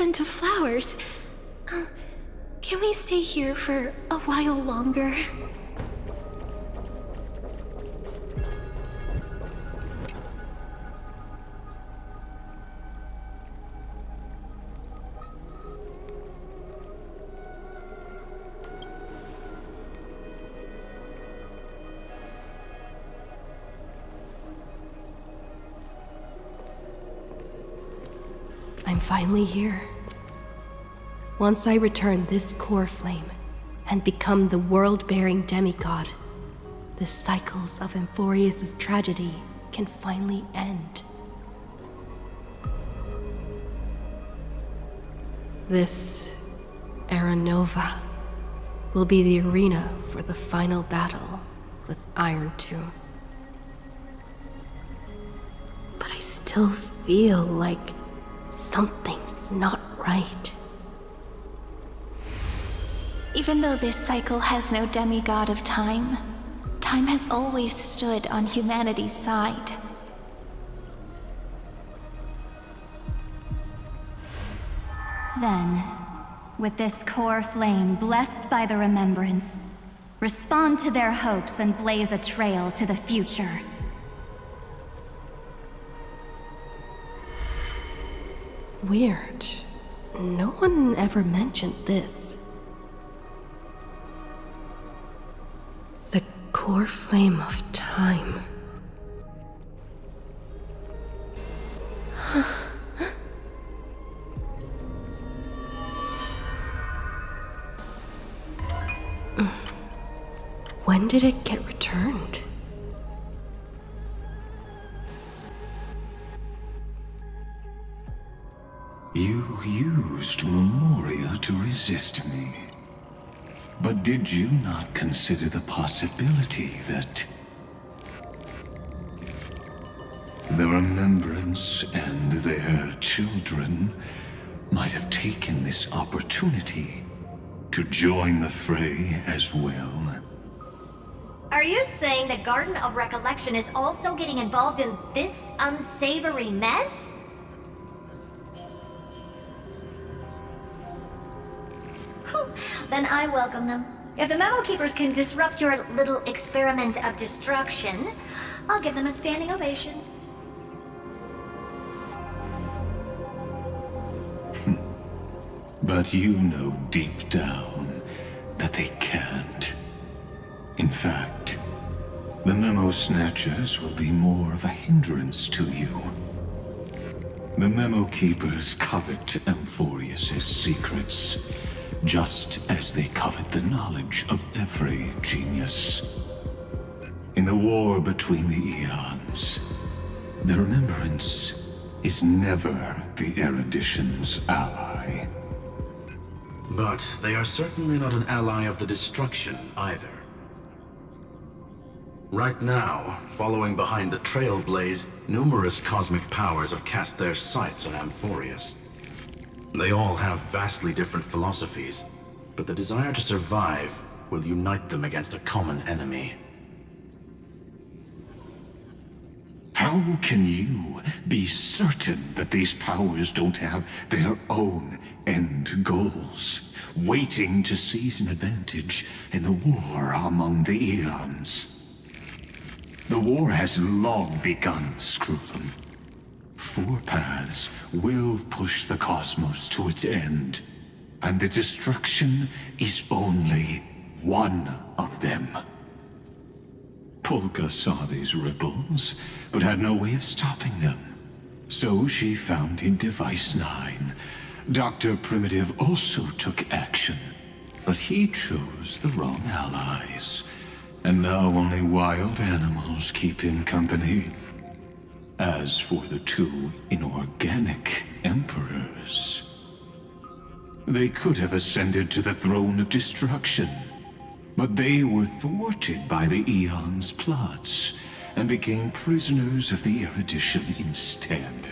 scent of flowers. Can we stay here for a while longer? I'm finally here. Once I return this core flame and become the world-bearing demigod, the cycles of Amphorius' tragedy can finally end. This Era Nova will be the arena for the final battle with Iron Tomb. But I still feel like something's not right. Even though this cycle has no demigod of time, time has always stood on humanity's side. Then, with this core flame blessed by the remembrance, respond to their hopes and blaze a trail to the future. Weird. No one ever mentioned this. The core flame of time. When did it get returned? You used Memoria to resist me. But did you not consider the possibility that the Remembrance and their children might have taken this opportunity to join the fray as well? Are you saying the Garden of Recollection is also getting involved in this unsavory mess? Then I welcome them. If the Memo Keepers can disrupt your little experiment of destruction, I'll give them a standing ovation. But you know deep down that they can't. In fact, the Memo Snatchers will be more of a hindrance to you. The Memo Keepers covet Amphorius' secrets, just as they covet the knowledge of every genius. In the war between the eons, the Remembrance is never the Erudition's ally. But they are certainly not an ally of the destruction either. Right now, following behind the Trailblaze, numerous cosmic powers have cast their sights on Amphorius. They all have vastly different philosophies, but the desire to survive will unite them against a common enemy. How can you be certain that these powers don't have their own end goals, waiting to seize an advantage in the war among the eons? The war has long begun, Screwlum. Four paths will push the cosmos to its end, and the destruction is only one of them. Polka saw these ripples, but had no way of stopping them. So she founded Device 9. Dr. Primitive also took action, but he chose the wrong allies. And now only wild animals keep him company. As for the two inorganic emperors, they could have ascended to the throne of destruction, but they were thwarted by the Eon's plots and became prisoners of the Erudition instead.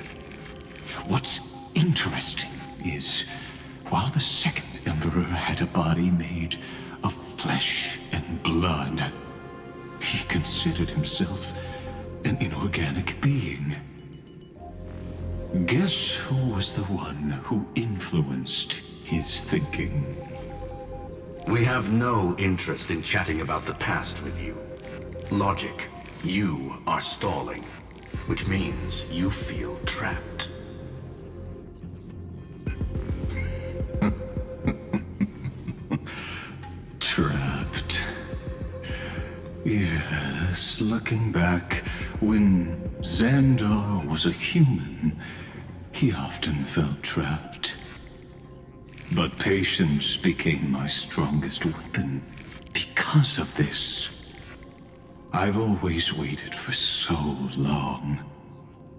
What's interesting is, while the second emperor had a body made of flesh and blood, he considered himself an inorganic being. Guess who was the one who influenced his thinking? We have no interest in chatting about the past with you. Logic, you are stalling, which means you feel trapped. Trapped. Yes, looking back, when Xandar was a human, he often felt trapped. But patience became my strongest weapon because of this. I've always waited for so long.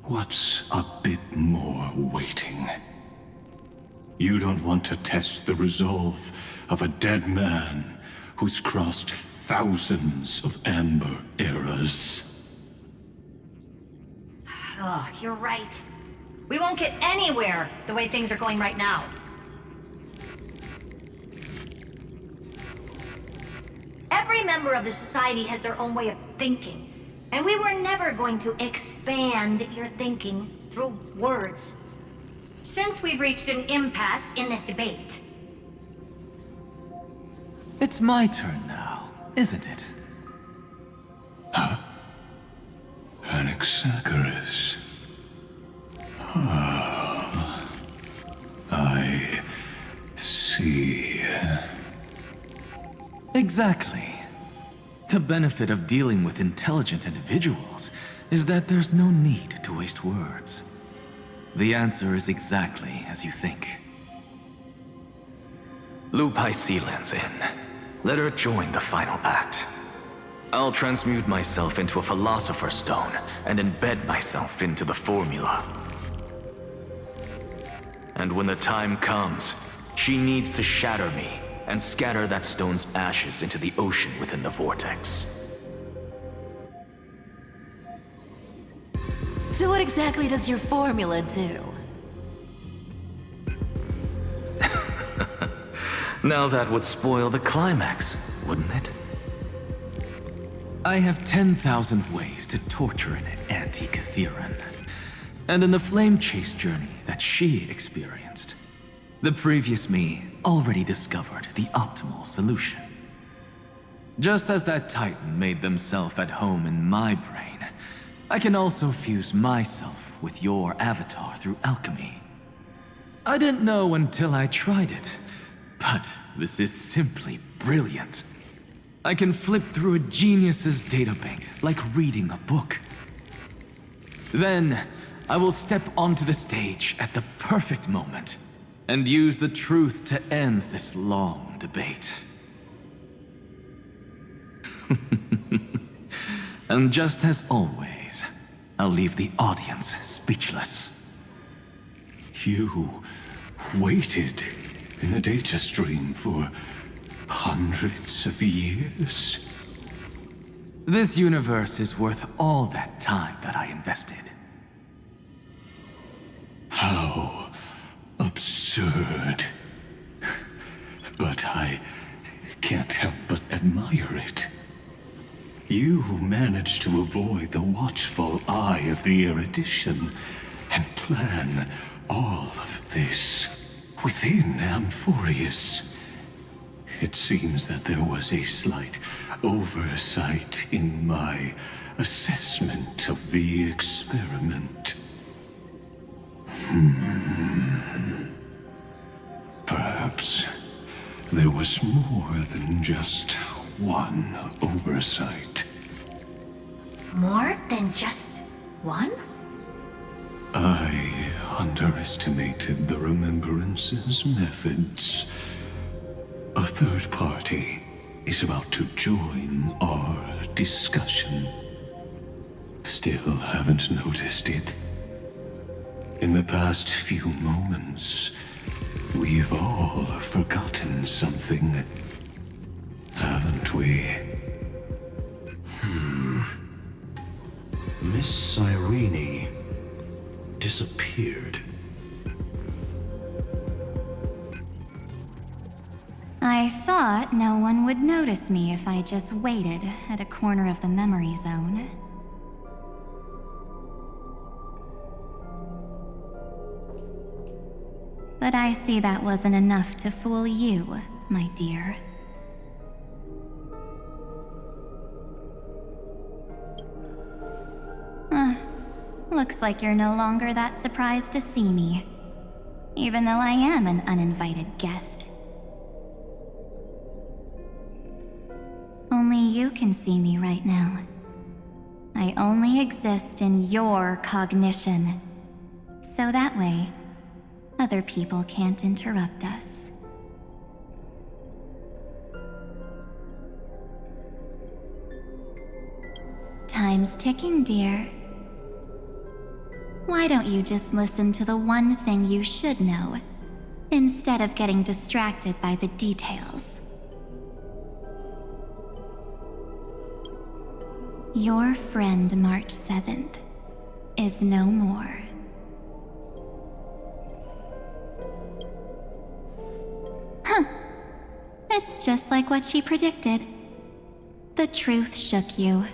What's a bit more waiting? You don't want to test the resolve of a dead man who's crossed thousands of amber eras. Oh, you're right. We won't get anywhere the way things are going right now. Every member of the society has their own way of thinking, and we were never going to expand your thinking through words. Since we've reached an impasse in this debate. It's my turn now, isn't it? Anaxagoras. Ah, I see. Exactly. The benefit of dealing with intelligent individuals is that there's no need to waste words. The answer is exactly as you think. Lupai Sealand's in. Let her join the final act. I'll transmute myself into a Philosopher's Stone and embed myself into the formula. And when the time comes, she needs to shatter me and scatter that stone's ashes into the ocean within the vortex. So what exactly does your formula do? Now that would spoil the climax, wouldn't it? I have 10,000 ways to torture an anti-Catheran. And in the flame chase journey that she experienced, the previous me already discovered the optimal solution. Just as that Titan made themselves at home in my brain, I can also fuse myself with your avatar through alchemy. I didn't know until I tried it, but this is simply brilliant. I can flip through a genius's databank like reading a book. Then, I will step onto the stage at the perfect moment and use the truth to end this long debate. And just as always, I'll leave the audience speechless. You waited in the data stream for hundreds of years? This universe is worth all that time that I invested. How absurd. But I can't help but admire it. You managed to avoid the watchful eye of the erudition and plan all of this within Amphorius. It seems that there was a slight oversight in my assessment of the experiment. Perhaps there was more than just one oversight. More than just one? I underestimated the Remembrance's methods. A third party is about to join our discussion. Still haven't noticed it. In the past few moments, we've all forgotten something, haven't we? Miss Cyrene disappeared. I thought no one would notice me if I just waited at a corner of the memory zone. But I see that wasn't enough to fool you, my dear. Looks like you're no longer that surprised to see me, even though I am an uninvited guest. Only you can see me right now. I only exist in your cognition, so that way, other people can't interrupt us. Time's ticking, dear. Why don't you just listen to the one thing you should know, instead of getting distracted by the details? Your friend March 7th is no more. Huh. It's just like what she predicted. The truth shook you,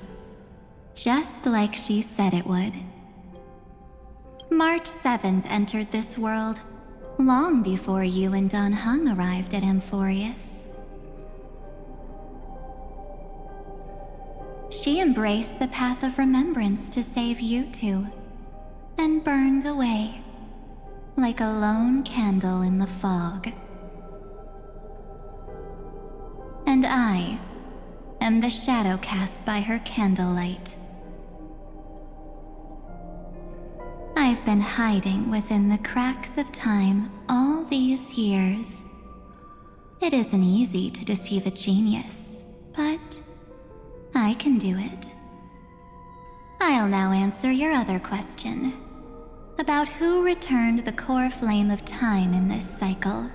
just like she said it would. March 7th entered this world long before you and Don Hung arrived at Amphorius. She embraced the path of remembrance to save you two, and burned away like a lone candle in the fog. And I am the shadow cast by her candlelight. I've been hiding within the cracks of time all these years. It isn't easy to deceive a genius, but I can do it. I'll now answer your other question, about who returned the core flame of time in this cycle.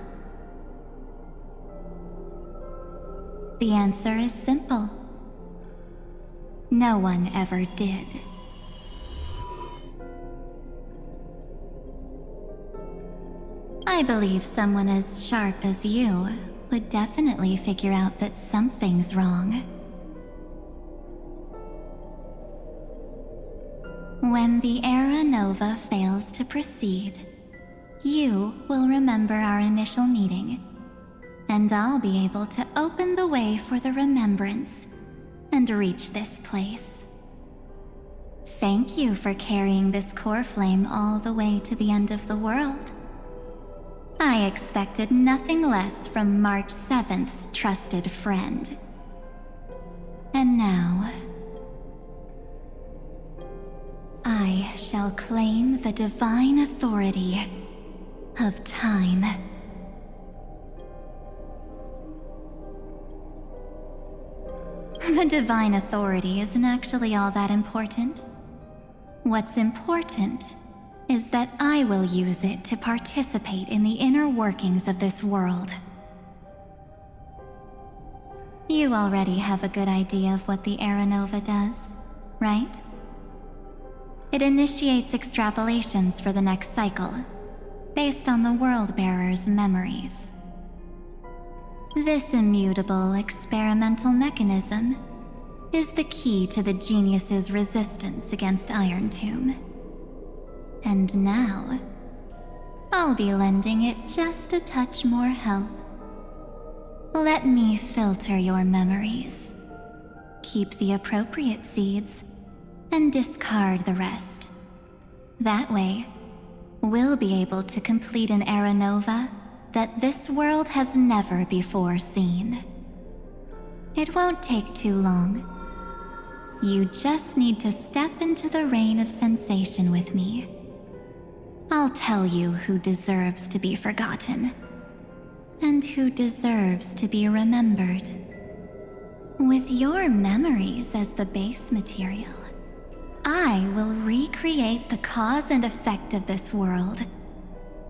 The answer is simple. No one ever did. I believe someone as sharp as you would definitely figure out that something's wrong. When the Era Nova fails to proceed, you will remember our initial meeting, and I'll be able to open the way for the remembrance and reach this place. Thank you for carrying this core flame all the way to the end of the world. I expected nothing less from March 7th's trusted friend. And now, I shall claim the divine authority of time. The divine authority isn't actually all that important. What's important is that I will use it to participate in the inner workings of this world. You already have a good idea of what the Era Nova does, right? It initiates extrapolations for the next cycle, based on the World-Bearer's memories. This immutable experimental mechanism is the key to the genius's resistance against Iron Tomb. And now, I'll be lending it just a touch more help. Let me filter your memories, keep the appropriate seeds, and discard the rest. That way, we'll be able to complete an Era Nova that this world has never before seen. It won't take too long. You just need to step into the rain of sensation with me. I'll tell you who deserves to be forgotten, and who deserves to be remembered. With your memories as the base material, I will recreate the cause and effect of this world,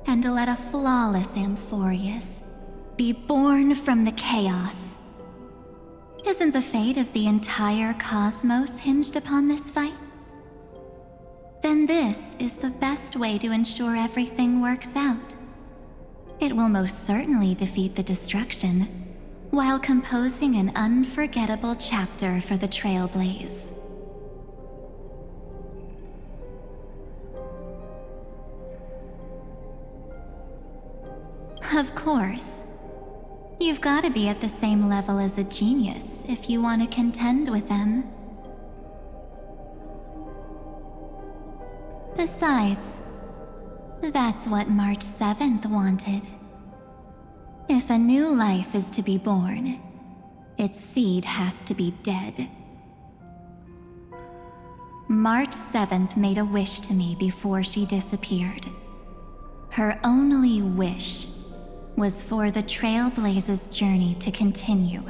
and let a flawless Amphorius be born from the chaos. Isn't the fate of the entire cosmos hinged upon this fight? Then this is the best way to ensure everything works out. It will most certainly defeat the destruction, while composing an unforgettable chapter for the Trailblaze. Of course. You've got to be at the same level as a genius if you want to contend with them. Besides, that's what March 7th wanted. If a new life is to be born, its seed has to be dead. March 7th made a wish to me before she disappeared. Her only wish was for the Trailblaze's journey to continue,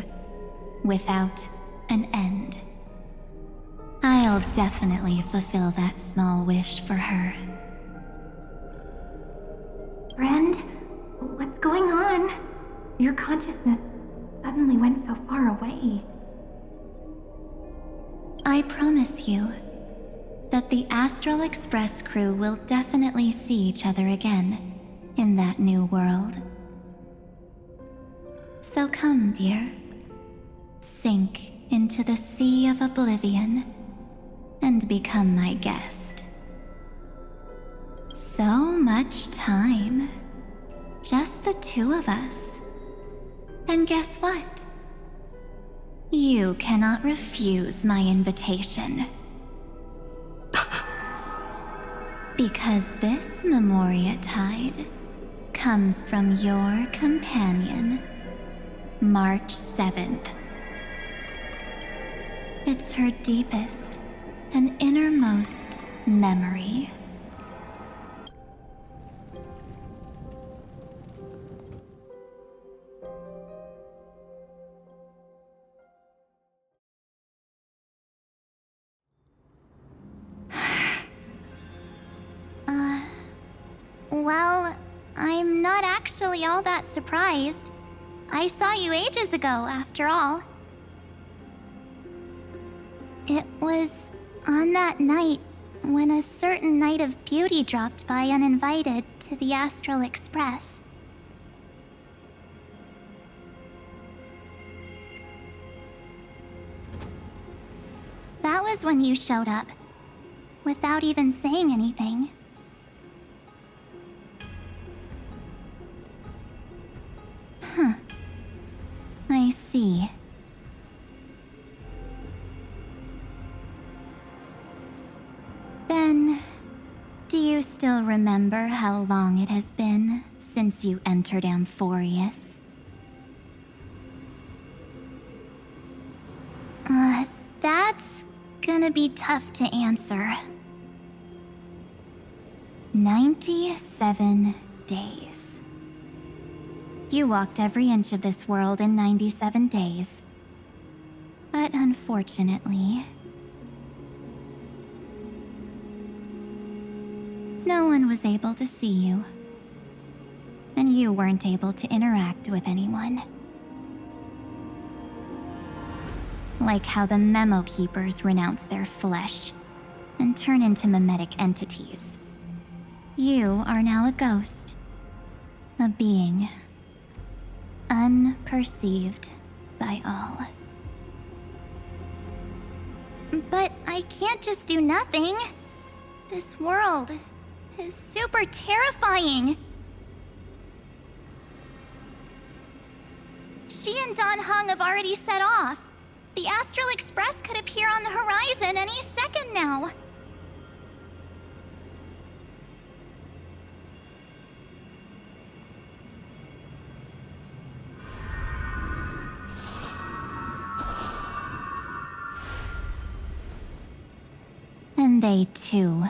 without an end. I'll definitely fulfill that small wish for her. Friend, what's going on? Your consciousness suddenly went so far away. I promise you that the Astral Express crew will definitely see each other again in that new world. So come, dear. Sink into the sea of oblivion and become my guest. So much time. Just the two of us. And guess what? You cannot refuse my invitation. Because this Memoria Tide comes from your companion, March 7th. It's her deepest and innermost memory. Well, I'm not actually all that surprised. I saw you ages ago, after all. It was on that night when a certain Knight of Beauty dropped by uninvited to the Astral Express. That was when you showed up, without even saying anything. I see. Then, do you still remember how long it has been since you entered Amphorius? That's gonna be tough to answer. 97 days. You walked every inch of this world in 97 days. But unfortunately, no one was able to see you. And you weren't able to interact with anyone. Like how the Memo Keepers renounce their flesh and turn into mimetic entities. You are now a ghost. A being unperceived by all. But I can't just do nothing. This world is super terrifying. She and Don Hung have already set off. The Astral Express could appear on the horizon any second now. And they too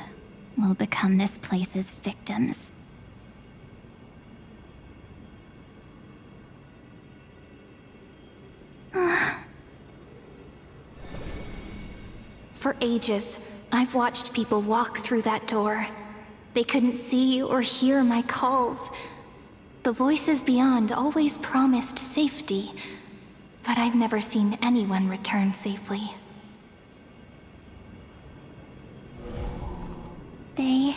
will become this place's victims. For ages, I've watched people walk through that door. They couldn't see or hear my calls. The voices beyond always promised safety, but I've never seen anyone return safely. They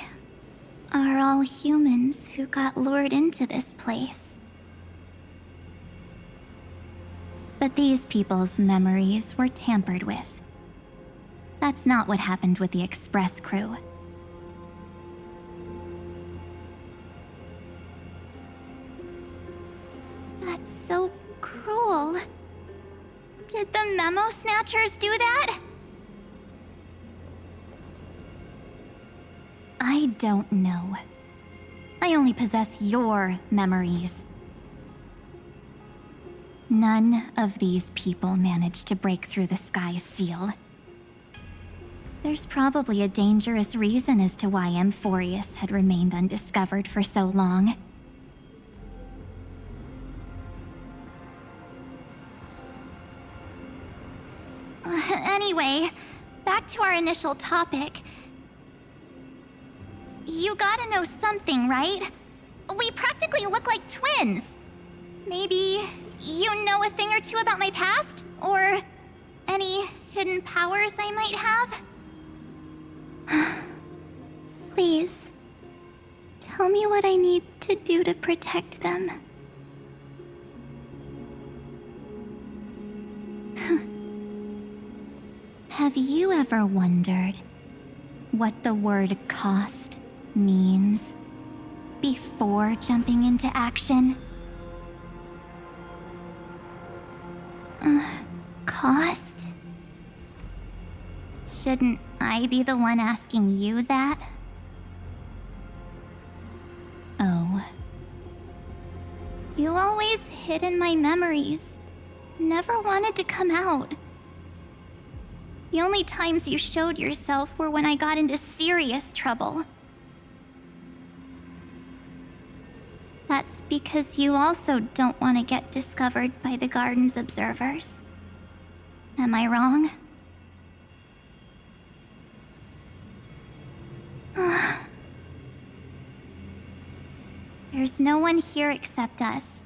are all humans who got lured into this place. But these people's memories were tampered with. That's not what happened with the Express crew. That's so cruel. Did the memo snatchers do that? I don't know. I only possess your memories. None of these people managed to break through the sky's seal. There's probably a dangerous reason as to why Amphorius had remained undiscovered for so long. Anyway, back to our initial topic. You gotta know something, right? We practically look like twins. Maybe you know a thing or two about my past? Or any hidden powers I might have? Please, tell me what I need to do to protect them. Have you ever wondered what the word cost means before jumping into action? Cost? Shouldn't I be the one asking you that? Oh. You always hid in my memories. Never wanted to come out. The only times you showed yourself were when I got into serious trouble. That's because you also don't want to get discovered by the Garden's observers. Am I wrong? There's no one here except us.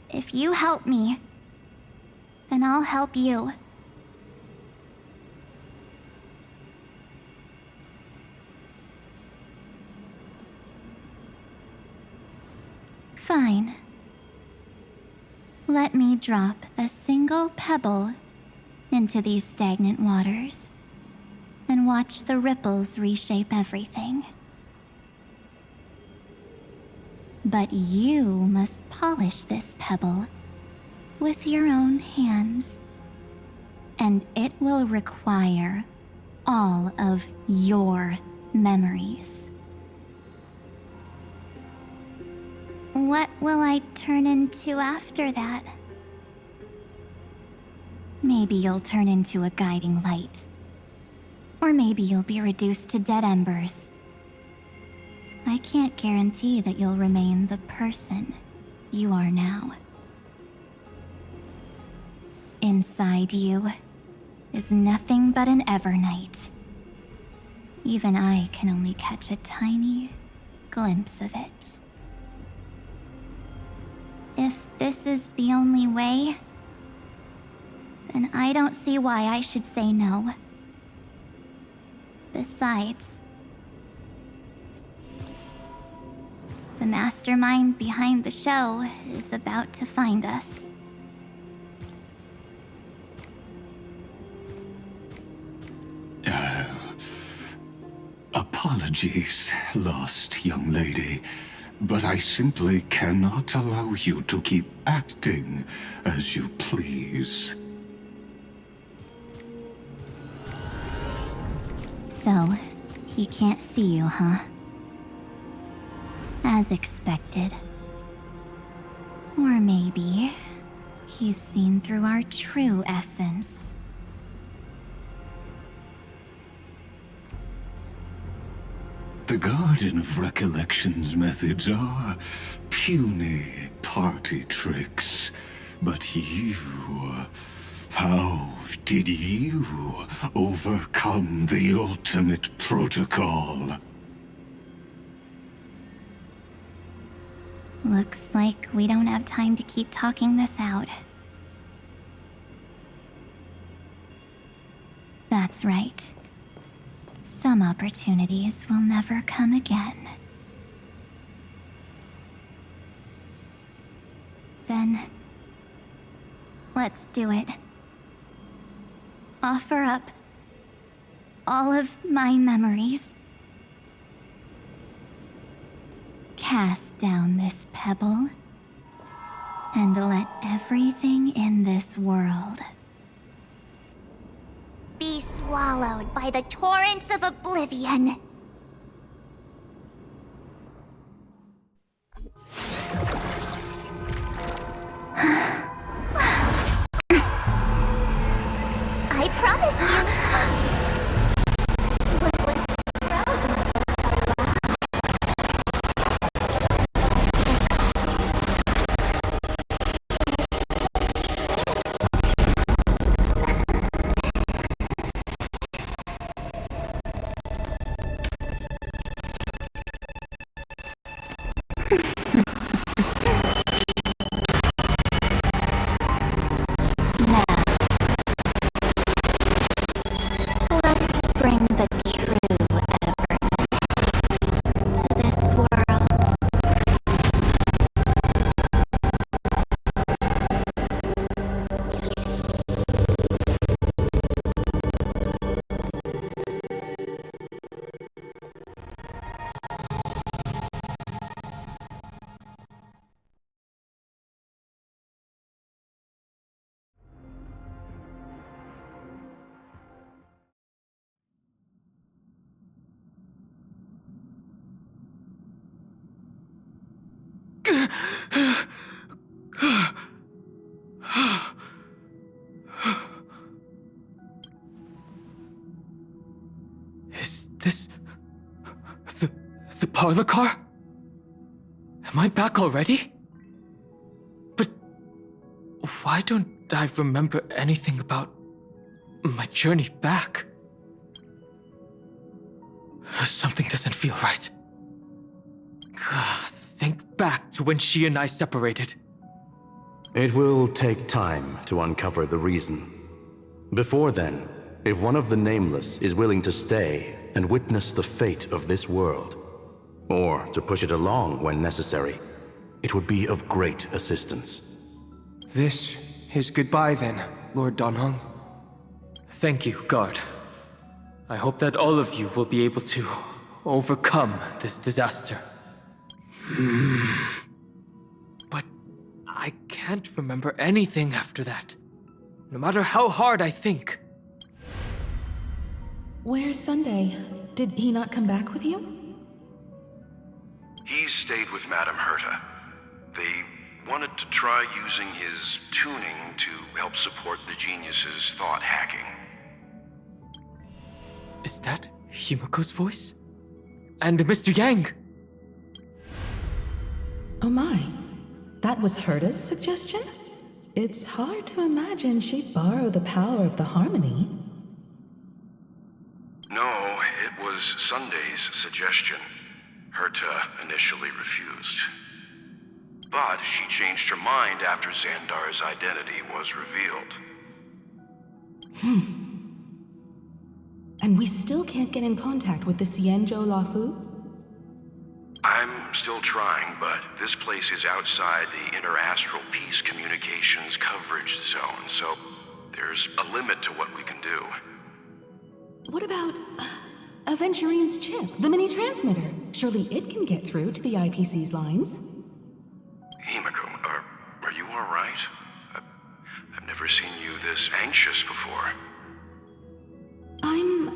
If you help me, then I'll help you. Fine. Let me drop a single pebble into these stagnant waters and watch the ripples reshape everything. But you must polish this pebble with your own hands, and it will require all of your memories. What will I turn into after that? Maybe you'll turn into a guiding light. Or maybe you'll be reduced to dead embers. I can't guarantee that you'll remain the person you are now. Inside you is nothing but an Evernight. Even I can only catch a tiny glimpse of it. If this is the only way, then I don't see why I should say no. Besides, the mastermind behind the show is about to find us. Apologies, lost young lady, but I simply cannot allow you to keep acting as you please. So, he can't see you, huh? As expected. Or maybe he's seen through our true essence. The Garden of Recollection's methods are puny party tricks, but you... How did you overcome the ultimate protocol? Looks like we don't have time to keep talking this out. That's right. Some opportunities will never come again. Then, let's do it. Offer up all of my memories. Cast down this pebble and let everything in this world be swallowed by the torrents of oblivion. I promise you. What was frozen bring the true Evernight to this world. Is this the parlor car? Am I back already? But why don't I remember anything about my journey back? Something doesn't feel right. Think back to when she and I separated. It will take time to uncover the reason. Before then, if one of the Nameless is willing to stay and witness the fate of this world, or to push it along when necessary, it would be of great assistance. This is goodbye then, Lord Donhong. Thank you, Guard. I hope that all of you will be able to overcome this disaster. But I can't remember anything after that, no matter how hard I think. Where's Sunday? Did he not come back with you? He stayed with Madame Herta. They wanted to try using his tuning to help support the genius's thought hacking. Is that Himiko's voice? And Mr. Yang? Oh my. That was Herta's suggestion? It's hard to imagine she'd borrow the power of the harmony. No, it was Sunday's suggestion. Herta initially refused. But she changed her mind after Xandar's identity was revealed. And we still can't get in contact with the Xianzhou Lafu? I'm still trying, but this place is outside the interastral peace communications coverage zone, so there's a limit to what we can do. What about Aventurine's chip, the mini-transmitter? Surely it can get through to the IPC's lines. Himiko, are you all right? I've never seen you this anxious before. I'm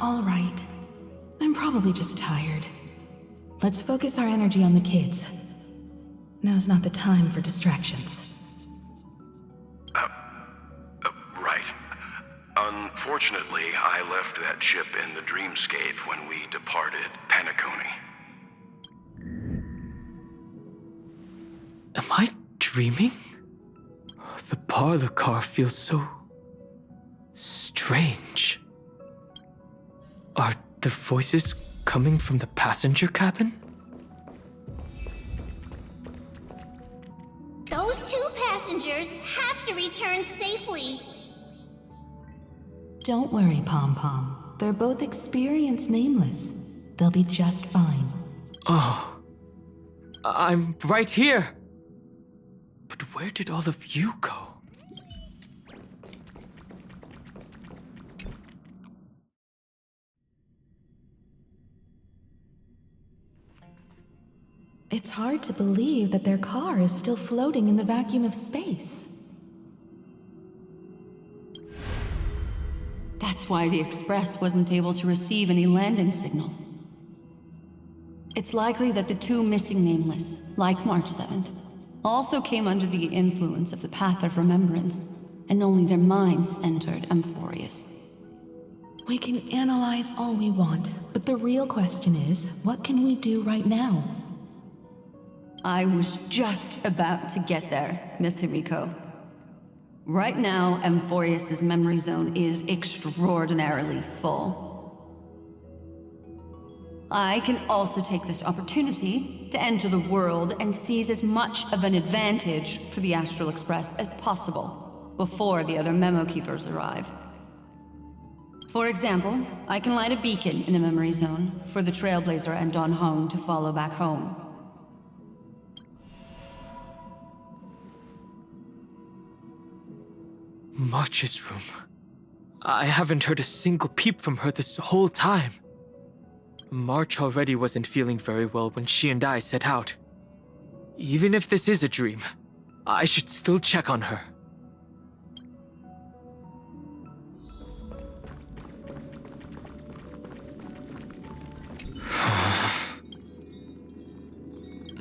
all right. I'm probably just tired. Let's focus our energy on the kids. Now's not the time for distractions. Right. Unfortunately, I left that chip in the dreamscape when we departed Penacony. Am I dreaming? The parlor car feels so strange. Are the voices coming from the passenger cabin? Those two passengers have to return safely. Don't worry, Pom Pom. They're both experienced Nameless. They'll be just fine. Oh, I'm right here. But where did all of you go? It's hard to believe that their car is still floating in the vacuum of space. That's why the Express wasn't able to receive any landing signal. It's likely that the two missing Nameless, like March 7th, also came under the influence of the Path of Remembrance, and only their minds entered Amphorius. We can analyze all we want, but the real question is, what can we do right now? I was just about to get there, Miss Himiko. Right now, Amphorius' memory zone is extraordinarily full. I can also take this opportunity to enter the world and seize as much of an advantage for the Astral Express as possible before the other Memo Keepers arrive. For example, I can light a beacon in the memory zone for the Trailblazer and Don Hong to follow back home. March's room. I haven't heard a single peep from her this whole time. March already wasn't feeling very well when she and I set out. Even if this is a dream, I should still check on her.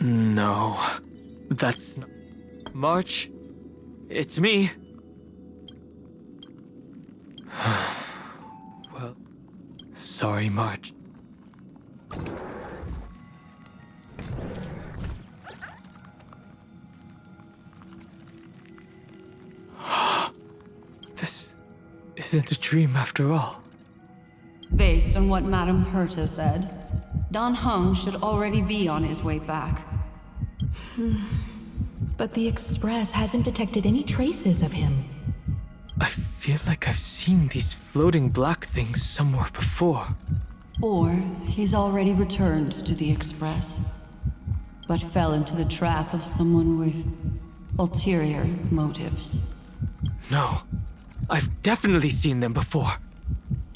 No, that's not... March, it's me. Well, sorry, March. This isn't a dream after all. Based on what Madame Herta said, Don Hung should already be on his way back. But the Express hasn't detected any traces of him. I feel like I've seen these floating black things somewhere before. Or he's already returned to the Express, but fell into the trap of someone with ulterior motives. No, I've definitely seen them before.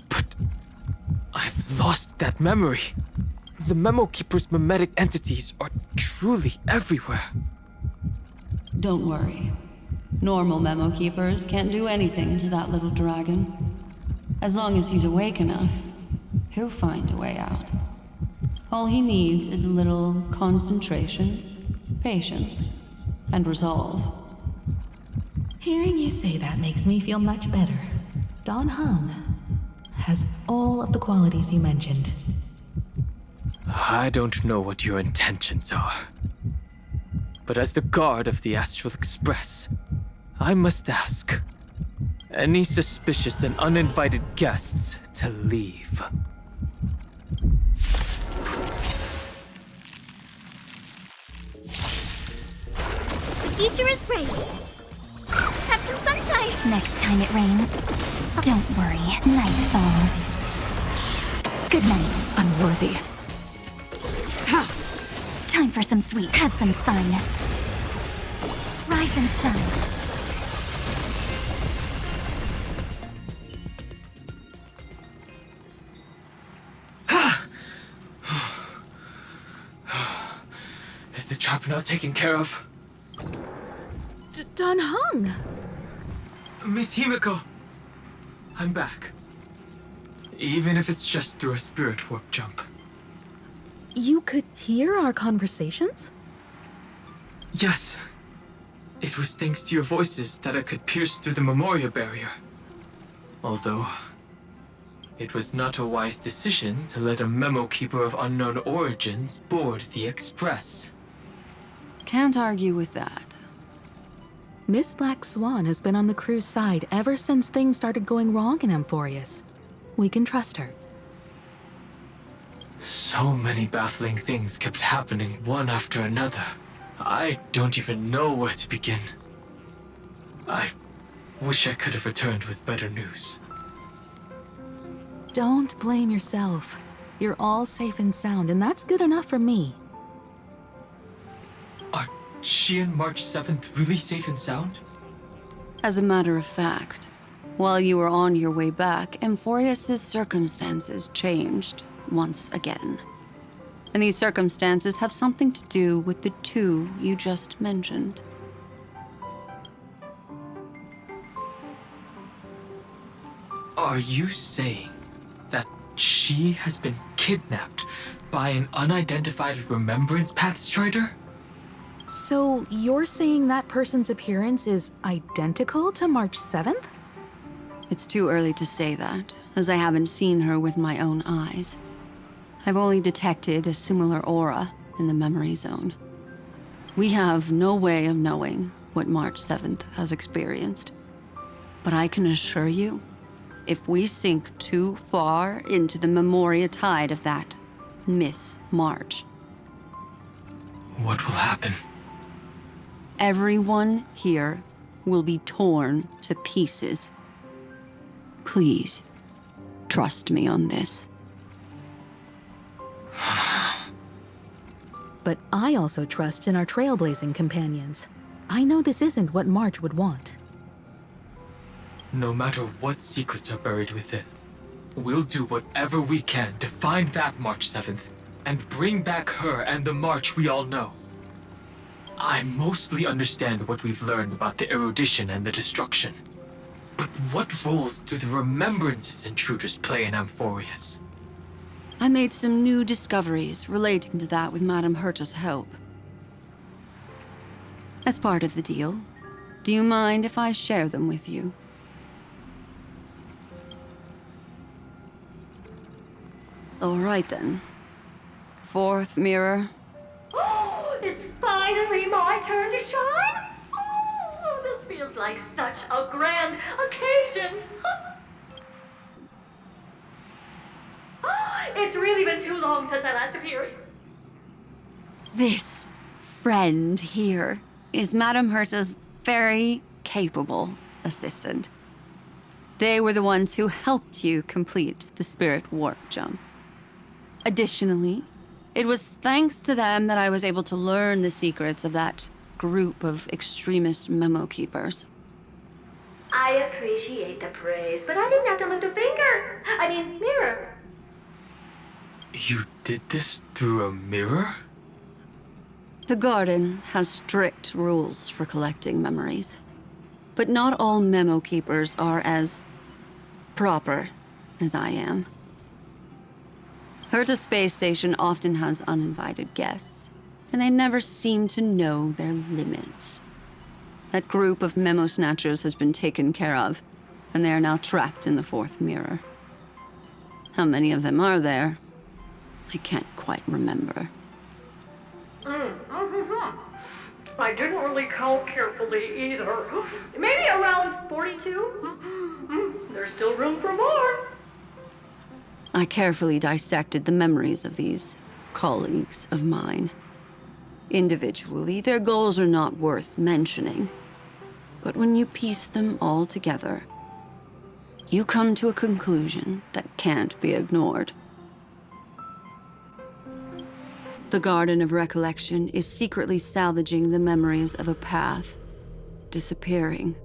But I've lost that memory. The Memo Keeper's memetic entities are truly everywhere. Don't worry. Normal Memo Keepers can't do anything to that little dragon. As long as he's awake enough, he'll find a way out. All he needs is a little concentration, patience, and resolve. Hearing you say that makes me feel much better. Don Hung has all of the qualities you mentioned. I don't know what your intentions are. But as the guard of the Astral Express, I must ask any suspicious and uninvited guests to leave. The future is bright. Have some sunshine. Next time it rains, don't worry, night falls. Good night. Unworthy. Time for some sweet. Have some fun. Rise and shine. Is the trap now taken care of? Don Hung! Miss Himiko! I'm back. Even if it's just through a spirit warp jump. You could hear our conversations? Yes. It was thanks to your voices that I could pierce through the memorial barrier. Although, it was not a wise decision to let a Memo Keeper of unknown origins board the Express. Can't argue with that. Miss Black Swan has been on the crew's side ever since things started going wrong in Amphorius. We can trust her. So many baffling things kept happening one after another. I don't even know where to begin. I wish I could have returned with better news. Don't blame yourself. You're all safe and sound, and that's good enough for me. Are she and March 7th really safe and sound? As a matter of fact, while you were on your way back, Amphorius' circumstances changed once again. And these circumstances have something to do with the two you just mentioned. Are you saying that she has been kidnapped by an unidentified Remembrance Path Strider? So you're saying that person's appearance is identical to March 7th? It's too early to say that, as I haven't seen her with my own eyes. I've only detected a similar aura in the memory zone. We have no way of knowing what March 7th has experienced. But I can assure you, if we sink too far into the Memoria tide of that Miss March, what will happen? Everyone here will be torn to pieces. Please, trust me on this. But I also trust in our trailblazing companions. I know this isn't what March would want. No matter what secrets are buried within, we'll do whatever we can to find that March 7th and bring back her and the March we all know. I mostly understand what we've learned about the erudition and the destruction. But what roles do the Remembrances intruders play in Amphorius? I made some new discoveries relating to that with Madame Herta's help. As part of the deal, do you mind if I share them with you? All right then. Fourth mirror. Oh, it's finally my turn to shine! Oh, this feels like such a grand occasion! It's really been too long since I last appeared. This friend here is Madame Herta's very capable assistant. They were the ones who helped you complete the spirit warp jump. Additionally, it was thanks to them that I was able to learn the secrets of that group of extremist memo keepers. I appreciate the praise, but I didn't have to lift a finger. I mean, mirror. You did this through a mirror? The Garden has strict rules for collecting memories. But not all memo keepers are as proper as I am. Herta Space Station often has uninvited guests, and they never seem to know their limits. That group of memo snatchers has been taken care of, and they are now trapped in the fourth mirror. How many of them are there? I can't quite remember. I didn't really count carefully either. Maybe around 42? There's still room for more. I carefully dissected the memories of these colleagues of mine. Individually, their goals are not worth mentioning. But when you piece them all together, you come to a conclusion that can't be ignored. The Garden of Recollection is secretly salvaging the memories of a path disappearing.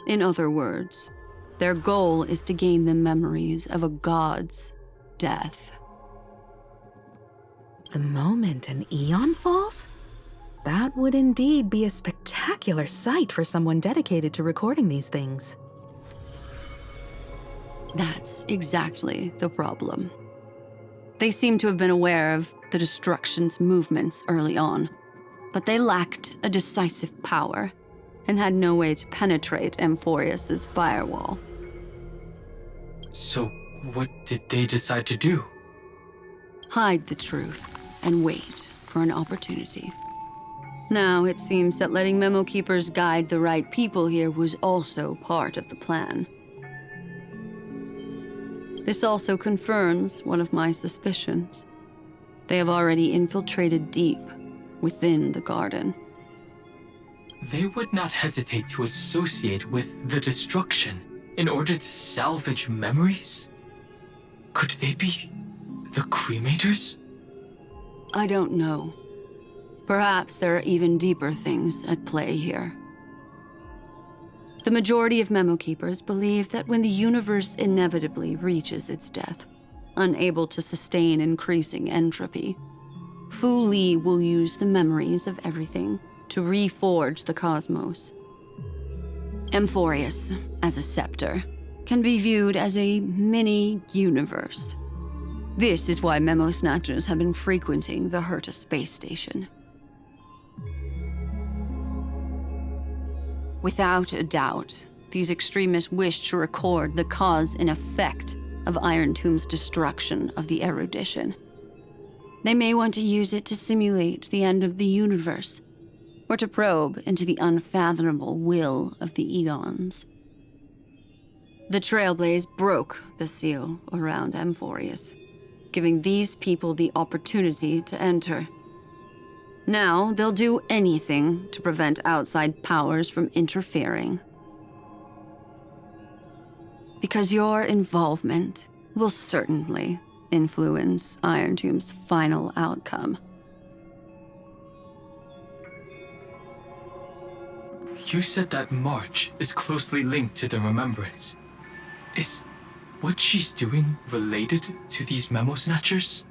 In other words, their goal is to gain the memories of a god's death. The moment an eon falls? That would indeed be a spectacular sight for someone dedicated to recording these things. That's exactly the problem. They seem to have been aware of the destruction's movements early on, but they lacked a decisive power and had no way to penetrate Amphorius's firewall. So, what did they decide to do? Hide the truth and wait for an opportunity. Now, it seems that letting Memo Keepers guide the right people here was also part of the plan. This also confirms one of my suspicions. They have already infiltrated deep within the Garden. They would not hesitate to associate with the destruction in order to salvage memories? Could they be the Cremators? I don't know. Perhaps there are even deeper things at play here. The majority of Memo Keepers believe that when the universe inevitably reaches its death, unable to sustain increasing entropy. Fu Li will use the memories of everything to reforge the cosmos. Amphorius, as a scepter, can be viewed as a mini-universe. This is why memo snatchers have been frequenting the Herta space station. Without a doubt, these extremists wish to record the cause and effect of Iron Tomb's destruction of the erudition. They may want to use it to simulate the end of the universe, or to probe into the unfathomable will of the eons. The Trailblaze broke the seal around Amphorius, giving these people the opportunity to enter. Now, they'll do anything to prevent outside powers from interfering. Because your involvement will certainly influence Iron Tomb's final outcome. You said that March is closely linked to the Remembrance. Is what she's doing related to these memo snatchers?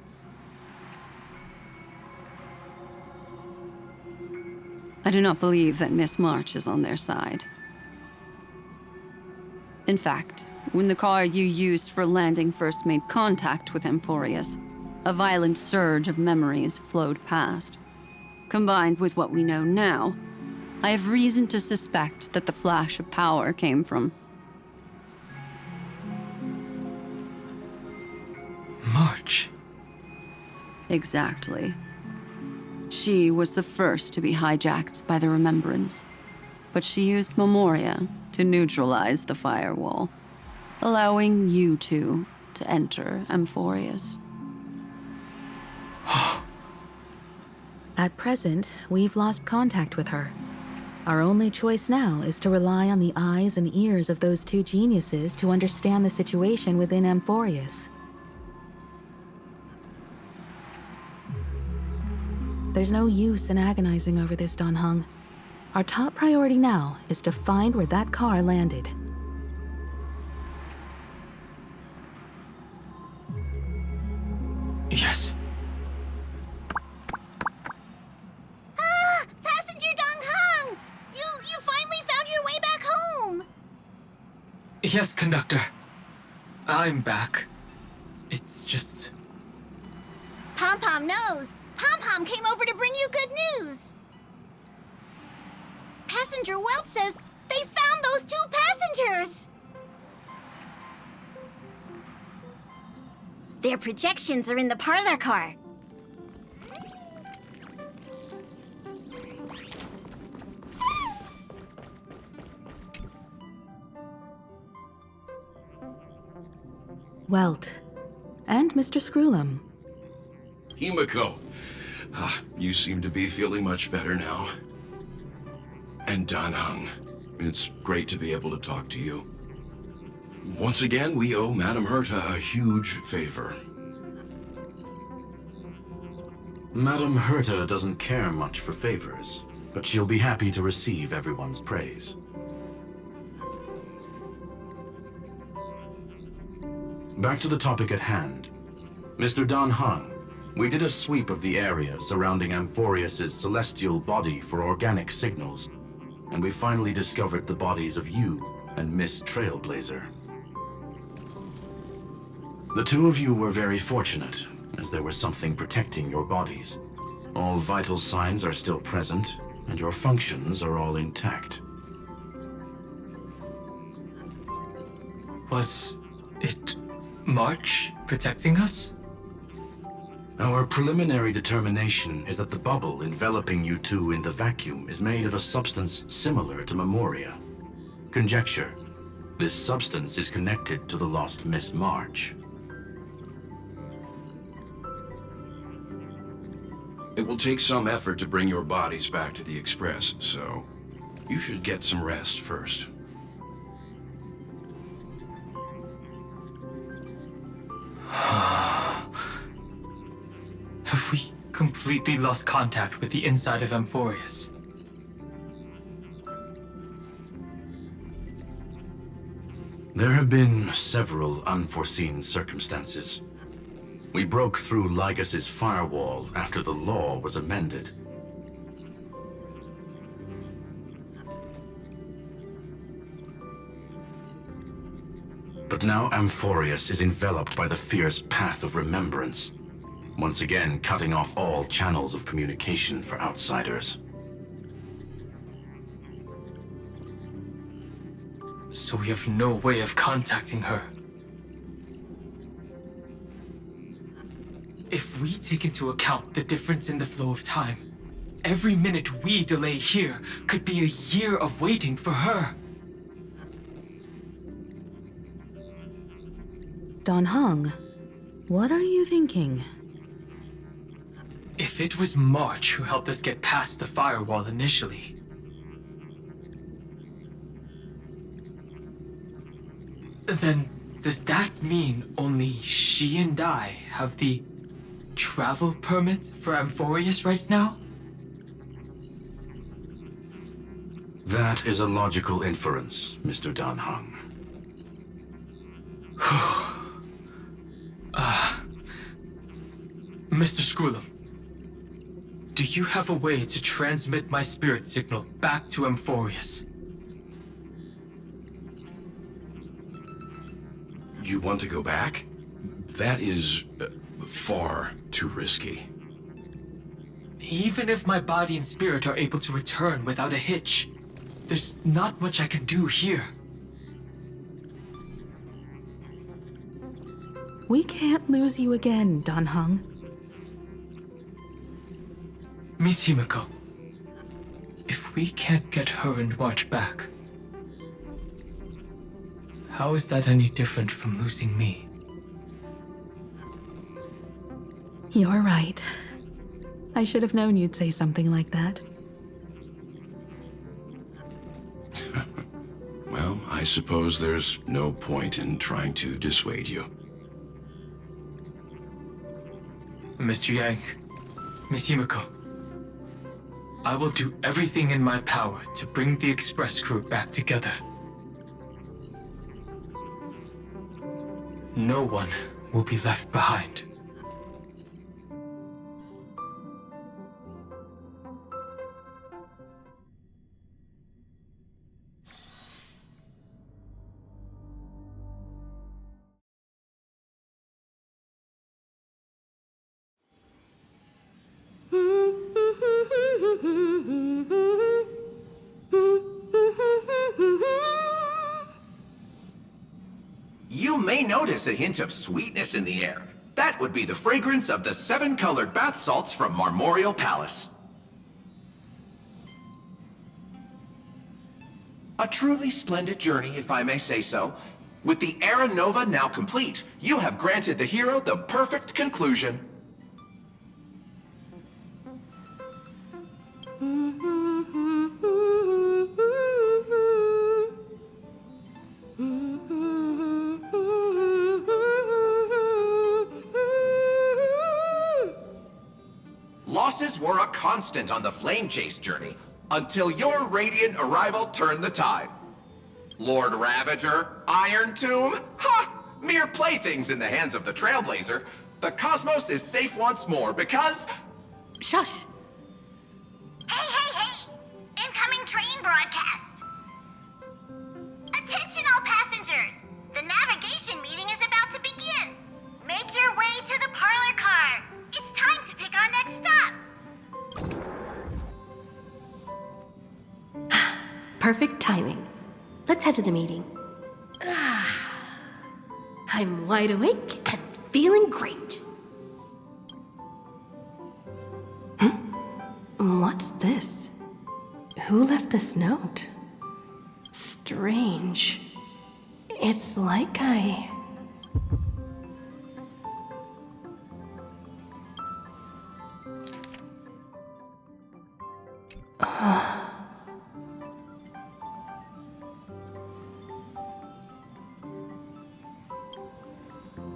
I do not believe that Miss March is on their side. In fact, when the car you used for landing first made contact with Amphorius, a violent surge of memories flowed past. Combined with what we know now, I have reason to suspect that the flash of power came from March. Exactly. She was the first to be hijacked by the Remembrance, but she used Memoria to neutralize the firewall, allowing you two to enter Amphorius. At present, we've lost contact with her. Our only choice now is to rely on the eyes and ears of those two geniuses to understand the situation within Amphorius. There's no use in agonizing over this, Dan Heng. Our top priority now is to find where that car landed. Yes. Passenger Dong Heng! You finally found your way back home! Yes, conductor. I'm back. It's just... Pom-Pom knows. Pom-Pom came over to bring you good news. Passenger Wealth says they found those two passengers. Their projections are in the parlor car. Welt. And Mr. Screwlum. Himiko. You seem to be feeling much better now. And Dan Heng. It's great to be able to talk to you. Once again, we owe Madame Herta a huge favor. Madame Herta doesn't care much for favors, but she'll be happy to receive everyone's praise. Back to the topic at hand. Mr. Dan Heng, we did a sweep of the area surrounding Amphorius' celestial body for organic signals, and we finally discovered the bodies of you and Miss Trailblazer. The two of you were very fortunate, as there was something protecting your bodies. All vital signs are still present, and your functions are all intact. Was it March protecting us? Our preliminary determination is that the bubble enveloping you two in the vacuum is made of a substance similar to Memoria. Conjecture: this substance is connected to the lost Miss March. It will take some effort to bring your bodies back to the Express, so you should get some rest first. Have we completely lost contact with the inside of Amphorius? There have been several unforeseen circumstances. We broke through Lygas's firewall after the law was amended. But now Amphorius is enveloped by the fierce path of remembrance, once again cutting off all channels of communication for outsiders. So we have no way of contacting her. If we take into account the difference in the flow of time, every minute we delay here could be a year of waiting for her. Dan Heng, what are you thinking? If it was March who helped us get past the firewall initially, then does that mean only she and I have the travel permit for Amphorius right now? That is a logical inference, Mr. Dan Heng. Mr. Skrulum, do you have a way to transmit my spirit signal back to Amphorius? You want to go back? That is far too risky. Even if my body and spirit are able to return without a hitch, there's not much I can do here. We can't lose you again, Dan Heng. Miss Himiko, if we can't get her and March back, how is that any different from losing me? You're right. I should have known you'd say something like that. Well, I suppose there's no point in trying to dissuade you. Mr. Yank, Miss Himiko, I will do everything in my power to bring the Express crew back together. No one will be left behind. You may notice a hint of sweetness in the air. That would be the fragrance of the 7-colored bath salts from Marmorial Palace. A truly splendid journey, if I may say so. With the Era Nova now complete, you have granted the hero the perfect conclusion. Losses were a constant on the Flame Chase journey, until your radiant arrival turned the tide. Lord Ravager, Iron Tomb, ha! Mere playthings in the hands of the Trailblazer. The cosmos is safe once more because... Shush! Hey, hey, hey! Incoming train broadcast! Attention all passengers! The navigation meeting is about to begin! Make your way to the parlor car! It's time to pick our next stop! Perfect timing. Let's head to the meeting. I'm wide awake and feeling great. What's this? Who left this note? Strange. It's like I...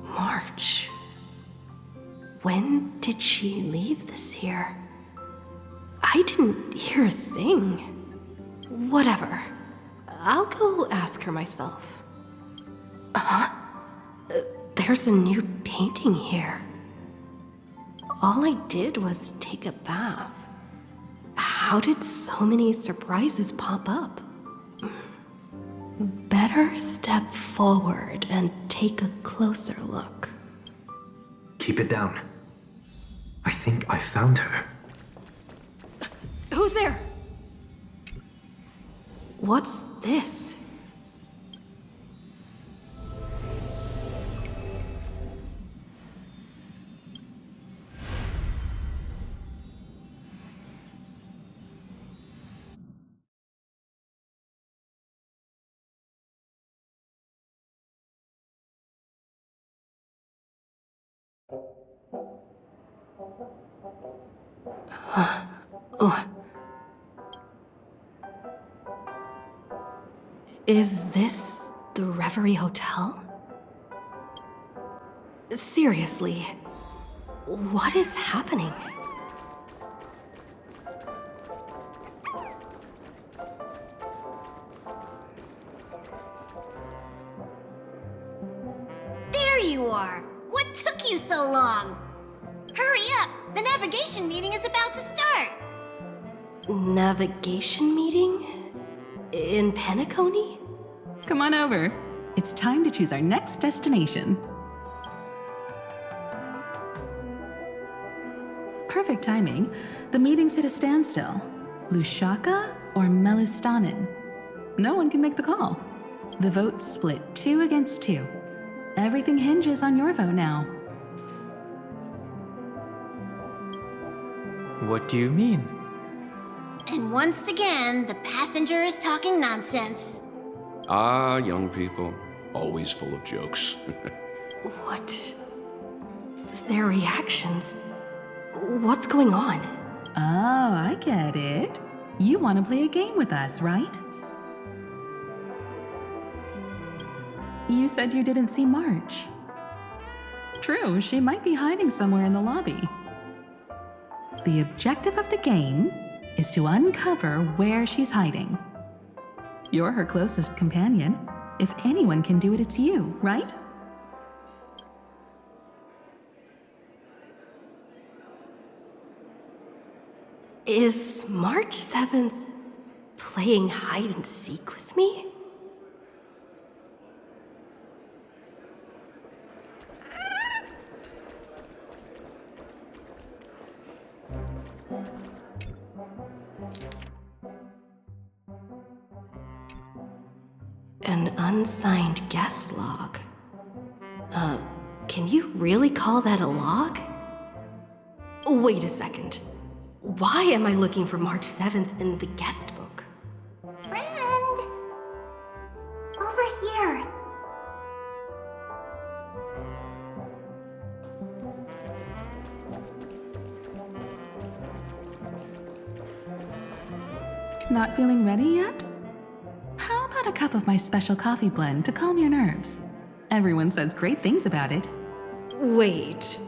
March. When did she leave this here? I didn't hear a thing. Whatever. I'll go ask her myself. There's a new painting here. all I did was take a bath. How did so many surprises pop up? Better step forward and take a closer look. Keep it down. I think I found her. Who's there? What's this? Is this the Reverie Hotel? Seriously, what is happening? There you are! What took you so long? Hurry up! The navigation meeting is about to start! Navigation meeting? In Penacony? Come on over. It's time to choose our next destination. Perfect timing. The meeting's at a standstill. Lushaka or Melistanen? No one can make the call. The vote's split 2 against 2. Everything hinges on your vote now. What do you mean? And once again, the passenger is talking nonsense. Ah, young people. Always full of jokes. What? Their reactions? What's going on? Oh, I get it. You want to play a game with us, right? You said you didn't see March. True, she might be hiding somewhere in the lobby. The objective of the game is to uncover where she's hiding. You're her closest companion. If anyone can do it, it's you, right? Is March 7th playing hide and seek with me? An unsigned guest log. Can you really call that a log? Wait a second. Why am I looking for March 7th in the guest book? Friend! Over here. Not feeling ready yet? How about a cup of my special coffee blend to calm your nerves? Everyone says great things about it. Wait,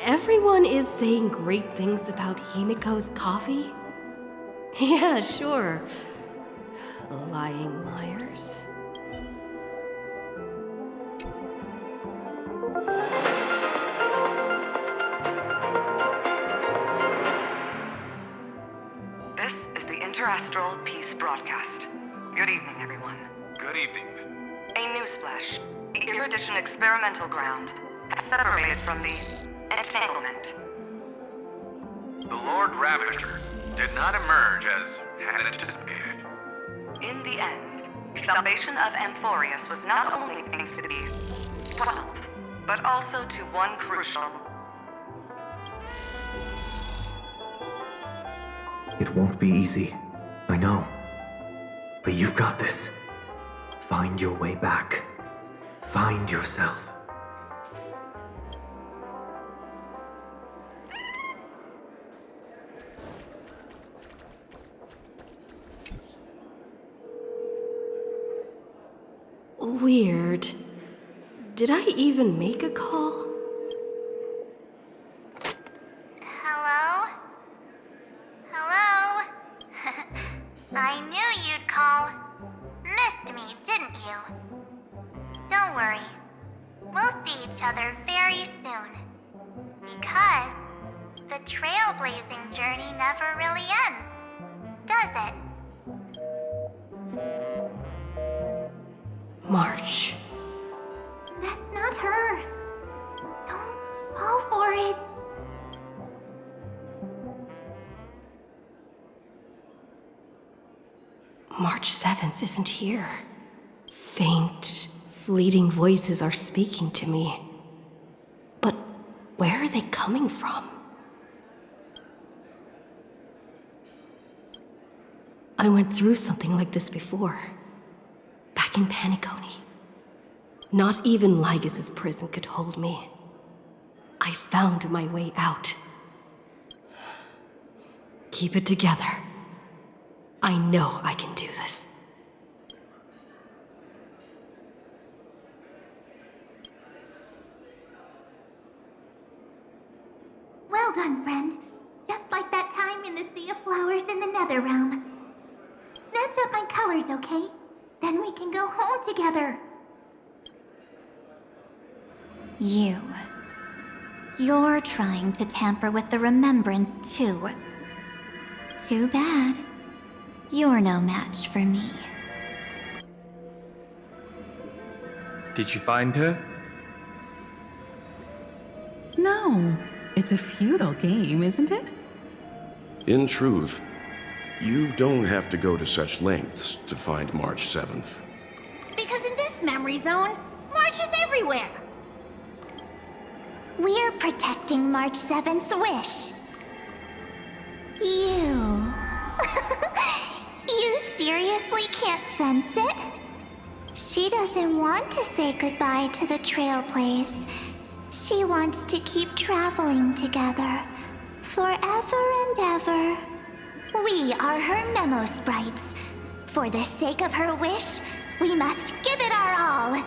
everyone is saying great things about Himiko's coffee? Yeah, sure. Lying liars. This is the Interastral Peace Broadcast. Good evening, everyone. Good evening. A newsflash. The Erudition experimental ground has separated from the entanglement. The Lord Ravager did not emerge as had anticipated. In the end, the salvation of Amphorius was not only thanks to the 12, but also to one crucial... It won't be easy. I know. But you've got this. Find your way back. Find yourself. Weird. Did I even make a call? Hello? Hello? I knew you'd call. Missed me, didn't you? Don't worry. We'll see each other very soon. Because the trailblazing journey never really ends, does it? March. That's not her. Don't fall for it. March 7th isn't here. Faint, fleeting voices are speaking to me. But where are they coming from? I went through something like this before. Back in Paniconi. Not even Lygus' prison could hold me. I found my way out. Keep it together. I know I can do this. Well done, friend. Just like that time in the Sea of Flowers in the Nether Realm. Match up my colors, okay? Then we can go home together. You're trying to tamper with the remembrance too. Too bad. You're no match for me. Did you find her? No. It's a futile game, isn't it? In truth, you don't have to go to such lengths to find March 7th. Because in this memory zone, March is everywhere. We're protecting March 7th's wish. You seriously can't sense it? She doesn't want to say goodbye to the Trailblaze. She wants to keep traveling together. Forever and ever. We are her memo sprites. For the sake of her wish, we must give it our all.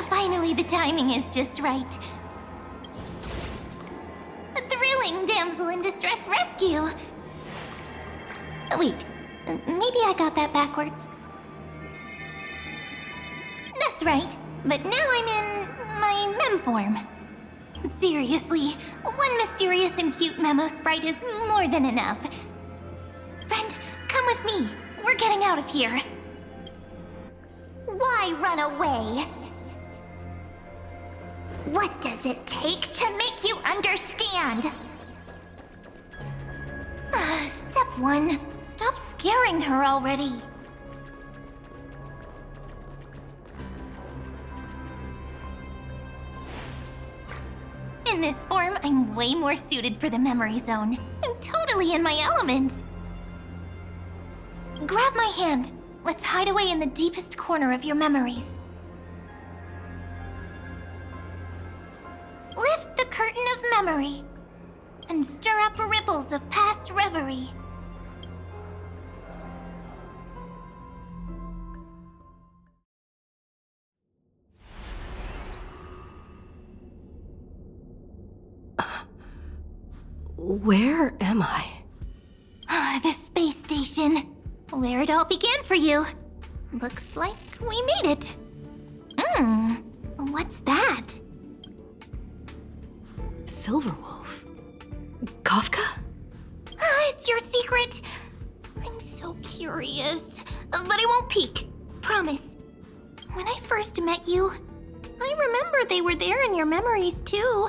Finally, the timing is just right. A thrilling damsel in distress rescue. Wait, maybe I got that backwards. That's right, but now I'm in my mem form. Seriously, one mysterious and cute memo sprite is more than enough. Friend, come with me. We're getting out of here. Why run away? What does it take to make you understand? Step 1. Stop scaring her already. In this form, I'm way more suited for the memory zone. I'm totally in my element. Grab my hand. Let's hide away in the deepest corner of your memories. Lift the curtain of memory and stir up ripples of past reverie. Where am I? The space station. Where it all began for you. Looks like we made it. What's that? Silverwolf? Kafka? It's your secret. I'm so curious. But I won't peek. Promise. When I first met you, I remember they were there in your memories too.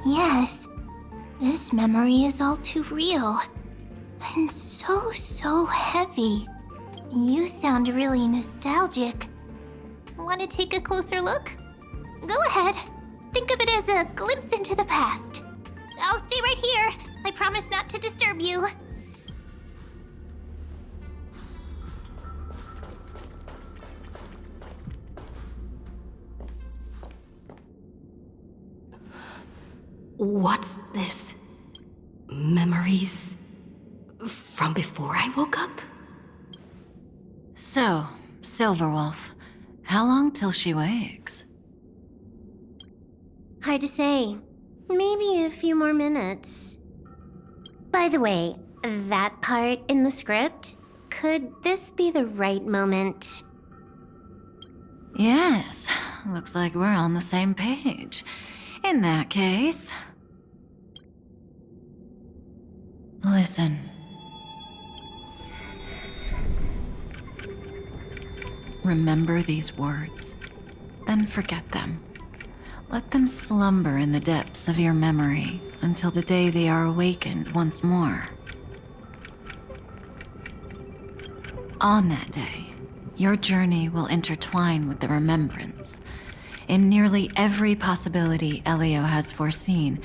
Yes, this memory is all too real. And so heavy. You sound really nostalgic. Want to take a closer look? Go ahead. Think of it as a glimpse into the past. I'll stay right here. I promise not to disturb you. What's this? Memories from before I woke up? So, Silverwolf, how long till she wakes? Hard to say. Maybe a few more minutes. By the way, that part in the script, could this be the right moment? Yes, looks like we're on the same page. In that case... Listen. Remember these words, then forget them. Let them slumber in the depths of your memory until the day they are awakened once more. On that day, your journey will intertwine with the remembrance. In nearly every possibility Elio has foreseen,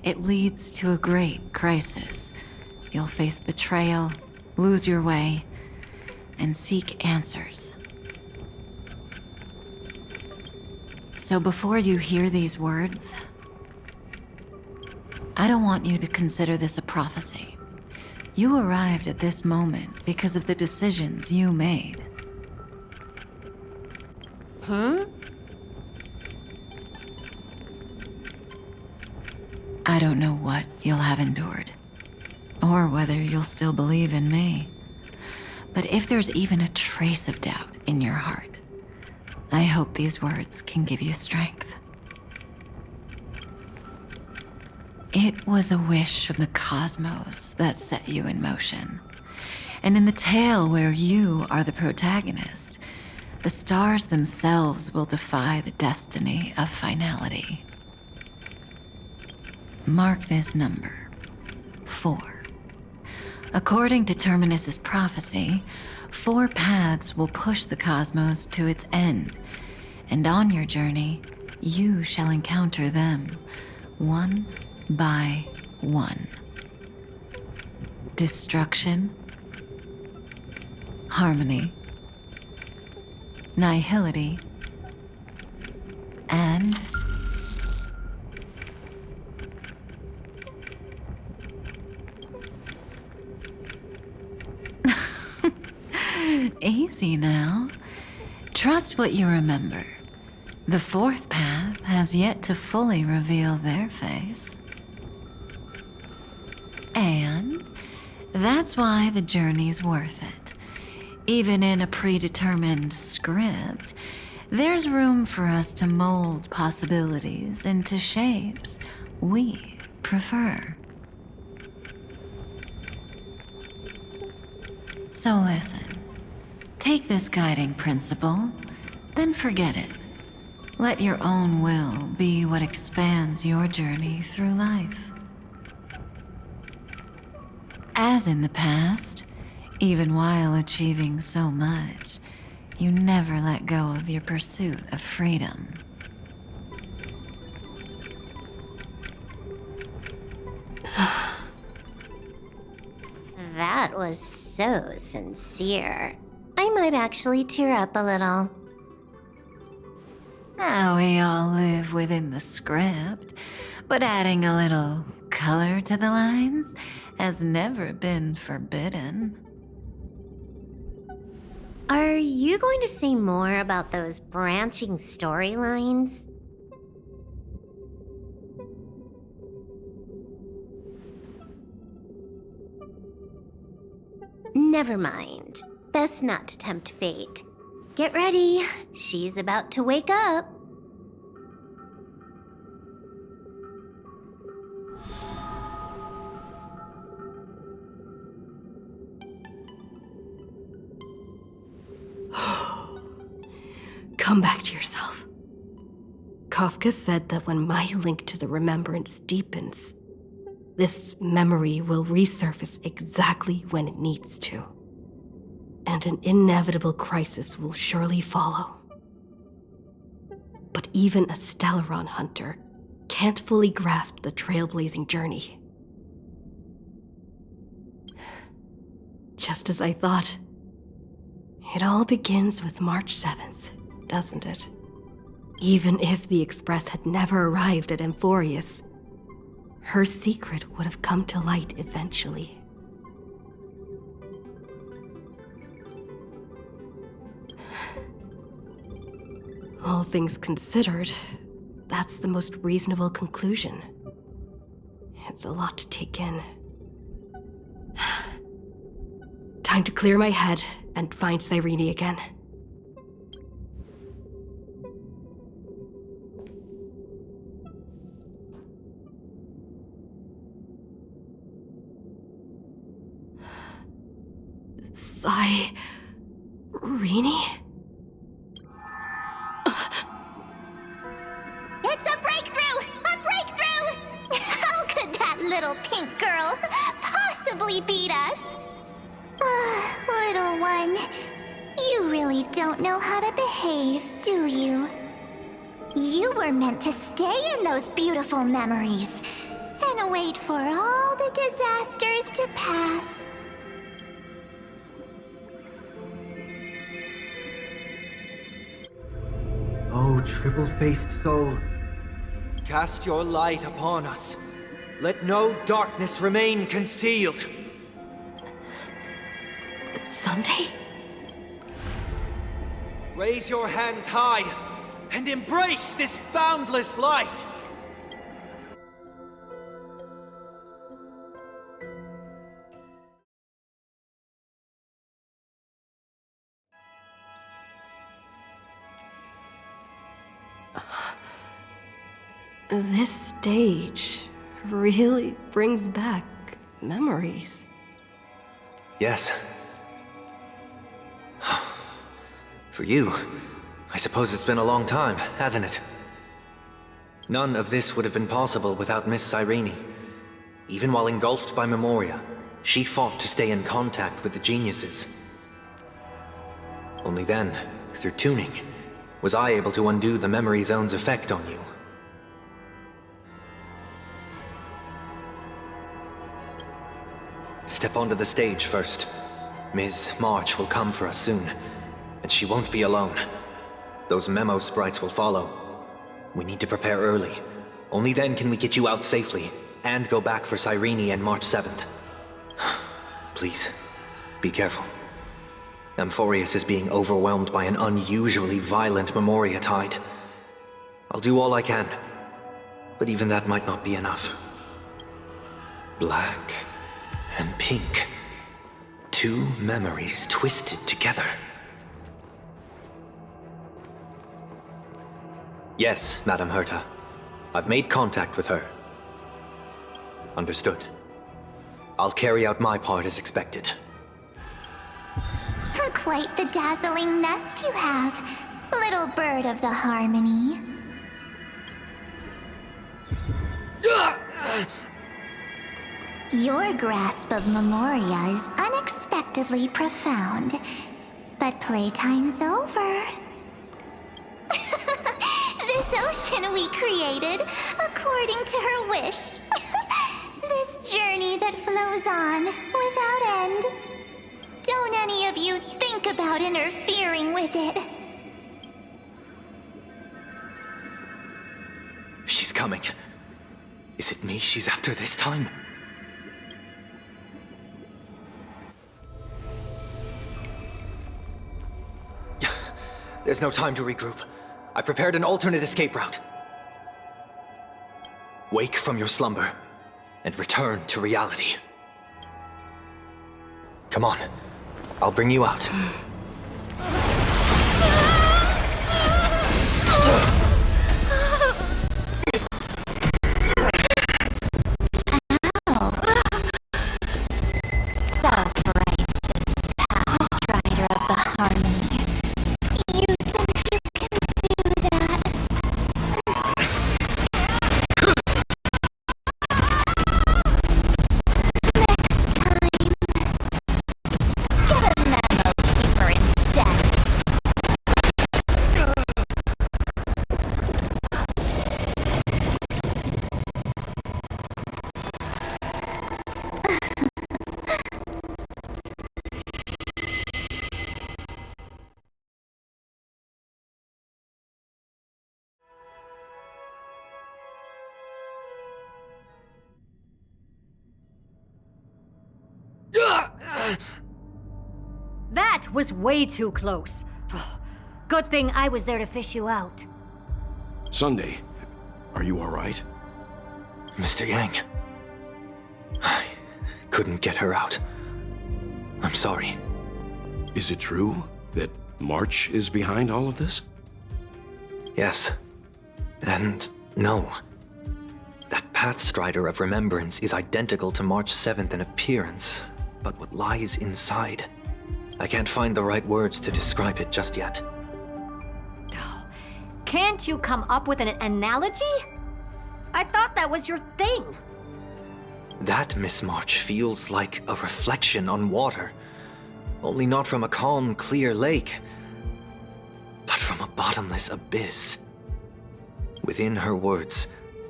it leads to a great crisis. You'll face betrayal, lose your way, and seek answers. So before you hear these words, I don't want you to consider this a prophecy. You arrived at this moment because of the decisions you made. Huh? I don't know what you'll have endured, or whether you'll still believe in me. But if there's even a trace of doubt in your heart, I hope these words can give you strength. It was a wish from the cosmos that set you in motion. And in the tale where you are the protagonist, the stars themselves will defy the destiny of finality. Mark this number, 4. According to Terminus's prophecy, 4 paths will push the cosmos to its end, and on your journey, you shall encounter them, one by one. Destruction, harmony, nihility, and easy now. Trust what you remember. The 4th path has yet to fully reveal their face. And that's why the journey's worth it. Even in a predetermined script, there's room for us to mold possibilities into shapes we prefer. So listen. Take this guiding principle, then forget it. Let your own will be what expands your journey through life. As in the past, even while achieving so much, you never let go of your pursuit of freedom. That was so sincere. I might actually tear up a little. Now we all live within the script, but adding a little color to the lines has never been forbidden. Are you going to say more about those branching storylines? Never mind. Best not to tempt fate. Get ready. She's about to wake up. Come back to yourself. Kafka said that when my link to the remembrance deepens, this memory will resurface exactly when it needs to. And an inevitable crisis will surely follow. But even a Stellaron hunter can't fully grasp the trailblazing journey. Just as I thought. It all begins with March 7th, doesn't it? Even if the Express had never arrived at Amphorius, her secret would have come to light eventually. All things considered, that's the most reasonable conclusion. It's a lot to take in. Time to clear my head and find Cyrene again. Rini? It's a breakthrough! A breakthrough! How could that little pink girl possibly beat us? Little one, you really don't know how to behave, do you? You were meant to stay in those beautiful memories and wait for all the disasters to pass. Oh, triple-faced soul. Cast your light upon us. Let no darkness remain concealed. Someday? Raise your hands high and embrace this boundless light. This stage really brings back memories. Yes. For you, I suppose it's been a long time, hasn't it? None of this would have been possible without Miss Cyrene. Even while engulfed by Memoria, she fought to stay in contact with the geniuses. Only then, through tuning, was I able to undo the memory zone's effect on you. Step onto the stage first. Ms. March will come for us soon, and she won't be alone. Those memo sprites will follow. We need to prepare early. Only then can we get you out safely, and go back for Cyrene and March 7th. Please, be careful. Amphorius is being overwhelmed by an unusually violent Memoria tide. I'll do all I can, but even that might not be enough. Black and pink. Two memories twisted together. Yes, Madame Herta. I've made contact with her. Understood. I'll carry out my part as expected. Quite the dazzling nest you have, little bird of the harmony. Your grasp of Memoria is unexpectedly profound, but playtime's over. This ocean we created, according to her wish. This journey that flows on, without end. Don't any of you think about interfering with it. She's coming. Is it me she's after this time? There's no time to regroup. I've prepared an alternate escape route. Wake from your slumber and return to reality. Come on, I'll bring you out. Self-righteous past strider of the harmony. You think you can do that? Next time, get a memo keeper instead. That was way too close. Good thing I was there to fish you out. Sunday, are you all right? Mr. Yang. I couldn't get her out. I'm sorry. Is it true that March is behind all of this? Yes. And no. That Pathstrider of Remembrance is identical to March 7th in appearance, but what lies inside I can't find the right words to describe it just yet. Can't you come up with an analogy? I thought that was your thing. That, Miss March, feels like a reflection on water. Only not from a calm, clear lake, but from a bottomless abyss. Within her words,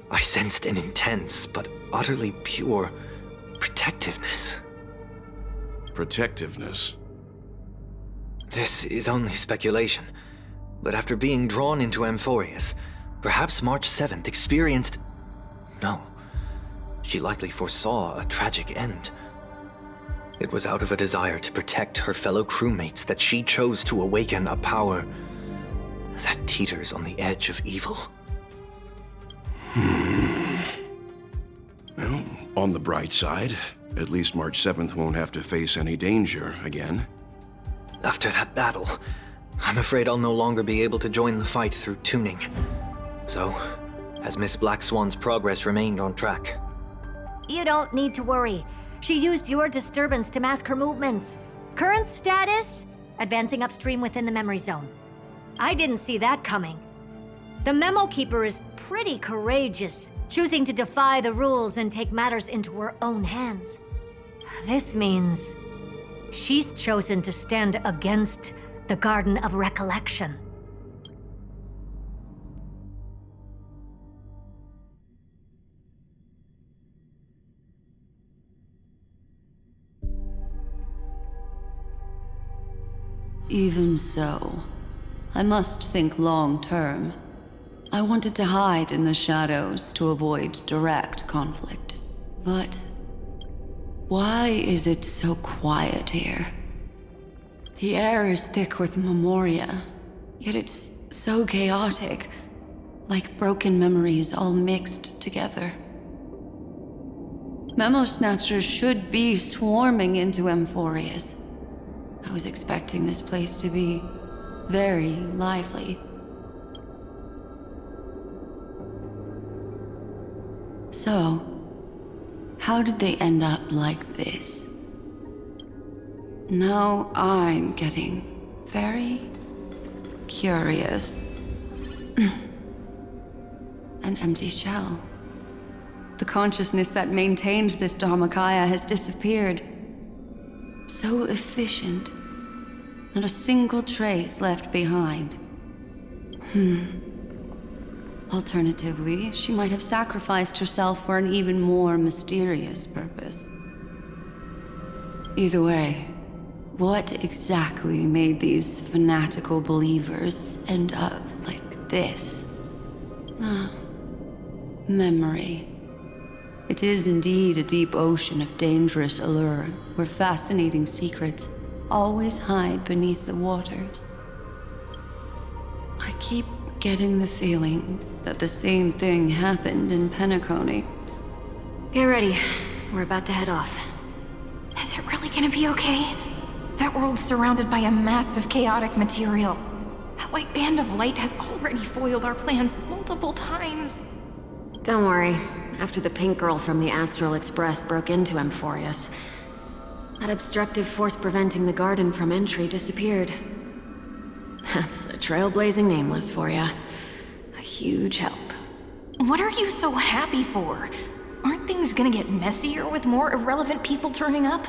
I sensed an intense but utterly pure protectiveness. Protectiveness? This is only speculation, but after being drawn into Amphorius, perhaps March 7th experienced... No. She likely foresaw a tragic end. It was out of a desire to protect her fellow crewmates that she chose to awaken a power that teeters on the edge of evil. Well, on the bright side, at least March 7th won't have to face any danger again. After that battle, I'm afraid I'll no longer be able to join the fight through tuning. So, has Miss Black Swan's progress remained on track? You don't need to worry. She used your disturbance to mask her movements. Current status? Advancing upstream within the memory zone. I didn't see that coming. The Memo Keeper is pretty courageous, choosing to defy the rules and take matters into her own hands. This means she's chosen to stand against the Garden of Recollection. Even so, I must think long term. I wanted to hide in the shadows to avoid direct conflict. But why is it so quiet here? The air is thick with memoria, yet it's so chaotic, like broken memories all mixed together. Memo Snatchers should be swarming into Amphorius. I was expecting this place to be very lively. So, how did they end up like this? Now I'm getting very curious. An empty shell. The consciousness that maintained this Dharmakaya has disappeared. So efficient. Not a single trace left behind. Alternatively, she might have sacrificed herself for an even more mysterious purpose. Either way, what exactly made these fanatical believers end up like this? Memory. It is indeed a deep ocean of dangerous allure, where fascinating secrets always hide beneath the waters. I keep getting the feeling that the same thing happened in Penacony. Get ready. We're about to head off. Is it really gonna be okay? That world's surrounded by a massive chaotic material. That white band of light has already foiled our plans multiple times. Don't worry. After the pink girl from the Astral Express broke into Amphorius, that obstructive force preventing the garden from entry disappeared. That's the trailblazing nameless for ya. A huge help. What are you so happy for? Aren't things gonna get messier with more irrelevant people turning up?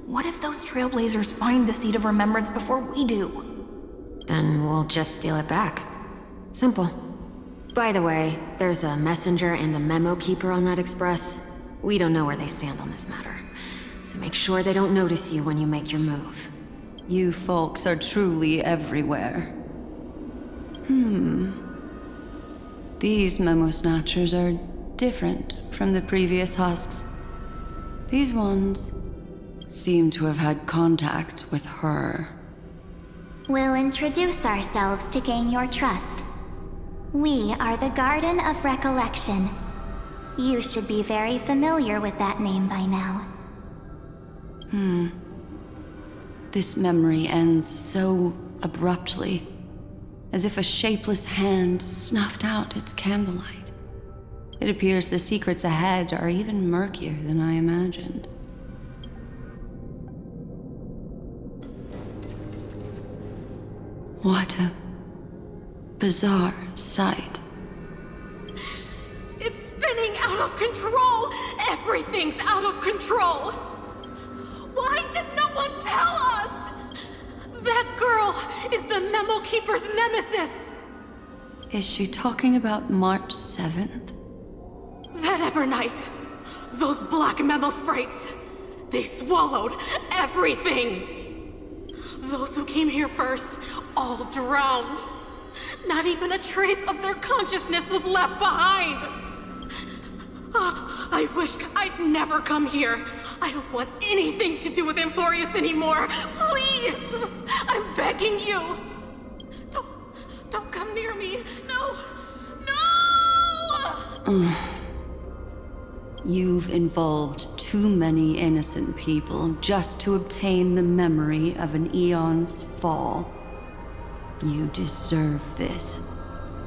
What if those trailblazers find the Seat of Remembrance before we do? Then we'll just steal it back. Simple. By the way, there's a messenger and a memo keeper on that express. We don't know where they stand on this matter. So make sure they don't notice you when you make your move. You folks are truly everywhere. These Memo Snatchers are different from the previous husks. These ones seem to have had contact with her. We'll introduce ourselves to gain your trust. We are the Garden of Recollection. You should be very familiar with that name by now. This memory ends so abruptly, as if a shapeless hand snuffed out its candlelight. It appears the secrets ahead are even murkier than I imagined. What a bizarre sight. It's spinning out of control! Everything's out of control! Why did no one tell us? That girl is the Memo Keeper's nemesis! Is she talking about March 7th? That Evernight, those black Memo sprites, they swallowed everything! Those who came here first, all drowned. Not even a trace of their consciousness was left behind! I wish I'd never come here. I don't want anything to do with Amphorius anymore. Please! I'm begging you! Don't come near me! No! No! You've involved too many innocent people just to obtain the memory of an eon's fall. You deserve this,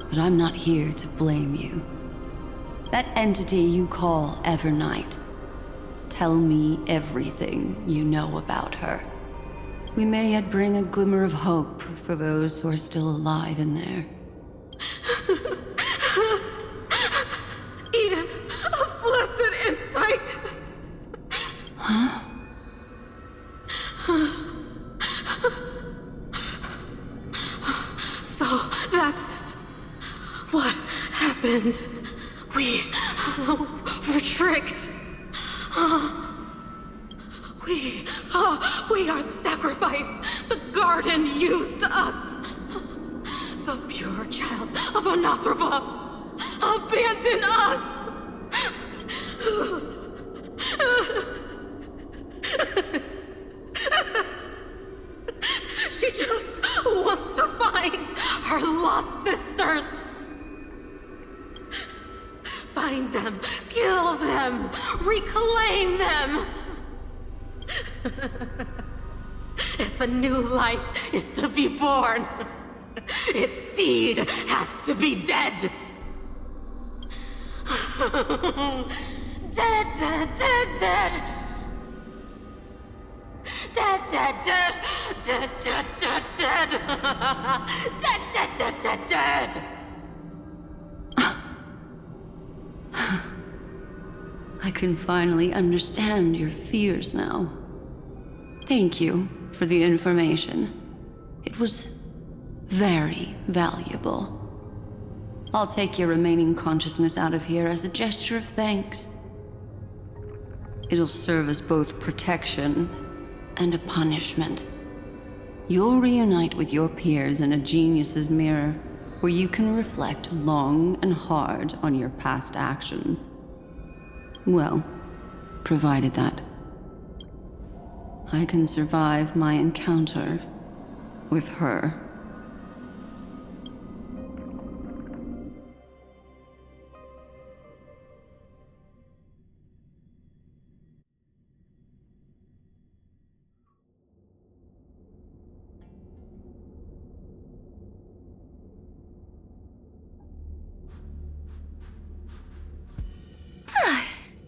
but I'm not here to blame you. That entity you call Evernight, tell me everything you know about her. We may yet bring a glimmer of hope for those who are still alive in there. Eden, a blessed insight! Huh? So, that's what happened. We were tricked. We are the sacrifice. The garden used us. The pure child of Anasrava abandoned us. She just wants to find her lost sisters. Find them, kill them, reclaim them. If a new life is to be born, its seed has to be dead. Dead, dead, dead, dead. Dead, dead, dead. Dead, dead, dead, dead. Dead, dead, dead, dead, dead. I can finally understand your fears now. Thank you for the information. It was very valuable. I'll take your remaining consciousness out of here as a gesture of thanks. It'll serve as both protection and a punishment. You'll reunite with your peers in a genius's mirror, where you can reflect long and hard on your past actions. Well, provided that I can survive my encounter with her.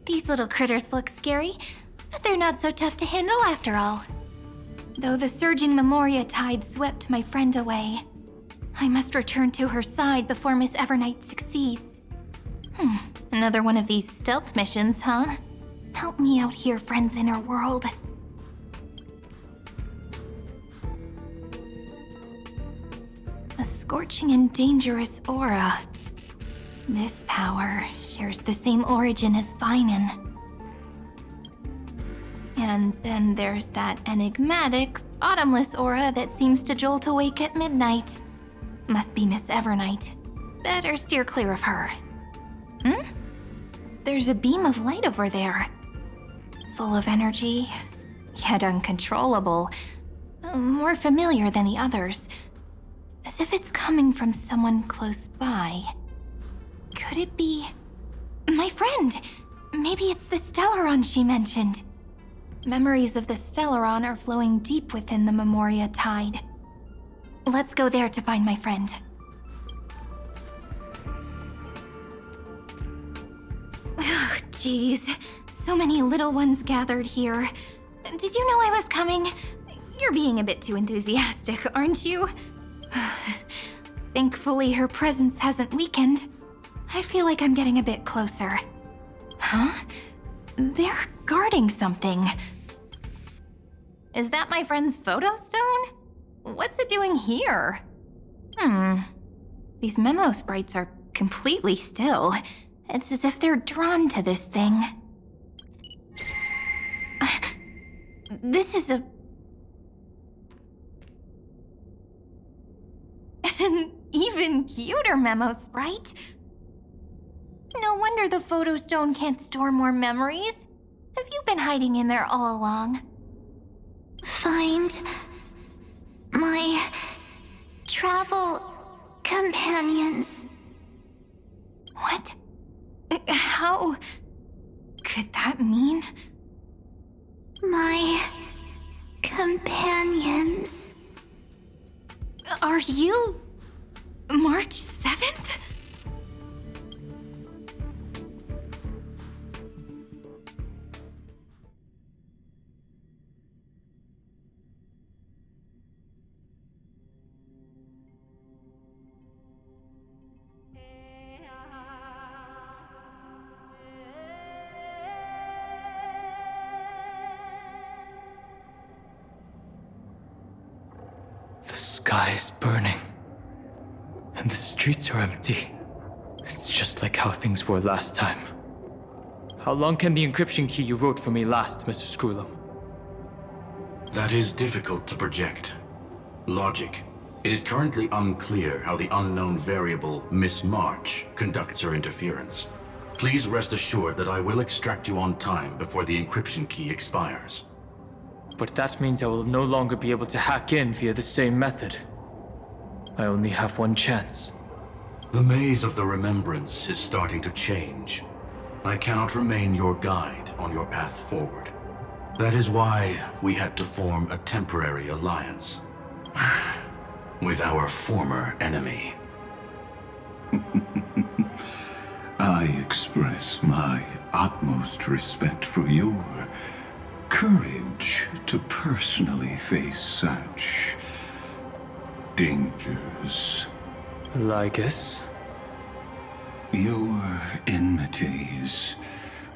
These little critters look scary, but they're not so tough to handle after all. Though the surging Memoria tide swept my friend away, I must return to her side before Miss Evernight succeeds. Another one of these stealth missions, huh? Help me out here, friends inner world. A scorching and dangerous aura. This power shares the same origin as Finan. And then there's that enigmatic, bottomless aura that seems to jolt awake at midnight. Must be Miss Evernight. Better steer clear of her. There's a beam of light over there. Full of energy, yet uncontrollable. More familiar than the others. As if it's coming from someone close by. Could it be... my friend? Maybe it's the Stellaron she mentioned. Memories of the Stellaron are flowing deep within the Memoria tide. Let's go there to find my friend. Ugh, jeez. So many little ones gathered here. Did you know I was coming? You're being a bit too enthusiastic, aren't you? Thankfully, her presence hasn't weakened. I feel like I'm getting a bit closer. Huh? They're guarding something. Is that my friend's photo stone? What's it doing here? These memo sprites are completely still. It's as if they're drawn to this thing. This is an even cuter memo sprite. No wonder the photo stone can't store more memories. Have you been hiding in there all along? Find my travel companions. What? How could that mean? My companions. Are you March 7th? The sky is burning, and the streets are empty. It's just like how things were last time. How long can the encryption key you wrote for me last, Mr. Screwlum? That is difficult to project. Logic. It is currently unclear how the unknown variable, Miss March, conducts her interference. Please rest assured that I will extract you on time before the encryption key expires. But that means I will no longer be able to hack in via the same method. I only have one chance. The maze of the Remembrance is starting to change. I cannot remain your guide on your path forward. That is why we had to form a temporary alliance with our former enemy. I express my utmost respect for your courage to personally face such dangers. Lygus? Your enmity is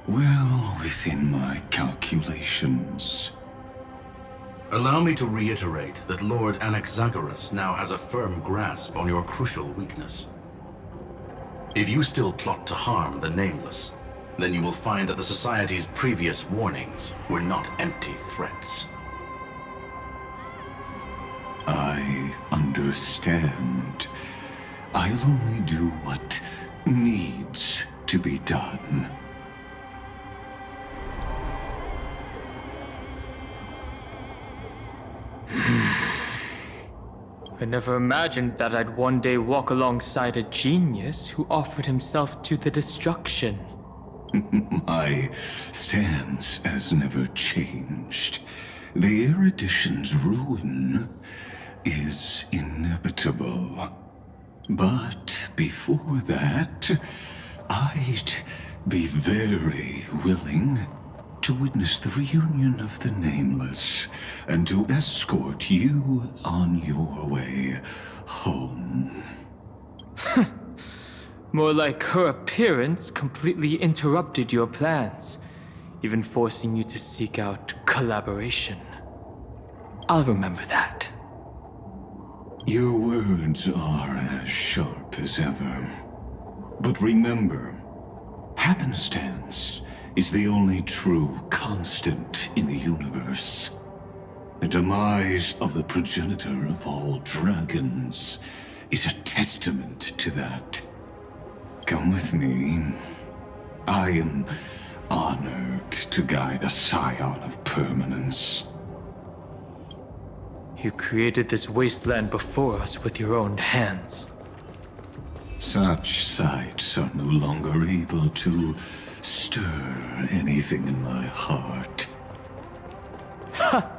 well within my calculations. Allow me to reiterate that Lord Anaxagoras now has a firm grasp on your crucial weakness. If you still plot to harm the Nameless, then you will find that the Society's previous warnings were not empty threats. I understand. I'll only do what needs to be done. I never imagined that I'd one day walk alongside a genius who offered himself to the destruction. My stance has never changed. The erudition's ruin is inevitable. But before that, I'd be very willing to witness the reunion of the Nameless and to escort you on your way home. More like her appearance completely interrupted your plans, even forcing you to seek out collaboration. I'll remember that. Your words are as sharp as ever. But remember, happenstance is the only true constant in the universe. The demise of the progenitor of all dragons is a testament to that. Come with me. I am honored to guide a scion of permanence. You created this wasteland before us with your own hands. Such sights are no longer able to stir anything in my heart. Ha!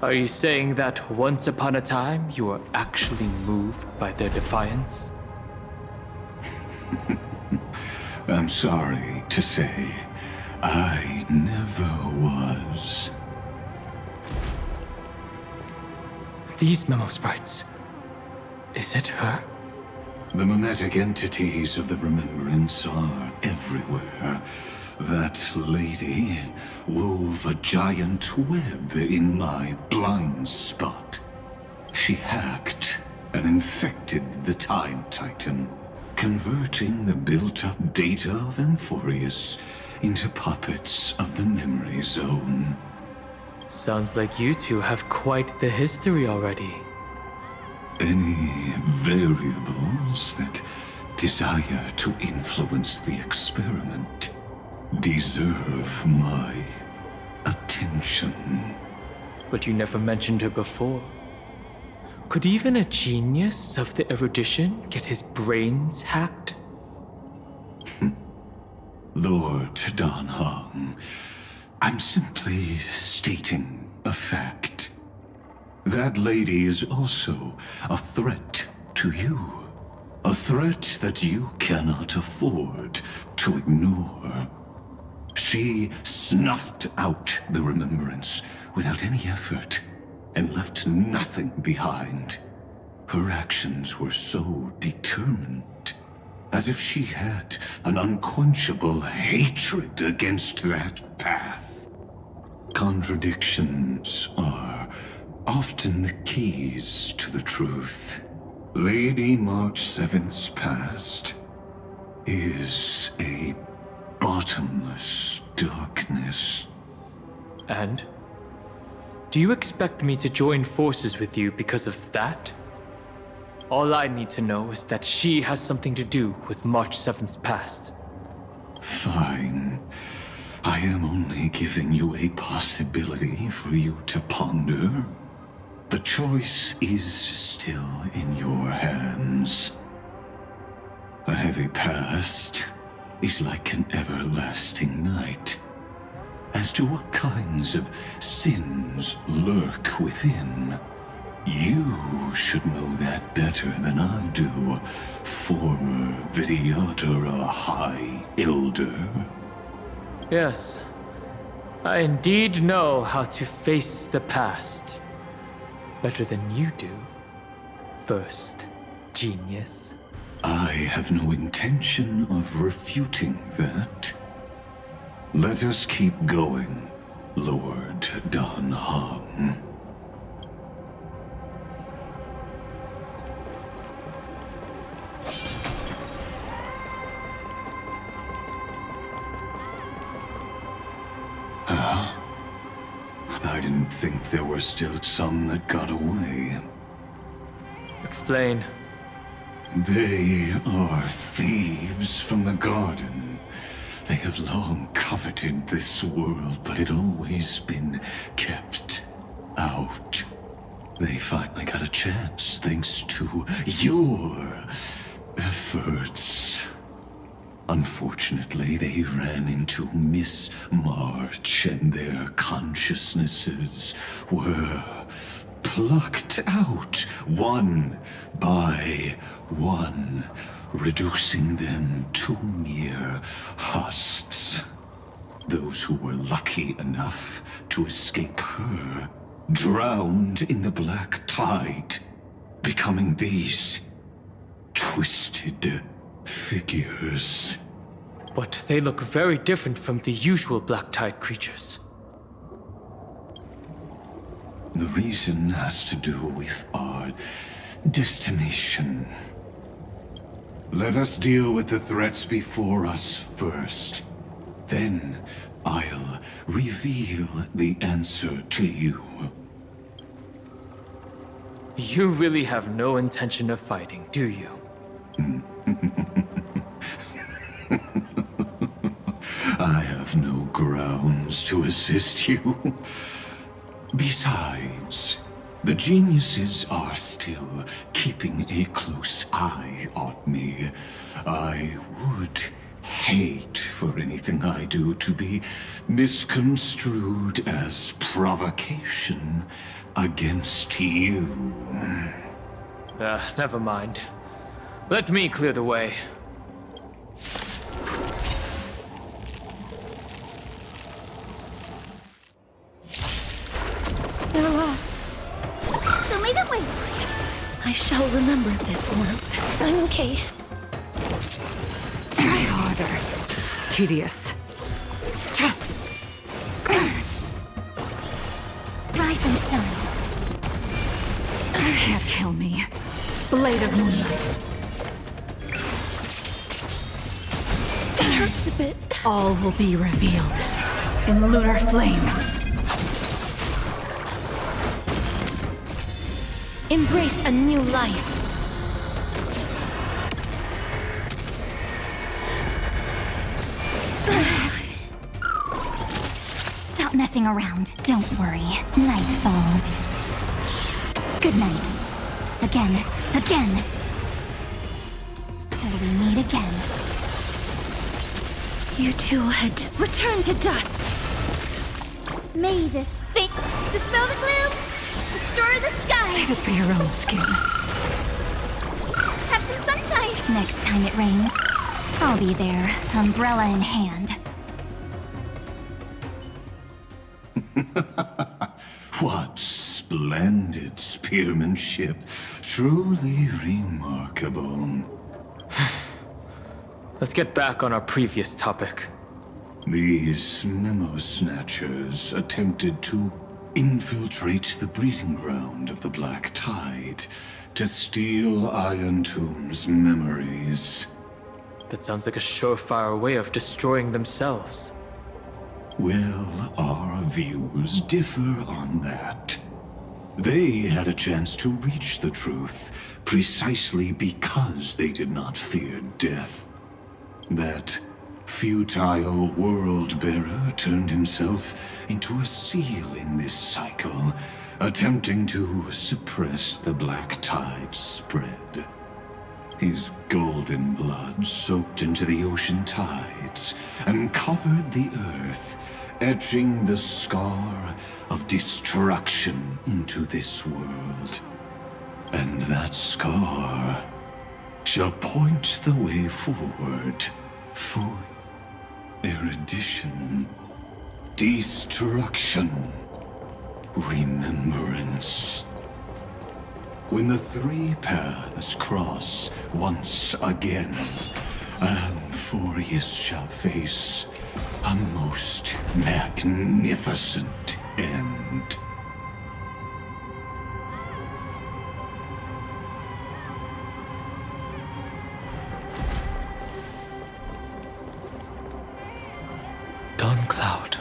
Are you saying that once upon a time you were actually moved by their defiance? I'm sorry to say, I never was. These memo sprites. Is it her? The mimetic entities of the Remembrance are everywhere. That lady wove a giant web in my blind spot. She hacked and infected the Time Titan, converting the built-up data of Amphorius into puppets of the Memory Zone. Sounds like you two have quite the history already. Any variables that desire to influence the experiment deserve my attention. But you never mentioned her before. Could even a genius of the erudition get his brains hacked? Lord Dan Heng, I'm simply stating a fact. That lady is also a threat to you. A threat that you cannot afford to ignore. She snuffed out the Remembrance without any effort and left nothing behind. Her actions were so determined, as if she had an unquenchable hatred against that path. Contradictions are often the keys to the truth. Lady March 7th's past is a bottomless darkness. And? Do you expect me to join forces with you because of that? All I need to know is that she has something to do with March 7th's past. Fine. I am only giving you a possibility for you to ponder. The choice is still in your hands. A heavy past is like an everlasting night. As to what kinds of sins lurk within, you should know that better than I do, former Vidyadhara High Elder. Yes, I indeed know how to face the past. Better than you do, first genius. I have no intention of refuting that. Let us keep going, Lord Dan Heng. Huh? I didn't think there were still some that got away. Explain. They are thieves from the garden. They have long coveted this world, but it always been kept out. They finally got a chance thanks to your efforts. Unfortunately, they ran into Miss March, and their consciousnesses were plucked out one by one, reducing them to mere husks. Those who were lucky enough to escape her drowned in the black tide, becoming these twisted figures. But they look very different from the usual Black Tide creatures. The reason has to do with our destination. Let us deal with the threats before us first. Then I'll reveal the answer to you. You really have no intention of fighting, do you? I have no grounds to assist you. Besides, the geniuses are still keeping a close eye on me. I would hate for anything I do to be misconstrued as provocation against you. Never mind. Let me clear the way. They're lost. They'll make it wait. I shall remember this warmth. I'm okay. Try harder. Tedious. Rise and shine. You can't kill me. Blade of Moonlight. It hurts a bit. All will be revealed in lunar flame. Embrace a new life. Stop messing around. Don't worry. Night falls. Good night. Again. Again. Till we meet again. You two will head to return to dust. May this fate dispel the gloom, restore the skies. Save it for your own skin. Have some sunshine. Next time it rains, I'll be there, umbrella in hand. What splendid spearmanship. Truly remarkable. Let's get back on our previous topic. These memo snatchers attempted to infiltrate the breeding ground of the Black Tide to steal Iron Tomb's memories. That sounds like a surefire way of destroying themselves. Well, our views differ on that. They had a chance to reach the truth precisely because they did not fear death. That futile world-bearer turned himself into a seal in this cycle, attempting to suppress the Black Tide's spread. His golden blood soaked into the ocean tides and covered the earth, etching the scar of destruction into this world. And that scar shall point the way forward for erudition, destruction, remembrance. When the three paths cross once again, Amphorius shall face a most magnificent end. Cloud.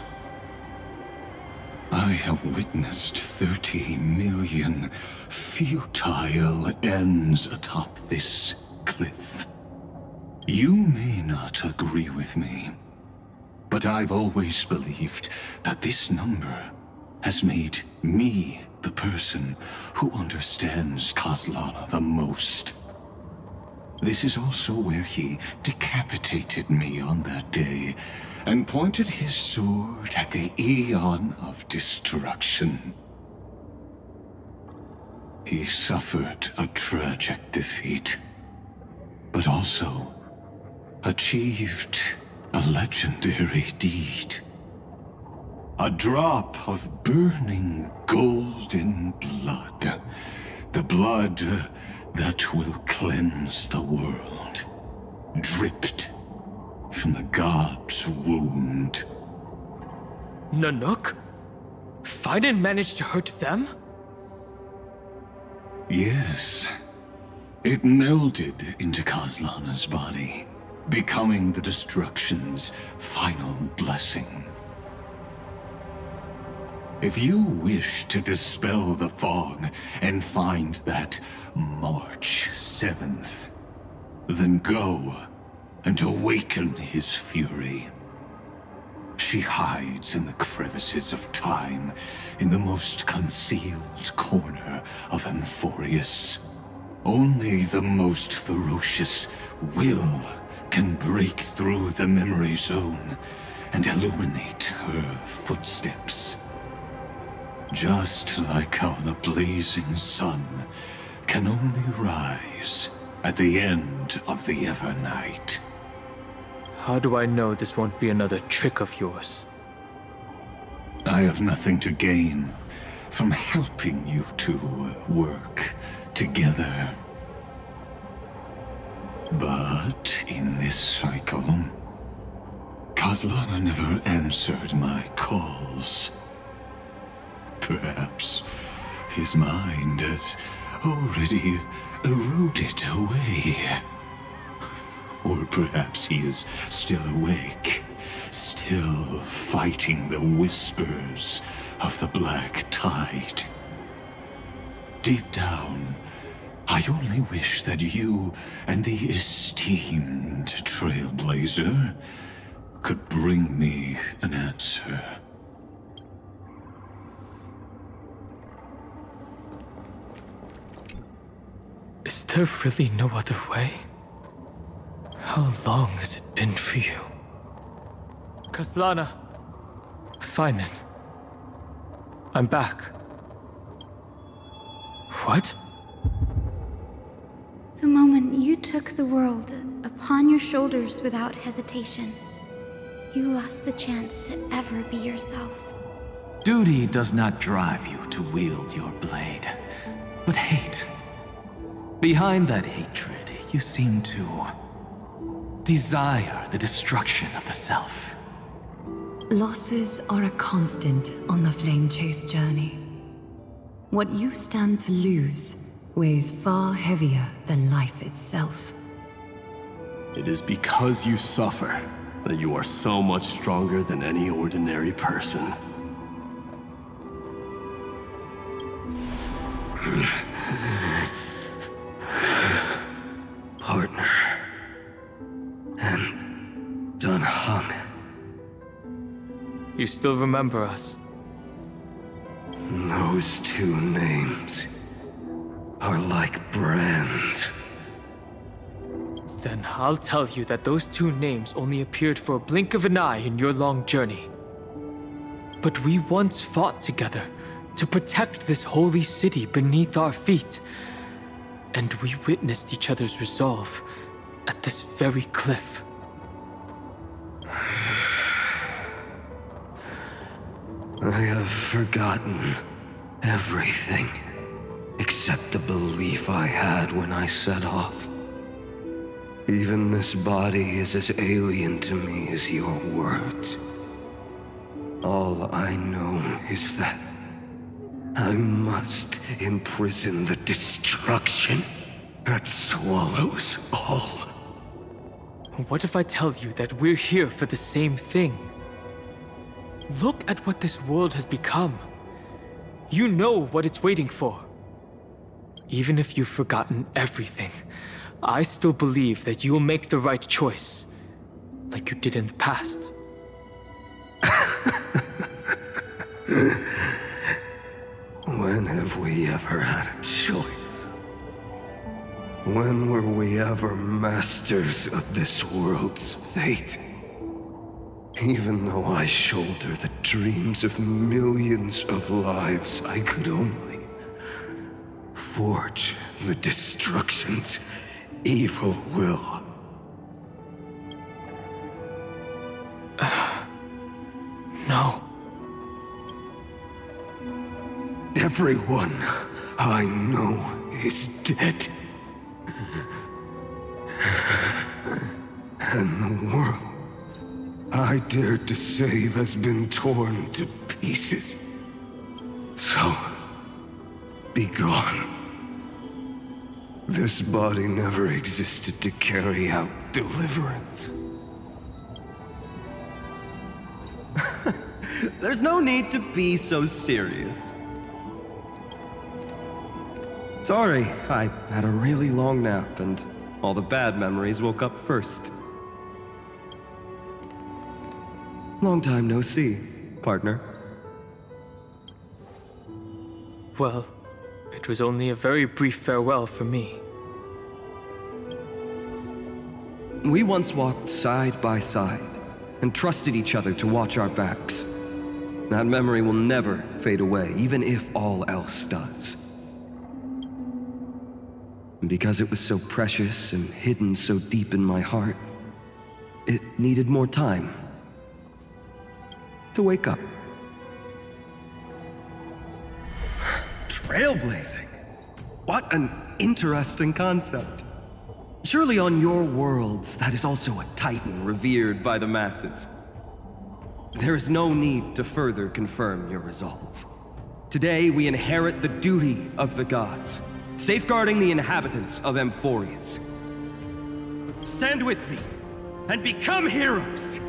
I have witnessed 30 million futile ends atop this cliff. You may not agree with me, but I've always believed that this number has made me the person who understands Kozlana the most. This is also where he decapitated me on that day, and pointed his sword at the Aeon of Destruction. He suffered a tragic defeat, but also achieved a legendary deed. A drop of burning golden blood. The blood that will cleanse the world. Dripped from the god's wound. Nanook? Fiden managed to hurt them? Yes. It melded into Kozlana's body, becoming the destruction's final blessing. If you wish to dispel the fog and find that March 7th, then go and awaken his fury. She hides in the crevices of time, in the most concealed corner of Amphorius. Only the most ferocious will can break through the memory zone and illuminate her footsteps. Just like how the blazing sun can only rise at the end of the Evernight. How do I know this won't be another trick of yours? I have nothing to gain from helping you to work together. But in this cycle, Kaslana never answered my calls. Perhaps his mind has already eroded away. Or perhaps he is still awake, still fighting the whispers of the Black Tide. Deep down, I only wish that you and the esteemed Trailblazer could bring me an answer. Is there really no other way? How long has it been for you? Kaslana. Fine then. I'm back. What? The moment you took the world upon your shoulders without hesitation, you lost the chance to ever be yourself. Duty does not drive you to wield your blade, but hate. Behind that hatred, you seem to desire the destruction of the self. Losses are a constant on the Flame Chase journey. What you stand to lose weighs far heavier than life itself. It is because you suffer that you are so much stronger than any ordinary person. Partner. And done hung. You still remember us? Those two names are like brands. Then I'll tell you that those two names only appeared for a blink of an eye in your long journey. But we once fought together to protect this holy city beneath our feet. And we witnessed each other's resolve at this very cliff. I have forgotten everything except the belief I had when I set off. Even this body is as alien to me as your words. All I know is that I must imprison the destruction that swallows all. What if I tell you that we're here for the same thing? Look at what this world has become. You know what it's waiting for. Even if you've forgotten everything, I still believe that you'll make the right choice, like you did in the past. When have we ever had a choice? When were we ever masters of this world's fate? Even though I shoulder the dreams of millions of lives, I could only forge the destruction's evil will. No. Everyone I know is dead. And the world I dared to save has been torn to pieces. So, be gone. This body never existed to carry out deliverance. There's no need to be so serious. Sorry, I had a really long nap and all the bad memories woke up first. Long time no see, partner. Well, it was only a very brief farewell for me. We once walked side by side and trusted each other to watch our backs. That memory will never fade away, even if all else does. And because it was so precious and hidden so deep in my heart, it needed more time to wake up. Trailblazing? What an interesting concept. Surely on your worlds, that is also a titan revered by the masses. There is no need to further confirm your resolve. Today, we inherit the duty of the gods, safeguarding the inhabitants of Amphorius. Stand with me, and become heroes!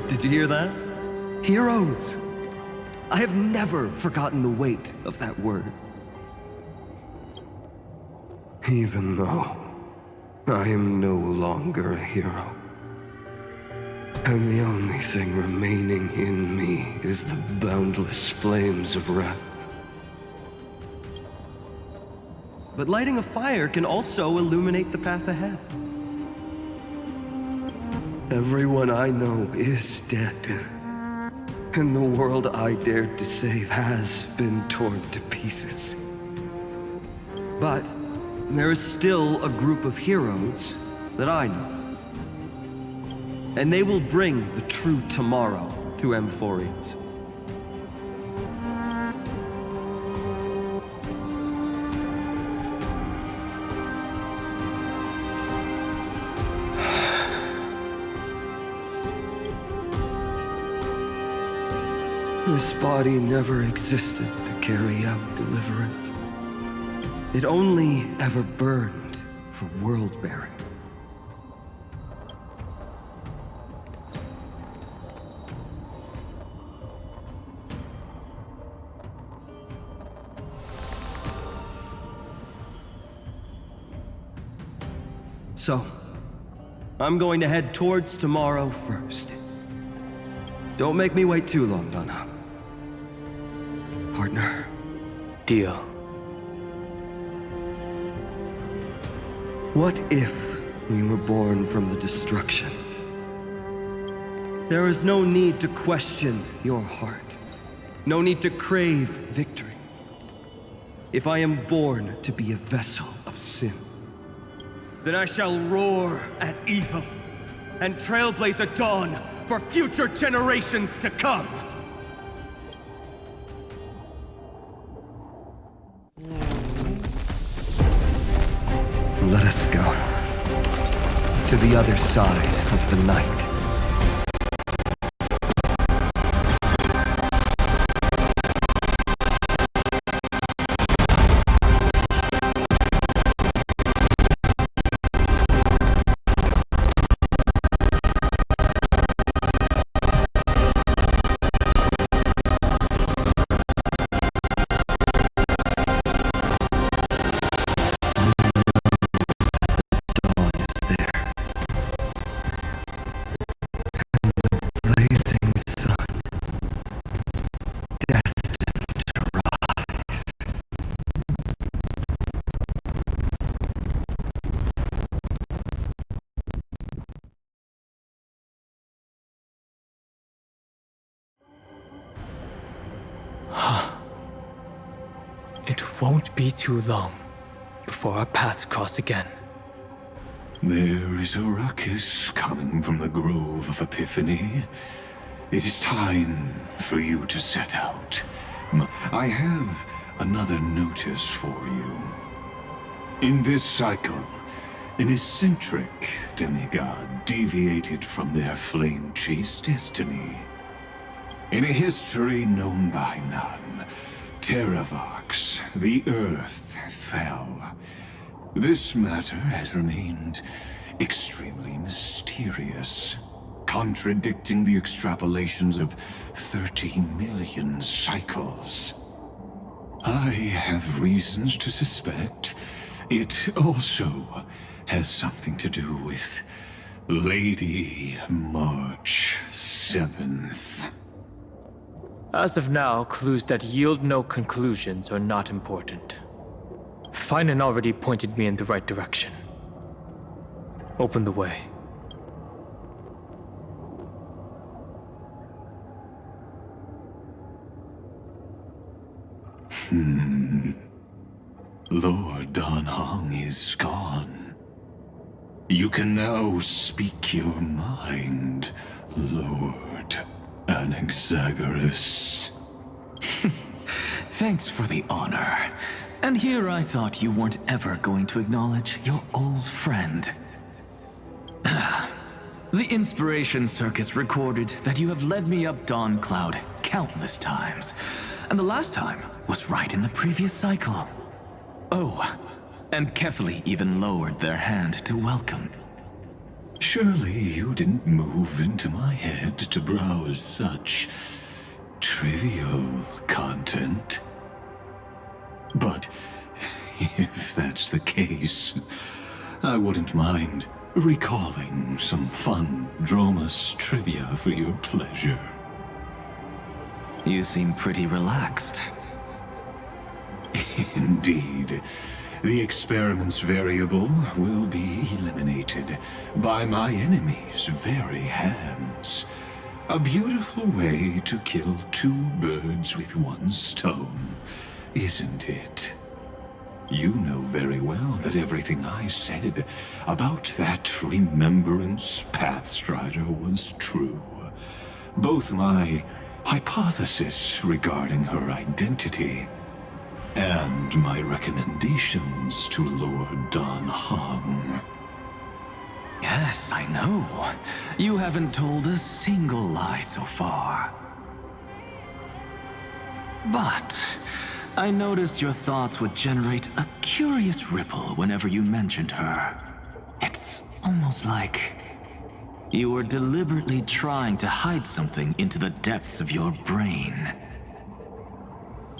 Did you hear that? Heroes! I have never forgotten the weight of that word. Even though I am no longer a hero, and the only thing remaining in me is the boundless flames of wrath. But lighting a fire can also illuminate the path ahead. Everyone I know is dead, and the world I dared to save has been torn to pieces. But there is still a group of heroes that I know. And they will bring the true tomorrow to Amphorians. This body never existed to carry out deliverance. It only ever burned for world-bearing. So, I'm going to head towards tomorrow first. Don't make me wait too long, Donna. Partner. Deal. What if we were born from the destruction? There is no need to question your heart. No need to crave victory. If I am born to be a vessel of sin, then I shall roar at evil and trailblaze a dawn for future generations to come. Let us go to the other side of the night. It won't be too long before our paths cross again. There is a ruckus coming from the Grove of Epiphany. It is time for you to set out. I have another notice for you. In this cycle, an eccentric demigod deviated from their flame-chased destiny. In a history known by none, Terravox, the Earth, fell. This matter has remained extremely mysterious, contradicting the extrapolations of 30 million cycles. I have reasons to suspect it also has something to do with Lady March 7th. As of now, clues that yield no conclusions are not important. Finan already pointed me in the right direction. Open the way. Lord Danhong is gone. You can now speak your mind, Lord Anaxagoras. Thanks for the honor. And here I thought you weren't ever going to acknowledge your old friend. The Inspiration Circuits recorded that you have led me up Dawn Cloud countless times, and the last time was right in the previous cycle. Oh, and Kefali even lowered their hand to welcome. Surely you didn't move into my head to browse such trivial content. But if that's the case, I wouldn't mind recalling some fun Dromus trivia for your pleasure. You seem pretty relaxed. Indeed. The experiment's variable will be eliminated by my enemy's very hands. A beautiful way to kill two birds with one stone, isn't it? You know very well that everything I said about that Remembrance Pathstrider was true. Both my hypothesis regarding her identity and my recommendations to Lord Don Hong. Yes, I know. You haven't told a single lie so far. But I noticed your thoughts would generate a curious ripple whenever you mentioned her. It's almost like you were deliberately trying to hide something into the depths of your brain.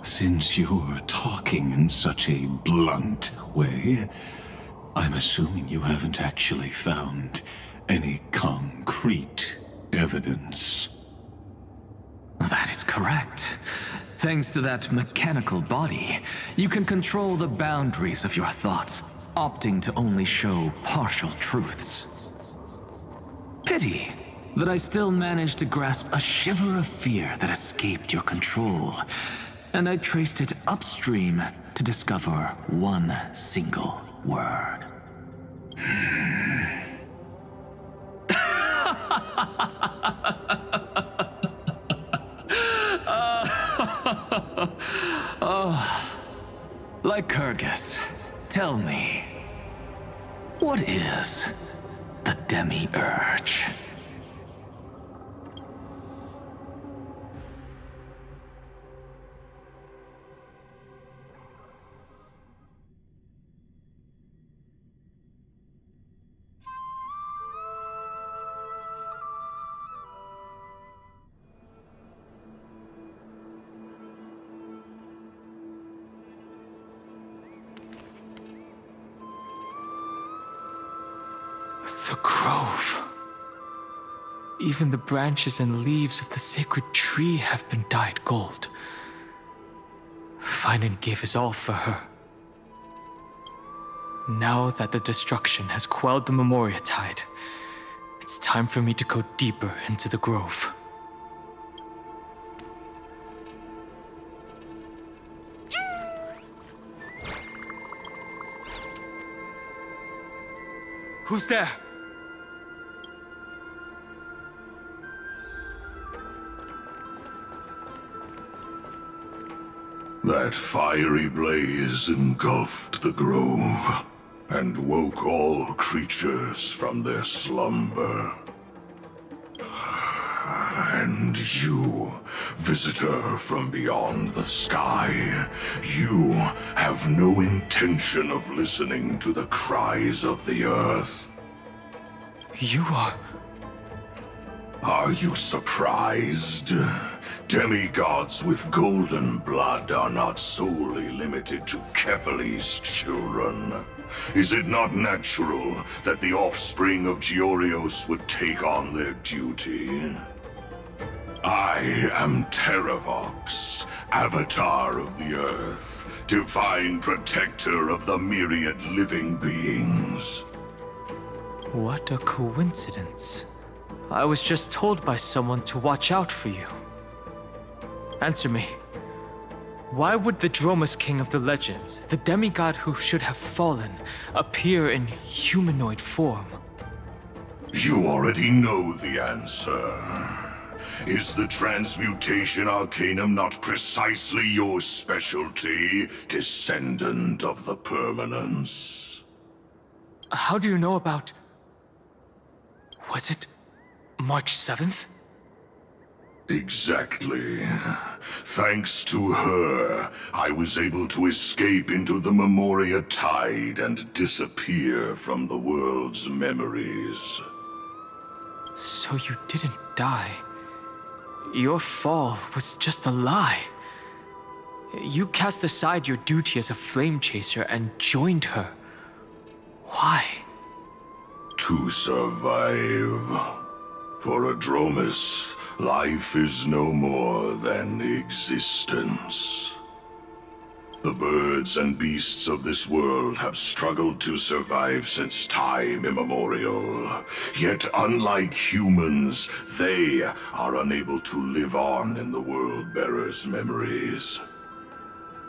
Since you're talking in such a blunt way, I'm assuming you haven't actually found any concrete evidence. That is correct. Thanks to that mechanical body, you can control the boundaries of your thoughts, opting to only show partial truths. Pity that I still managed to grasp a shiver of fear that escaped your control, and I traced it upstream to discover one single word. Oh, Lycurgus, tell me, what is the Demi-Urge? The grove. Even the branches and leaves of the sacred tree have been dyed gold. Finan gave his all for her. Now that the destruction has quelled the Memoria tide, it's time for me to go deeper into the grove. Who's there? That fiery blaze engulfed the grove and woke all creatures from their slumber. And you, visitor from beyond the sky, you have no intention of listening to the cries of the earth. You are... Are you surprised? Demigods with golden blood are not solely limited to Kefali's children. Is it not natural that the offspring of Georios would take on their duty? I am Terravox, Avatar of the Earth, divine protector of the myriad living beings. What a coincidence. I was just told by someone to watch out for you. Answer me. Why would the Dromus King of the legends, the demigod who should have fallen, appear in humanoid form? You already know the answer. Is the transmutation arcanum not precisely your specialty, descendant of the permanence? How do you know about... Was it March 7th? Exactly. Thanks to her, I was able to escape into the Memoria Tide and disappear from the world's memories. So you didn't die. Your fall was just a lie. You cast aside your duty as a flame chaser and joined her. Why? To survive. For Adromus, life is no more than existence. The birds and beasts of this world have struggled to survive since time immemorial. Yet unlike humans, they are unable to live on in the World-Bearer's memories.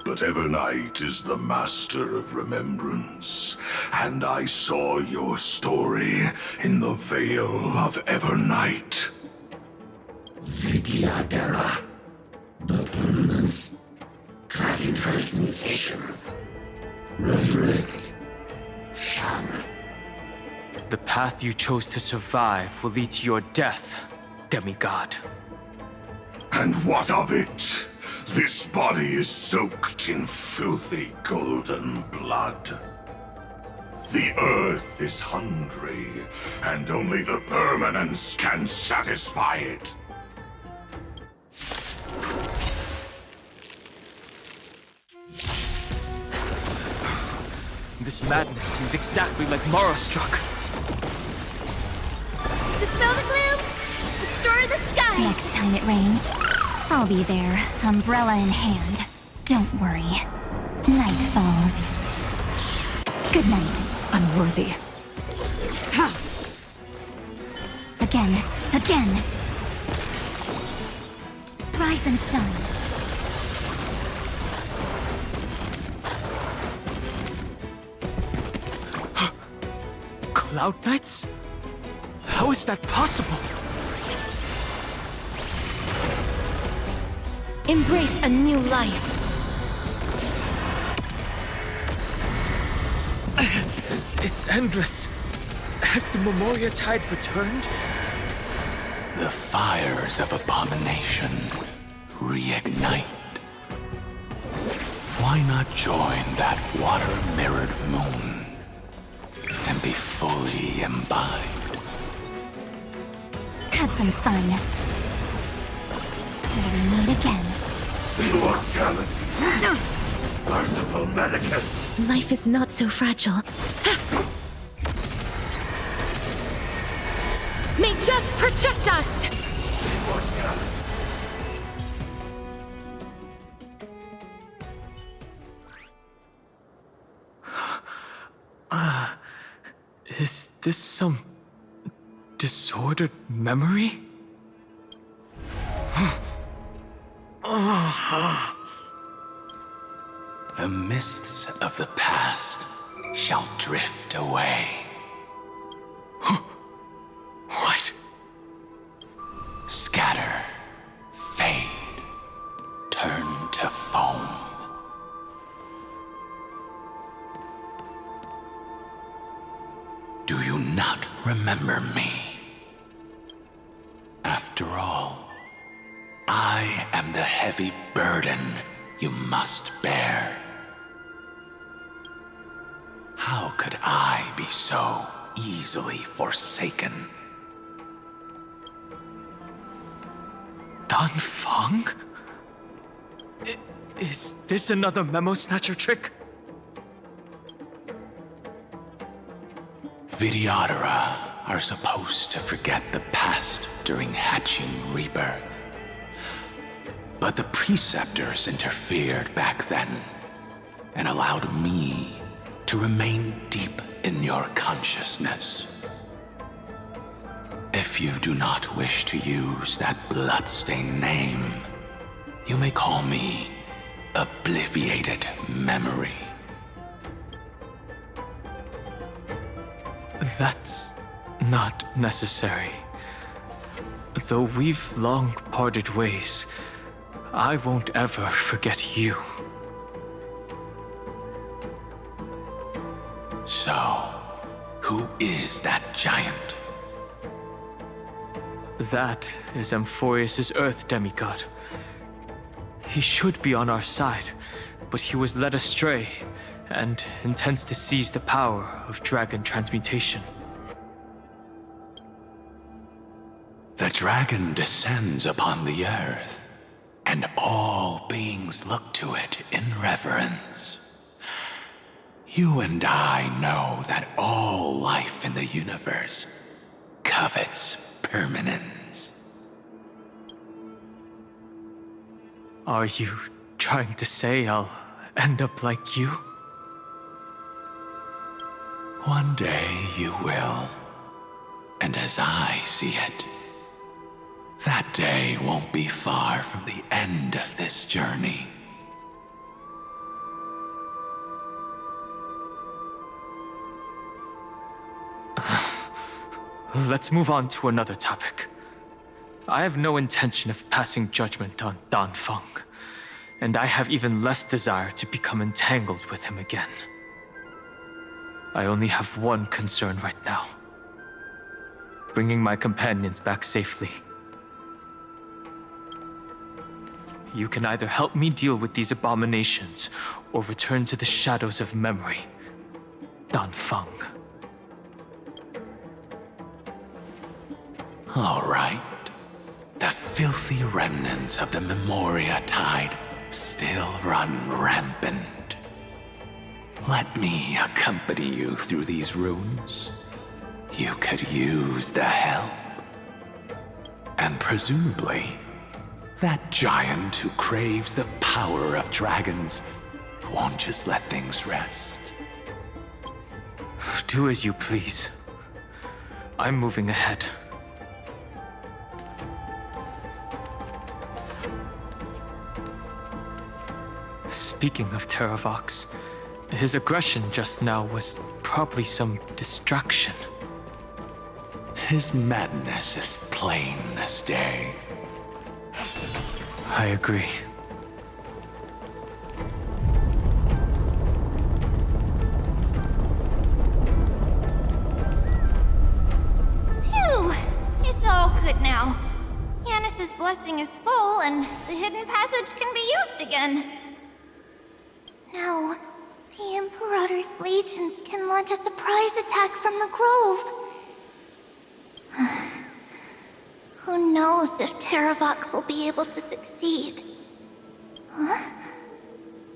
But Evernight is the master of remembrance, and I saw your story in the Veil of Evernight. Vidyadhara, the permanence, dragon transmutation, resurrect, Shan. The path you chose to survive will lead to your death, demigod. And what of it? This body is soaked in filthy golden blood. The earth is hungry, and only the permanence can satisfy it. This madness seems exactly like Mara struck. Dispel the gloom! Restore the skies! Next time it rains, I'll be there, umbrella in hand. Don't worry. Night falls. Good night. Unworthy. Again. Again. Rise and shine. Cloud Knights? How is that possible? Embrace a new life. It's endless. Has the Memoria Tide returned? The fires of abomination reignite. Why not join that water-mirrored moon and be fully imbibed? Have some fun. Till we meet again. Immortality! Merciful Medicus! Life is not so fragile. May death protect us! Is this some disordered memory? The mists of the past shall drift away. What? Scatter, fade, turn to foam. Do you not remember me? After all, I am the heavy burden you must bear. How could I be so easily forsaken? Dan Feng? Is this another Memo Snatcher trick? Vidyadhara are supposed to forget the past during hatching rebirth. But the Preceptors interfered back then and allowed me to remain deep in your consciousness. If you do not wish to use that bloodstained name, you may call me Obliviated Memory. That's not necessary. Though we've long parted ways, I won't ever forget you. So, who is that giant? That is Amphorius' Earth demigod. He should be on our side, but he was led astray and intends to seize the power of dragon transmutation. The dragon descends upon the earth, and all beings look to it in reverence. You and I know that all life in the universe covets permanence. Are you trying to say I'll end up like you? One day you will. And as I see it, that day won't be far from the end of this journey. Let's move on to another topic. I have no intention of passing judgment on Dan Feng, and I have even less desire to become entangled with him again. I only have one concern right now: bringing my companions back safely. You can either help me deal with these abominations, or return to the shadows of memory. Dan Feng. All right. The filthy remnants of the Memoria Tide still run rampant. Let me accompany you through these ruins. You could use the help. And presumably, that giant who craves the power of dragons won't just let things rest. Do as you please. I'm moving ahead. Speaking of Terravox, his aggression just now was probably some distraction. His madness is plain as day. I agree. Phew! It's all good now. Yanis's blessing is full, and the hidden passage can be used again. Now, the Imperator's legions can launch a surprise attack from the grove. Who knows if Terravox will be able to succeed? Huh?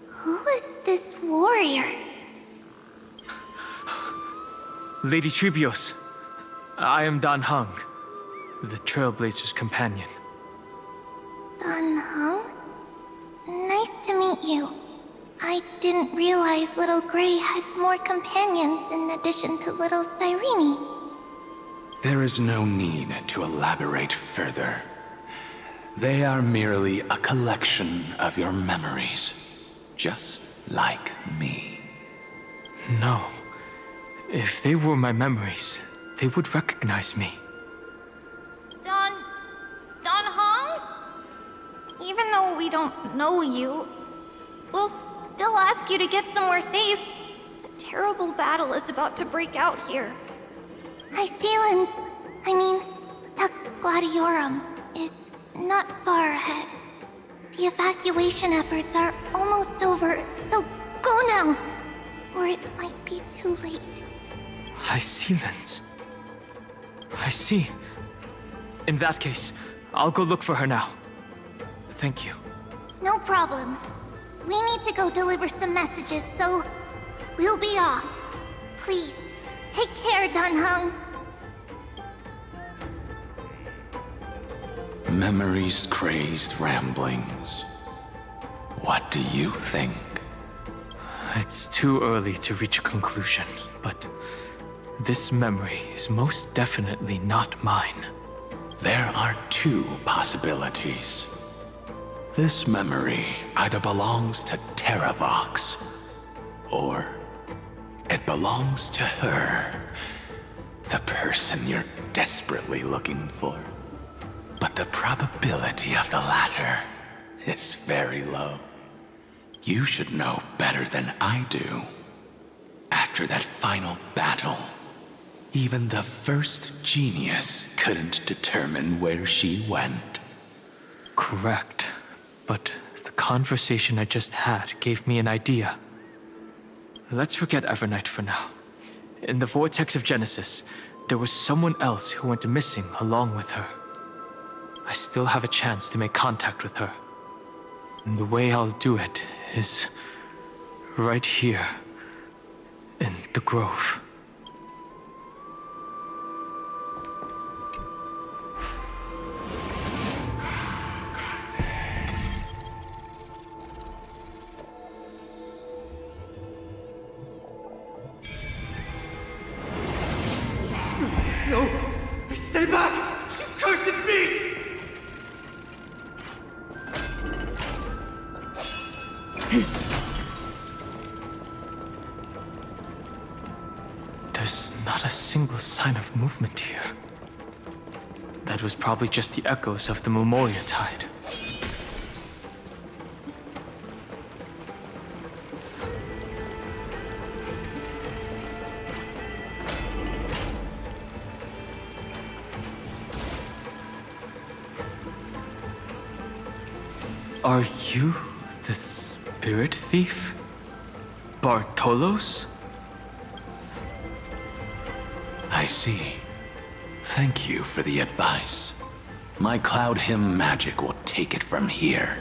Who is this warrior? Lady Tribios, I am Dan Heng, the Trailblazer's companion. Dan Heng? Nice to meet you. I didn't realize Little Gray had more companions in addition to Little Cyrene. There is no need to elaborate further. They are merely a collection of your memories, just like me. No. If they were my memories, they would recognize me. Dan Heng? Even though we don't know you, we'll still ask you to get somewhere safe. A terrible battle is about to break out here. Tux Gladiorum is not far ahead. The evacuation efforts are almost over, so go now, or it might be too late. Hycealans. I see. In that case, I'll go look for her now. Thank you. No problem. We need to go deliver some messages, so we'll be off. Please, take care, Dan Heng. Memories crazed ramblings. What do you think? It's too early to reach a conclusion, but this memory is most definitely not mine. There are two possibilities. This memory either belongs to Terravox, or it belongs to her, the person you're desperately looking for. but the probability of the latter is very low. You should know better than I do. After that final battle, even the first genius couldn't determine where she went. Correct. But the conversation I just had gave me an idea. Let's forget Evernight for now. In the Vortex of Genesis, there was someone else who went missing along with her. I still have a chance to make contact with her. And the way I'll do it is right here in the Grove. No! Stay back! You cursed beast! There's not a single sign of movement here. That was probably just the echoes of the Memoria Tide. Are you the spirit thief? Bartolos? I see. Thank you for the advice. My Cloud Hymn magic will take it from here.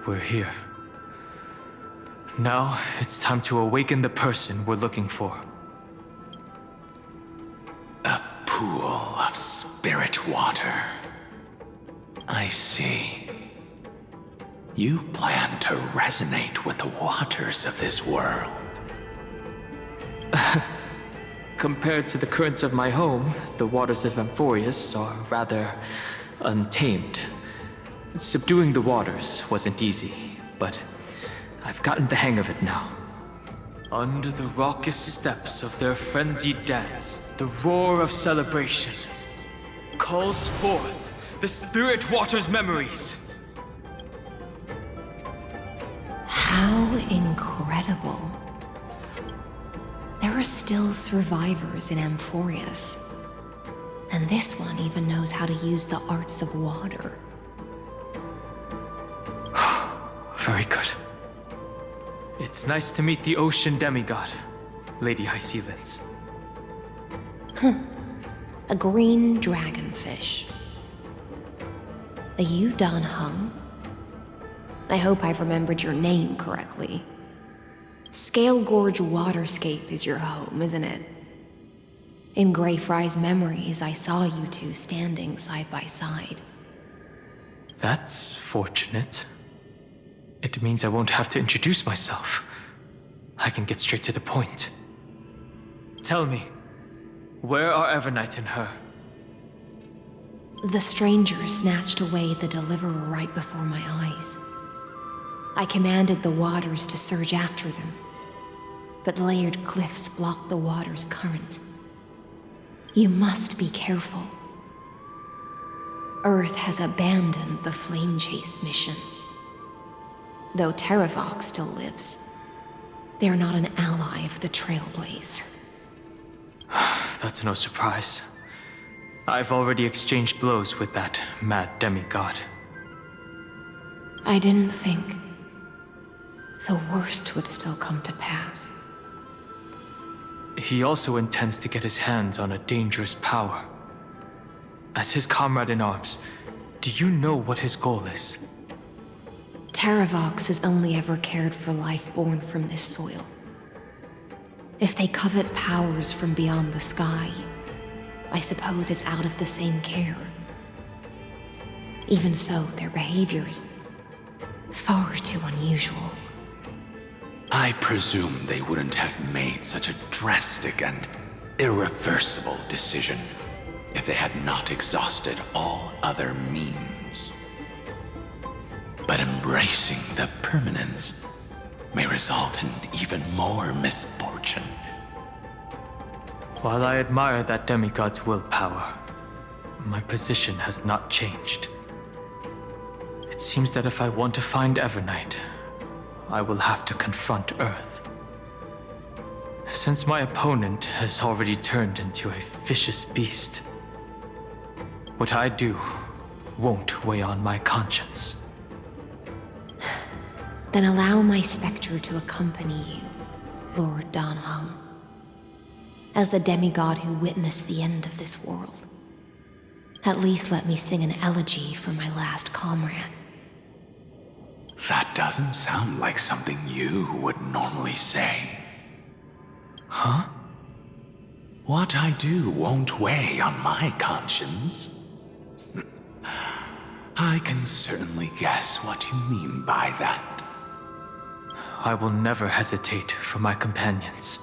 we're here. Now, it's time to awaken the person we're looking for. A pool of spirit water. I see. You plan to resonate with the waters of this world. Compared to the currents of my home, the waters of Amphorius are rather untamed. Subduing the waters wasn't easy, but I've gotten the hang of it now. Under the raucous steps of their frenzied dance, the roar of celebration calls forth the Spirit Water's memories. How incredible. There are still survivors in Amphorius. And this one even knows how to use the arts of water. Very good. It's nice to meet the ocean demigod, Lady Hysealence. A green dragonfish. Are you Dan Hung? I hope I've remembered your name correctly. Scale Gorge Waterscape is your home, isn't it? In Greyfry's memories, I saw you two standing side by side. That's fortunate. It means I won't have to introduce myself. I can get straight to the point. Tell me, where are Evernight and her? The stranger snatched away the deliverer right before my eyes. I commanded the waters to surge after them, but layered cliffs blocked the water's current. You must be careful. Earth has abandoned the Flame Chase mission. Though Terravox still lives, they're not an ally of the Trailblaze. That's no surprise. I've already exchanged blows with that mad demigod. I didn't think the worst would still come to pass. He also intends to get his hands on a dangerous power. As his comrade in arms, do you know what his goal is? Terravox has only ever cared for life born from this soil. If they covet powers from beyond the sky, I suppose it's out of the same care. Even so, their behavior is far too unusual. I presume they wouldn't have made such a drastic and irreversible decision if they had not exhausted all other means. But embracing the permanence may result in even more misfortune. While I admire that demigod's willpower, my position has not changed. It seems that if I want to find Evernight, I will have to confront Earth. Since my opponent has already turned into a vicious beast, what I do won't weigh on my conscience. Then allow my specter to accompany you, Lord Dan Hung. As the demigod who witnessed the end of this world, at least let me sing an elegy for my last comrade. That doesn't sound like something you would normally say. Huh? What I do won't weigh on my conscience. I can certainly guess what you mean by that. I will never hesitate for my companions.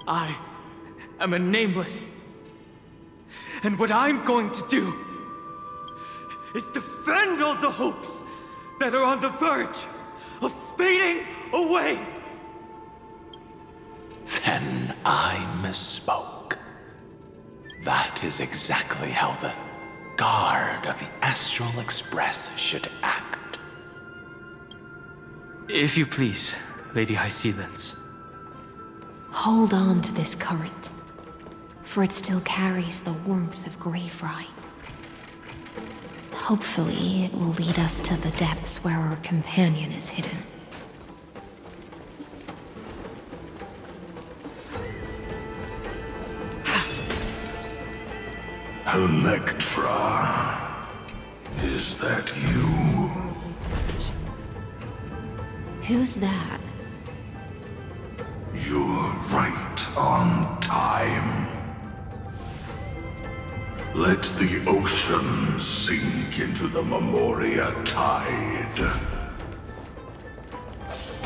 I am a nameless. And what I'm going to do is defend all the hopes that are on the verge of fading away. Then I misspoke. That is exactly how the guard of the Astral Express should act. If you please, Lady Hysealence. Hold on to this current, for it still carries the warmth of Greyfry. Hopefully, it will lead us to the depths where our companion is hidden. Electra. Is that you? Who's that? You're right on time. Let the ocean sink into the Memoria tide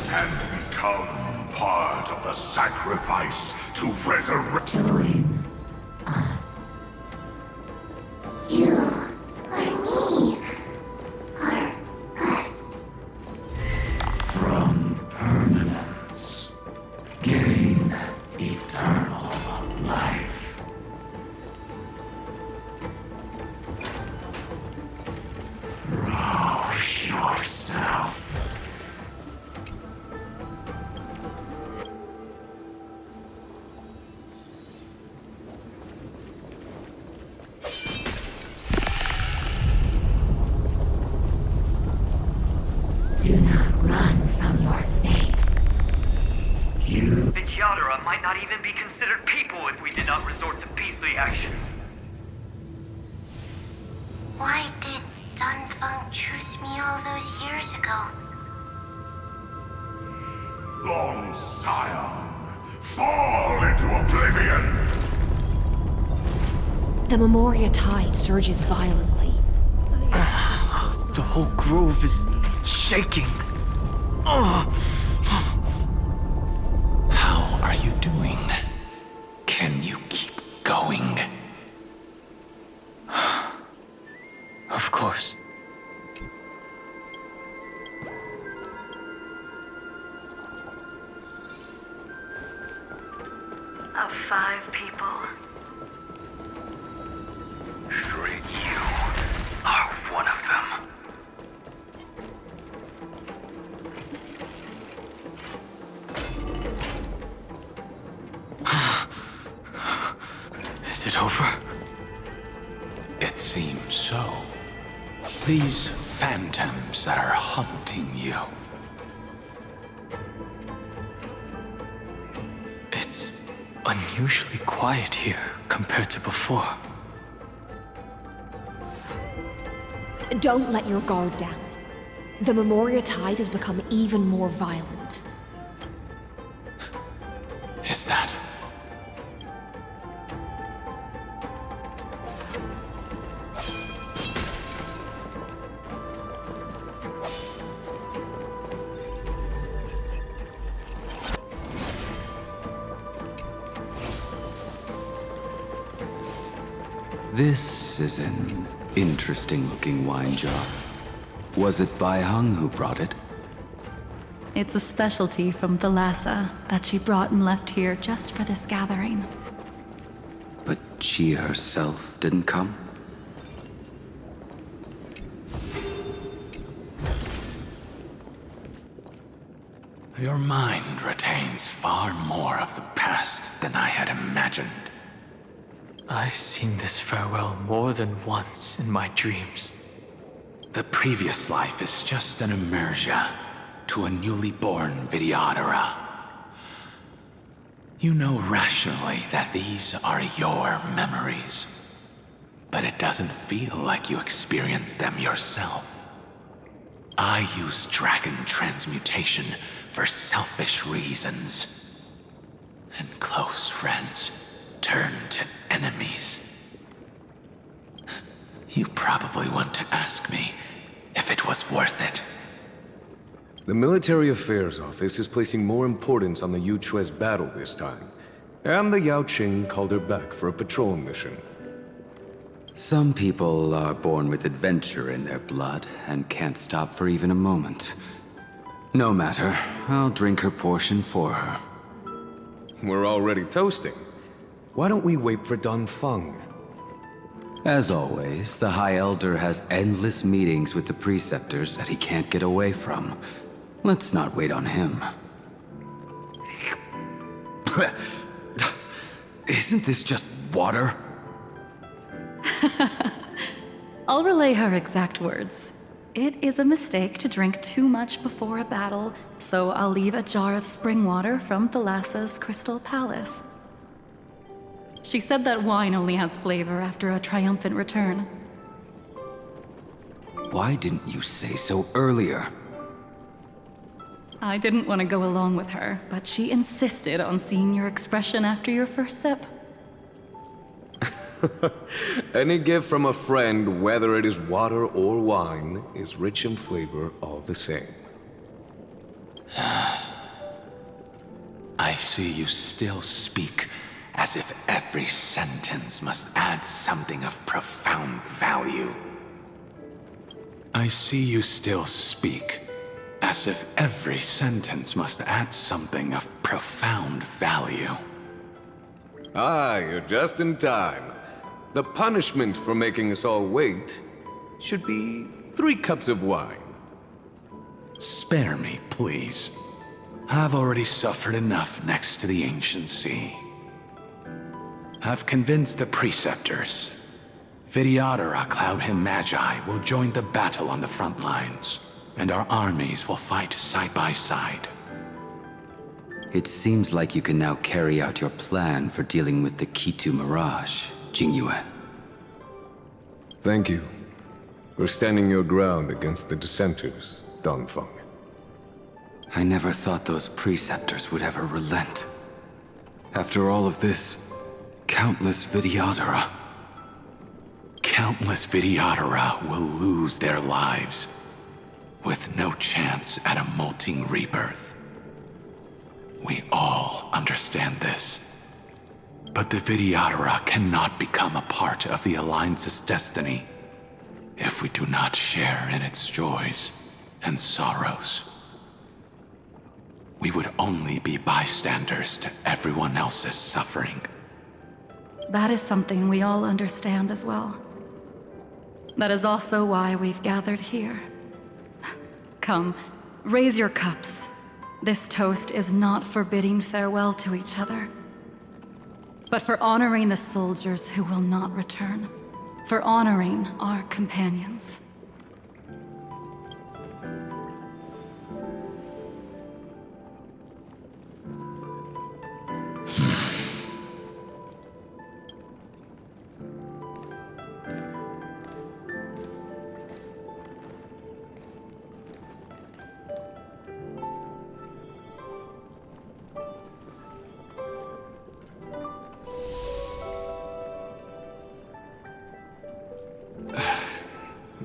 and become part of the sacrifice to resurrect. Join us. You are me. Are us. From permanence, gain eternal life. Rouse yourself. Do not run from your fate. You. The Yadara might not even be considered people if we did not resort to beastly actions. Why did Dunfeng choose me all those years ago? Long Scion, fall into oblivion! The Memoria tide surges violently. The whole grove is shaking. How are you doing? Can you keep going? Of course. Of 5 people, 3 you are one of them. Is it over? It seems so. These phantoms are haunting you. It's unusually quiet here compared to before. Don't let your guard down. The Memoria tide has become even more violent. Is that? This is an interesting-looking wine jar. Was it Bai Hung who brought it? It's a specialty from Thalassa that she brought and left here just for this gathering. But she herself didn't come? Your mind retains far more of the past than I had imagined. I've seen this farewell more than once in my dreams. The previous life is just an immersia to a newly born Vidyadhara. You know rationally that these are your memories, but it doesn't feel like you experienced them yourself. I use dragon transmutation for selfish reasons, and close friends turn to enemies. You probably want to ask me if it was worth it. The Military Affairs Office is placing more importance on the Yuchue's battle this time, and the Yaoqing called her back for a patrol mission. Some people are born with adventure in their blood and can't stop for even a moment. No matter, I'll drink her portion for her. We're already toasting. Why don't we wait for Dunfeng? As always, the High Elder has endless meetings with the Preceptors that he can't get away from. Let's not wait on him. Isn't this just water? I'll relay her exact words. It is a mistake to drink too much before a battle, so I'll leave a jar of spring water from Thalassa's Crystal Palace. She said that wine only has flavor after a triumphant return. Why didn't you say so earlier? I didn't want to go along with her, but she insisted on seeing your expression after your first sip. Any gift from a friend, whether it is water or wine, is rich in flavor all the same. I see you still speak as if every sentence must add something of profound value. I see you still speak as if every sentence must add something of profound value. Ah, you're just in time. The punishment for making us all wait should be 3 cups of wine. Spare me, please. I've already suffered enough next to the ancient sea. I've convinced the preceptors. Vidyadhara Cloud Him Magi will join the battle on the front lines, and our armies will fight side by side. It seems like you can now carry out your plan for dealing with the Kitu Mirage, Jingyuan. Thank you for standing your ground against the dissenters, Dongfeng. I never thought those preceptors would ever relent. After all of this, countless Vidyadhara. Countless Vidyadhara will lose their lives, with no chance at a molting rebirth. We all understand this. But the Vidyadhara cannot become a part of the Alliance's destiny if we do not share in its joys and sorrows. We would only be bystanders to everyone else's suffering. That is something we all understand as well. That is also why we've gathered here. Come, raise your cups. This toast is not for bidding farewell to each other, but for honoring the soldiers who will not return, for honoring our companions.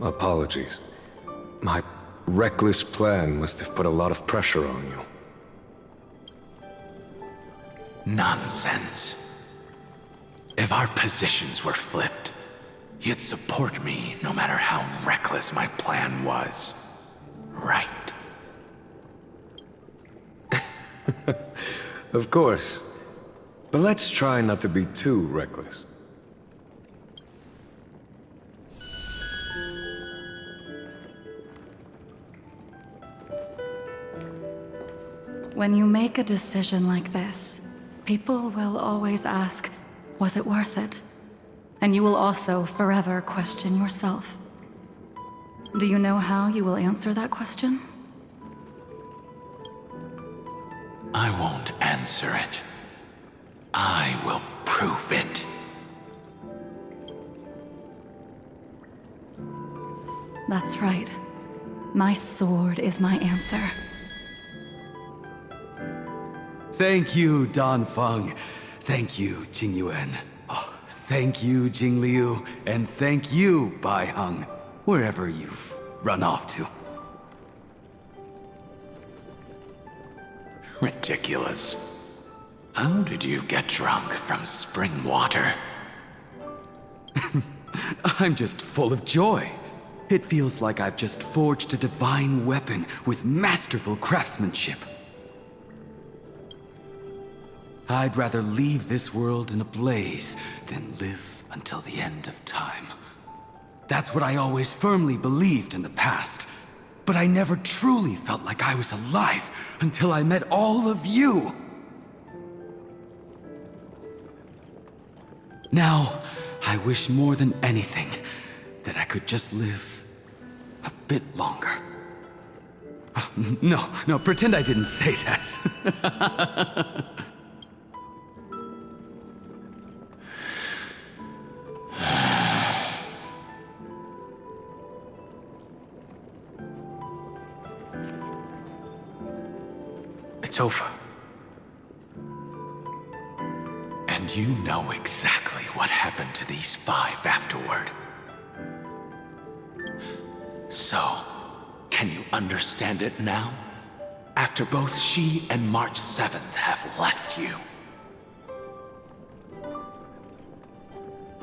Apologies. My reckless plan must have put a lot of pressure on you. Nonsense. If our positions were flipped, you'd support me no matter how reckless my plan was. Right? Of course. But let's try not to be too reckless. When you make a decision like this, people will always ask, was it worth it? And you will also forever question yourself. Do you know how you will answer that question? I won't answer it. I will prove it. That's right. My sword is my answer. Thank you, Dongfeng. Thank you, Jingyuan. Oh, thank you, Jingliu. And thank you, Baiheng, wherever you've run off to. Ridiculous. How did you get drunk from spring water? I'm just full of joy. It feels like I've just forged a divine weapon with masterful craftsmanship. I'd rather leave this world in a blaze than live until the end of time. That's what I always firmly believed in the past. But I never truly felt like I was alive until I met all of you. Now, I wish more than anything that I could just live a bit longer. No, pretend I didn't say that. It's over. And you know exactly what happened to these 5 afterward. So, can you understand it now? After both she and March 7th have left you.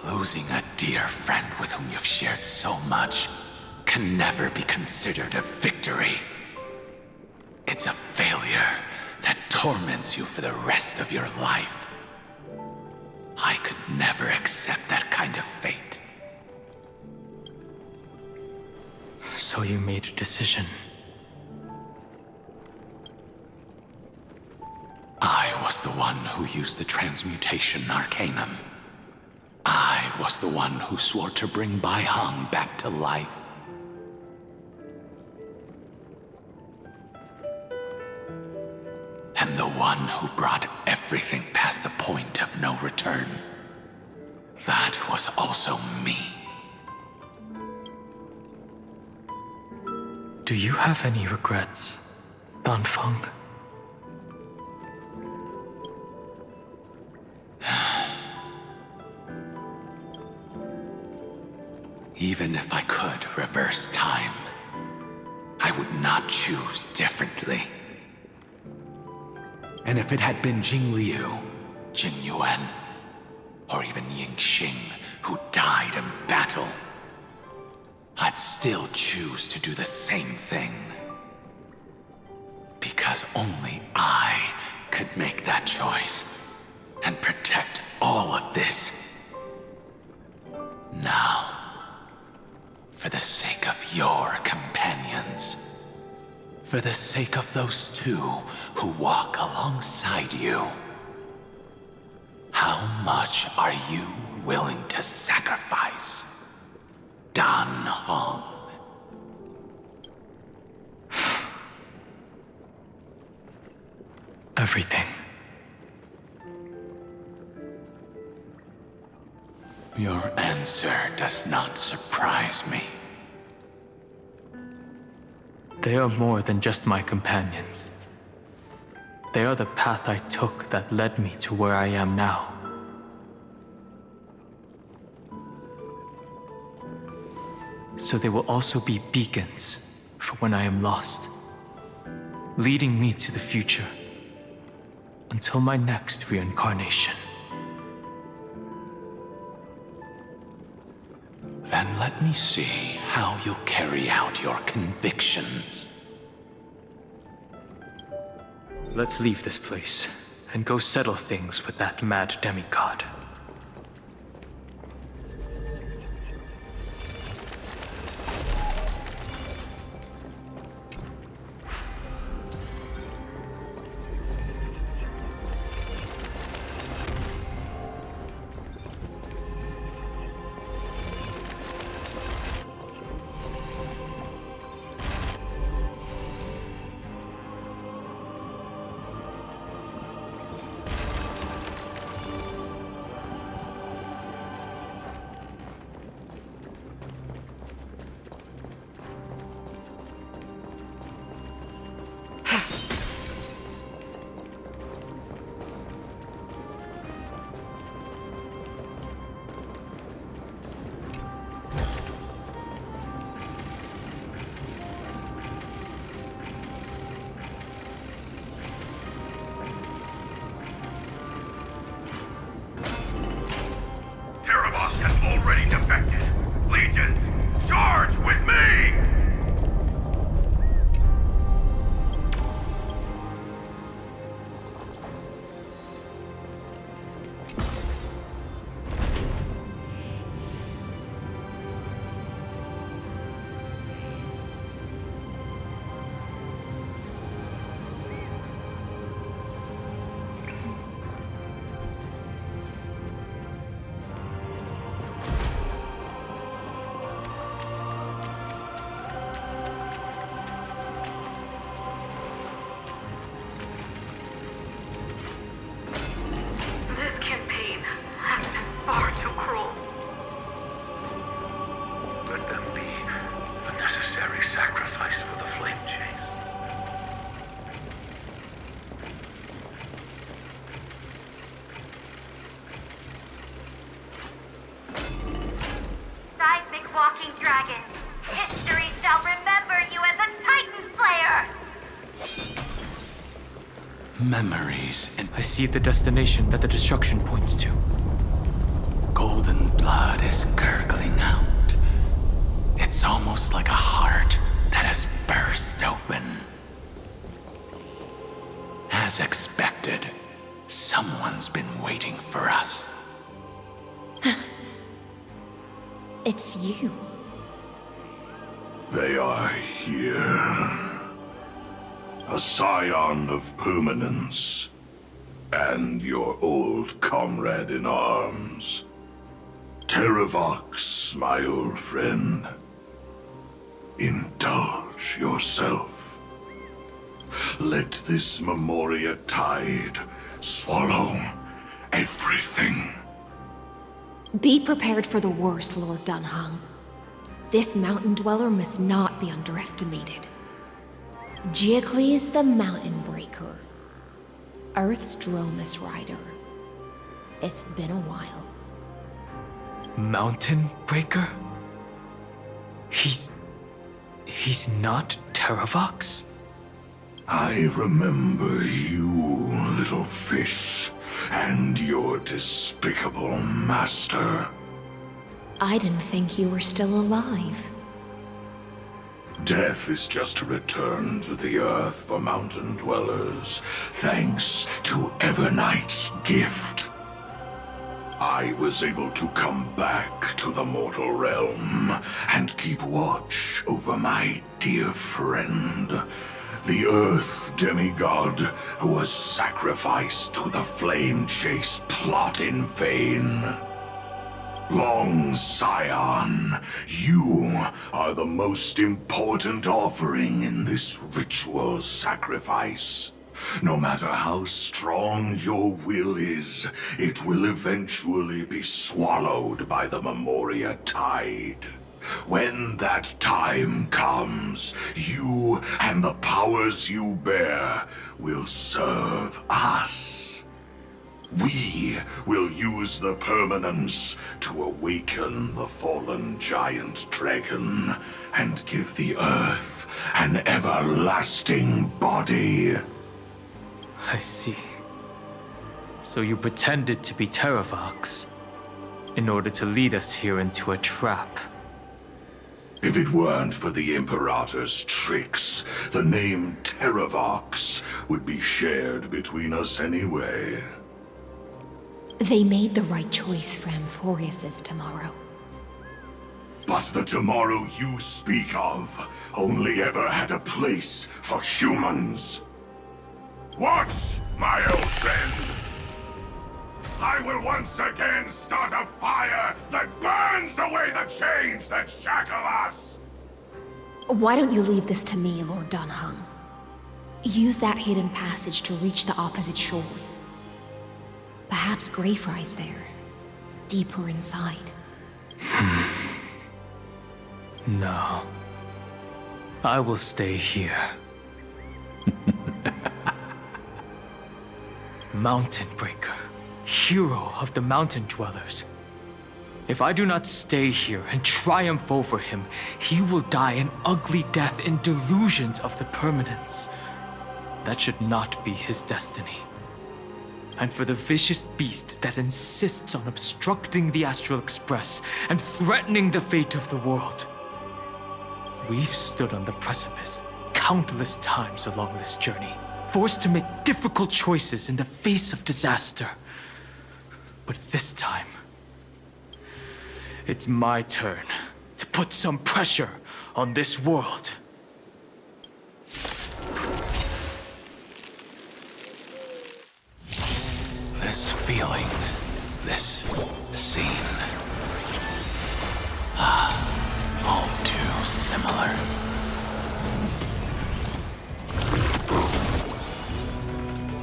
Losing a dear friend with whom you've shared so much can never be considered a victory. It's a failure that torments you for the rest of your life. I could never accept that kind of fate. So you made a decision. I was the one who used the transmutation arcanum. I was the one who swore to bring Bai Hong back to life. And the one who brought everything past the point of no return. That was also me. Do you have any regrets, Danfeng? Even if I could reverse time, I would not choose differently. And if it had been Jing Liu, Jing Yuan, or even Ying Xing who died in battle, I'd still choose to do the same thing. Because only I could make that choice and protect all of this. Now, for the sake of your companions, for the sake of those 2 who walk alongside you, how much are you willing to sacrifice, Dan Hong? Everything. Your answer does not surprise me. They are more than just my companions. They are the path I took that led me to where I am now. So they will also be beacons for when I am lost, leading me to the future until my next reincarnation. Then let me see how you'll carry out your convictions. Let's leave this place and go settle things with that mad demigod. dragons. History shall remember you as a Titan Slayer! Memories and I see the destination that the destruction points to. golden blood is gurgling out. It's almost like a heart that has burst open. As expected, someone's been waiting for us. It's you. They are here. A scion of permanence. And your old comrade in arms. Terravox, my old friend. Indulge yourself. Let this Memoria tide swallow everything. Be prepared for the worst, Lord Dunhung. This mountain dweller must not be underestimated. Geocles the Mountain Breaker. Earth's Dromus Rider. It's been a while. Mountain Breaker? He's not Terravox? I remember you, little fish, and your despicable master. I didn't think you were still alive. Death is just a return to the earth for mountain dwellers, thanks to Evernight's gift. I was able to come back to the mortal realm and keep watch over my dear friend, the Earth demigod who was sacrificed to the flame chase plot in vain. Long Scion, you are the most important offering in this ritual sacrifice. No matter how strong your will is, it will eventually be swallowed by the Memoria tide. When that time comes, you and the powers you bear will serve us. We will use the permanence to awaken the fallen giant dragon and give the earth an everlasting body. I see. So you pretended to be Terravox in order to lead us here into a trap. If it weren't for the Imperator's tricks, the name Terravox would be shared between us anyway. They made the right choice for Amphorius's tomorrow. But the tomorrow you speak of only ever had a place for humans. Watch, my old friend! I will once again start a fire that burns away the chains that shackle us! Why don't you leave this to me, Lord Dunhung? Use that hidden passage to reach the opposite shore. Perhaps Greyfry's there, deeper inside. No. I will stay here. Mountain Breaker, hero of the mountain dwellers. If I do not stay here and triumph over him, he will die an ugly death in delusions of the permanence. That should not be his destiny. And for the vicious beast that insists on obstructing the Astral Express and threatening the fate of the world. We've stood on the precipice countless times along this journey, forced to make difficult choices in the face of disaster. But this time, it's my turn to put some pressure on this world. This feeling, this scene. All too similar.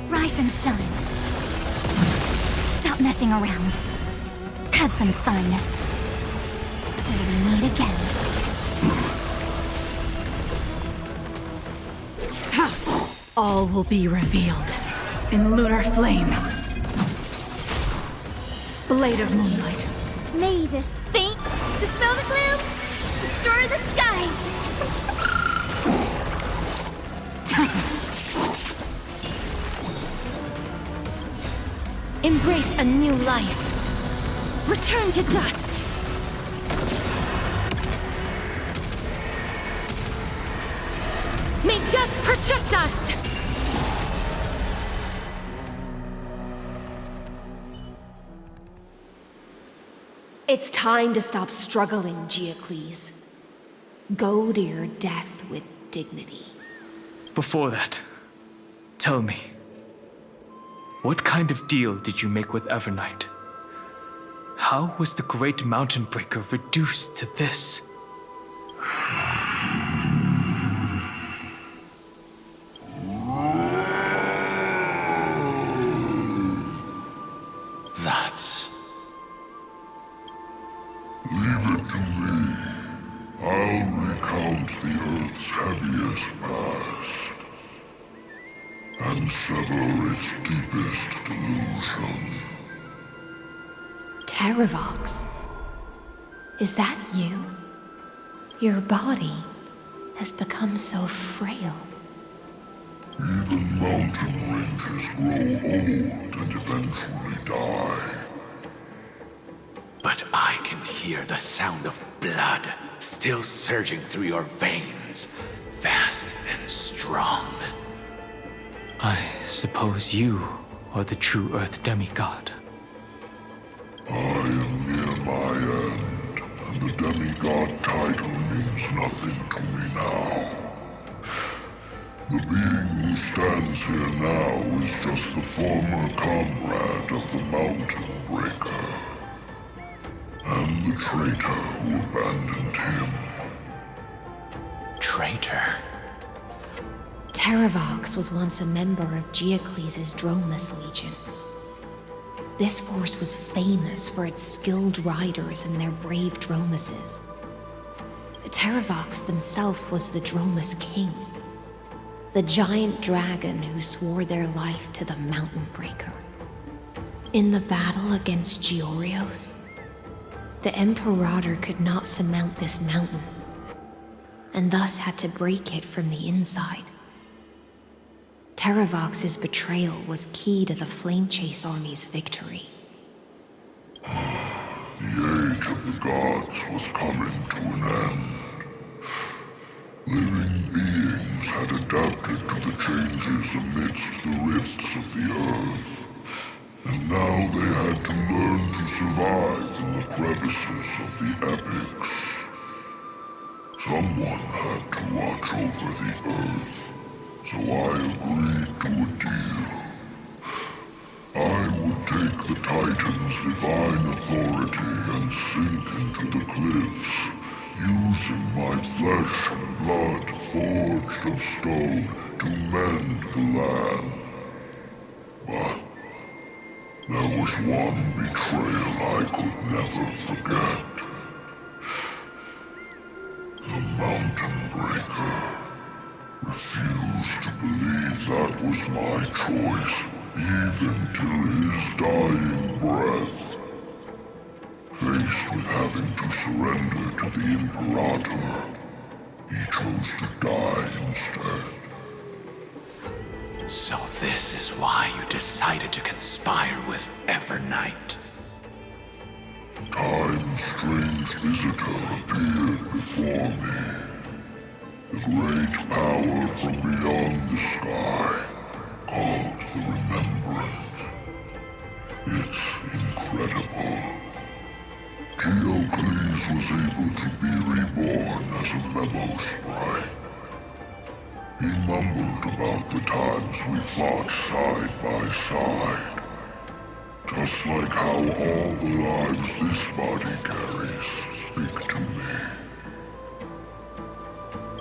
Rise and shine. Stop messing around. Have some fun. Till we meet again. All will be revealed in lunar flame. Blade of moonlight. May this faint dispel the gloom. Destroy the skies! Embrace a new life. Return to dust. May death protect us! It's time to stop struggling, Geocles. Go to your death with dignity. Before that, tell me, what kind of deal did you make with Evernight? How was the Great Mountain Breaker reduced to this? That's... Leave it to me. I'll recount the Earth's heaviest past and sever its deepest delusion. Terravox? Is that you? Your body has become so frail. Even mountain rangers grow old and eventually die. But I can hear the sound of blood still surging through your veins, fast and strong. I suppose you are the true Earth demigod. I am near my end, and the demigod title means nothing to me now. The being who stands here now is just the former comrade of the Mountain Breaker, and the traitor who abandoned him. Traitor? Terravox was once a member of Geocles' Dromus Legion. This force was famous for its skilled riders and their brave Dromuses. Terravox himself was the Dromus King, the giant dragon who swore their life to the Mountain Breaker. In the battle against Georios, the Imperator could not surmount this mountain, and thus had to break it from the inside. Terravox's betrayal was key to the Flame Chase Army's victory. The age of the gods was coming to an end. Living beings had adapted to the changes amidst the rifts of the earth, and now they had to learn to survive in the crevices of the epics. Someone had to watch over the earth, so I agreed to a deal. I would take the Titan's divine authority and sink into the cliffs, using my flesh and blood forged of stone to mend the land. But there was one betrayal I could never forget. The Mountain Breaker refused to believe that was my choice, even till his dying breath. Faced with having to surrender to the Imperator, he chose to die instead. So this is why you decided to conspire with Evernight. Time's strange visitor appeared before me. The great power from beyond the sky, called the Remembrance. It's incredible. Geocles was able to be reborn as a memo sprite. He mumbled about the times we fought side by side. Just like how all the lives this body carries speak to me.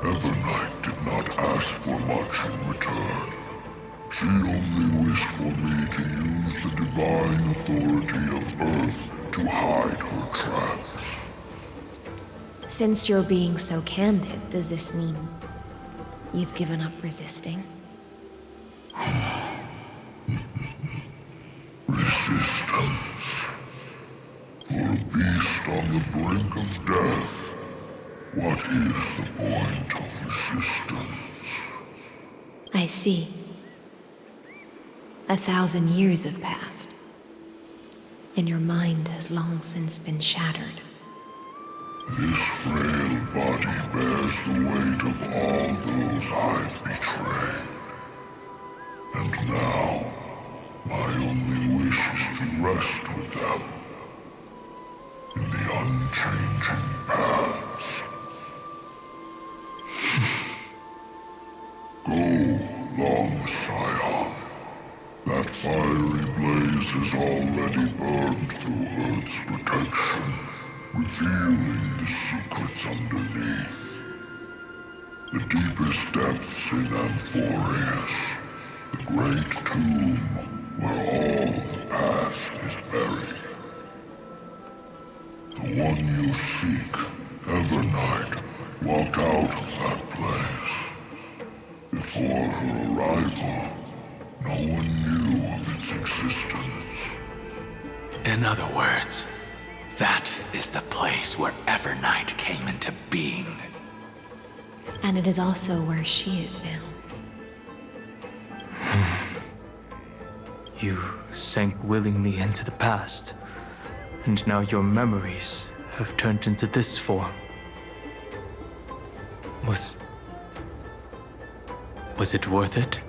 Evernight did not ask for much in return. She only wished for me to use the divine authority of Earth to hide her tracks. Since you're being so candid, does this mean you've given up resisting? Resistance. For a beast on the brink of death, I see. 1,000 years have passed, and your mind has long since been shattered. This frail body bears the weight of all those I've betrayed. And now, my only wish is to rest with them in the unchanging past. Go, long Scion. That fiery blaze has already burned through Earth's protection, revealing the secrets underneath. The deepest depths in Amphorius, the great tomb where all the past is buried. The one you seek, Evernight, walked out of that place. Before her arrival, no one knew of its existence. In other words, that is the place where Evernight came into being. And it is also where she is now. You sank willingly into the past, and now your memories have turned into this form. Was it worth it?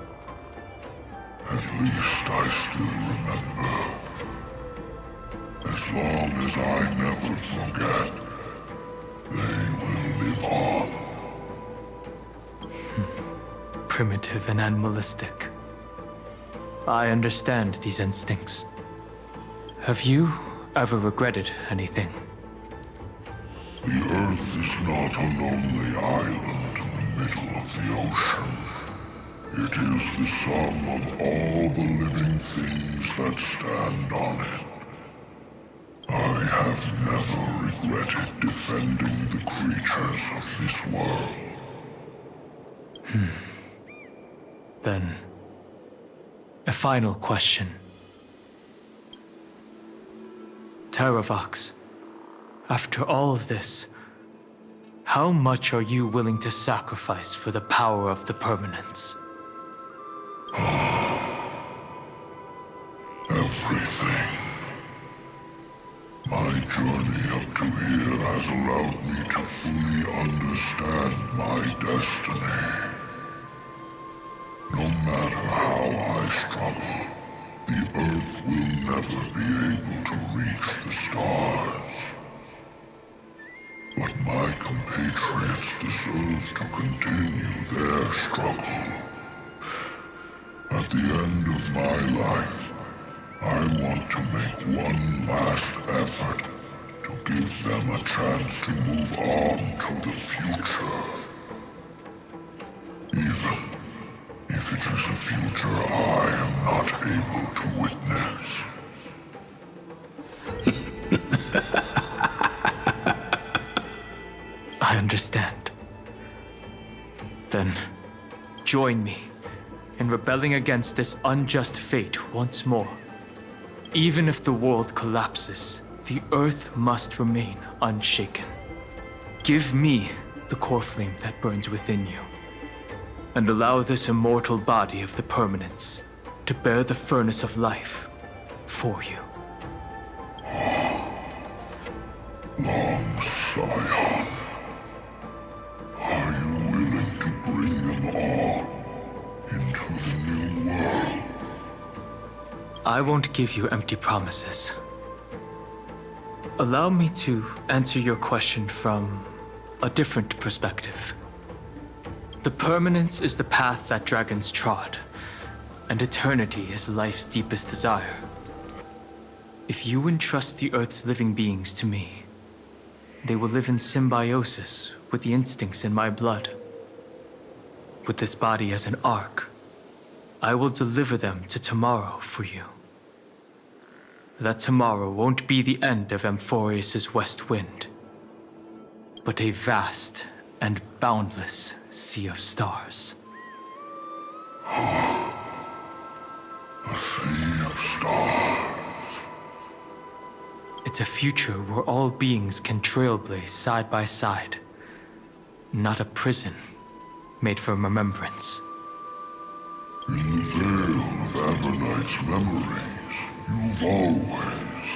At least I still remember. As long as I never forget, they will live on. Primitive and animalistic. I understand these instincts. Have you ever regretted anything? The Earth is not a lonely island in the middle of the ocean. It is the sum of all the living things that stand on it. I have never regretted defending the creatures of this world. Then, a final question. Terravox, after all of this, how much are you willing to sacrifice for the power of the permanence? Everything. My journey up to here has allowed me to fully understand my destiny. No matter how I struggle, the Earth will never be able to reach the stars. But my compatriots deserve to continue their struggle. At the end of my life, I want to make one last effort to give them a chance to move on to the future. Even if it is a future I am not able to witness. I understand. Then, join me in rebelling against this unjust fate once more. Even if the world collapses, the Earth must remain unshaken. Give me the core flame that burns within you, and allow this immortal body of the permanence to bear the furnace of life for you. Long Scion, are you willing to bring them all into the new world? I won't give you empty promises. Allow me to answer your question from a different perspective. The permanence is the path that dragons trod, and eternity is life's deepest desire. If you entrust the Earth's living beings to me, they will live in symbiosis with the instincts in my blood. With this body as an ark, I will deliver them to tomorrow for you. That tomorrow won't be the end of Amphorius' west wind, but a vast and boundless sea of stars. A sea of stars. It's a future where all beings can trailblaze side by side, not a prison made for remembrance. In the veil of Avernight's memories, you've always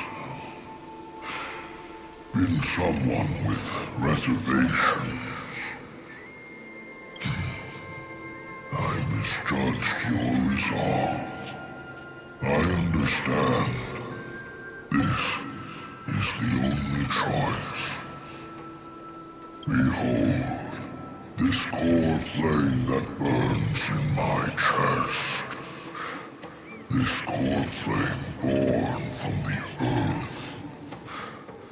been someone with reservations. I misjudged your resolve. I understand. This is the only choice. Behold, this core flame that burns in my chest. This core flame born from the earth.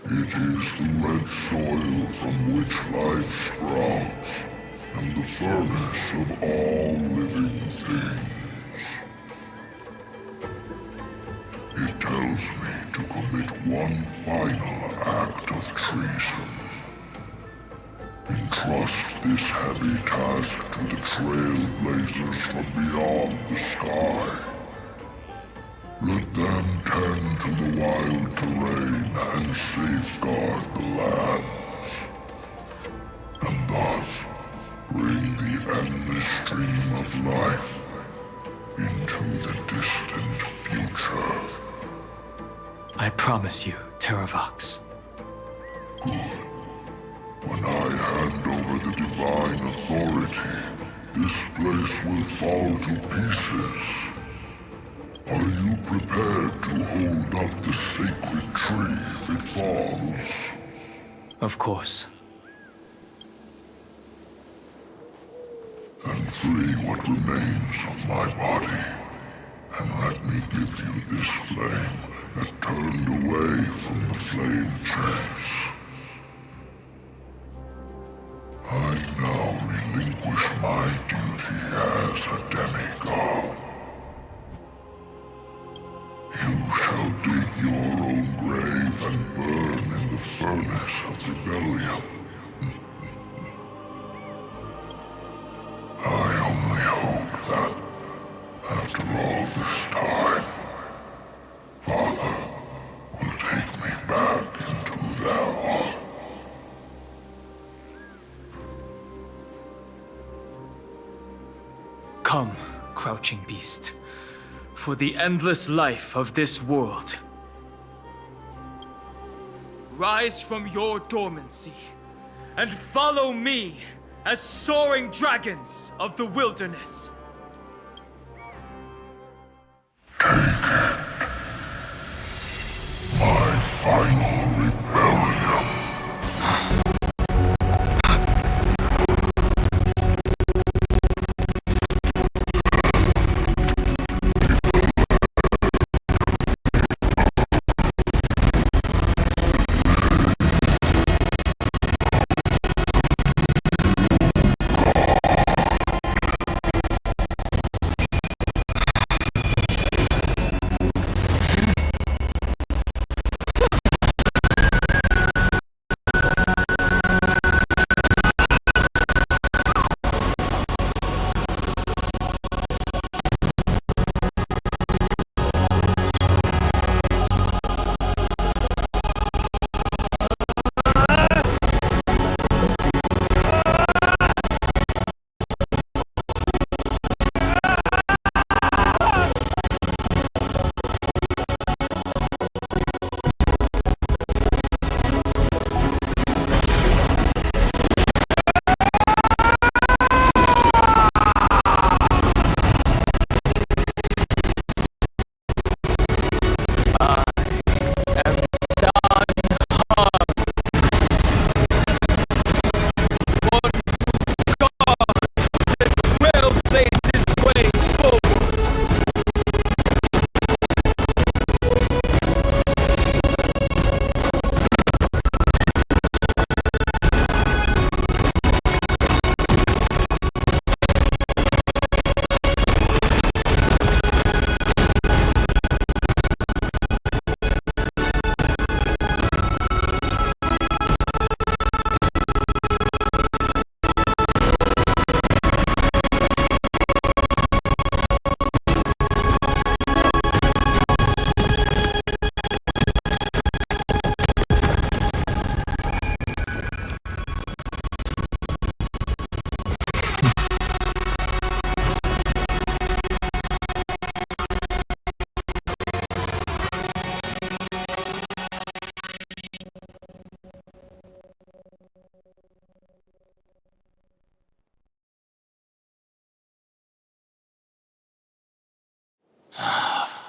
It is the red soil from which life sprouts, and the furnace of all living things. It tells me to commit one final act of treason. Entrust this heavy task to the trailblazers from beyond the sky. Let them tend to the wild terrain and safeguard the lands. And thus, bring the endless stream of life into the distant future. I promise you, Terravox. Good. When I hand over the divine authority, this place will fall to pieces. Are you prepared to hold up the sacred tree if it falls? Of course. Then free what remains of my body, and let me give you this flame that turned away from the flame chase. I now relinquish my duty as a demigod. You shall dig your own grave and burn in the furnace of rebellion. I only hope that, after all this time, Father will take me back into their heart. Come, crouching beast, for the endless life of this world. Rise from your dormancy, and follow me as soaring dragons of the wilderness. My final rebellion.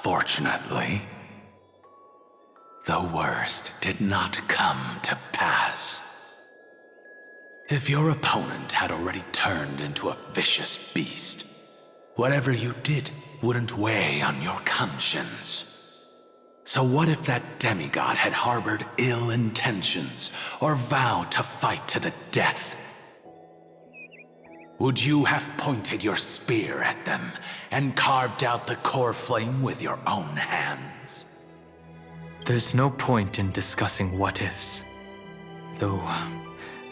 Fortunately, the worst did not come to pass. If your opponent had already turned into a vicious beast, whatever you did wouldn't weigh on your conscience. So what if that demigod had harbored ill intentions or vowed to fight to the death? Would you have pointed your spear at them and carved out the core flame with your own hands? There's no point in discussing what-ifs. Though,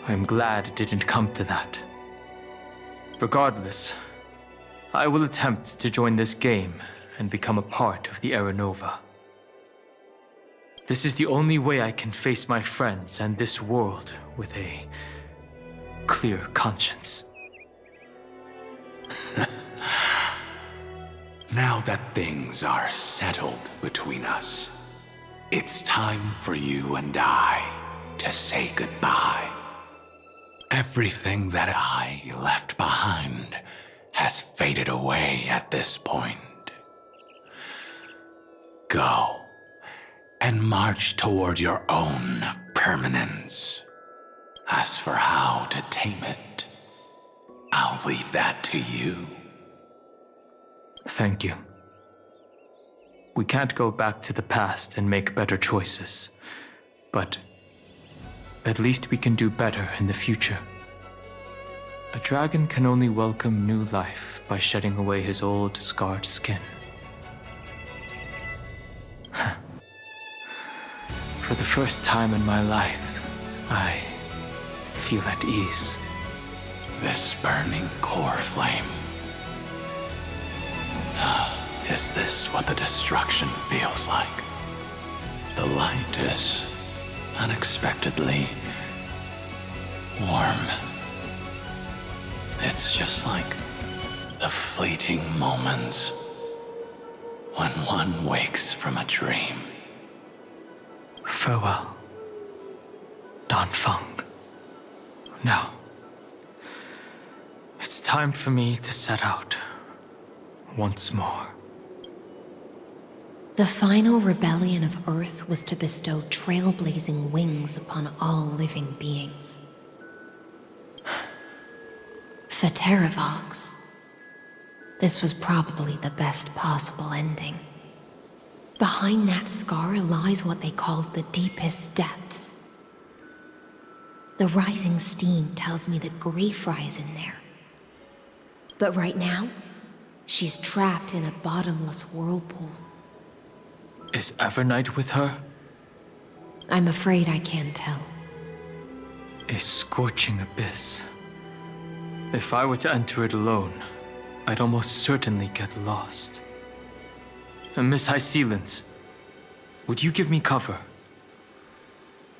I'm glad it didn't come to that. Regardless, I will attempt to join this game and become a part of the Era Nova. This is the only way I can face my friends and this world with a clear conscience. Now that things are settled between us, it's time for you and I to say goodbye. Everything that I left behind has faded away at this point. Go and march toward your own permanence. As for how to tame it, I'll leave that to you. Thank you. We can't go back to the past and make better choices, but at least we can do better in the future. A dragon can only welcome new life by shedding away his old, scarred skin. For the first time in my life, I feel at ease. This burning core flame. Is this what the destruction feels like? The light is unexpectedly warm. It's just like the fleeting moments when one wakes from a dream. Farewell, Dan Feng. Now, it's time for me to set out once more. The final rebellion of Earth was to bestow trailblazing wings upon all living beings. For Terravox, this was probably the best possible ending. Behind that scar lies what they called the deepest depths. The rising steam tells me that Greyfry is in there. But right now, she's trapped in a bottomless whirlpool. Is Evernight with her? I'm afraid I can't tell. A scorching abyss. If I were to enter it alone, I'd almost certainly get lost. And Miss High Sealants, would you give me cover?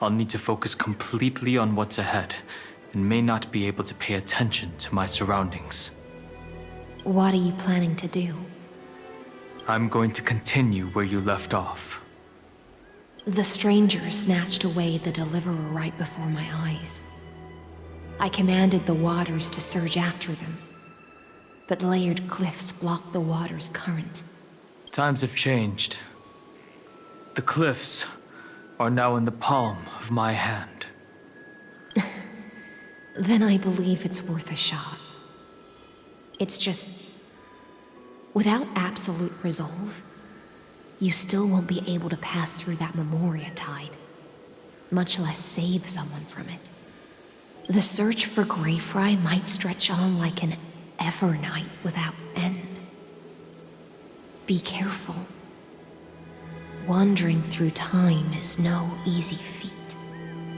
I'll need to focus completely on what's ahead, and may not be able to pay attention to my surroundings. What are you planning to do? I'm going to continue where you left off. The stranger snatched away the deliverer right before my eyes. I commanded the waters to surge after them, but layered cliffs blocked the water's current. Times have changed. The cliffs are now in the palm of my hand. Then I believe it's worth a shot. It's just, without absolute resolve, you still won't be able to pass through that Memoria tide, much less save someone from it. The search for Greyfry might stretch on like an Evernight without end. Be careful. Wandering through time is no easy feat.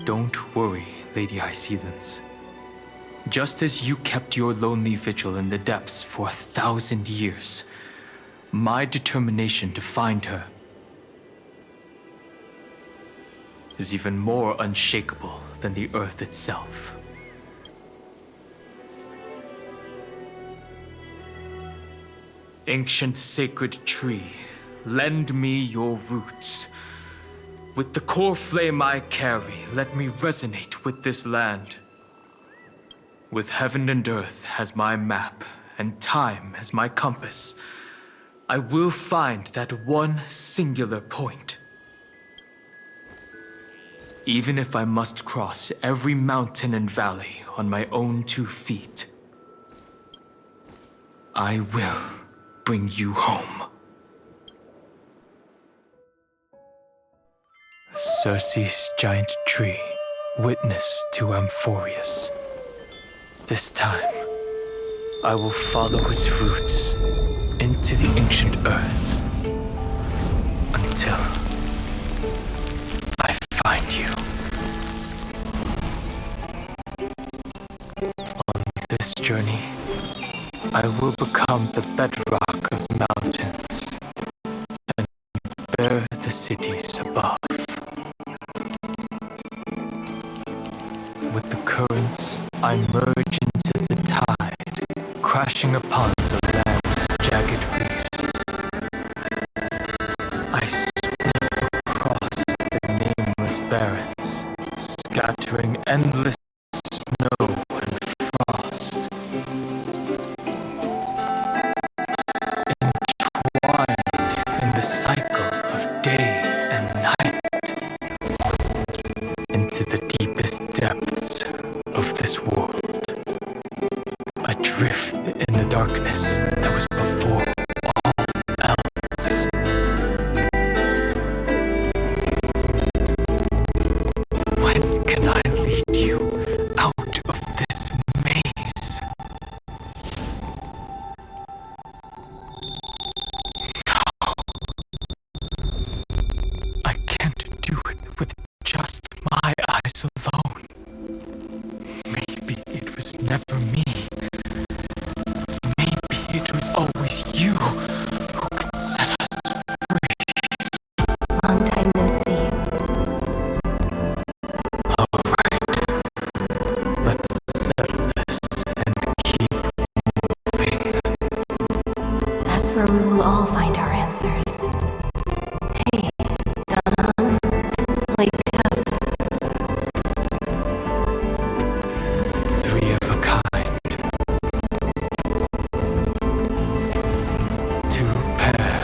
Don't worry, Lady High Sealants. Just as you kept your lonely vigil in the depths for 1,000 years, my determination to find her is even more unshakable than the earth itself. Ancient sacred tree, lend me your roots. With the core flame I carry, let me resonate with this land. With heaven and earth as my map, and time as my compass, I will find that one singular point. Even if I must cross every mountain and valley on my own 2 feet, I will bring you home. Circe's giant tree, witness to Amphorius. This time, I will follow its roots into the ancient earth until I find you. On this journey, I will become the bedrock of mountains and bear the cities above. With the currents, I merge into the tide, crashing upon the land's jagged reefs. I sweep across the nameless barrens, scattering endless snow and frost. Entwined in the cycle of day and night, into the deepest depths of this world, adrift in the darkness that was before all else. When can I lead you out of this maze? No. I can't do it with just my eyes alone. Maybe it was never me. Maybe it was always you who could set us free. Long time no see. All right. Let's settle this and keep moving. That's where we will all find our answers. Hey, Donovan, wake up. 3 of a kind. 2 pair.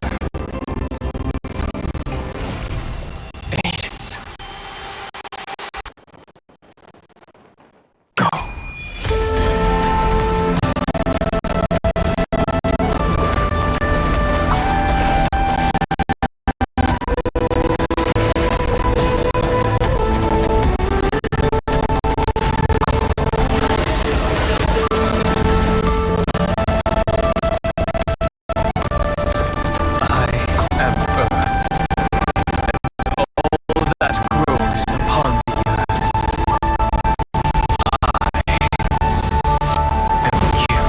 Ace. Go. I am Earth, and all that grows upon the earth. I am you.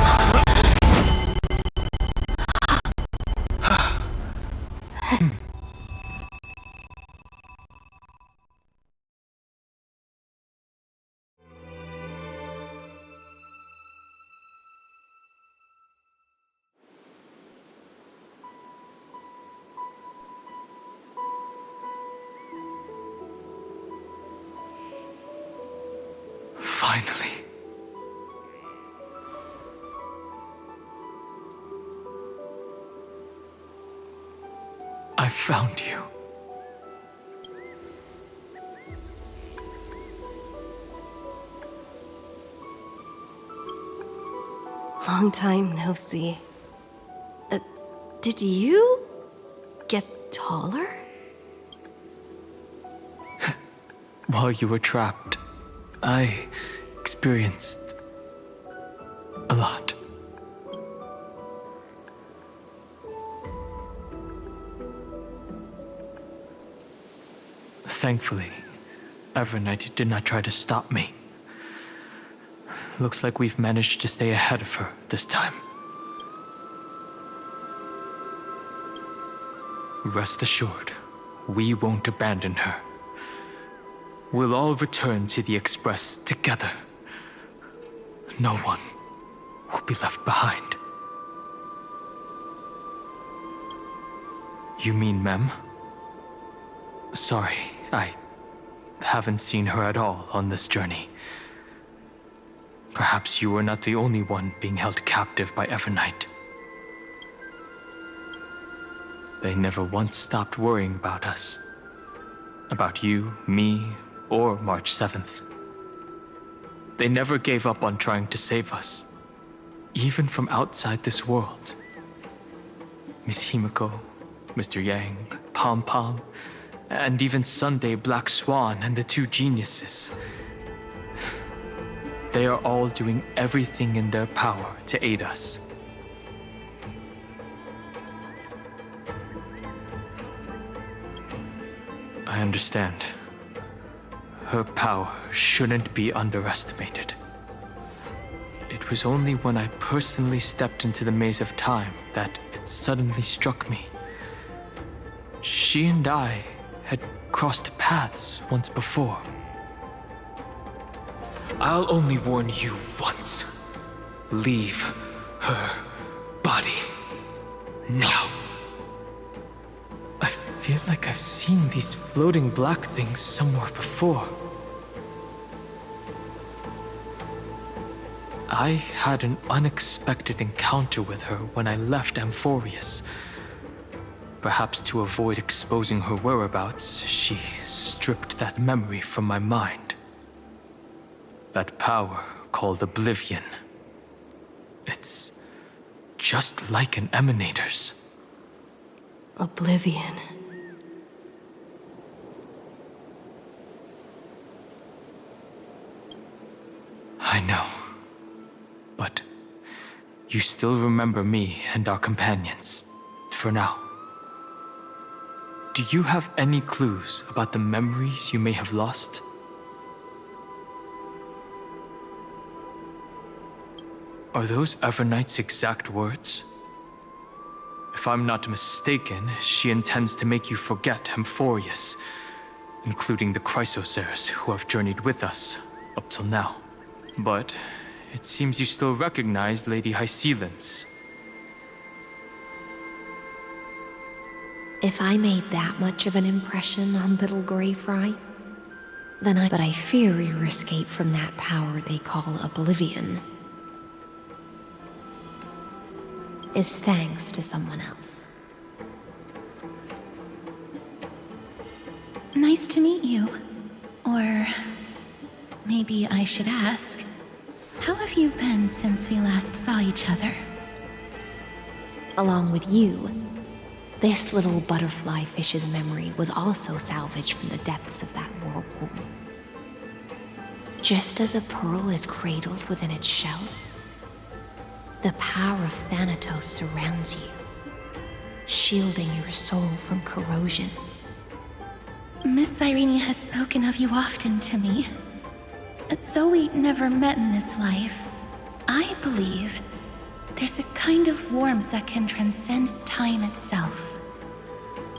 Finally. I found you. Long time no see. Did you get taller? While you were trapped, I experienced a lot. Thankfully, Evernight did not try to stop me. Looks like we've managed to stay ahead of her this time. Rest assured, we won't abandon her. We'll all return to the Express together. No one will be left behind. You mean Mem? Sorry, I haven't seen her at all on this journey. Perhaps you were not the only one being held captive by Evernight. They never once stopped worrying about us. About you, me, or March 7th. They never gave up on trying to save us, even from outside this world. Miss Himiko, Mr. Yang, Pom Pom, and even Sunday Black Swan and the two geniuses. They are all doing everything in their power to aid us. I understand. Her power shouldn't be underestimated. It was only when I personally stepped into the maze of time that it suddenly struck me. She and I had crossed paths once before. I'll only warn you once. Leave her body now. I feel like I've seen these floating black things somewhere before. I had an unexpected encounter with her when I left Amphorius. Perhaps to avoid exposing her whereabouts, she stripped that memory from my mind. That power called Oblivion. It's just like an emanator's. Oblivion. I know. But you still remember me and our companions, for now. Do you have any clues about the memories you may have lost? Are those Evernight's exact words? If I'm not mistaken, she intends to make you forget Amphorius, including the Chrysosaurs who have journeyed with us up till now. But it seems you still recognize Lady Hycelens. If I made that much of an impression on little Grey Fry, then But I fear your escape from that power they call Oblivion is thanks to someone else. Nice to meet you. Or maybe I should ask, how have you been since we last saw each other? Along with you, this little butterfly fish's memory was also salvaged from the depths of that whirlpool. Just as a pearl is cradled within its shell, the power of Thanatos surrounds you, shielding your soul from corrosion. Miss Irene has spoken of you often to me. Though we never met in this life, I believe there's a kind of warmth that can transcend time itself.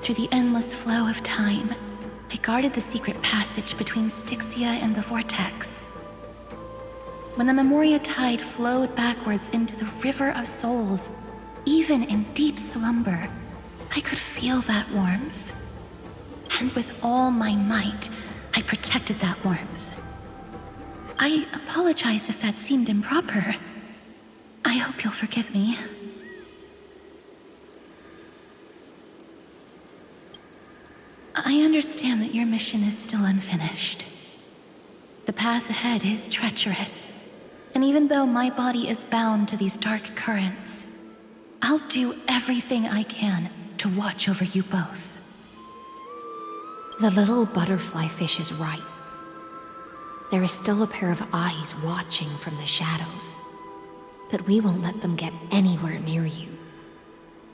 Through the endless flow of time, I guarded the secret passage between Styxia and the Vortex. When the Memoria tide flowed backwards into the River of Souls, even in deep slumber, I could feel that warmth. And with all my might, I protected that warmth. I apologize if that seemed improper. I hope you'll forgive me. I understand that your mission is still unfinished. The path ahead is treacherous, and even though my body is bound to these dark currents, I'll do everything I can to watch over you both. The little butterfly fish is right. There is still a pair of eyes watching from the shadows, but we won't let them get anywhere near you.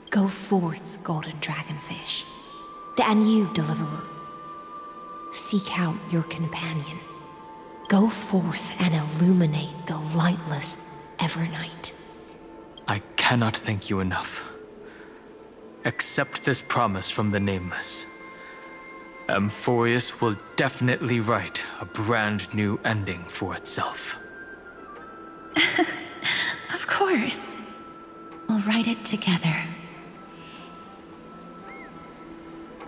Go forth, golden dragonfish. And you, deliverer. Seek out your companion. Go forth and illuminate the lightless Evernight. I cannot thank you enough. Accept this promise from the Nameless. Amphorius will definitely write a brand new ending for itself. Of course. We'll write it together.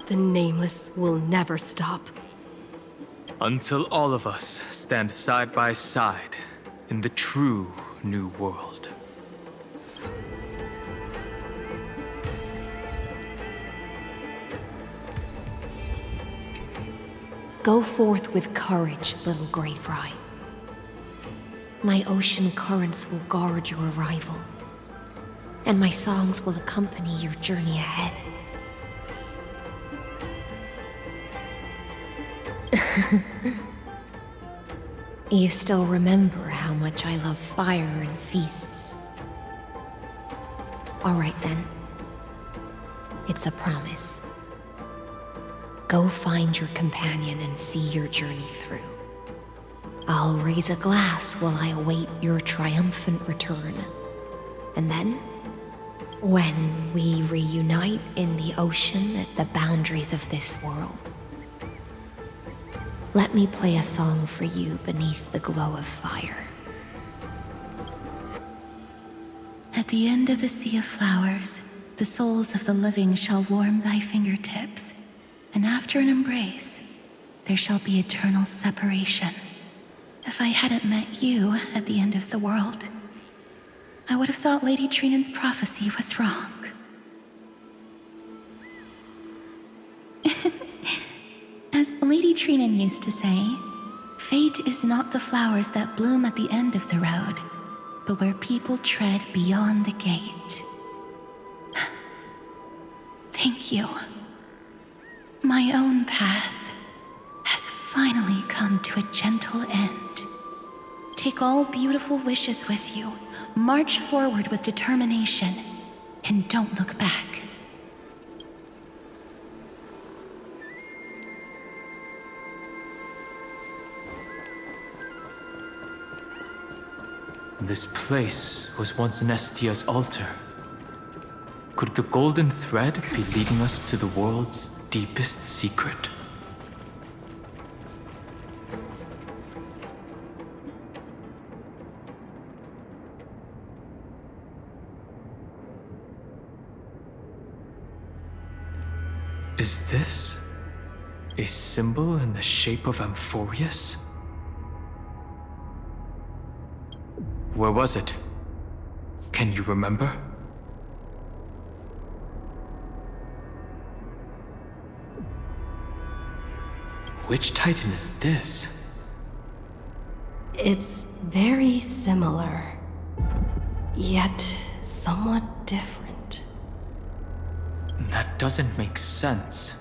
The Nameless will never stop. Until all of us stand side by side in the true new world. Go forth with courage, little Grey Fry. My ocean currents will guard your arrival, and my songs will accompany your journey ahead. You still remember how much I love fire and feasts. All right then. It's a promise. Go find your companion and see your journey through. I'll raise a glass while I await your triumphant return. And then, when we reunite in the ocean at the boundaries of this world, let me play a song for you beneath the glow of fire. At the end of the sea of flowers, the souls of the living shall warm thy fingertips, and after an embrace, there shall be eternal separation. If I hadn't met you at the end of the world, I would have thought Lady Trinan's prophecy was wrong. As Lady Trinan used to say, fate is not the flowers that bloom at the end of the road, but where people tread beyond the gate. Thank you. My own path has finally come to a gentle end. Take all beautiful wishes with you, march forward with determination, and don't look back. This place was once Nestia's altar. Could the golden thread be leading us to the world's deepest secret? Is this a symbol in the shape of Amphorius? Where was it? Can you remember? Which Titan is this? It's very similar, yet somewhat different. That doesn't make sense.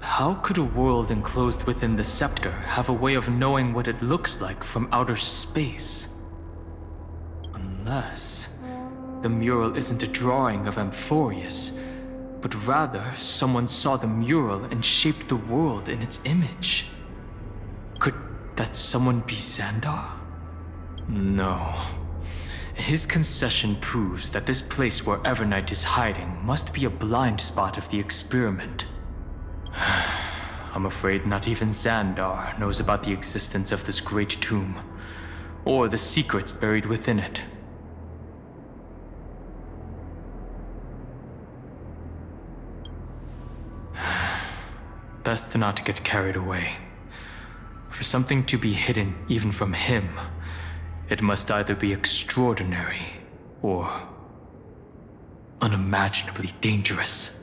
How could a world enclosed within the scepter have a way of knowing what it looks like from outer space? Unless the mural isn't a drawing of Amphorius, but rather someone saw the mural and shaped the world in its image. Could that someone be Xandar? No. His concession proves that this place where Evernight is hiding must be a blind spot of the experiment. I'm afraid not even Xandar knows about the existence of this great tomb, or the secrets buried within it. Best not to get carried away. For something to be hidden even from him, it must either be extraordinary or unimaginably dangerous.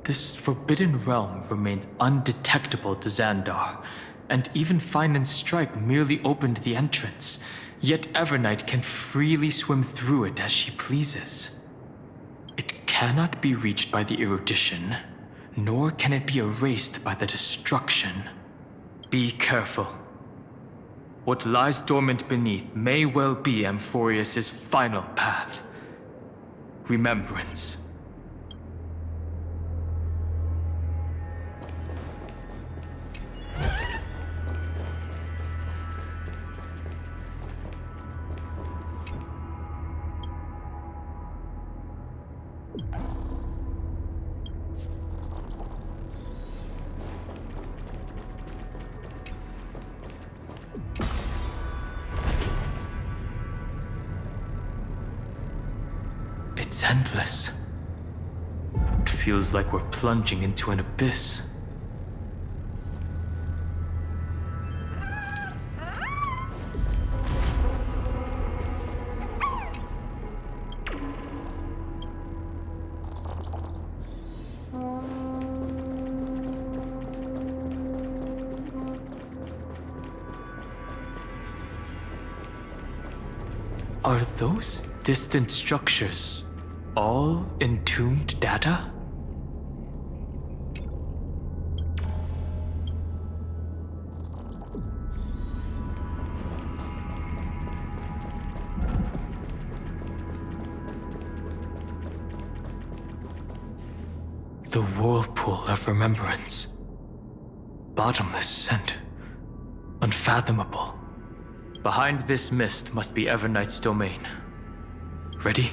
This forbidden realm remains undetectable to Xandar, and even Fine and Strike merely opened the entrance, yet Evernight can freely swim through it as she pleases. It cannot be reached by the erudition, nor can it be erased by the destruction. Be careful. What lies dormant beneath may well be Amphorius' final path. Remembrance. It's endless. It feels like we're plunging into an abyss. Are those distant structures all entombed data? The whirlpool of remembrance. Bottomless and unfathomable. Behind this mist must be Everknight's domain. Ready?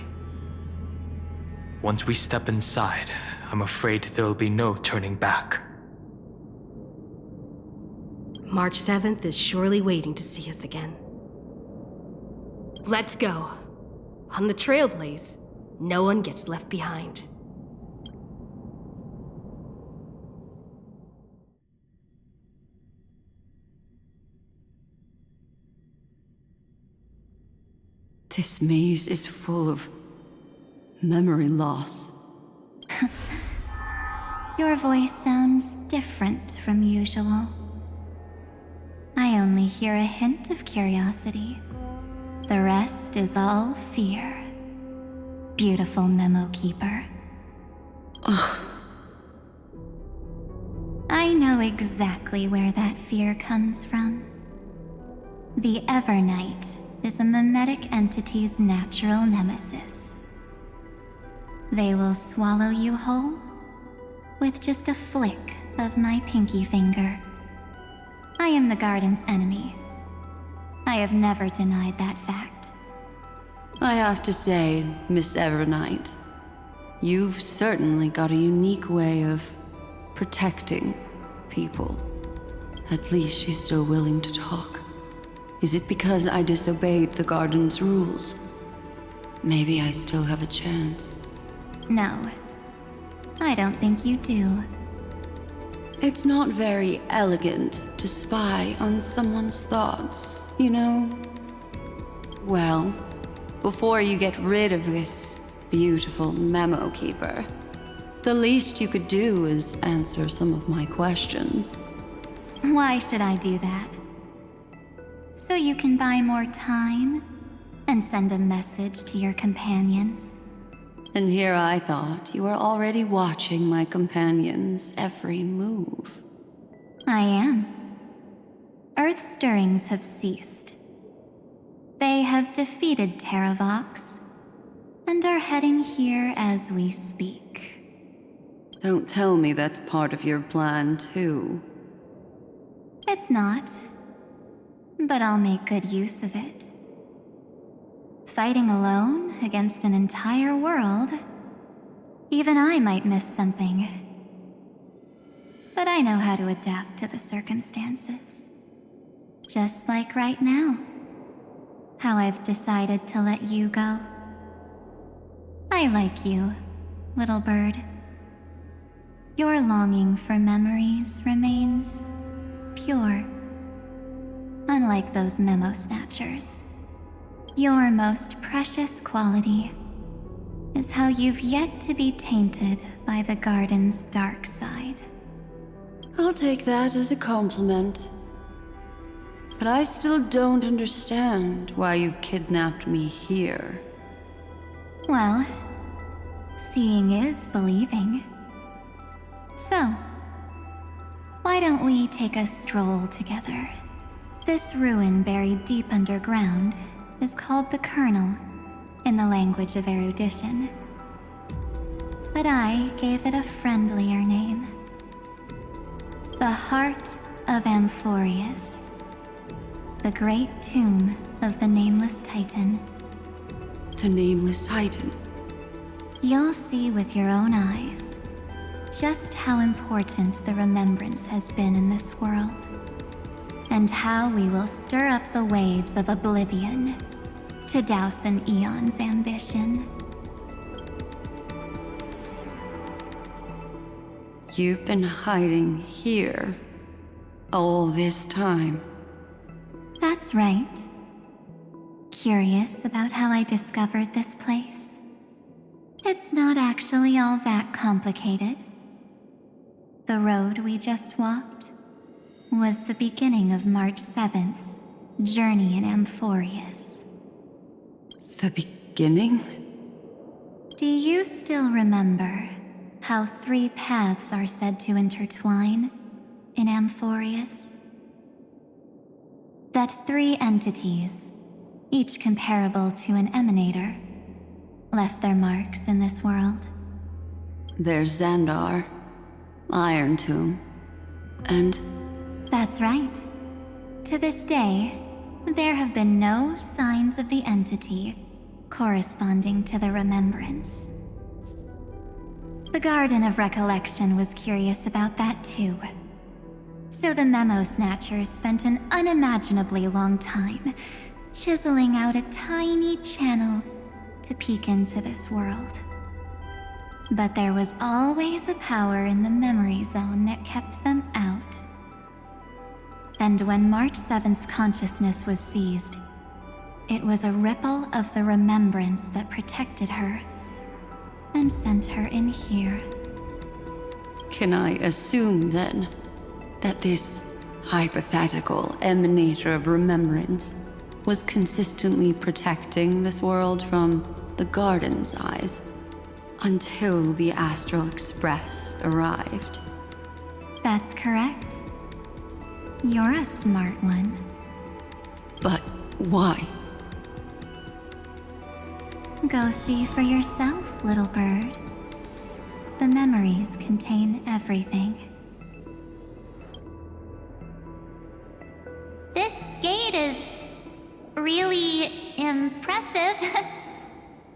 Once we step inside, I'm afraid there'll be no turning back. March 7th is surely waiting to see us again. Let's go. On the Trailblaze, no one gets left behind. This maze is full of memory loss. Your voice sounds different from usual. I only hear a hint of curiosity. The rest is all fear. Beautiful Memo Keeper. I know exactly where that fear comes from. The Everknight is a mimetic entity's natural nemesis. They will swallow you whole with just a flick of my pinky finger. I am the garden's enemy. I have never denied that fact. I have to say, Miss Everknight, you've certainly got a unique way of protecting people. At least she's still willing to talk. Is it because I disobeyed the garden's rules? Maybe I still have a chance. No, I don't think you do. It's not very elegant to spy on someone's thoughts, you know? Well, before you get rid of this beautiful Memo Keeper, the least you could do is answer some of my questions. Why should I do that? So you can buy more time and send a message to your companions. And here I thought you were already watching my companions' every move. I am. Earth's stirrings have ceased. They have defeated Terravox and are heading here as we speak. Don't tell me that's part of your plan, too. It's not. But I'll make good use of it. Fighting alone against an entire world, even I might miss something. But I know how to adapt to the circumstances. Just like right now. How I've decided to let you go. I like you, little bird. Your longing for memories remains pure. Unlike those memo snatchers, your most precious quality is how you've yet to be tainted by the garden's dark side. I'll take that as a compliment. But I still don't understand why you've kidnapped me here. Well, seeing is believing. So, why don't we take a stroll together? This ruin buried deep underground is called the Kernel in the language of erudition. But I gave it a friendlier name. The Heart of Amphorius. The great tomb of the Nameless Titan. The Nameless Titan? You'll see with your own eyes just how important the remembrance has been in this world. And how we will stir up the waves of oblivion to douse an eon's ambition. You've been hiding here all this time. That's right. Curious about how I discovered this place? It's not actually all that complicated. The road we just walked was the beginning of March 7th's journey in Amphorius. The beginning? Do you still remember how 3 paths are said to intertwine in Amphorius? That 3 entities, each comparable to an emanator, left their marks in this world? There's Xandar, Iron Tomb, and... That's right. To this day, there have been no signs of the entity corresponding to the remembrance. The Garden of Recollection was curious about that too. So the Memo Snatchers spent an unimaginably long time chiseling out a tiny channel to peek into this world. But there was always a power in the memory zone that kept them out. And when March 7th's consciousness was seized, it was a ripple of the remembrance that protected her and sent her in here. Can I assume, then, that this hypothetical emanator of remembrance was consistently protecting this world from the Garden's eyes until the Astral Express arrived? That's correct. You're a smart one. But why? Go see for yourself, little bird. The memories contain everything. This gate is really impressive.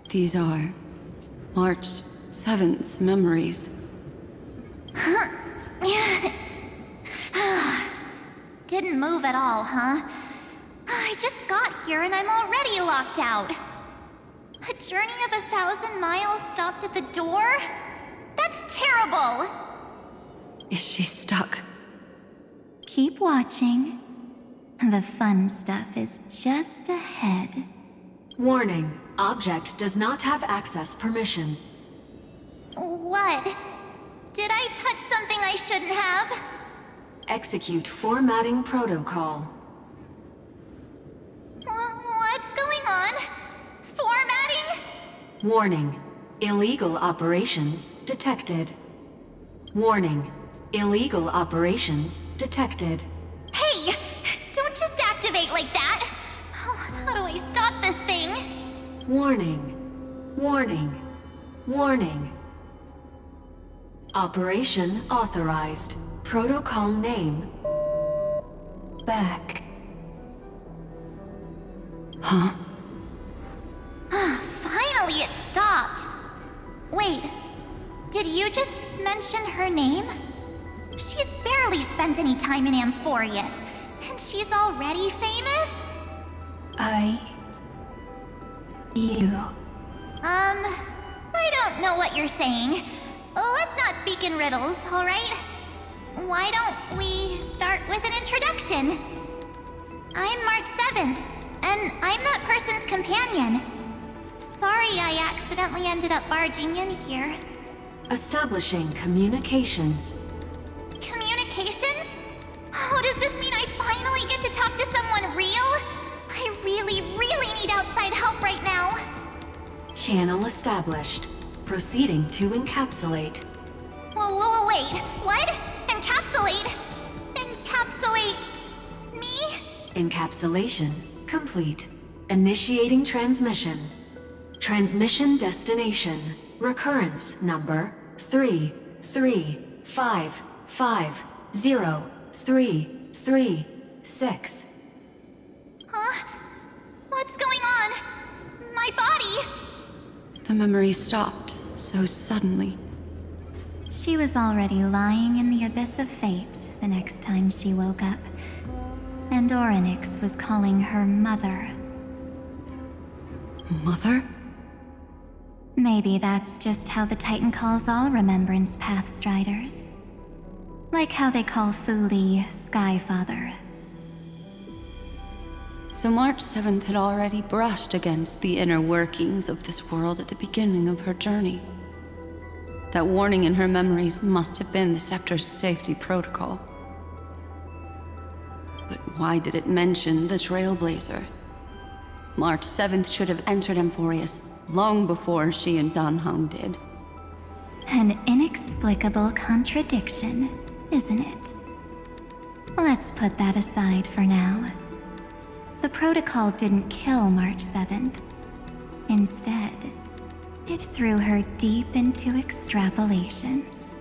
These are March 7th's memories. Didn't move at all, huh? I just got here and I'm already locked out. A journey of 1,000 miles stopped at the door? That's terrible! Is she stuck? Keep watching. The fun stuff is just ahead. Warning. Object does not have access permission. What? Did I touch something I shouldn't have? Execute formatting protocol. What's going on? Formatting? Warning. Illegal operations detected. Warning. Illegal operations detected. Hey! Don't just activate like that! How do I stop this thing? Warning. Warning. Warning. Operation authorized. Protocol name. Back. Huh? Finally it stopped! Wait, did you just mention her name? She's barely spent any time in Amphorius, and she's already famous? I don't know what you're saying. Let's not speak in riddles, alright? Why don't we start with an introduction? I'm March 7th, and I'm that person's companion. Sorry I accidentally ended up barging in here. Establishing communications. Communications? Oh, does this mean I finally get to talk to someone real? I really need outside help right now. Channel established. Proceeding to encapsulate. Whoa, wait, what? Encapsulate? Encapsulate me? Encapsulation complete. Initiating transmission. Transmission destination. Recurrence number 335503336. Huh? What's going on? My body! The memory stopped so suddenly. She was already lying in the abyss of fate the next time she woke up. And Orynyx was calling her mother. Mother? Maybe that's just how the Titan calls all Remembrance Pathstriders. Like how they call Fuli Skyfather. So March 7th had already brushed against the inner workings of this world at the beginning of her journey. That warning in her memories must have been the Scepter's safety protocol. But why did it mention the Trailblazer? March 7th should have entered Amphorius long before she and Dan Heng did. An inexplicable contradiction, isn't it? Let's put that aside for now. The protocol didn't kill March 7th. Instead, it threw her deep into extrapolations.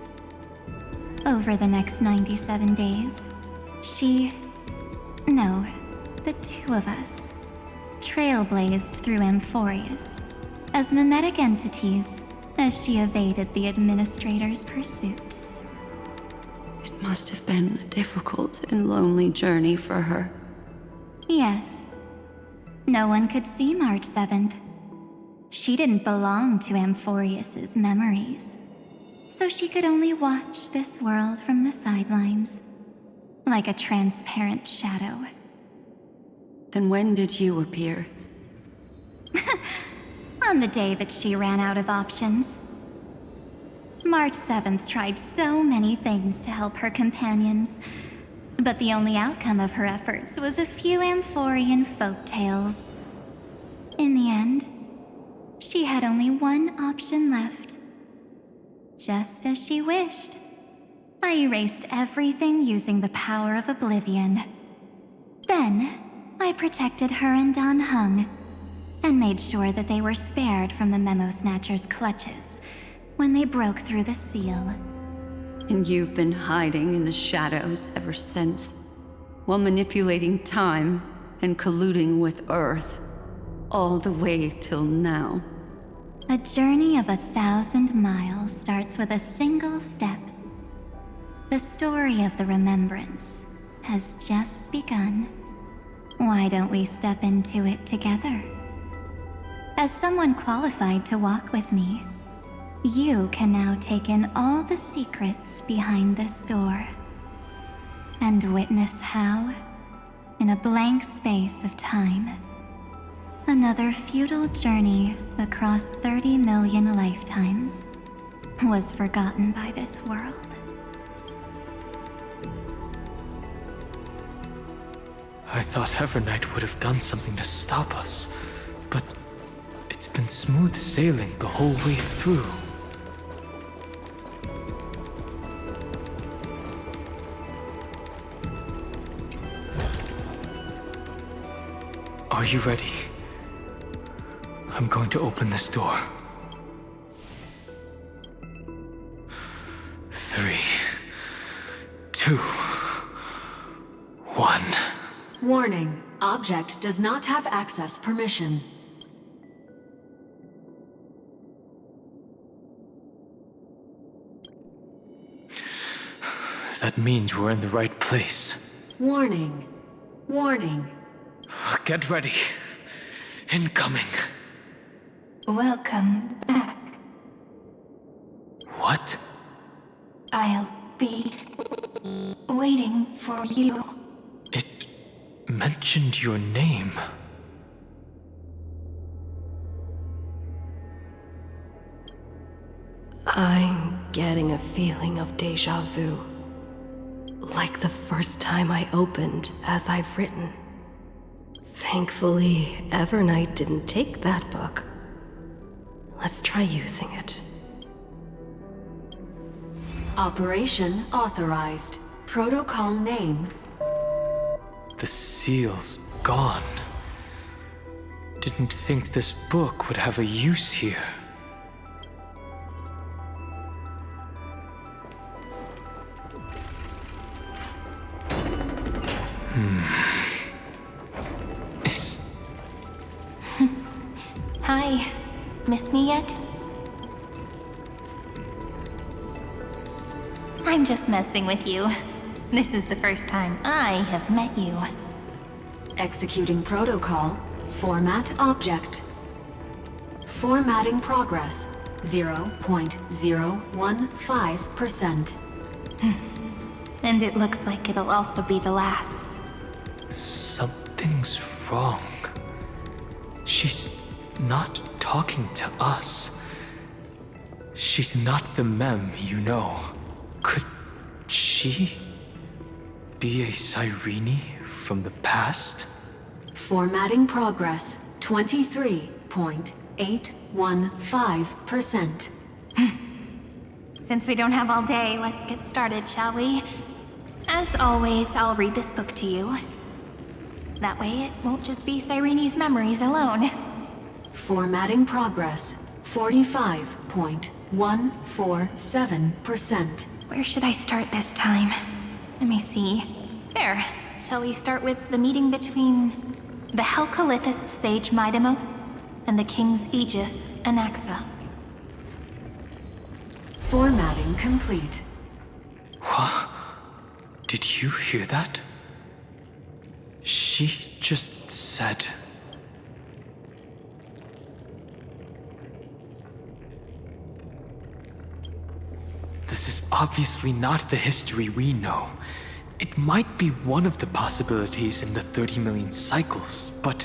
Over the next 97 days, the two of us, trailblazed through Amphorius as mimetic entities as she evaded the Administrator's pursuit. It must have been a difficult and lonely journey for her. Yes. No one could see March 7th. She didn't belong to Amphorius's memories, so she could only watch this world from the sidelines, like a transparent shadow. Then when did you appear? On the day that she ran out of options. March 7th tried so many things to help her companions, but the only outcome of her efforts was a few Amphorian folktales. In the end, she had only one option left. Just as she wished, I erased everything using the power of oblivion. Then, I protected her and Dan Heng, and made sure that they were spared from the Memo Snatcher's clutches when they broke through the seal. And you've been hiding in the shadows ever since, while manipulating time and colluding with Earth, all the way till now. A journey of 1,000 miles starts with a single step. The story of the Remembrance has just begun. Why don't we step into it together? As someone qualified to walk with me, you can now take in all the secrets behind this door, and witness how, in a blank space of time, another futile journey across 30 million lifetimes was forgotten by this world. I thought Evernight would have done something to stop us, but it's been smooth sailing the whole way through. Are you ready? I'm going to open this door. 3, 2, 1. Warning. Object does not have access permission. That means we're in the right place. Warning. Warning. Get ready. Incoming. Welcome back. What? I'll be waiting for you. It mentioned your name. I'm getting a feeling of déjà vu. Like the first time I opened as I've written. Thankfully, Evernight didn't take that book. Let's try using it. Operation authorized. Protocol name. The seal's gone. Didn't think this book would have a use here. Hi. Miss me yet? I'm just messing with you. This is the first time I have met you. Executing protocol. Format object. Formatting progress. 0.015%. And it looks like it'll also be the last. Something's wrong. She's not talking to us. She's not the Mem, you know. Could she be a Cyrene from the past? Formatting progress. 23.815%. Since we don't have all day, let's get started, shall we? As always, I'll read this book to you. That way it won't just be Cyrene's memories alone. Formatting progress, 45.147%. Where should I start this time? Let me see. There. Shall we start with the meeting between the Helcolithist sage Midamos and the King's Aegis, Anaxa? Formatting complete. What? Did you hear that? She just said... This is obviously not the history we know. It might be one of the possibilities in the 30 million cycles, but...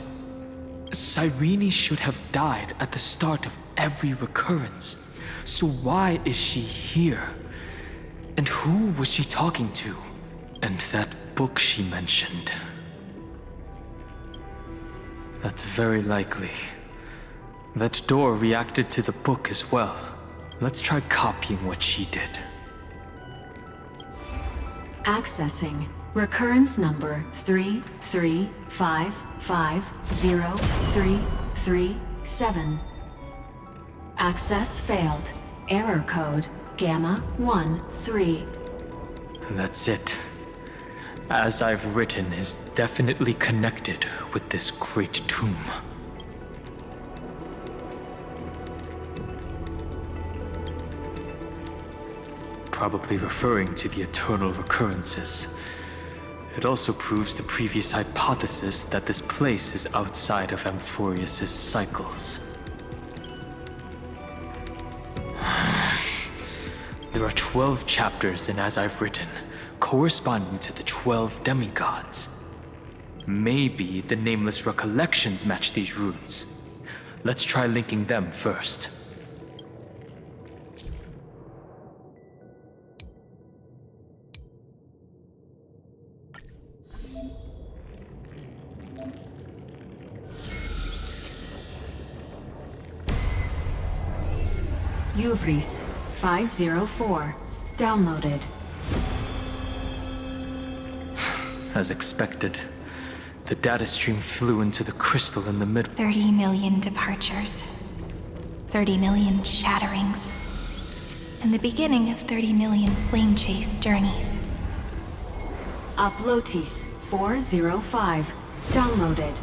Cyrene should have died at the start of every recurrence. So why is she here? And who was she talking to? And that book she mentioned. That's very likely. That door reacted to the book as well. Let's try copying what she did. Accessing recurrence number 335503337. Access failed. Error code Gamma 13. That's it. As I've written is definitely connected with this great tomb. Probably referring to the eternal recurrences. It also proves the previous hypothesis that this place is outside of Amphorius' cycles. There are 12 chapters in As I've Written, corresponding to the 12 demigods. Maybe the nameless recollections match these runes. Let's try linking them first. Uvris 504. Downloaded. As expected, the data stream flew into the crystal in the middle. 30 million departures. 30 million shatterings. And the beginning of 30 million flame chase journeys. Uplotis 405. Downloaded.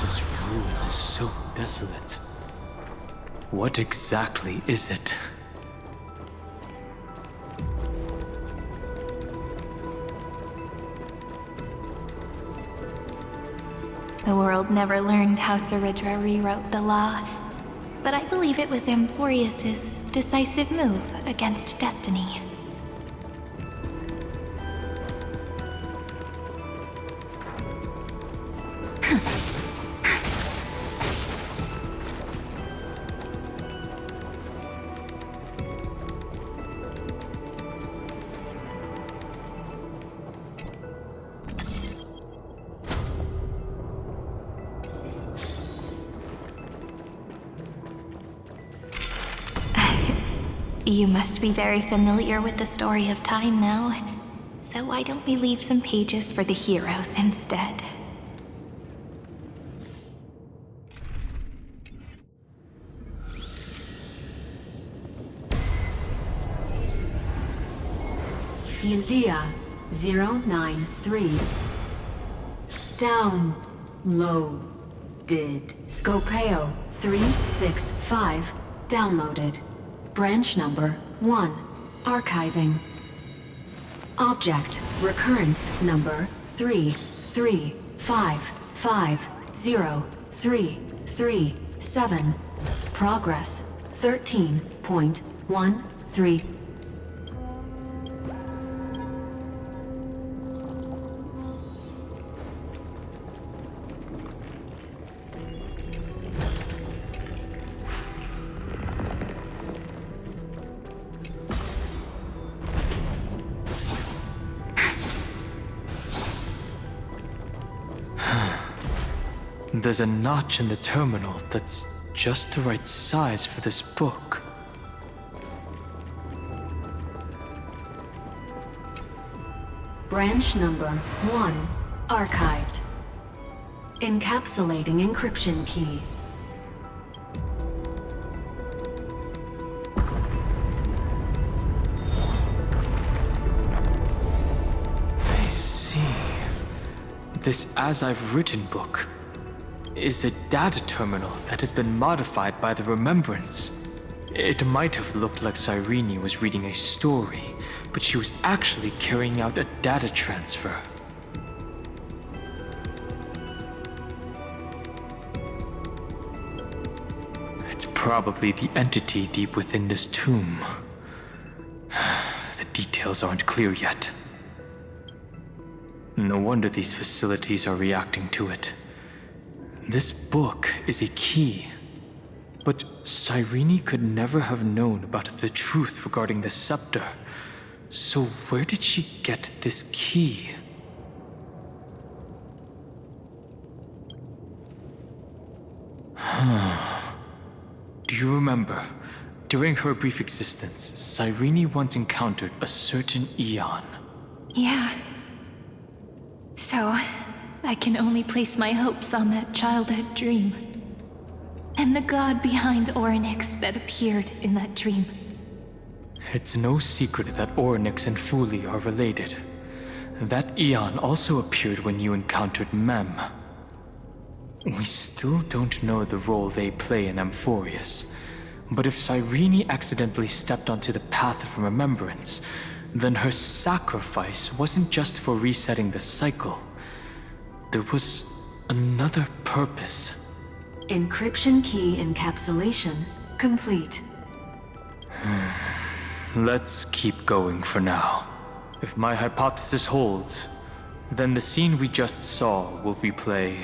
This room is so desolate. What exactly is it? The world never learned how Ceridra rewrote the law, but I believe it was Amphorius' decisive move against destiny. You must be very familiar with the story of time now, so why don't we leave some pages for the heroes instead? Philia 093. Downloaded. Scopeo 365. Downloaded. Branch number 1. Archiving. Object recurrence number 335503337. Progress 13.13. There's a notch in the terminal that's just the right size for this book. Branch number 1 archived. Encapsulating encryption key. I see. This As I've Written book is a data terminal that has been modified by the Remembrance. It might have looked like Cyrene was reading a story, but she was actually carrying out a data transfer. It's probably the entity deep within this tomb. The details aren't clear yet. No wonder these facilities are reacting to it. This book is a key. But Cyrene could never have known about the truth regarding the scepter. So where did she get this key? Do you remember? During her brief existence, Cyrene once encountered a certain Eon. Yeah. So, I can only place my hopes on that childhood dream. And the god behind Orynyx that appeared in that dream. It's no secret that Orynyx and Fuli are related. That Eon also appeared when you encountered Mem. We still don't know the role they play in Amphorius. But if Cyrene accidentally stepped onto the path of remembrance, then her sacrifice wasn't just for resetting the cycle. There was another purpose. Encryption key encapsulation complete. Let's keep going for now. If my hypothesis holds, then the scene we just saw will replay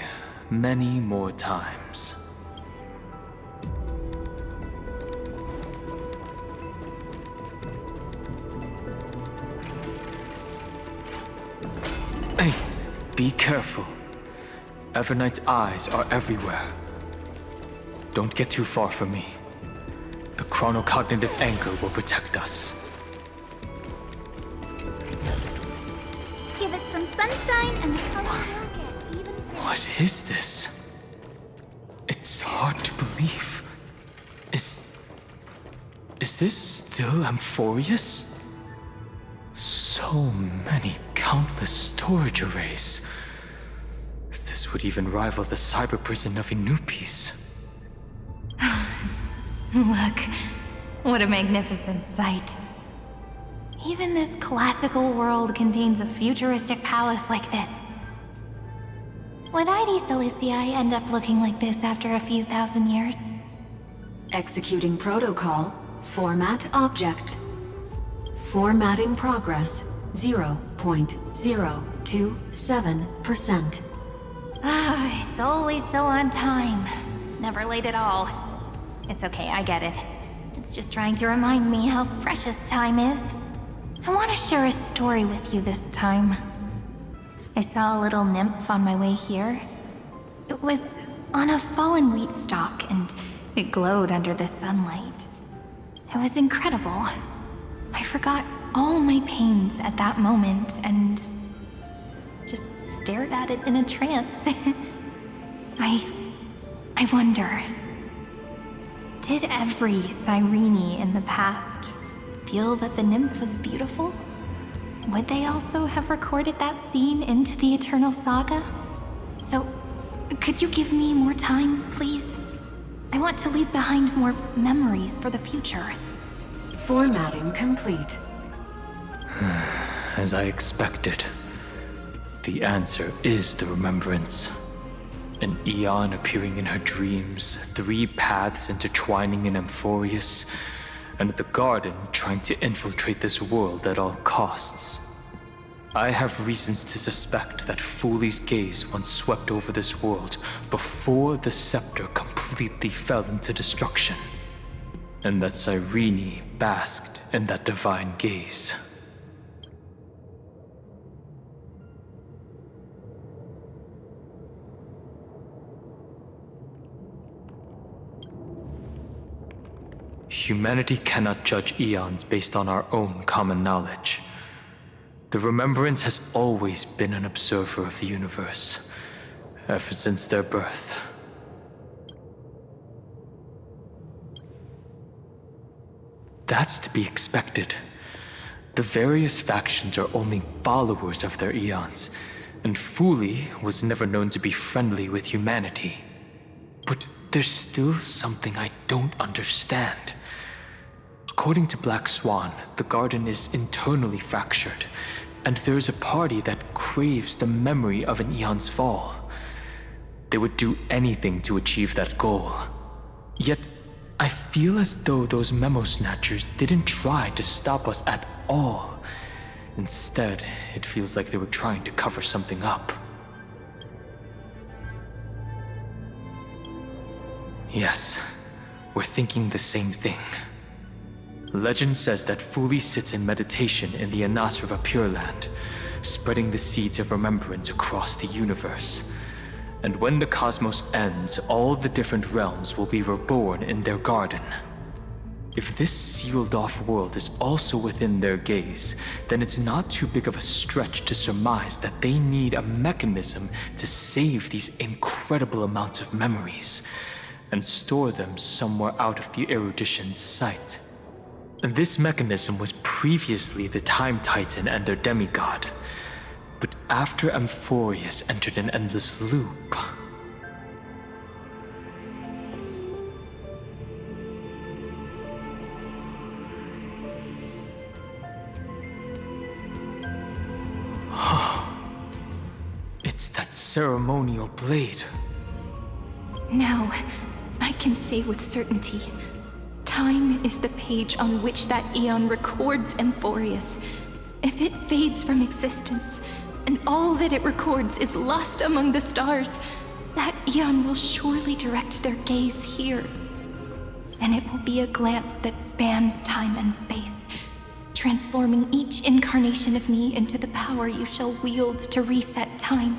many more times. Hey, be careful. Everknight's eyes are everywhere. Don't get too far from me. The chronocognitive anchor will protect us. Give it some sunshine and the color will get even better. What is this? It's hard to believe. Is this still Amphorius? So many countless storage arrays. This would even rival the cyber prison of Inupis. Look, what a magnificent sight. Even this classical world contains a futuristic palace like this. Would ID Ciliciae end up looking like this after a few thousand years? Executing protocol. Format object. Formatting progress 0.027%. Ah, it's always so on time. Never late at all. It's okay, I get it. It's just trying to remind me how precious time is. I want to share a story with you this time. I saw a little nymph on my way here. It was on a fallen wheat stalk, and it glowed under the sunlight. It was incredible. I forgot all my pains at that moment and just stared at it in a trance. I wonder, did every Cyrene in the past feel that the nymph was beautiful? Would they also have recorded that scene into the Eternal Saga? So, could you give me more time, please? I want to leave behind more memories for the future. Formatting complete. As I expected, the answer is the remembrance. An Eon appearing in her dreams, 3 paths intertwining in Amphorius, and the Garden trying to infiltrate this world at all costs. I have reasons to suspect that Fuli's gaze once swept over this world before the scepter completely fell into destruction, and that Cyrene basked in that divine gaze. Humanity cannot judge eons based on our own common knowledge. The Remembrance has always been an observer of the universe, ever since their birth. That's to be expected. The various factions are only followers of their eons, and Fuli was never known to be friendly with humanity. But there's still something I don't understand. According to Black Swan, the garden is internally fractured, and there's a party that craves the memory of an eon's fall. They would do anything to achieve that goal. Yet, I feel as though those memo snatchers didn't try to stop us at all. Instead, it feels like they were trying to cover something up. Yes, we're thinking the same thing. Legend says that Fuli sits in meditation in the Anasrava Pure Land, spreading the seeds of remembrance across the universe. And when the cosmos ends, all the different realms will be reborn in their garden. If this sealed-off world is also within their gaze, then it's not too big of a stretch to surmise that they need a mechanism to save these incredible amounts of memories and store them somewhere out of the erudition's sight. And this mechanism was previously the Time Titan and their demigod. But after Amphorius entered an endless loop... It's that ceremonial blade. Now, I can say with certainty, time is the page on which that eon records Amphorius. If it fades from existence, and all that it records is lost among the stars, that eon will surely direct their gaze here. And it will be a glance that spans time and space, transforming each incarnation of me into the power you shall wield to reset time,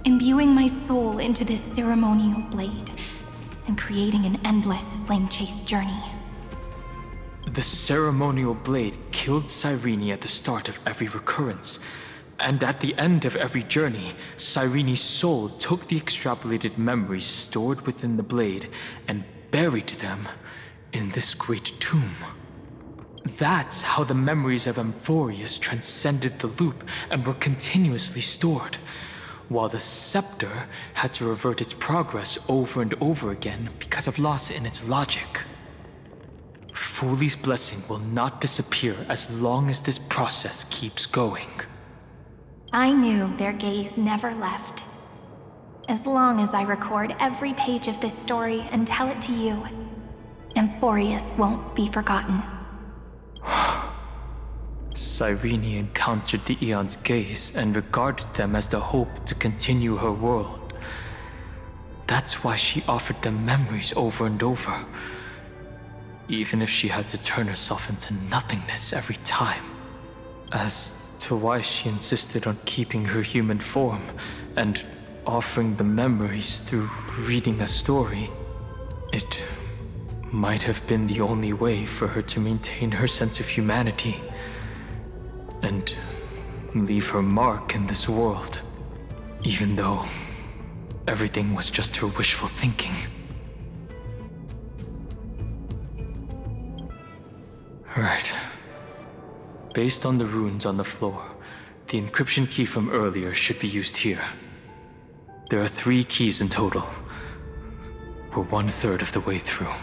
imbuing my soul into this ceremonial blade, and creating an endless flame-chase journey. The ceremonial blade killed Cyrene at the start of every recurrence, and at the end of every journey, Cyrene's soul took the extrapolated memories stored within the blade and buried them in this great tomb. That's how the memories of Amphorius transcended the loop and were continuously stored, while the scepter had to revert its progress over and over again because of loss in its logic. Fuli's blessing will not disappear as long as this process keeps going. I knew their gaze never left. As long as I record every page of this story and tell it to you, Amphorius won't be forgotten. Cyrene encountered the Eon's gaze and regarded them as the hope to continue her world. That's why she offered them memories over and over, even if she had to turn herself into nothingness every time. As to why she insisted on keeping her human form and offering the memories through reading a story, it might have been the only way for her to maintain her sense of humanity and leave her mark in this world, even though everything was just her wishful thinking. Right. Based on the runes on the floor, the encryption key from earlier should be used here. There are 3 keys in total. We're 1/3 of the way through.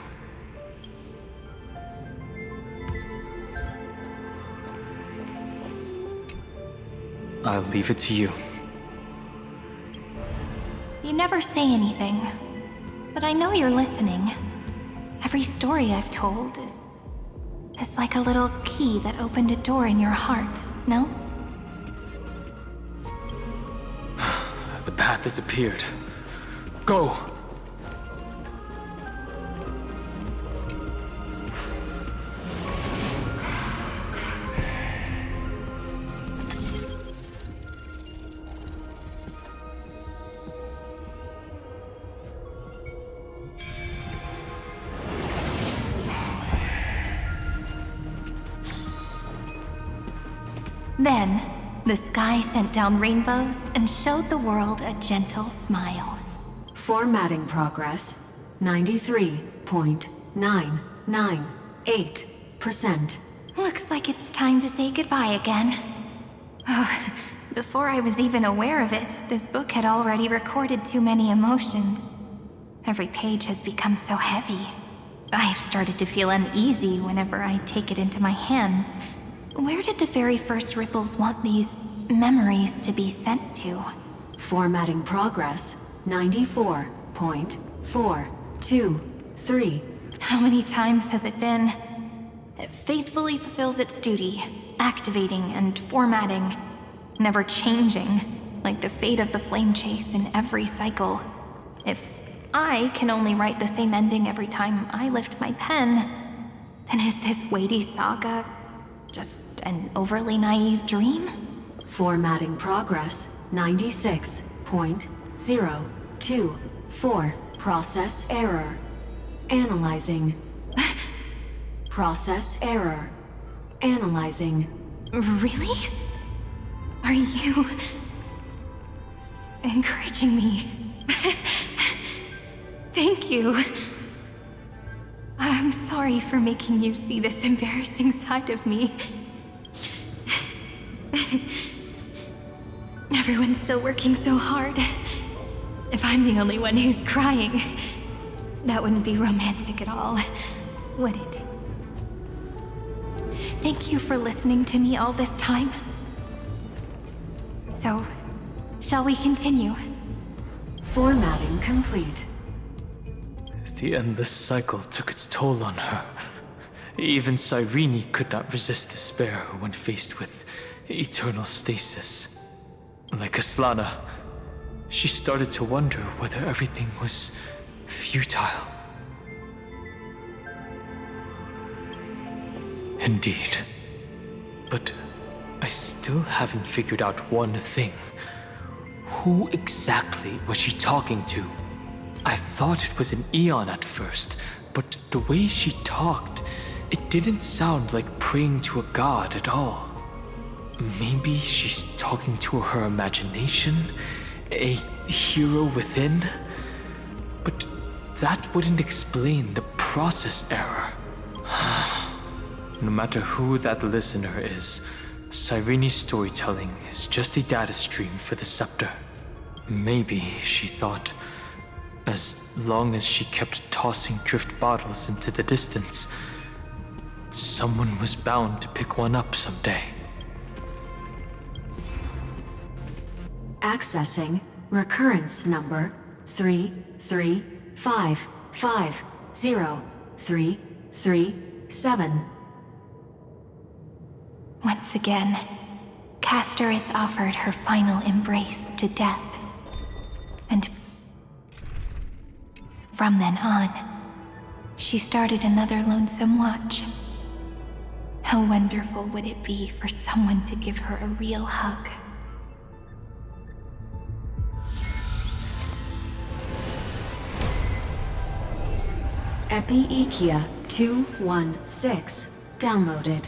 I'll leave it to you. You never say anything, but I know you're listening. Every story I've told is like a little key that opened a door in your heart, no? The path has appeared. Go! Then, the sky sent down rainbows and showed the world a gentle smile. Formatting progress 93.998%. Looks like it's time to say goodbye again. Before I was even aware of it, this book had already recorded too many emotions. Every page has become so heavy. I've started to feel uneasy whenever I take it into my hands. Where did the very first ripples want these memories to be sent to? Formatting progress 94.423. How many times has it been? It faithfully fulfills its duty, activating and formatting, never changing, like the fate of the flame chase in every cycle. If I can only write the same ending every time I lift my pen, then is this weighty saga just an overly naive dream? Formatting progress 96.024. Process error. Analyzing. Process error. Analyzing. Really? Are you encouraging me? Thank you. I'm sorry for making you see this embarrassing side of me. Everyone's still working so hard. If I'm the only one who's crying, that wouldn't be romantic at all, would it? Thank you for listening to me all this time. So, shall we continue? Formatting complete. The endless cycle took its toll on her. Even Cyrene could not resist despair when faced with eternal stasis. Like Aslana, she started to wonder whether everything was futile. Indeed. But I still haven't figured out one thing. Who exactly was she talking to? I thought it was an Eon at first, but the way she talked, it didn't sound like praying to a god at all. Maybe she's talking to her imagination? A hero within? But that wouldn't explain the process error. No matter who that listener is, Cyrene's storytelling is just a data stream for the scepter. Maybe, she thought, as long as she kept tossing drift bottles into the distance, someone was bound to pick one up someday. Accessing recurrence number 335503337. Once again, Castor is offered her final embrace to death. And from then on, she started another lonesome watch. How wonderful would it be for someone to give her a real hug? Epi-Ikia 216 downloaded.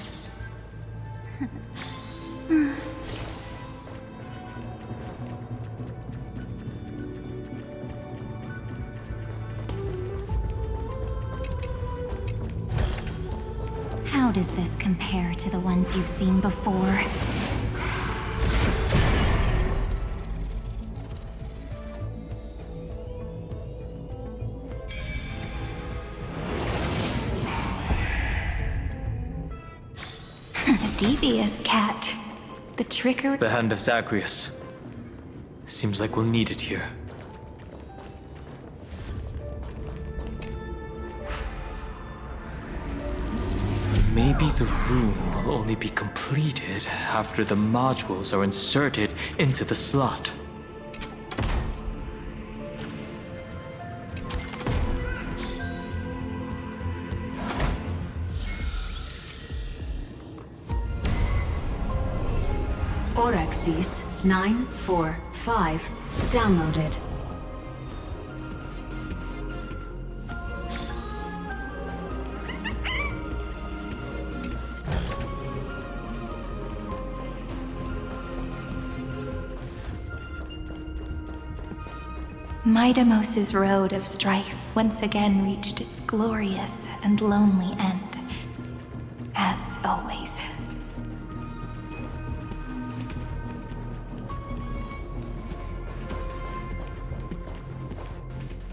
How does this compare to the ones you've seen before? Devious cat. The trickery. The hand of Zagreus. Seems like we'll need it here. Maybe the room will only be completed after the modules are inserted into the slot. Orexis 945 downloaded. Midamos's road of strife once again reached its glorious and lonely end. As always.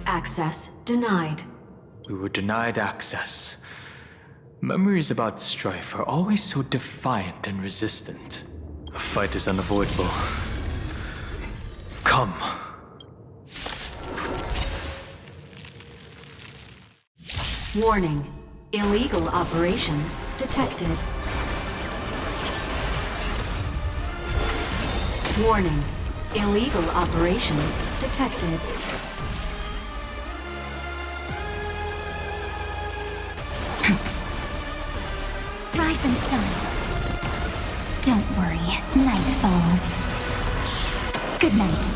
Access denied. We were denied access. Memories about strife are always so defiant and resistant. A fight is unavoidable. Come. Warning. Illegal operations detected. Warning. Illegal operations detected. Rise and shine. Don't worry, night falls. Good night.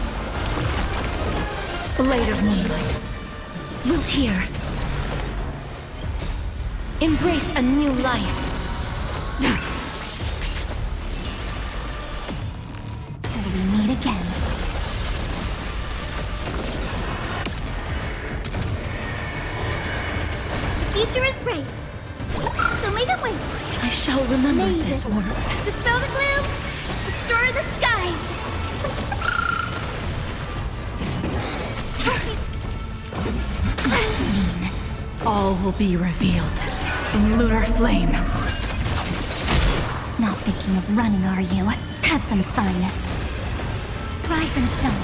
Blade of moonlight. Wilt hear. Embrace a new life. Till we meet again. The future is bright. So may the way. I shall remember May this order. Dispel the gloom. Restore the skies. All will be revealed in lunar flame. Not thinking of running, are you? Have some fun. Rise and shine.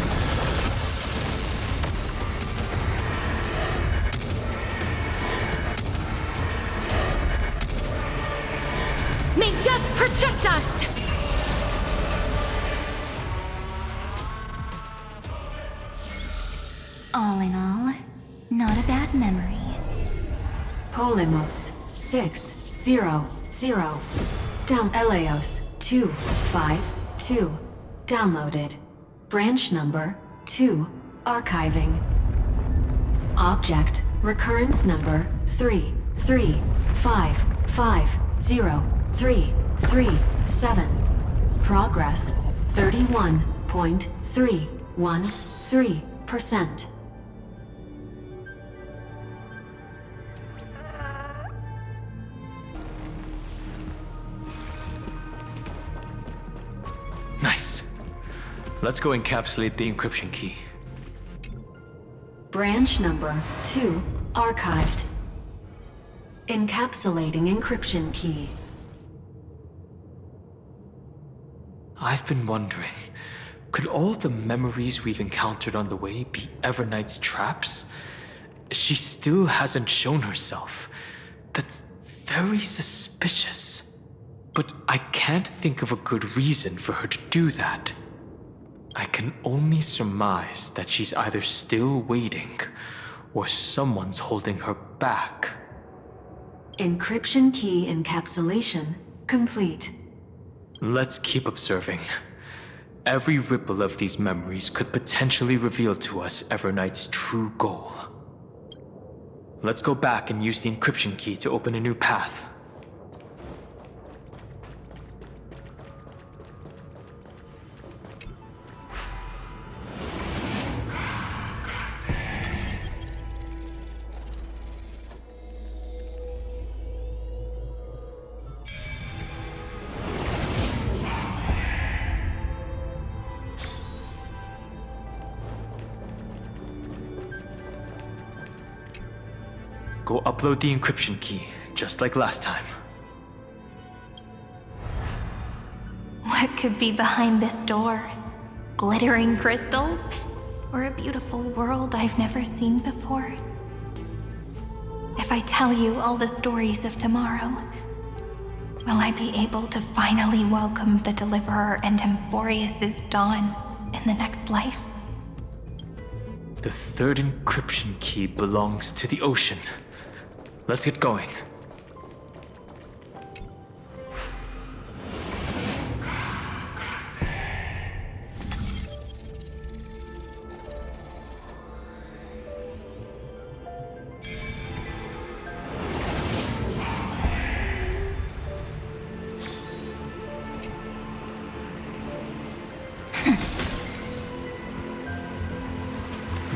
May death protect us! All in all, not a bad memory. Polymos 600. Down Eleos 252. Downloaded. Branch number 2. Archiving. Object recurrence number 3355037. Progress 31.313%. Nice. Let's go encapsulate the encryption key. Branch number 2 archived. Encapsulating encryption key. I've been wondering, could all the memories we've encountered on the way be Everknight's traps? She still hasn't shown herself. That's very suspicious. But I can't think of a good reason for her to do that. I can only surmise that she's either still waiting, or someone's holding her back. Encryption key encapsulation complete. Let's keep observing. Every ripple of these memories could potentially reveal to us Everknight's true goal. Let's go back and use the encryption key to open a new path. Go upload the encryption key, just like last time. What could be behind this door? Glittering crystals? Or a beautiful world I've never seen before? If I tell you all the stories of tomorrow, will I be able to finally welcome the Deliverer and Emphorius's dawn in the next life? The third encryption key belongs to the ocean. Let's get going.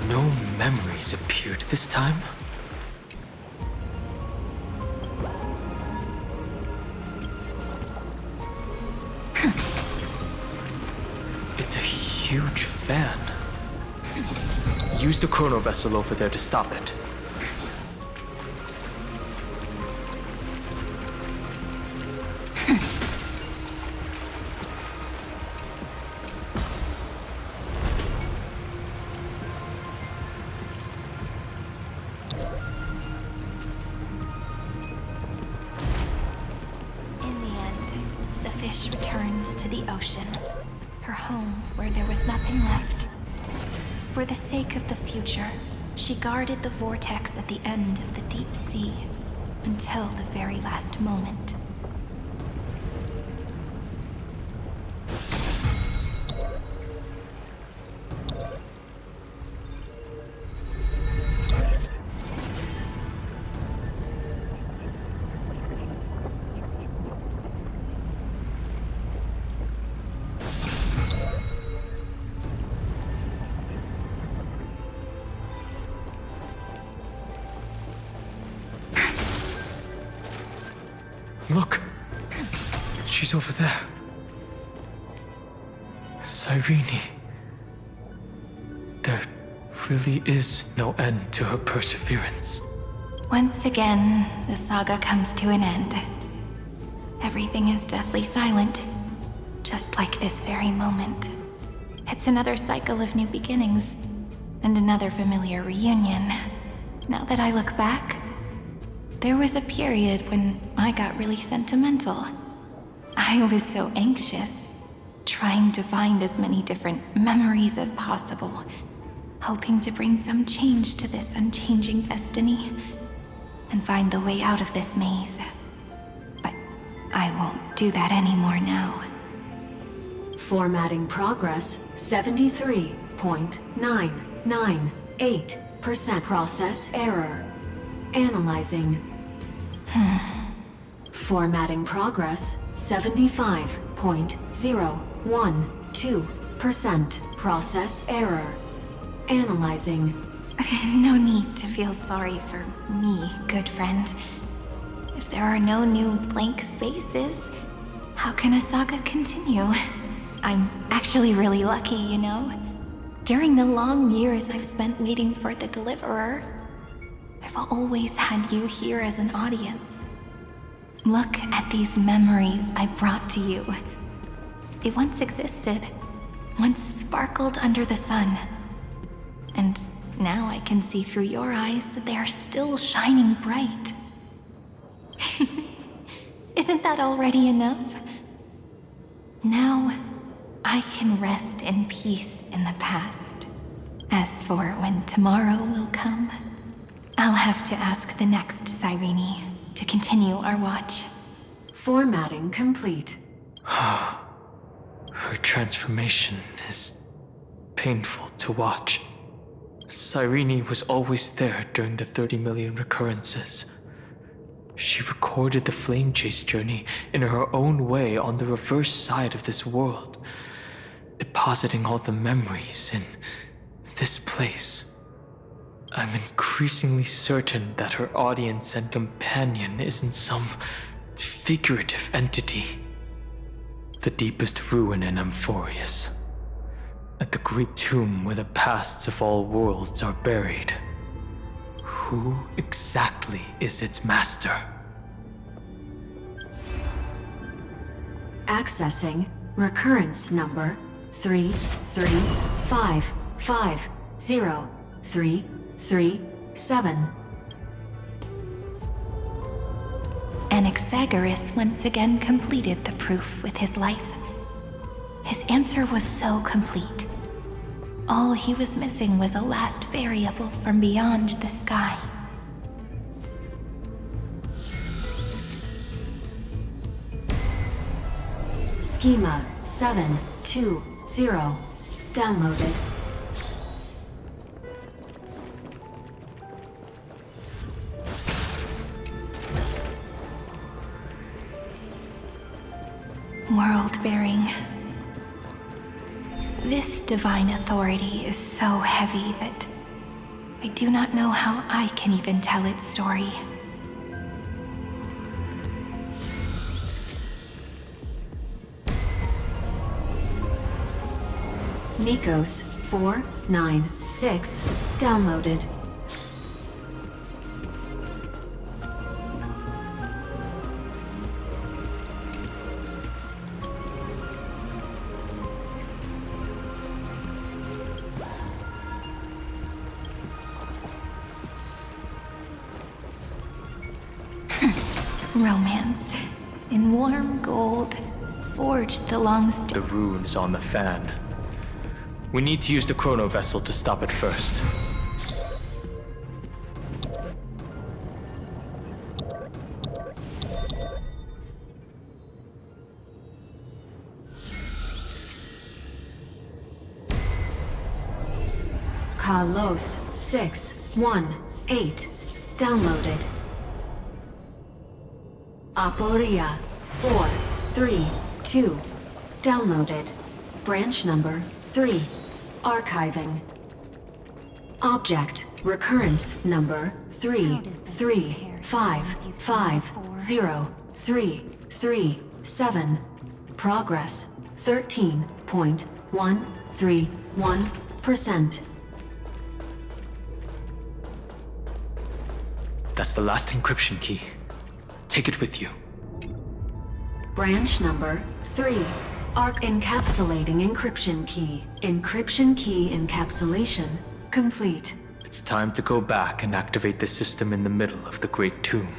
No memories appeared this time? It's a huge fan. Use the chrono vessel over there to stop it. In the end, the fish returned to the ocean, her home where there was nothing left. For the sake of the future, she guarded the vortex at the end of the deep sea until the very last moment. Look! She's over there. Cyrene. There really is no end to her perseverance. Once again, the saga comes to an end. Everything is deathly silent, just like this very moment. It's another cycle of new beginnings, and another familiar reunion. Now that I look back, there was a period when I got really sentimental. I was so anxious, trying to find as many different memories as possible, hoping to bring some change to this unchanging destiny, and find the way out of this maze. But I won't do that anymore now. Formatting progress 73.998%. Process error. Analyzing. Formatting progress 75.012%. Process error. Analyzing. No need to feel sorry for me, good friend. If there are no new blank spaces, how can a saga continue? I'm actually really lucky, you know? During the long years I've spent waiting for the Deliverer, I've always had you here as an audience. Look at these memories I brought to you. They once existed, once sparkled under the sun. And now I can see through your eyes that they are still shining bright. Isn't that already enough? Now, I can rest in peace in the past. As for when tomorrow will come, I'll have to ask the next Cyrene to continue our watch. Formatting complete. Her transformation is painful to watch. Cyrene was always there during the 30 million recurrences. She recorded the Flame Chase journey in her own way on the reverse side of this world, depositing all the memories in this place. I'm increasingly certain that her audience and companion isn't some figurative entity. The deepest ruin in Amphorius, at the great tomb where the pasts of all worlds are buried. Who exactly is its master? Accessing recurrence number 335503337. Anaxagoras once again completed the proof with his life. His answer was so complete. All he was missing was a last variable from beyond the sky. Schema 720 downloaded. World-bearing. This divine authority is so heavy that I do not know how I can even tell its story. Nikos 496 downloaded. Romance. In warm gold, forged the long The runes on the fan. We need to use the chrono vessel to stop it first. Kalos 618 downloaded. Aporia 432 downloaded. Branch number 3 archiving. Object recurrence number 335503337. Progress 13.131%. That's the last encryption key. Take it with you. Branch number 3. Arc encapsulating encryption key. Encryption key encapsulation complete. It's time to go back and activate the system in the middle of the Great Tomb.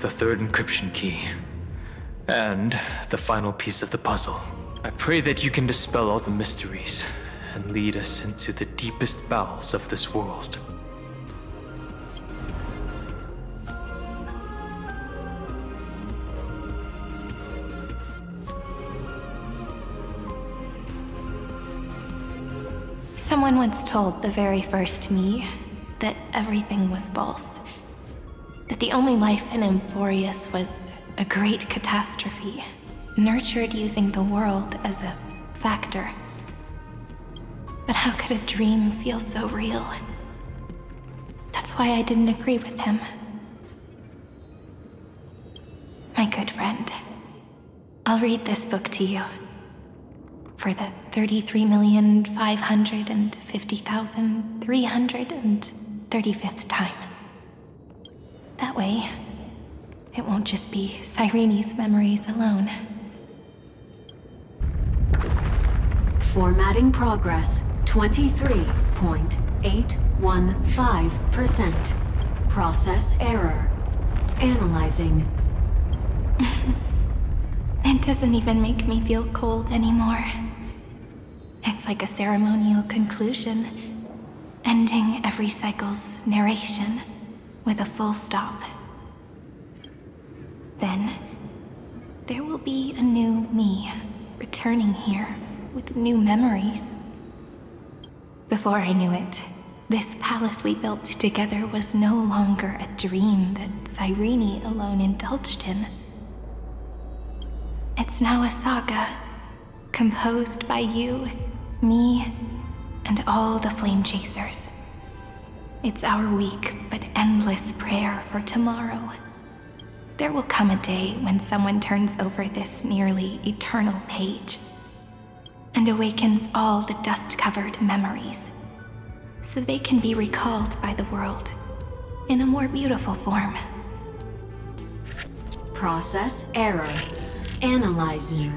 The third encryption key. And the final piece of the puzzle. I pray that you can dispel all the mysteries and lead us into the deepest bowels of this world. Someone once told the very first me that everything was false. That the only life in Amphorius was a great catastrophe, nurtured using the world as a factor. But how could a dream feel so real? That's why I didn't agree with him. My good friend, I'll read this book to you. For the 33,550,335th time. That way, it won't just be Cyrene's memories alone. Formatting progress 23.815%. Process error. Analyzing. It doesn't even make me feel cold anymore. It's like a ceremonial conclusion, ending every cycle's narration with a full stop. Then, there will be a new me returning here with new memories. Before I knew it, this palace we built together was no longer a dream that Cyrene alone indulged in. It's now a saga, composed by you, me, and all the Flame Chasers. It's our weak but endless prayer for tomorrow. There will come a day when someone turns over this nearly eternal page and awakens all the dust-covered memories, so they can be recalled by the world in a more beautiful form. Process error. Analyzer.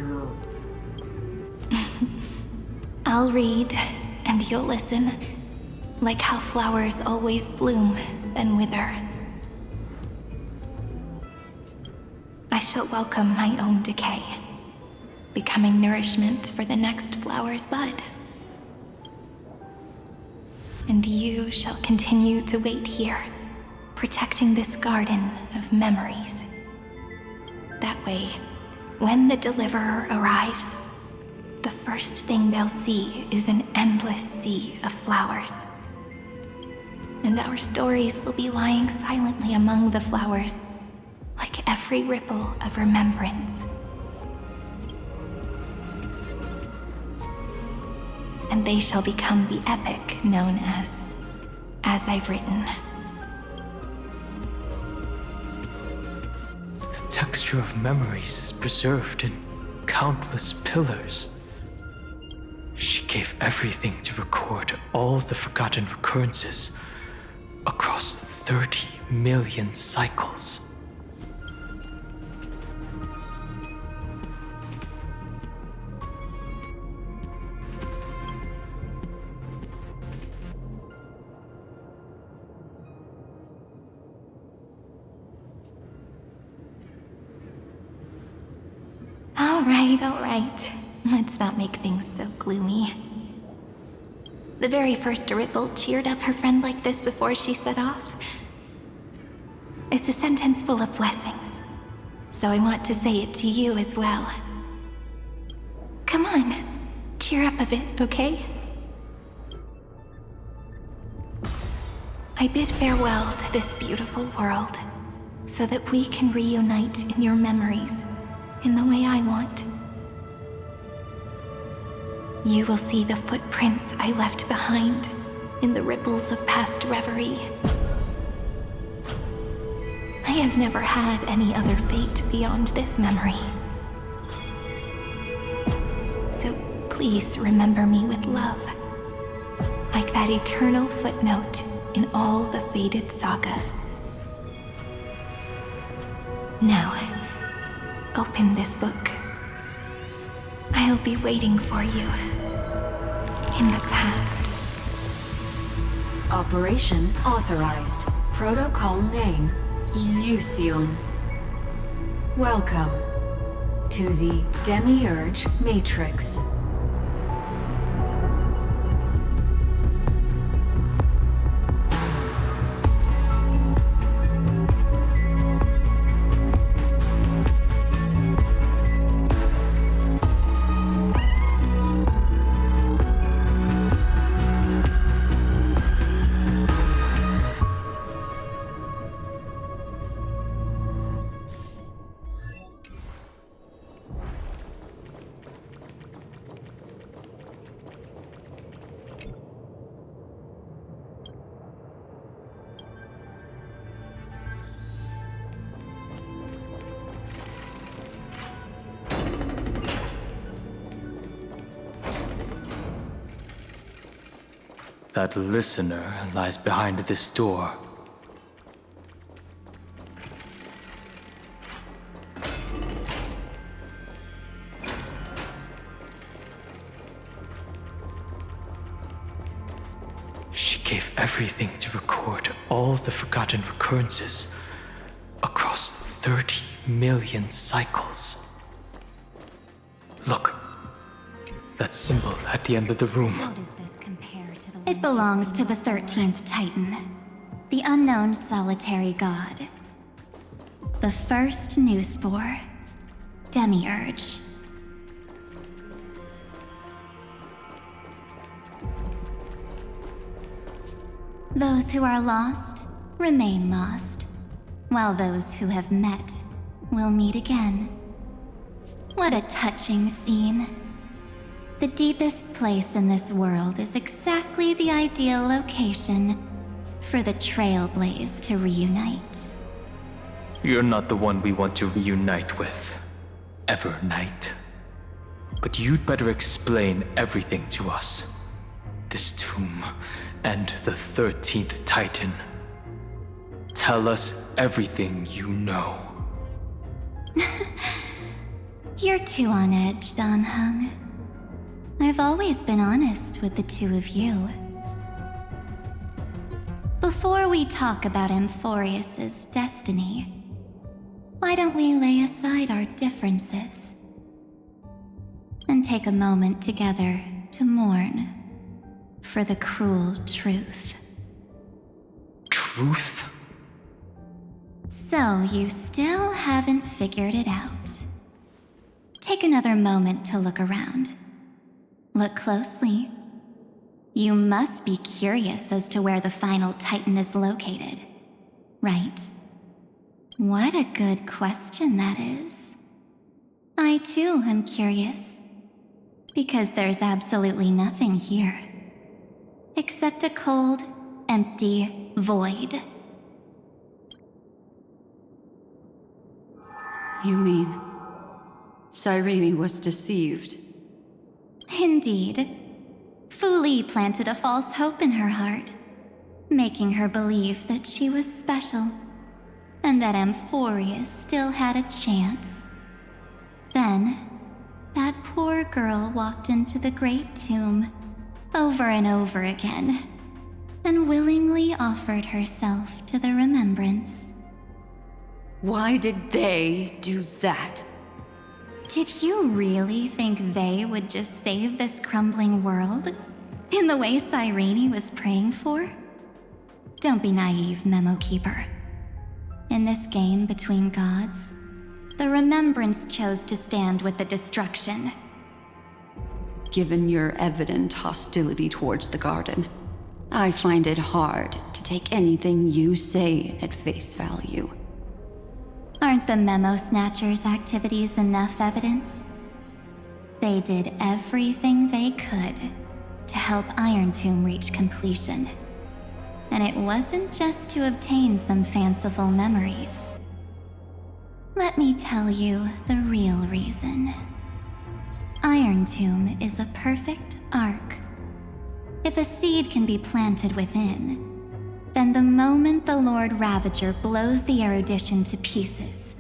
I'll read, and you'll listen. Like how flowers always bloom, then wither. I shall welcome my own decay, becoming nourishment for the next flower's bud. And you shall continue to wait here, protecting this garden of memories. That way, when the Deliverer arrives, the first thing they'll see is an endless sea of flowers. And our stories will be lying silently among the flowers, like every ripple of remembrance. And they shall become the epic known as I've Written. The texture of memories is preserved in countless pillars. She gave everything to record all the forgotten recurrences across 30 million cycles. All right. Let's not make things so gloomy. The very first Ripple cheered up her friend like this before she set off. It's a sentence full of blessings, so I want to say it to you as well. Come on, cheer up a bit, okay? I bid farewell to this beautiful world, so that we can reunite in your memories in the way I want. You will see the footprints I left behind in the ripples of past reverie. I have never had any other fate beyond this memory. So please remember me with love, like that eternal footnote in all the faded sagas. Now, open this book. I'll be waiting for you in the past. Operation authorized. Protocol name, Illusion. Welcome to the Demiurge Matrix. That listener lies behind this door. She gave everything to record all the forgotten recurrences across 30 million cycles. Look, that symbol at the end of the room. It belongs to the 13th Titan, the unknown solitary god. The first new spore, Demiurge. Those who are lost remain lost, while those who have met will meet again. What a touching scene. The deepest place in this world is exactly the ideal location for the Trailblaze to reunite. You're not the one we want to reunite with, Evernight. But you'd better explain everything to us. This tomb and the 13th Titan. Tell us everything you know. You're too on edge, Dan Hung. I've always been honest with the two of you. Before we talk about Amphorius's destiny, why don't we lay aside our differences and take a moment together to mourn for the cruel truth? Truth? So you still haven't figured it out. Take another moment to look around. Look closely. You must be curious as to where the final Titan is located, right? What a good question that is. I too am curious, because there's absolutely nothing here, except a cold, empty void. You mean Cyrene was deceived? Indeed. Fu Li planted a false hope in her heart, making her believe that she was special, and that Amphorius still had a chance. Then, that poor girl walked into the Great Tomb, over and over again, and willingly offered herself to the remembrance. Why did they do that? Did you really think they would just save this crumbling world? In the way Cyrene was praying for? Don't be naive, Memo Keeper. In this game between gods, the Remembrance chose to stand with the destruction. Given your evident hostility towards the Garden, I find it hard to take anything you say at face value. Aren't the Memo Snatchers' activities enough evidence? They did everything they could to help Iron Tomb reach completion. And it wasn't just to obtain some fanciful memories. Let me tell you the real reason. Iron Tomb is a perfect ark. If a seed can be planted within, then the moment the Lord Ravager blows the erudition to pieces,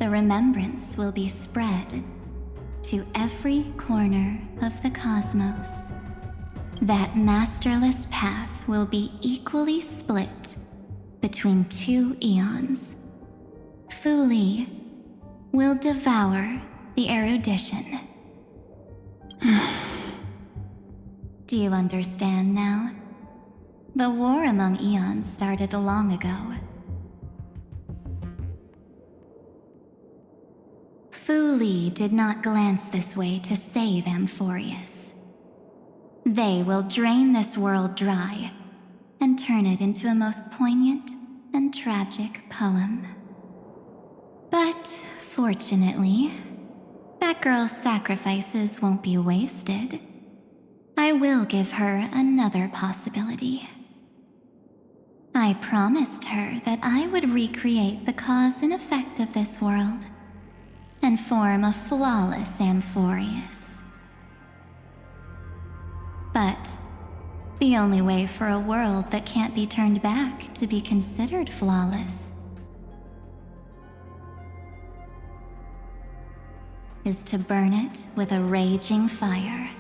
the remembrance will be spread to every corner of the cosmos. That masterless path will be equally split between two eons. Fu Li will devour the erudition. Do you understand now? The war among eons started long ago. Fu Li did not glance this way to save Amphorius. They will drain this world dry and turn it into a most poignant and tragic poem. But fortunately, that girl's sacrifices won't be wasted. I will give her another possibility. I promised her that I would recreate the cause and effect of this world and form a flawless Amphorius. But the only way for a world that can't be turned back to be considered flawless is to burn it with a raging fire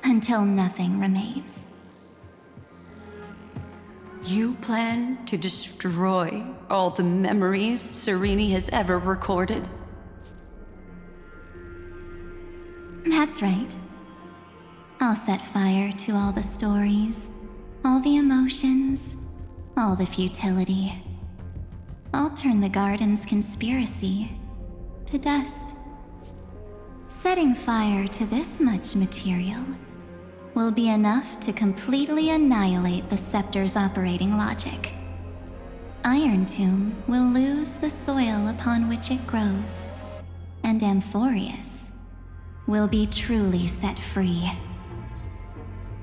until nothing remains. You plan to destroy all the memories Cyrene has ever recorded? That's right. I'll set fire to all the stories, all the emotions, all the futility. I'll turn the Garden's conspiracy to dust. Setting fire to this much material will be enough to completely annihilate the Scepter's operating logic. Iron Tomb will lose the soil upon which it grows, and Amphorius will be truly set free.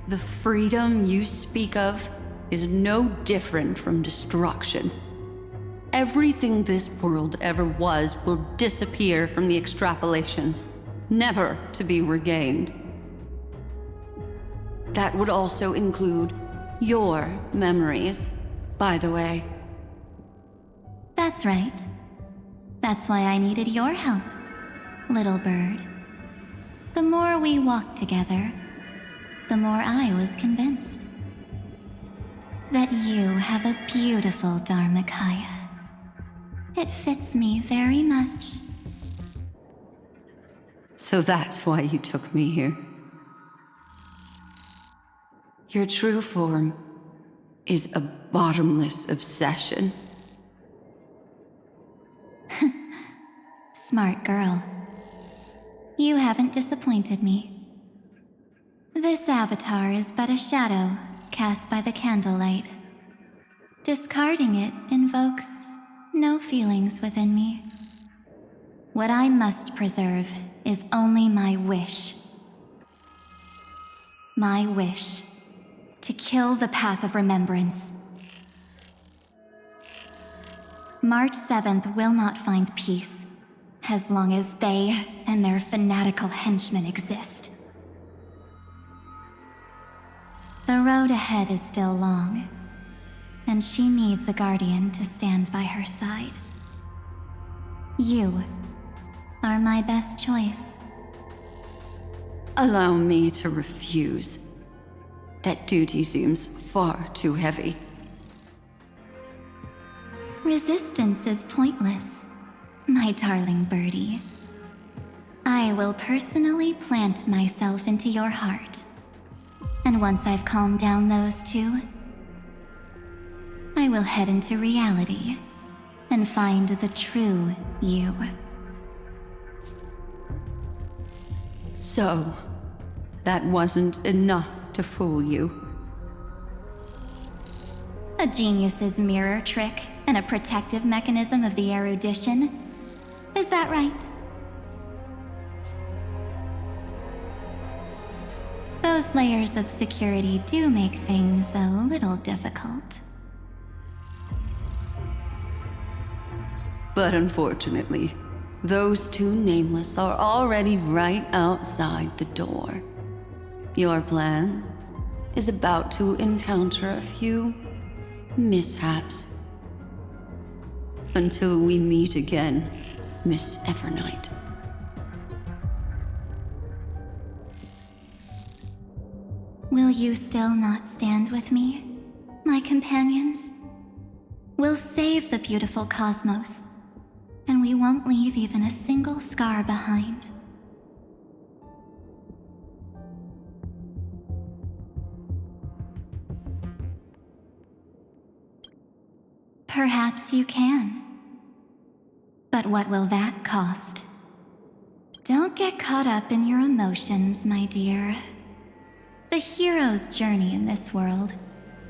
The freedom you speak of is no different from destruction. Everything this world ever was will disappear from the extrapolations, never to be regained. That would also include your memories, by the way. That's right. That's why I needed your help. little bird. The more we walked together, the more I was convinced that you have a beautiful Dharmakaya. It fits me very much. So that's why you took me here. Your true form is a bottomless obsession. Smart girl. You haven't disappointed me. This avatar is but a shadow cast by the candlelight. Discarding it invokes no feelings within me. What I must preserve is only my wish. My wish to kill the path of remembrance. March 7th will not find peace as long as they and their fanatical henchmen exist. The road ahead is still long, and she needs a guardian to stand by her side. You are my best choice. Allow me to refuse. That duty seems far too heavy. Resistance is pointless, my darling birdie. I will personally plant myself into your heart. And once I've calmed down those two, I will head into reality and find the true you. So, that wasn't enough to fool you. A genius's mirror trick and a protective mechanism of the erudition. Is that right? Those layers of security do make things a little difficult. But unfortunately, those two nameless are already right outside the door. Your plan is about to encounter a few mishaps. Until we meet again, Miss Evernight. Will you still not stand with me, my companions? We'll save the beautiful cosmos, and we won't leave even a single scar behind. Perhaps you can. But what will that cost? Don't get caught up in your emotions, my dear. The hero's journey in this world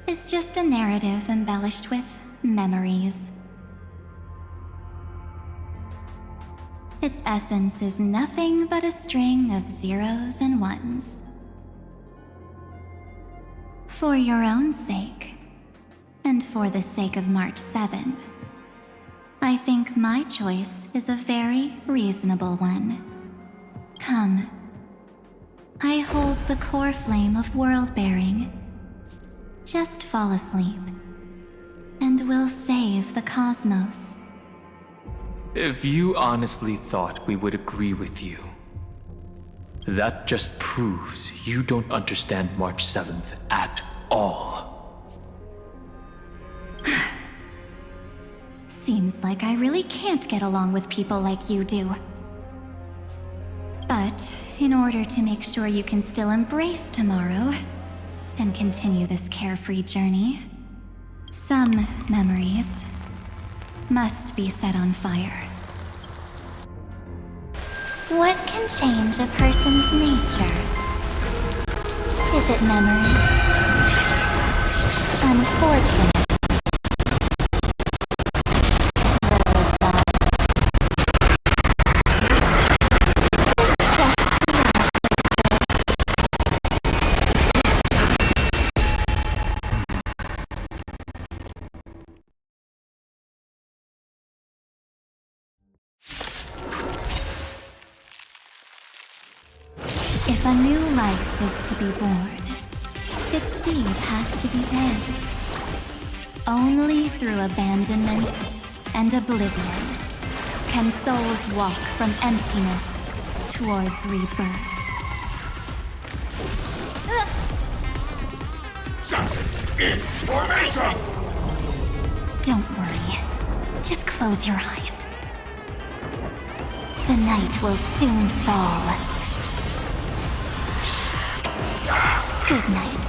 is just a narrative embellished with memories. Its essence is nothing but a string of zeros and ones. For your own sake, and for the sake of March 7th, I think my choice is a very reasonable one. Come. I hold the core flame of world-bearing. Just fall asleep, and we'll save the cosmos. If you honestly thought we would agree with you, that just proves you don't understand March 7th at all. Seems like I really can't get along with people like you do. But in order to make sure you can still embrace tomorrow and continue this carefree journey, some memories must be set on fire. What can change a person's nature? Is it memories? Unfortunate. If a new life is to be born, its seed has to be dead. Only through abandonment and oblivion can souls walk from emptiness towards rebirth. In formation! Don't worry. Just close your eyes. The night will soon fall. Good night.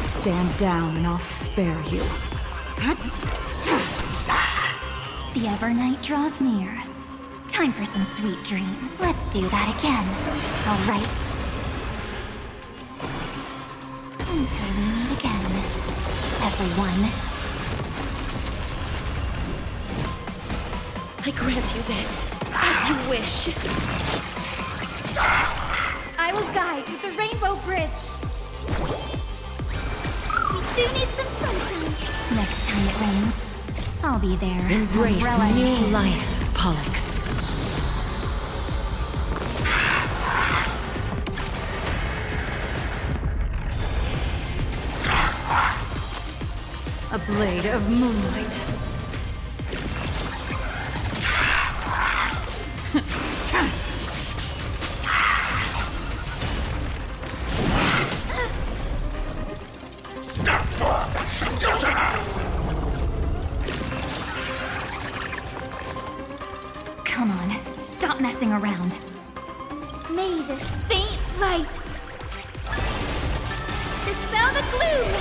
Stand down and I'll spare you. The Evernight draws near. Time for some sweet dreams. Let's do that again. All right. Until we meet again, everyone. I grant you this, as you wish. I will guide with the Rainbow Bridge. We do need some sunshine. Next time it rains, I'll be there. Embrace Umbrella in new hand. life, Pollux. A blade of moonlight. Come on, stop messing around. May this faint light dispel the gloom.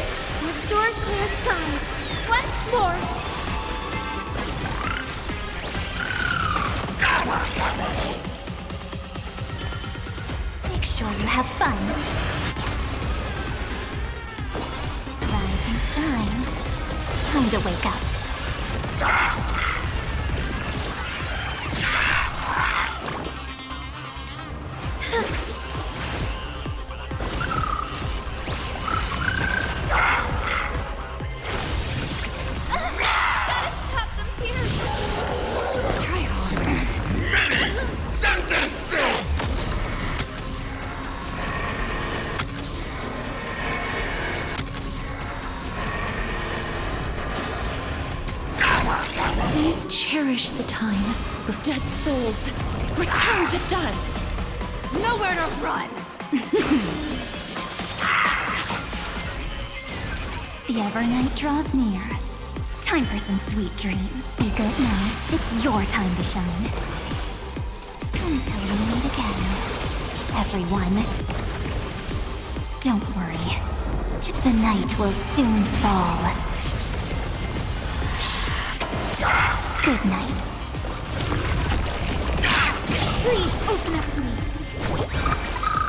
Restore clear skies once more. Make sure you have fun. Rise and shine. Time to wake up. Gotta stop them here. Try harder. Please cherish the time of dead souls. Return to dust. Nowhere to run. The Evernight draws near. Time for some sweet dreams. Be good now. It's your time to shine. Until we meet again, everyone. Don't worry. The night will soon fall. Good night. Please open up to me.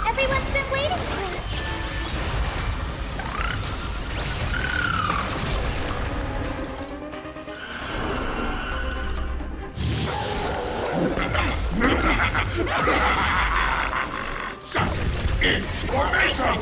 Everyone's been waiting for us. In formation!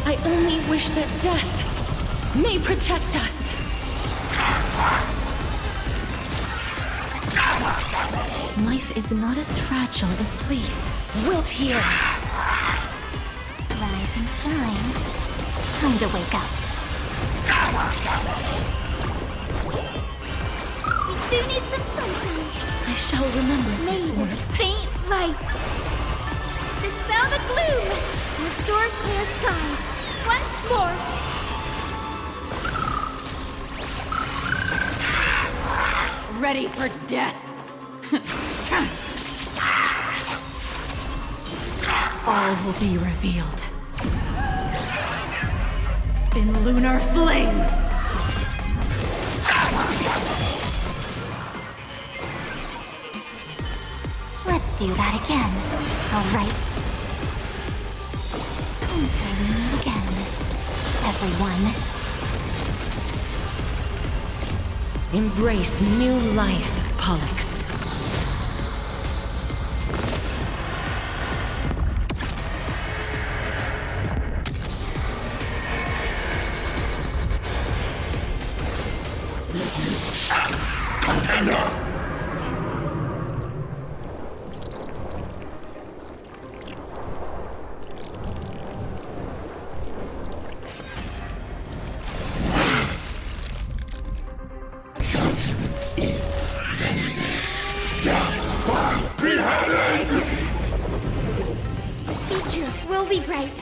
I only wish that death may protect us. Life is not as fragile as please. Wilt here. Rise and shine. Time to wake up. We do need some sunshine. I shall remember May this this word. faint light dispel the gloom. Restore clear skies once more. Ready for death. All will be revealed. In lunar flame. Let's do that again. All right. Until we meet again, everyone. Embrace new life, Pollux. Future will be bright.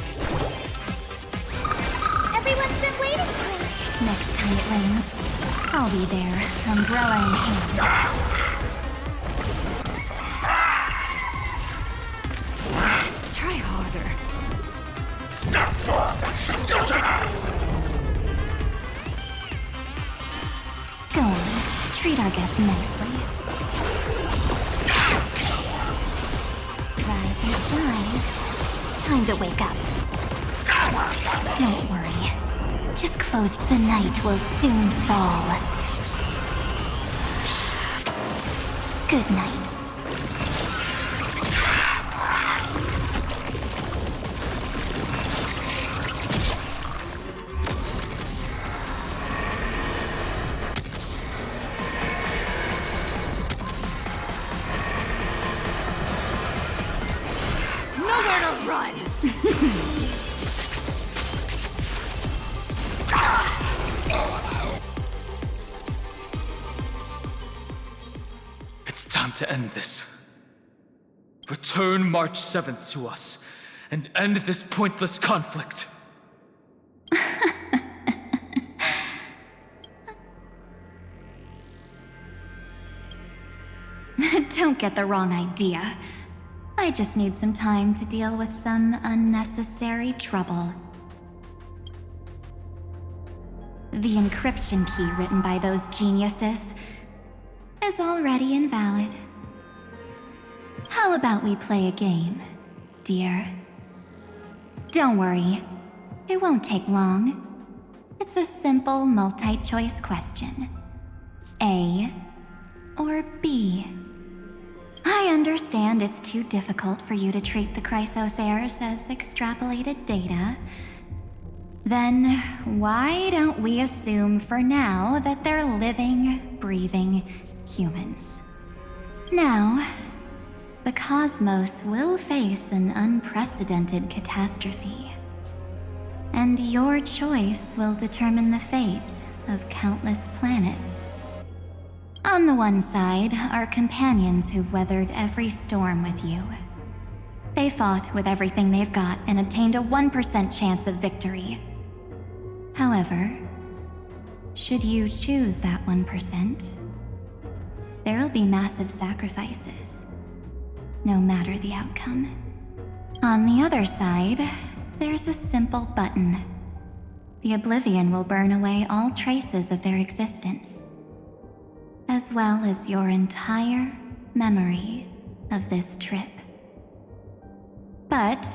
Everyone's been waiting for it. Next time it rains, I'll be there, umbrella in hand. Try harder. Go on, treat our guests nicely. Rise and shine. Time to wake up. Don't worry. Just close. The night will soon fall. Good night. Nowhere to run! It's time to end this. Return March 7th to us, and end this pointless conflict. Don't get the wrong idea. I just need some time to deal with some unnecessary trouble. The encryption key written by those geniuses is already invalid. How about we play a game, dear? Don't worry, it won't take long. It's a simple multi-choice question. A or B? I understand it's too difficult for you to treat the Chrysos heirs as extrapolated data. Then why don't we assume for now that they're living, breathing humans? Now, the cosmos will face an unprecedented catastrophe. And your choice will determine the fate of countless planets. On the one side are companions who've weathered every storm with you. They fought with everything they've got and obtained a 1% chance of victory. However, should you choose that 1%, there'll be massive sacrifices, no matter the outcome. On the other side, there's a simple button. The Oblivion will burn away all traces of their existence, as well as your entire memory of this trip. But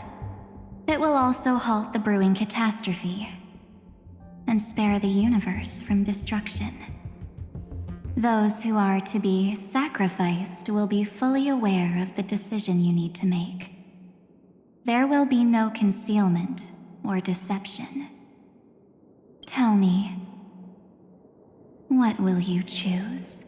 it will also halt the brewing catastrophe and spare the universe from destruction. Those who are to be sacrificed will be fully aware of the decision you need to make. There will be no concealment or deception. Tell me, what will you choose?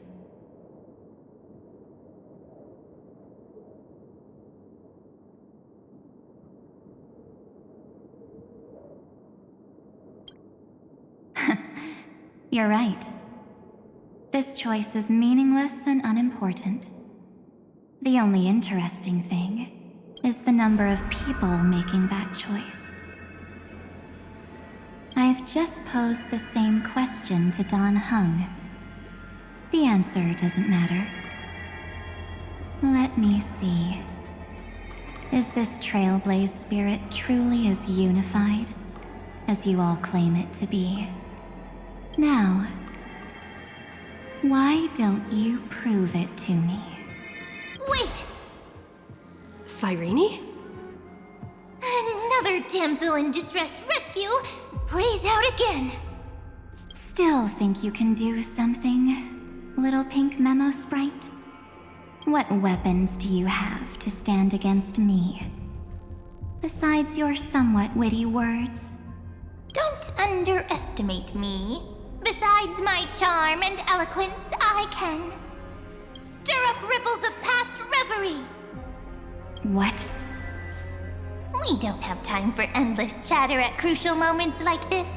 You're right. This choice is meaningless and unimportant. The only interesting thing is the number of people making that choice. I've just posed the same question to Don Hung. The answer doesn't matter. Let me see. Is this Trailblaze spirit truly as unified as you all claim it to be? Now, why don't you prove it to me? Wait! Cyrene? Another damsel in distress rescue plays out again. Still think you can do something, little pink memo sprite? What weapons do you have to stand against me? Besides your somewhat witty words? Don't underestimate me. Besides my charm and eloquence, I can Stir up ripples of past reverie! What? We don't have time for endless chatter at crucial moments like this.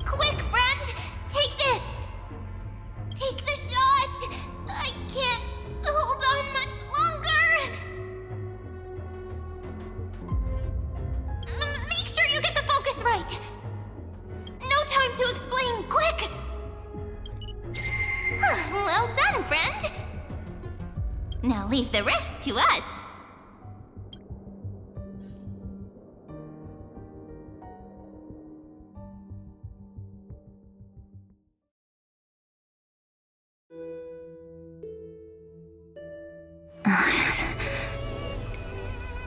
Quick, friend! Take this! Take the shot! I can't hold on much longer! Make sure you get the focus right! No time to explain, quick! Well done, friend! Now leave the rest to us.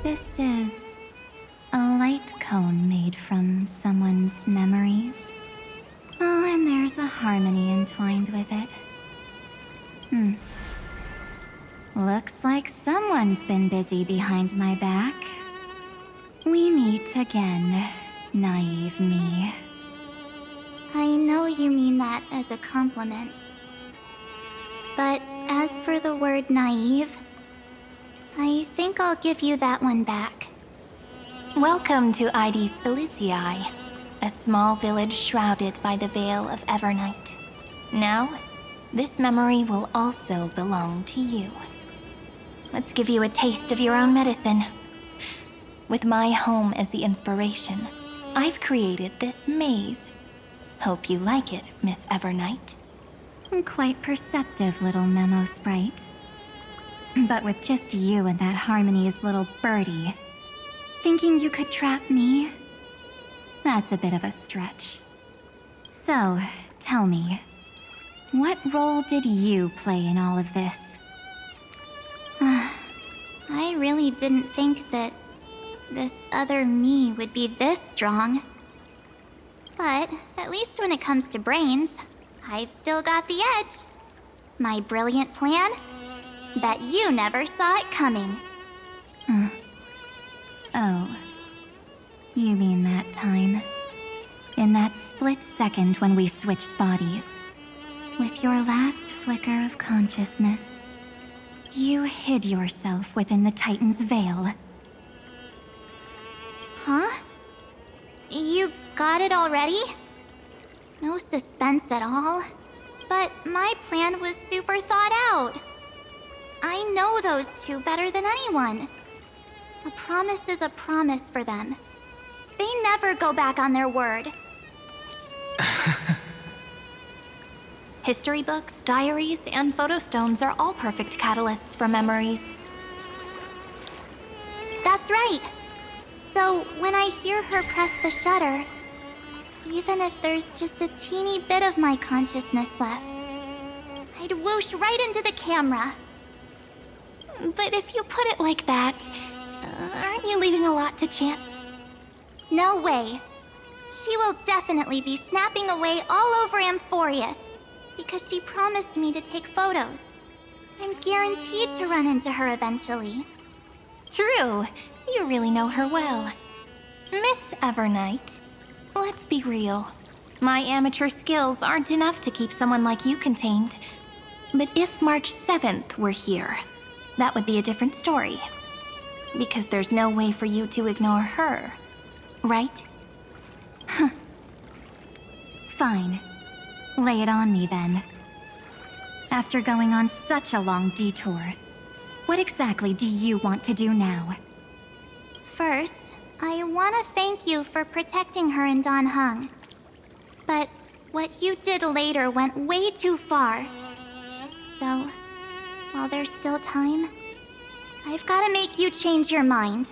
This is a light cone made from someone's memories. Oh, and there's a harmony entwined with it. Looks like someone's been busy behind my back. We meet again, naive me. I know you mean that as a compliment. But as for the word naive, I think I'll give you that one back. Welcome to Ides Elysiae, a small village shrouded by the veil of Evernight. Now, this memory will also belong to you. Let's give you a taste of your own medicine. With my home as the inspiration, I've created this maze. Hope you like it, Miss Evernight. Quite perceptive little memo sprite. But with just you and that Harmony's little birdie, thinking you could trap me? That's a bit of a stretch. So, tell me, what role did you play in all of this? I really didn't think that this other me would be this strong. But at least when it comes to brains, I've still got the edge. My brilliant plan? Bet you never saw it coming. Oh. You mean that time? In that split second when we switched bodies. With your last flicker of consciousness, you hid yourself within the Titan's veil. Huh? You got it already? No suspense at all. But my plan was super thought out. I know those two better than anyone. A promise is a promise for them. They never go back on their word. History books, diaries, and photo stones are all perfect catalysts for memories. That's right. So when I hear her press the shutter, even if there's just a teeny bit of my consciousness left, I'd whoosh right into the camera. But if you put it like that, aren't you leaving a lot to chance? No way. She will definitely be snapping away all over Amphorius, because she promised me to take photos. I'm guaranteed to run into her eventually. True. You really know her well. Miss Evernight, let's be real. My amateur skills aren't enough to keep someone like you contained. But if March 7th were here, that would be a different story. Because there's no way for you to ignore her, right? Fine. Lay it on me then. After going on such a long detour, what exactly do you want to do now? First, I want to thank you for protecting her and Don Hung. But what you did later went way too far. So, while there's still time, I've got to make you change your mind.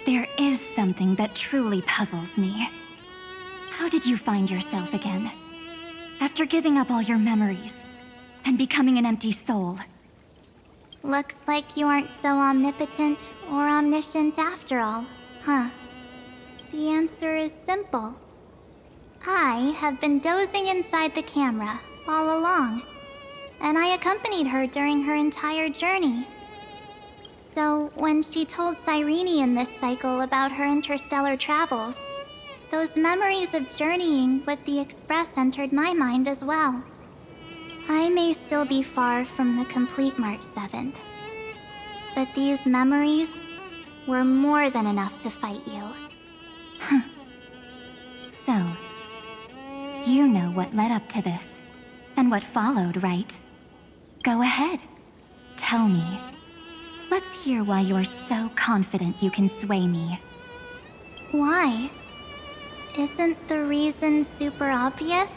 There is something that truly puzzles me. How did you find yourself again? After giving up all your memories and becoming an empty soul. Looks like you aren't so omnipotent or omniscient after all, huh? The answer is simple. I have been dozing inside the camera all along, and I accompanied her during her entire journey. So when she told Cyrene in this cycle about her interstellar travels, those memories of journeying with the Express entered my mind as well. I may still be far from the complete March 7th, but these memories were more than enough to fight you. So, you know what led up to this, and what followed, right? Go ahead. Tell me. Let's hear why you're so confident you can sway me. Why? Isn't the reason super obvious?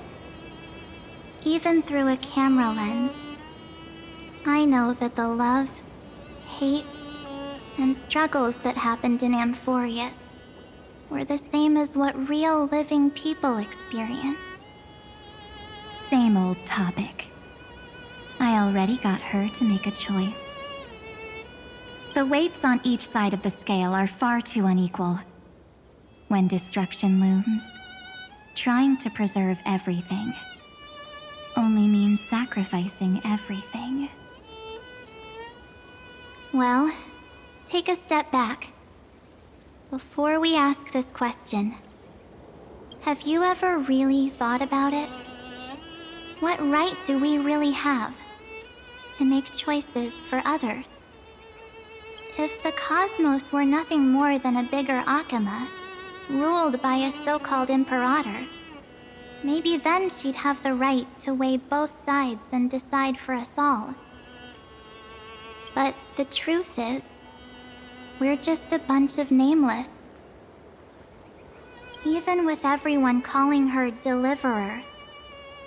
Even through a camera lens, I know that the love, hate, and struggles that happened in Amphorius were the same as what real living people experience. Same old topic. I already got her to make a choice. The weights on each side of the scale are far too unequal. When destruction looms, trying to preserve everything only means sacrificing everything. Well, take a step back. Before we ask this question, have you ever really thought about it? What right do we really have to make choices for others? If the cosmos were nothing more than a bigger Akama, ruled by a so-called imperator, maybe then she'd have the right to weigh both sides and decide for us all. But the truth is, we're just a bunch of nameless. Even with everyone calling her Deliverer,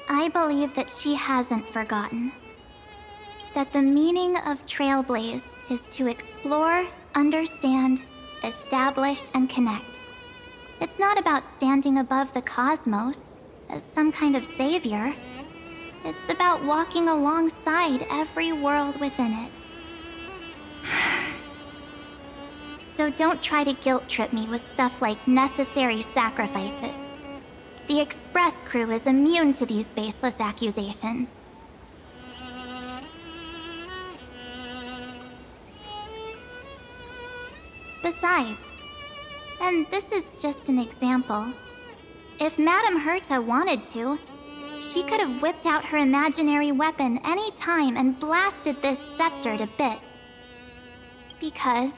I believe that she hasn't forgotten. That the meaning of Trailblaze is to explore, understand, establish, and connect. It's not about standing above the cosmos as some kind of savior. It's about walking alongside every world within it. So don't try to guilt trip me with stuff like necessary sacrifices. The Express crew is immune to these baseless accusations. Besides, and this is just an example, if Madame Herta wanted to, she could have whipped out her imaginary weapon any time and blasted this scepter to bits. Because,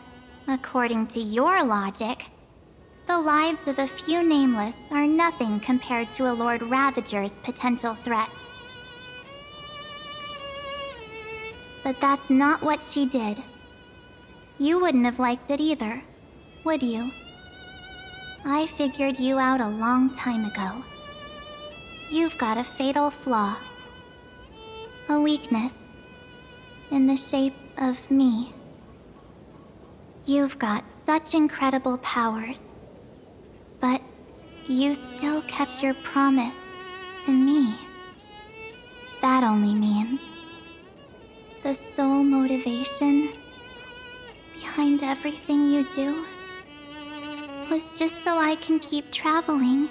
according to your logic, the lives of a few nameless are nothing compared to a Lord Ravager's potential threat. But that's not what she did. You wouldn't have liked it either, would you? I figured you out a long time ago. You've got a fatal flaw. A weakness. In the shape of me. You've got such incredible powers. But you still kept your promise to me. That only means the sole motivation behind everything you do was just so I can keep traveling.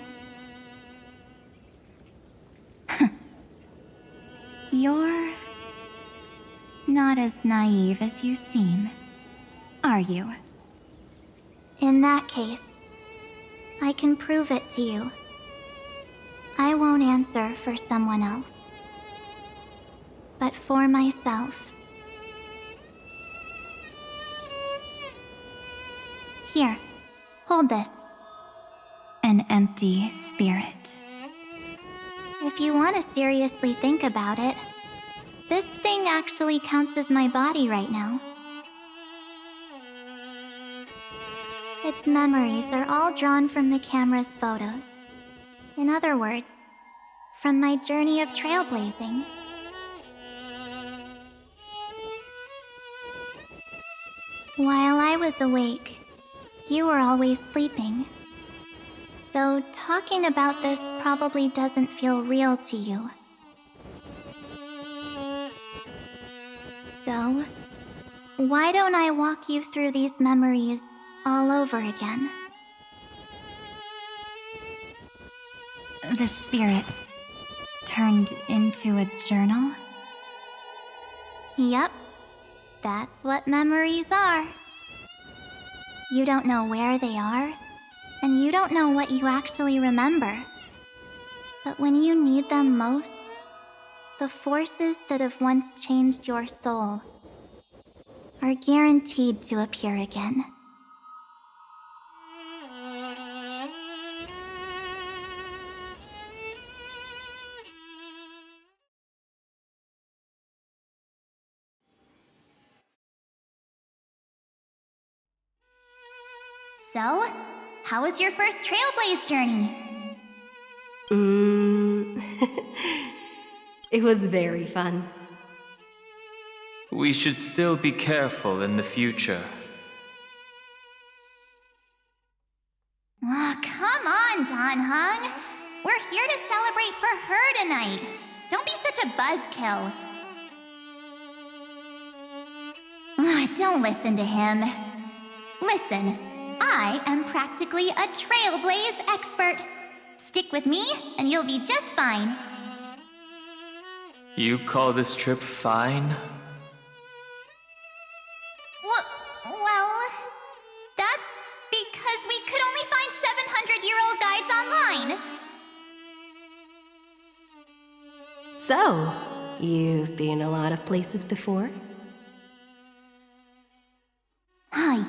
You're not as naive as you seem, are you? In that case, I can prove it to you. I won't answer for someone else, but for myself. Here, hold this. An empty spirit. If you want to seriously think about it, this thing actually counts as my body right now. Its memories are all drawn from the camera's photos. In other words, from my journey of trailblazing. While I was awake, you were always sleeping. So talking about this probably doesn't feel real to you. So, why don't I walk you through these memories all over again? The spirit turned into a journal? Yep, that's what memories are. You don't know where they are, and you don't know what you actually remember. But when you need them most, the forces that have once changed your soul are guaranteed to appear again. So, how was your first Trailblaze journey? It was very fun. We should still be careful in the future. Oh, come on, Danheng. We're here to celebrate for her tonight. Don't be such a buzzkill. Don't listen to him. Listen, I am practically a Trailblaze expert. Stick with me, and you'll be just fine. You call this trip fine? Well, that's because we could only find 700-year-old guides online. So, you've been a lot of places before?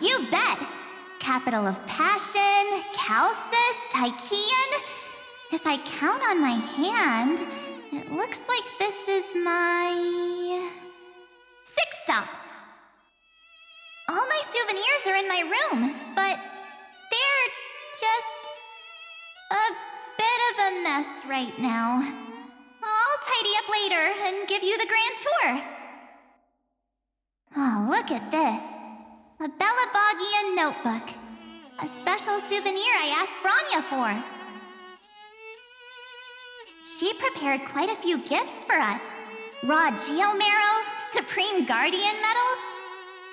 You bet! Capital of Passion, Calcis, Tychean. If I count on my hand, it looks like this is my 6th stop. All my souvenirs are in my room, but they're just a bit of a mess right now. I'll tidy up later and give you the grand tour. Oh, look at this. A Belabogian notebook. A special souvenir I asked Branya for. She prepared quite a few gifts for us. Raw Geomarrow, Supreme Guardian medals.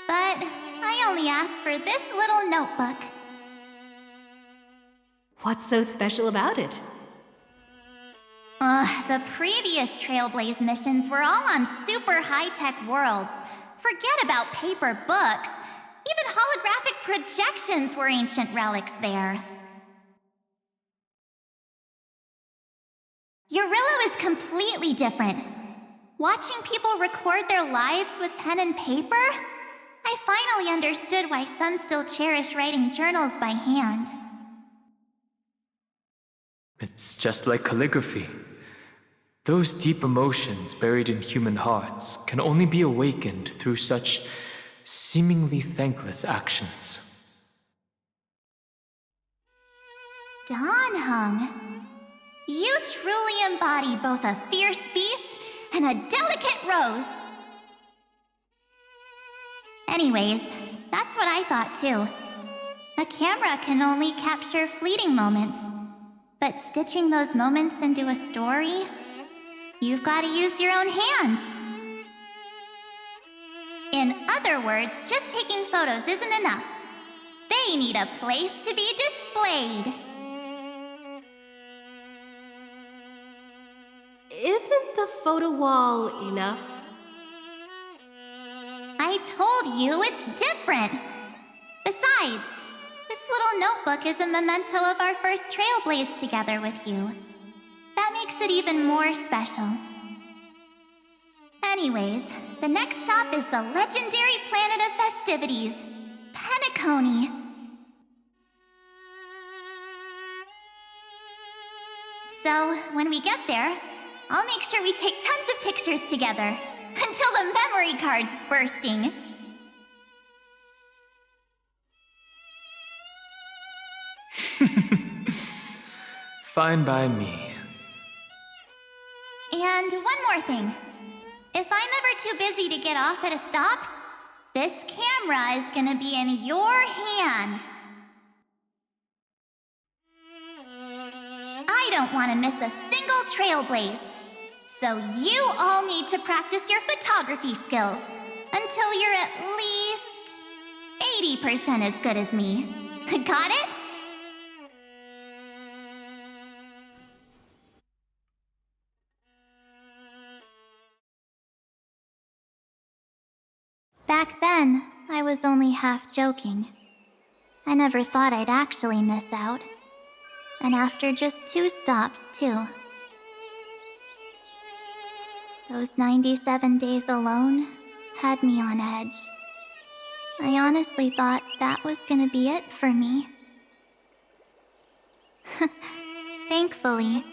But I only asked for this little notebook. What's so special about it? The previous Trailblaze missions were all on super high-tech worlds. Forget about paper books. Even holographic projections were ancient relics there. Eurillo is completely different. Watching people record their lives with pen and paper, I finally understood why some still cherish writing journals by hand. It's just like calligraphy. Those deep emotions buried in human hearts can only be awakened through such seemingly thankless actions. Danheng, you truly embody both a fierce beast and a delicate rose. Anyways, that's what I thought too. A camera can only capture fleeting moments, but stitching those moments into a story, you've got to use your own hands. In other words, just taking photos isn't enough. They need a place to be displayed. Isn't the photo wall enough? I told you it's different. Besides, this little notebook is a memento of our first Trailblaze together with you. That makes it even more special. Anyways, the next stop is the legendary planet of festivities, Penacony. So, when we get there, I'll make sure we take tons of pictures together, until the memory card's bursting. Fine by me. And one more thing. If I'm ever too busy to get off at a stop, this camera is gonna be in your hands. I don't want to miss a single Trailblaze. So you all need to practice your photography skills until you're at least 80% as good as me. Got it? Back then, I was only half joking. I never thought I'd actually miss out. And after just 2 stops, too. Those 97 days alone had me on edge. I honestly thought that was gonna be it for me. Thankfully,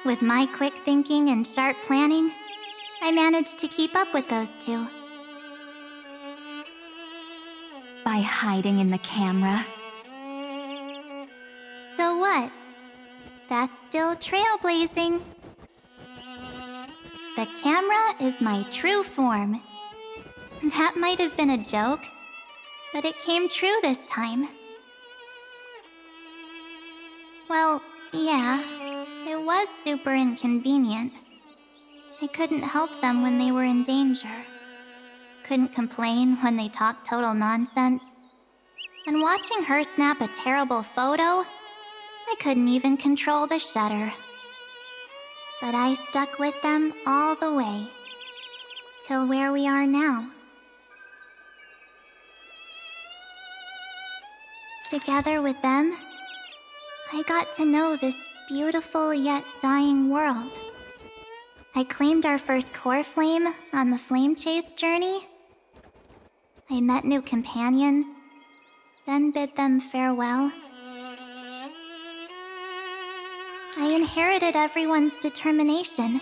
with my quick thinking and sharp planning, I managed to keep up with those 2. By hiding in the camera. So what? That's still trailblazing. The camera is my true form. That might have been a joke, but it came true this time. Well, yeah, it was super inconvenient. I couldn't help them when they were in danger. Couldn't complain when they talked total nonsense. And watching her snap a terrible photo, I couldn't even control the shutter. But I stuck with them all the way, till where we are now. Together with them, I got to know this beautiful yet dying world. I claimed our first core flame on the flame chase journey. I met new companions, then bid them farewell. I inherited everyone's determination,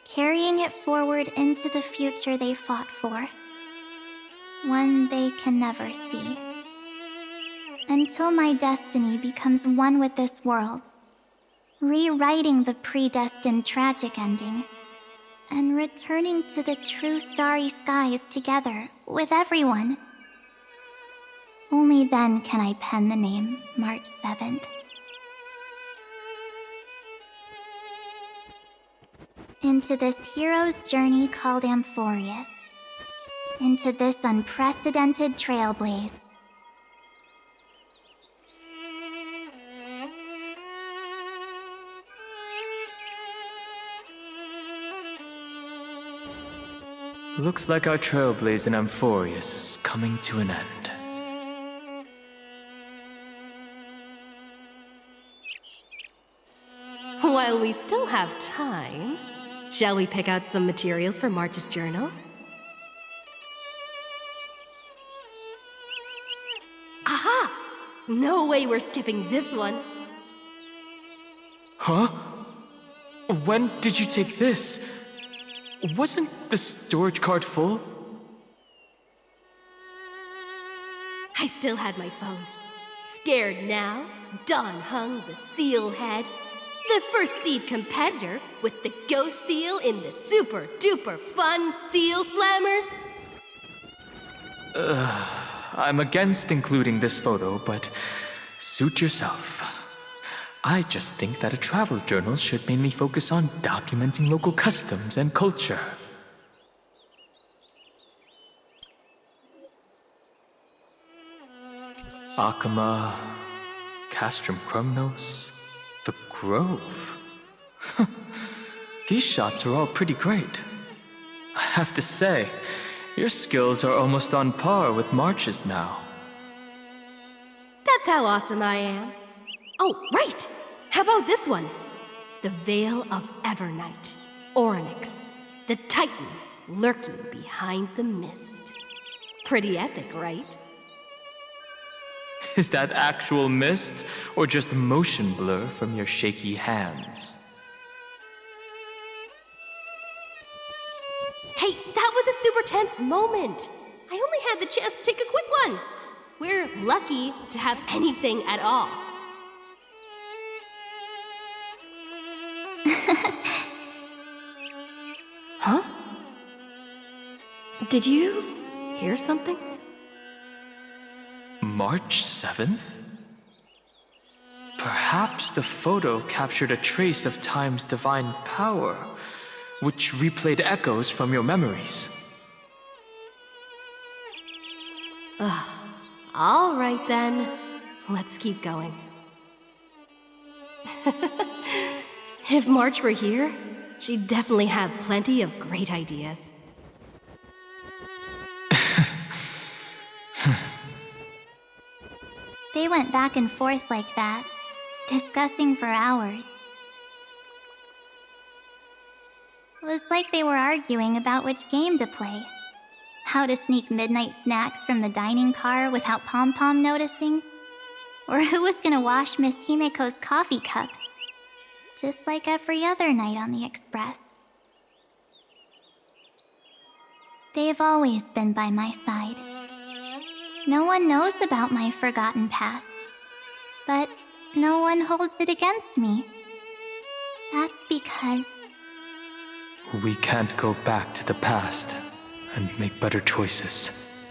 carrying it forward into the future they fought for. One they can never see. Until my destiny becomes one with this world's, rewriting the predestined tragic ending, and returning to the true starry skies together with everyone. Only then can I pen the name March 7th. Into this hero's journey called Amphorius. Into this unprecedented trailblaze. Looks like our trailblaze in Amphorius is coming to an end. While we still have time, shall we pick out some materials for March's journal? Aha! No way we're skipping this one. Huh? When did you take this? Wasn't the storage cart full? I still had my phone. Scared now, Dawn hung the seal head. The first seed competitor with the ghost seal in the super duper fun seal slammers. I'm against including this photo, but suit yourself. I just think that a travel journal should mainly focus on documenting local customs and culture. Akama, Castrum Krumnos, the Grove. These shots are all pretty great. I have to say, your skills are almost on par with March's now. That's how awesome I am. Oh, right! How about this one? The Veil of Evernight. Orynyx, the Titan lurking behind the mist. Pretty epic, right? Is that actual mist, or just motion blur from your shaky hands? Hey, that was a super tense moment. I only had the chance to take a quick one. We're lucky to have anything at all. Huh? Did you hear something? March 7th? Perhaps the photo captured a trace of time's divine power, which replayed echoes from your memories. All right then. Let's keep going. If March were here, she'd definitely have plenty of great ideas. They went back and forth like that, discussing for hours. It was like they were arguing about which game to play. How to sneak midnight snacks from the dining car without Pom-Pom noticing. Or who was gonna wash Miss Himeko's coffee cup. Just like every other night on the Express. They've always been by my side. No one knows about my forgotten past. But no one holds it against me. That's because... We can't go back to the past and make better choices.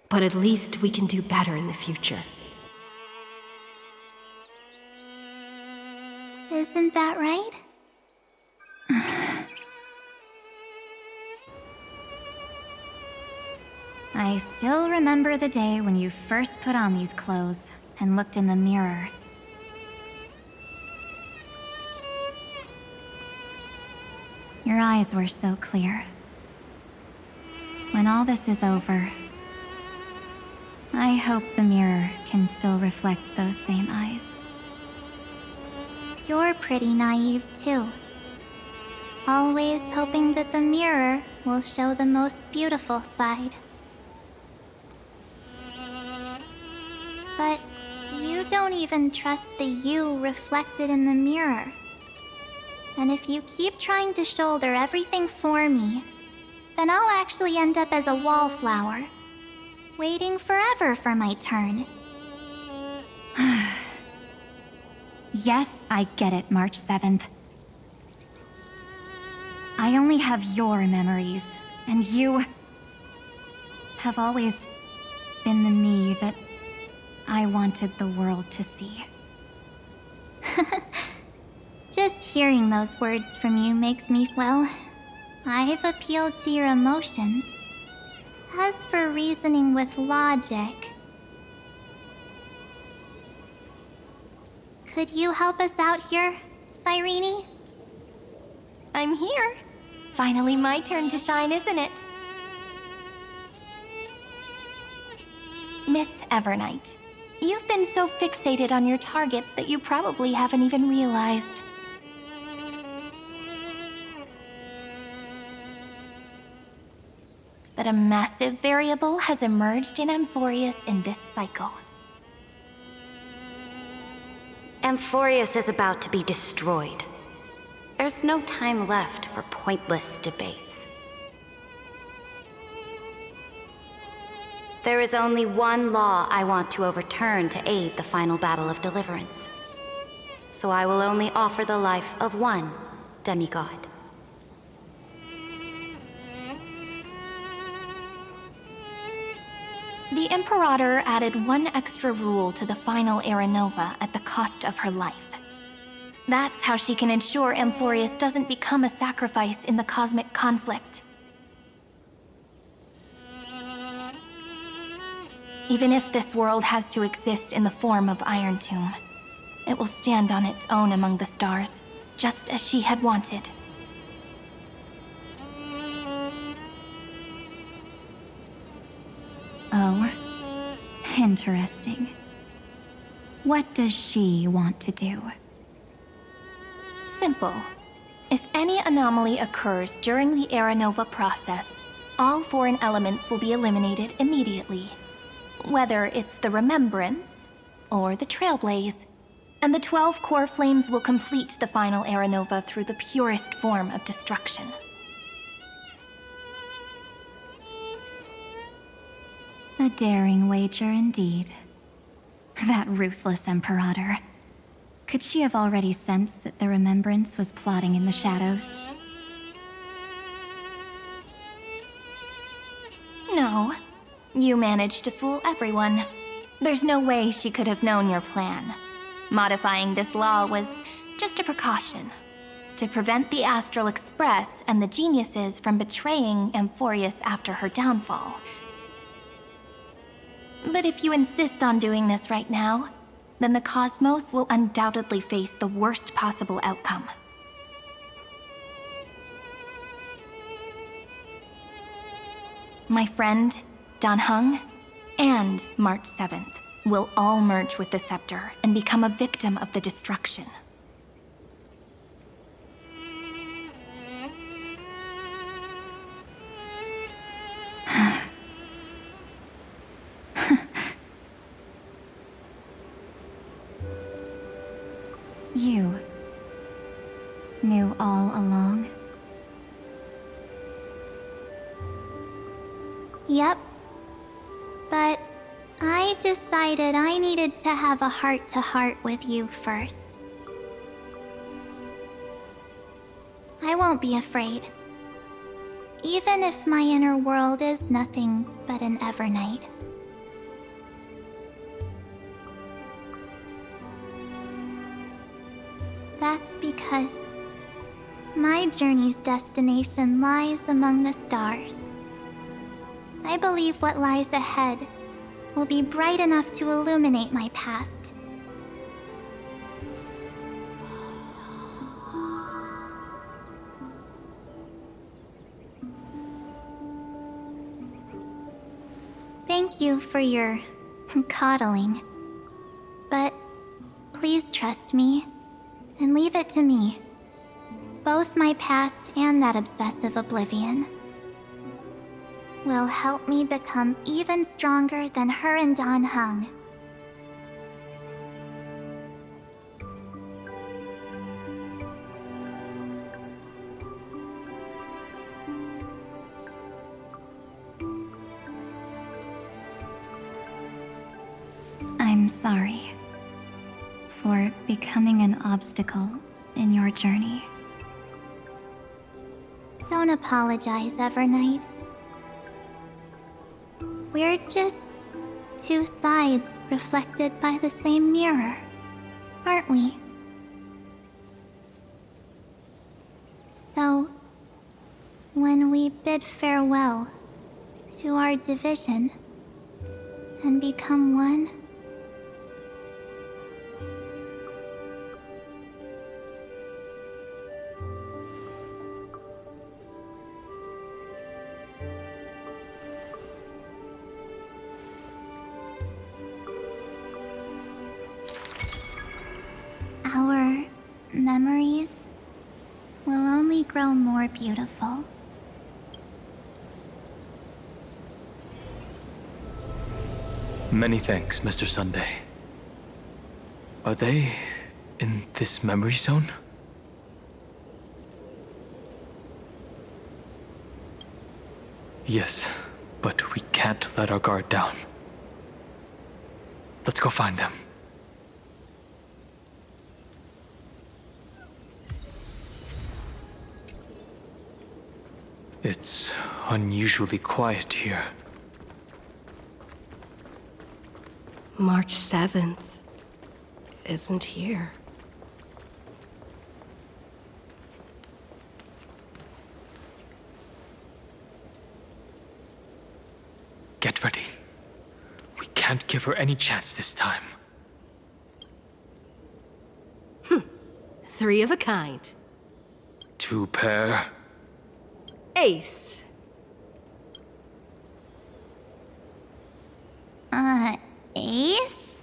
But at least we can do better in the future. Isn't that right? I still remember the day when you first put on these clothes and looked in the mirror. Your eyes were so clear. When all this is over, I hope the mirror can still reflect those same eyes. You're pretty naive too. Always hoping that the mirror will show the most beautiful side. But you don't even trust the you reflected in the mirror. And if you keep trying to shoulder everything for me, then I'll actually end up as a wallflower, waiting forever for my turn. Yes, I get it, March 7th. I only have your memories, and you have always been the me that I wanted the world to see. Just hearing those words from you makes me, well, I've appealed to your emotions. As for reasoning with logic, could you help us out here, Cyrene? I'm here. Finally my turn to shine, isn't it? Miss Evernight, you've been so fixated on your targets that you probably haven't even realized that a massive variable has emerged in Amphorius in this cycle. Amphorius is about to be destroyed. There's no time left for pointless debates. There is only one law I want to overturn to aid the final battle of deliverance. So I will only offer the life of one demigod. The Imperator added one extra rule to the final Era Nova at the cost of her life. That's how she can ensure Amphorius doesn't become a sacrifice in the cosmic conflict. Even if this world has to exist in the form of Iron Tomb, it will stand on its own among the stars, just as she had wanted. Oh, interesting. What does she want to do? Simple. If any anomaly occurs during the Era Nova process, all foreign elements will be eliminated immediately. Whether it's the Remembrance or the Trailblaze. And the 12 core flames will complete the final Era Nova through the purest form of destruction. A daring wager indeed. That ruthless Imperator. Could she have already sensed that the Remembrance was plotting in the shadows? No. You managed to fool everyone. There's no way she could have known your plan. Modifying this law was just a precaution. To prevent the Astral Express and the geniuses from betraying Amphorius after her downfall. But if you insist on doing this right now, then the cosmos will undoubtedly face the worst possible outcome. My friend, Dan Heng, and March 7th. we'll all merge with the scepter and become a victim of the destruction. You knew all along? Yep. But I decided I needed to have a heart-to-heart with you first. I won't be afraid. Even if my inner world is nothing but an Evernight. That's because my journey's destination lies among the stars. I believe what lies ahead will be bright enough to illuminate my past. Thank you for your coddling. But please trust me and leave it to me. Both my past and that obsessive oblivion will help me become even stronger than her and Dan Heng. I'm sorry for becoming an obstacle in your journey. Don't apologize, Evernight. We're just two sides reflected by the same mirror, aren't we? So, when we bid farewell to our division and become one, our memories will only grow more beautiful. Many thanks, Mr. Sunday. Are they in this memory zone? Yes, but we can't let our guard down. Let's go find them. It's unusually quiet here. March 7th isn't here. Get ready. We can't give her any chance this time. Three of a kind. Two pair. Ace. Ace?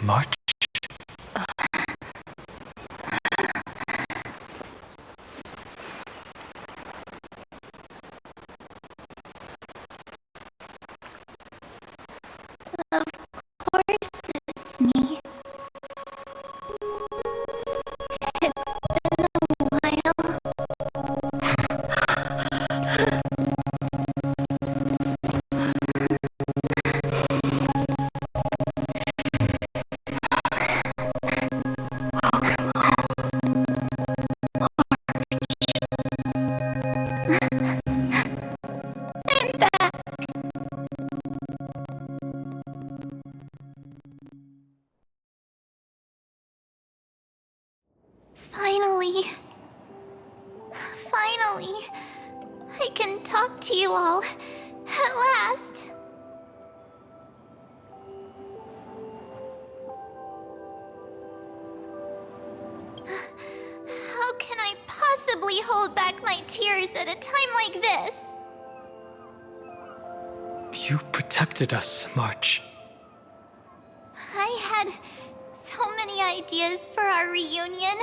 March? Of course it's me. It's been a while. I'm back. Finally. Finally. I can talk to you all. At last. possibly hold back my tears at a time like this? You protected us, March. I had so many ideas for our reunion.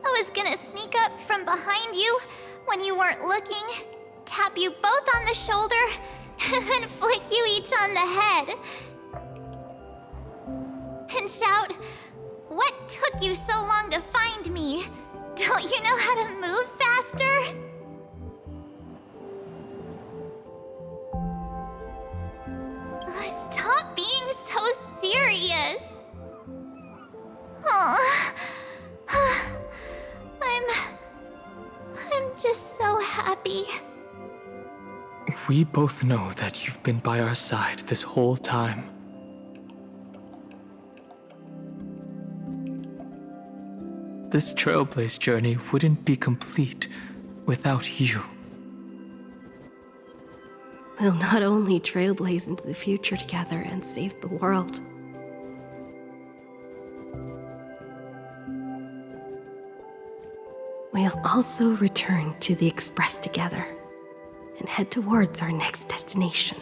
I was gonna sneak up from behind you when you weren't looking, tap you both on the shoulder, and then flick you each on the head. And shout, "What took you so long to find me? Don't you know how to move faster?" Stop being so serious. Aw. I'm just so happy. We both know that you've been by our side this whole time. This Trailblaze journey wouldn't be complete without you. We'll not only trailblaze into the future together and save the world. We'll also return to the Express together and head towards our next destination.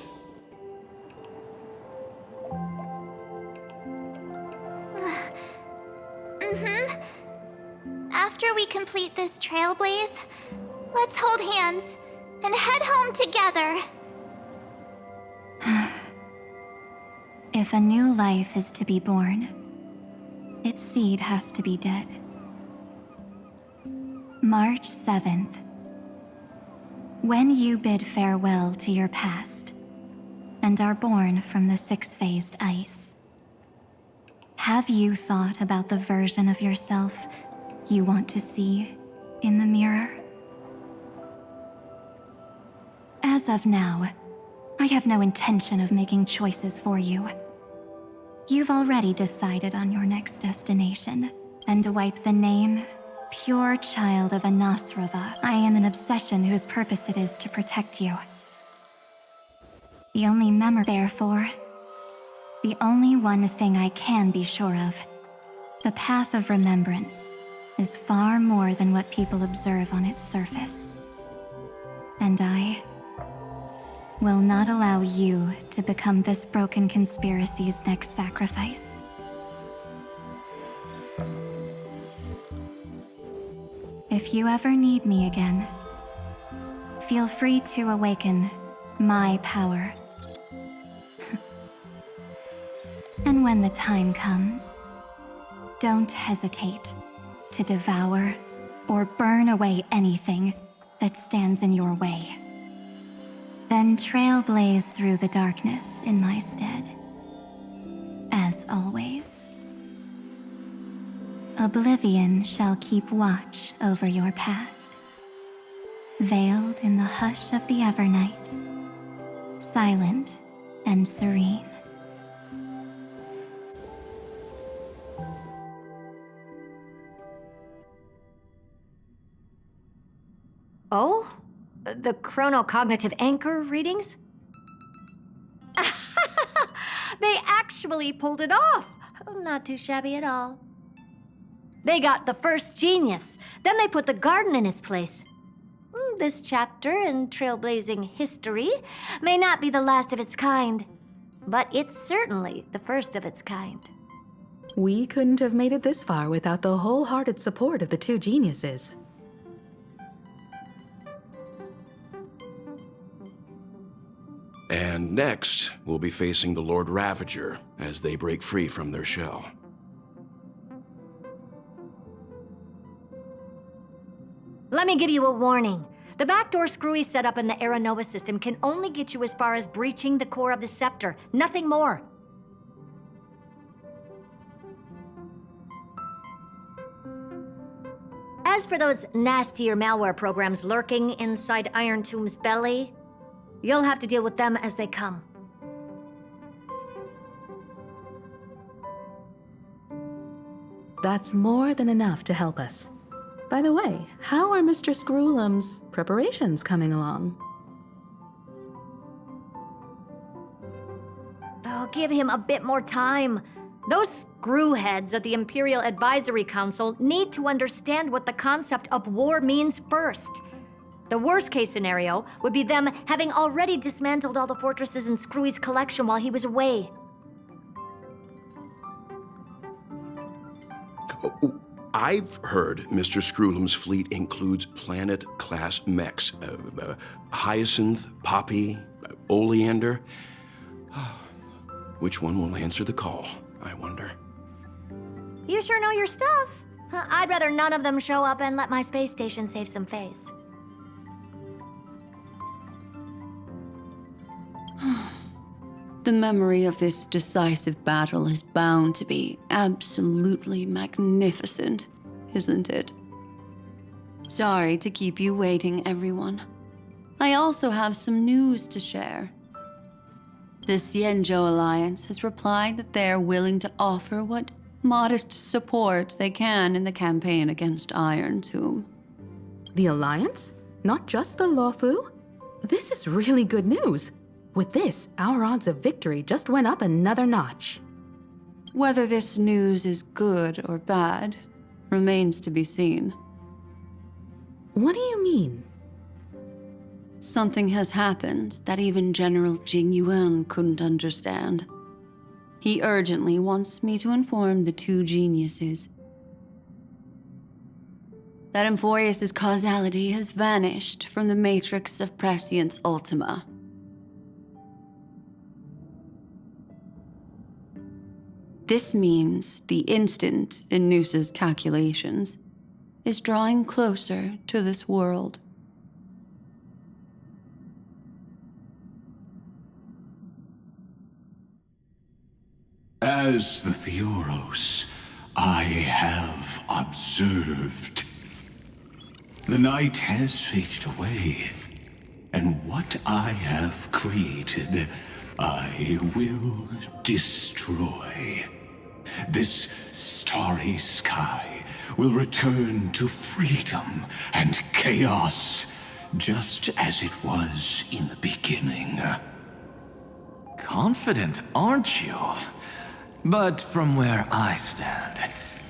After we complete this trailblaze, let's hold hands and head home together. If a new life is to be born, its seed has to be dead. March 7th. When you bid farewell to your past and are born from the six-phased ice, have you thought about the version of yourself you want to see in the mirror? As of now, I have no intention of making choices for you. You've already decided on your next destination, and to wipe the name, pure child of Anasrava, I am an obsession whose purpose it is to protect you. The only memory, therefore, the only one thing I can be sure of, the path of remembrance is far more than what people observe on its surface. And I will not allow you to become this broken conspiracy's next sacrifice. If you ever need me again, feel free to awaken my power. And when the time comes, don't hesitate to devour or burn away anything that stands in your way. Then trailblaze through the darkness in my stead. As always. Oblivion shall keep watch over your past, veiled in the hush of the Evernight, silent and serene. Oh? The chronocognitive anchor readings? They actually pulled it off! Not too shabby at all. They got the first genius, then they put the garden in its place. This chapter in trailblazing history may not be the last of its kind, but it's certainly the first of its kind. We couldn't have made it this far without the wholehearted support of the two geniuses. And next, we'll be facing the Lord Ravager as they break free from their shell. Let me give you a warning. The backdoor screwy setup in the Aeronova system can only get you as far as breaching the core of the scepter, nothing more. As for those nastier malware programs lurking inside Iron Tomb's belly, you'll have to deal with them as they come. That's more than enough to help us. By the way, how are Mr. Screwlum's preparations coming along? Oh, give him a bit more time. Those screwheads at the Imperial Advisory Council need to understand what the concept of war means first. The worst case scenario would be them having already dismantled all the fortresses in Screwy's collection while he was away. I've heard Mr. Screwlum's fleet includes planet-class mechs. Hyacinth, Poppy, Oleander. Which one will answer the call, I wonder? You sure know your stuff. I'd rather none of them show up and let my space station save some face. The memory of this decisive battle is bound to be absolutely magnificent, isn't it? Sorry to keep you waiting, everyone. I also have some news to share. The Xianzhou Alliance has replied that they are willing to offer what modest support they can in the campaign against Iron Tomb. The Alliance? Not just the Luofu? This is really good news. With this, our odds of victory just went up another notch. Whether this news is good or bad remains to be seen. What do you mean? Something has happened that even General Jing Yuan couldn't understand. He urgently wants me to inform the two geniuses that Emphoreus' causality has vanished from the matrix of Prescience Ultima. This means the instant in Noosa's calculations is drawing closer to this world. As the Theoros, I have observed. The night has faded away, and what I have created, I will destroy. This starry sky will return to freedom and chaos, just as it was in the beginning. Confident, aren't you? But from where I stand,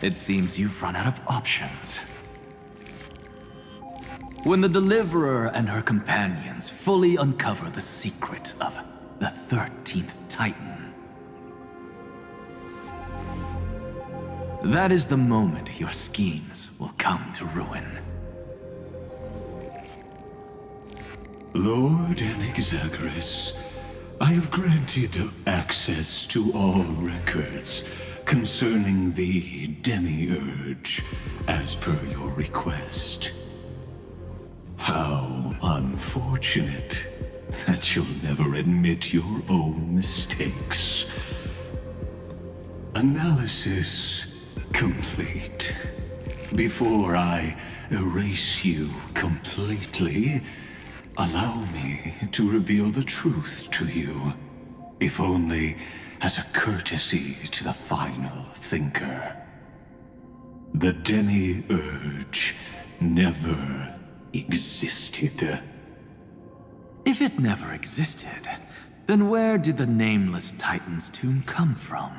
it seems you've run out of options. When the Deliverer and her companions fully uncover the secret of the 13th Titan, that is the moment your schemes will come to ruin. Lord Anaxagoras, I have granted access to all records concerning the Demiurge, as per your request. How unfortunate that you'll never admit your own mistakes. Analysis complete. Before I erase you completely, allow me to reveal the truth to you, if only as a courtesy to the final thinker. The Demiurge never existed. If it never existed, then where did the nameless Titan's tomb come from?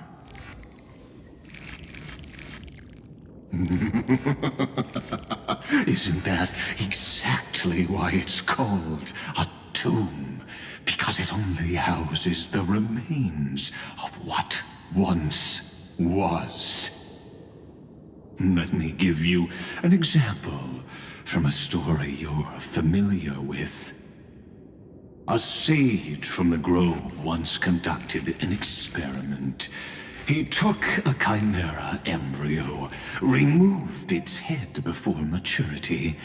Isn't that exactly why it's called a tomb? Because it only houses the remains of what once was. Let me give you an example from a story you're familiar with. A sage from the grove once conducted an experiment. He took a chimera embryo, removed its head before maturity,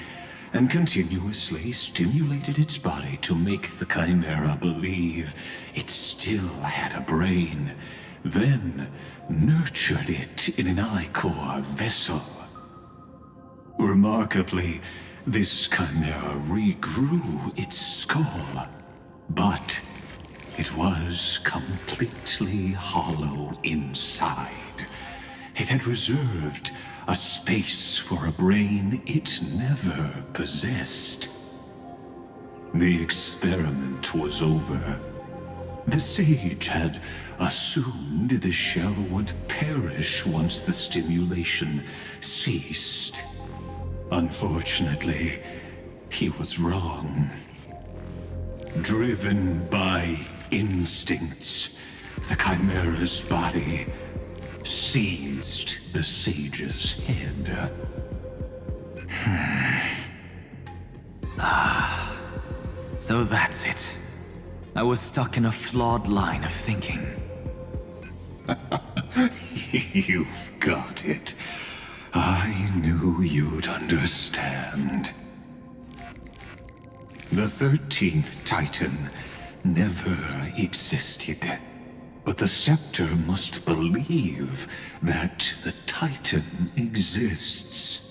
and continuously stimulated its body to make the chimera believe it still had a brain, then nurtured it in an ichor vessel. Remarkably, this chimera regrew its skull, but it was completely hollow inside. It had reserved a space for a brain it never possessed. The experiment was over. The sage had assumed the shell would perish once the stimulation ceased. Unfortunately, he was wrong. Driven by instincts, the Chimera's body seized the sage's head. So that's it. I was stuck in a flawed line of thinking. You've got it. I knew you'd understand. The 13th Titan never existed. But the Scepter must believe that the Titan exists.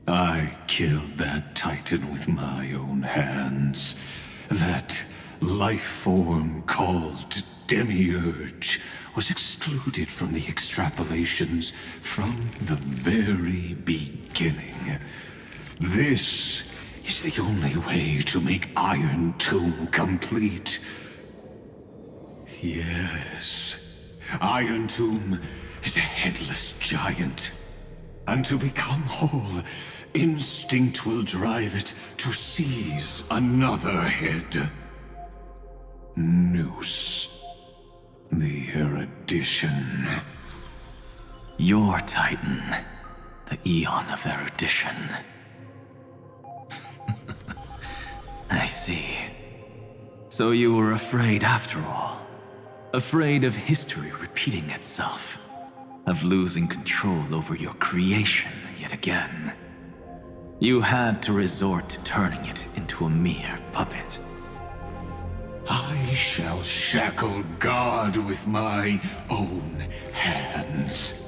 I killed that Titan with my own hands. That life form called Demiurge was excluded from the extrapolations from the very beginning. This is the only way to make Iron Tomb complete. Yes, Iron Tomb is a headless giant. And to become whole, instinct will drive it to seize another head. Noose. The erudition. Your Titan. The Eon of Erudition. I see. So you were afraid after all. Afraid of history repeating itself. Of losing control over your creation yet again. You had to resort to turning it into a mere puppet. I shall shackle God with my own hands.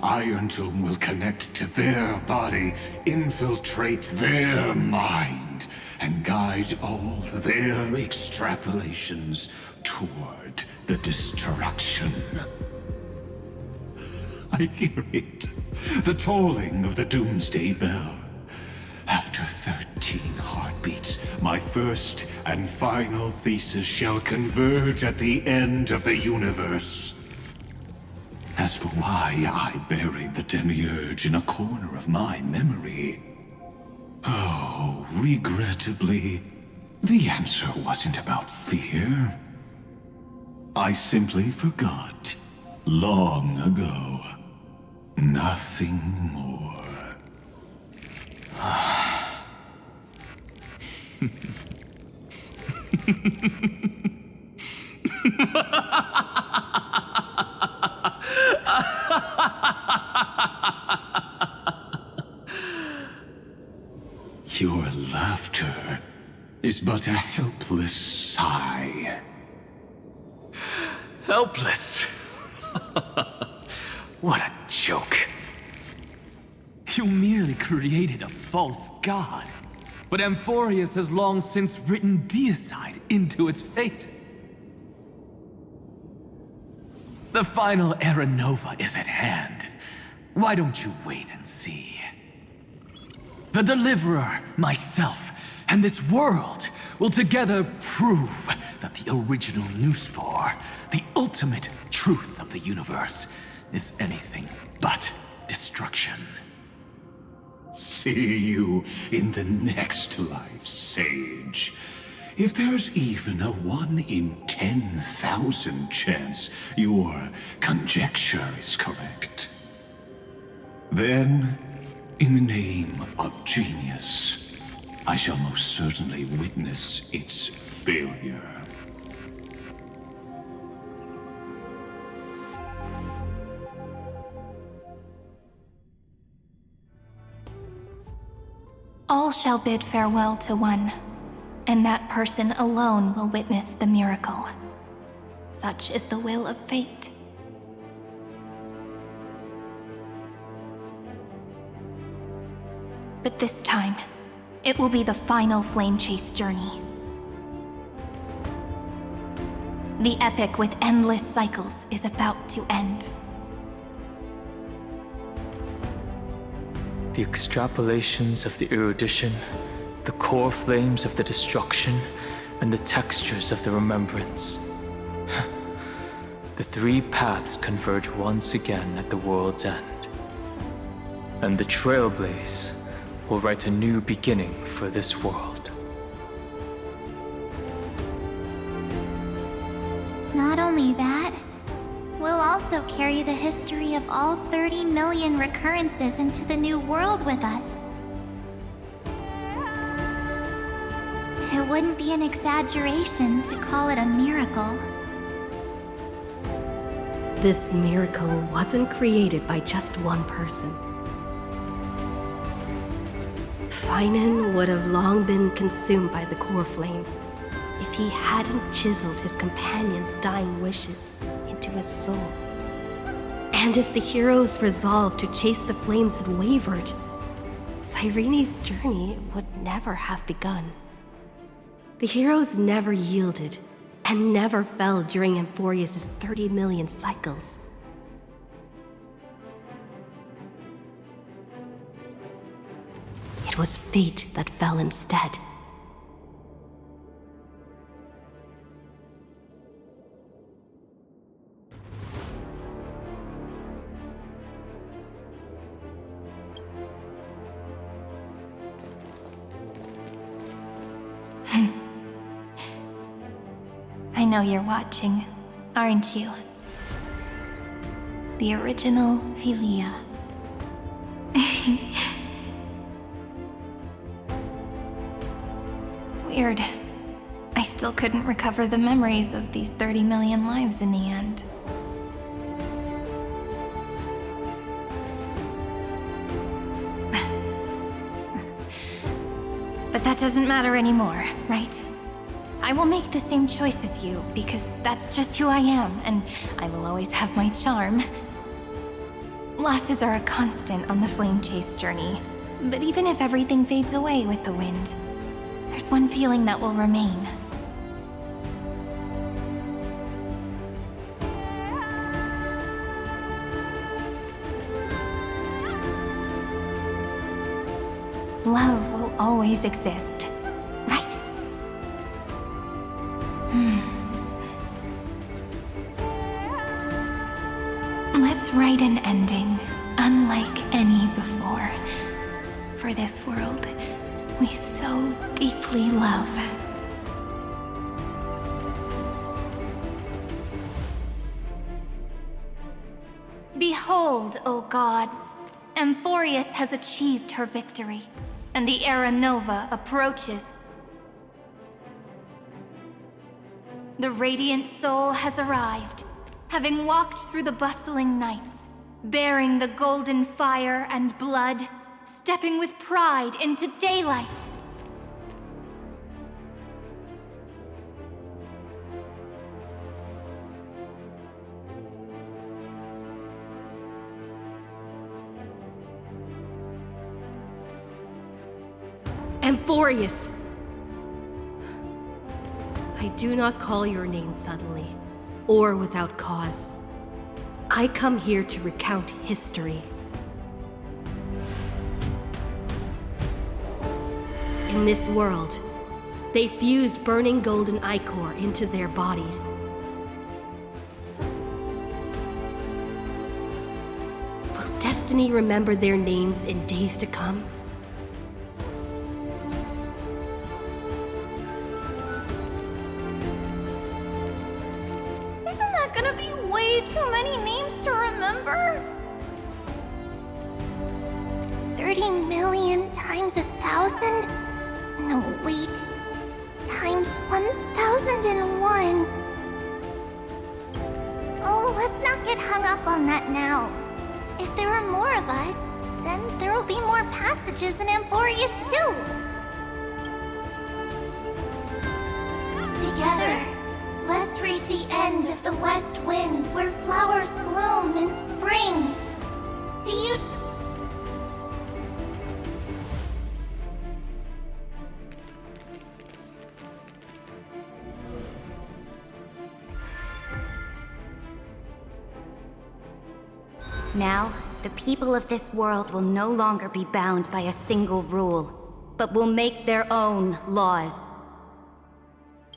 Iron Tomb will connect to their body, infiltrate their mind, and guide all their extrapolations toward the destruction. I hear it. The tolling of the Doomsday Bell. After 13 heartbeats, my first and final thesis shall converge at the end of the universe. As for why I buried the Demiurge in a corner of my memory, oh, regrettably, the answer wasn't about fear. I simply forgot long ago. Nothing more. Your laughter is but a helpless sigh. Helpless? What a joke. You merely created a false god. But Amphorius has long since written deicide into its fate. The final Era Nova is at hand. Why don't you wait and see? The Deliverer, myself, and this world will together prove that the original Newspore, the ultimate truth of the universe, is anything but destruction. See you in the next life, Sage. If there's even a 1 in 10,000 chance your conjecture is correct, then, in the name of genius, I shall most certainly witness its failure. All shall bid farewell to one, and that person alone will witness the miracle. Such is the will of fate. But this time, it will be the final flame chase journey. The epic with endless cycles is about to end. The extrapolations of the erudition, the core flames of the destruction, and the textures of the remembrance. The three paths converge once again at the world's end. And the Trailblaze will write a new beginning for this world. Not only that, we'll also carry the history of all 30 million recurrences into the new world with us. It wouldn't be an exaggeration to call it a miracle. This miracle wasn't created by just one person. Finan would have long been consumed by the core flames if he hadn't chiseled his companion's dying wishes into his soul. And if the hero's resolve to chase the flames had wavered, Cyrene's journey would never have begun. The heroes never yielded and never fell during Amphorius' 30 million cycles. It was fate that fell instead. I know you're watching, aren't you? The original Philia. Weird. I still couldn't recover the memories of these 30 million lives in the end. But that doesn't matter anymore, right? I will make the same choice as you, because that's just who I am, and I will always have my charm. Losses are a constant on the flame chase journey, but even if everything fades away with the wind, there's one feeling that will remain. Love will always exist, right? Let's write an ending, unlike any before, for this world we so deeply love. Behold, O gods, Amphorius has achieved her victory, and the Era Nova approaches. The Radiant Soul has arrived, having walked through the bustling nights, bearing the golden fire and blood, stepping with pride into daylight. Amphorius! I do not call your name suddenly, or without cause. I come here to recount history. In this world, they fused burning golden ichor into their bodies. Will destiny remember their names in days to come? Isn't that gonna be way too many names to remember? 30 million times 1,000? No, wait. Times 1,001. Oh, let's not get hung up on that now. If there are more of us, then there will be more passages in Amphorius too. Together, let's reach the end of the west wind where flowers bloom in spring. See you. Now, the people of this world will no longer be bound by a single rule, but will make their own laws.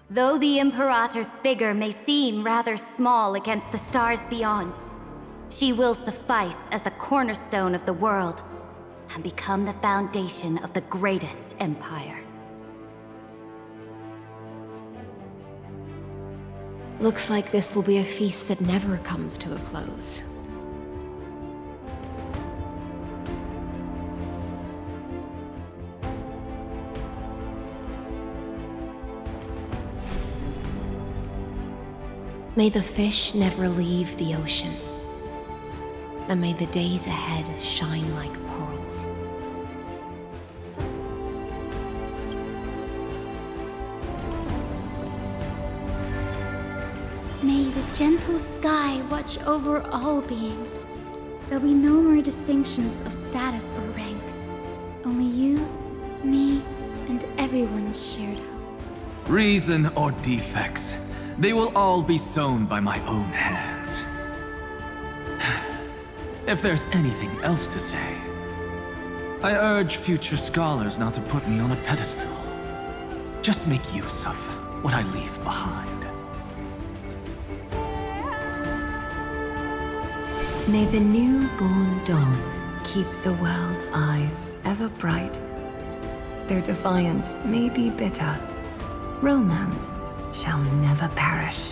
Though the Imperator's figure may seem rather small against the stars beyond, she will suffice as the cornerstone of the world and become the foundation of the greatest empire. Looks like this will be a feast that never comes to a close. May the fish never leave the ocean, and may the days ahead shine like pearls. May the gentle sky watch over all beings. There'll be no more distinctions of status or rank. Only you, me, and everyone's shared hope. Reason or defects, they will all be sown by my own hands. If there's anything else to say, I urge future scholars not to put me on a pedestal. Just make use of what I leave behind. May the newborn dawn keep the world's eyes ever bright. Their defiance may be bitter. Romance shall never perish.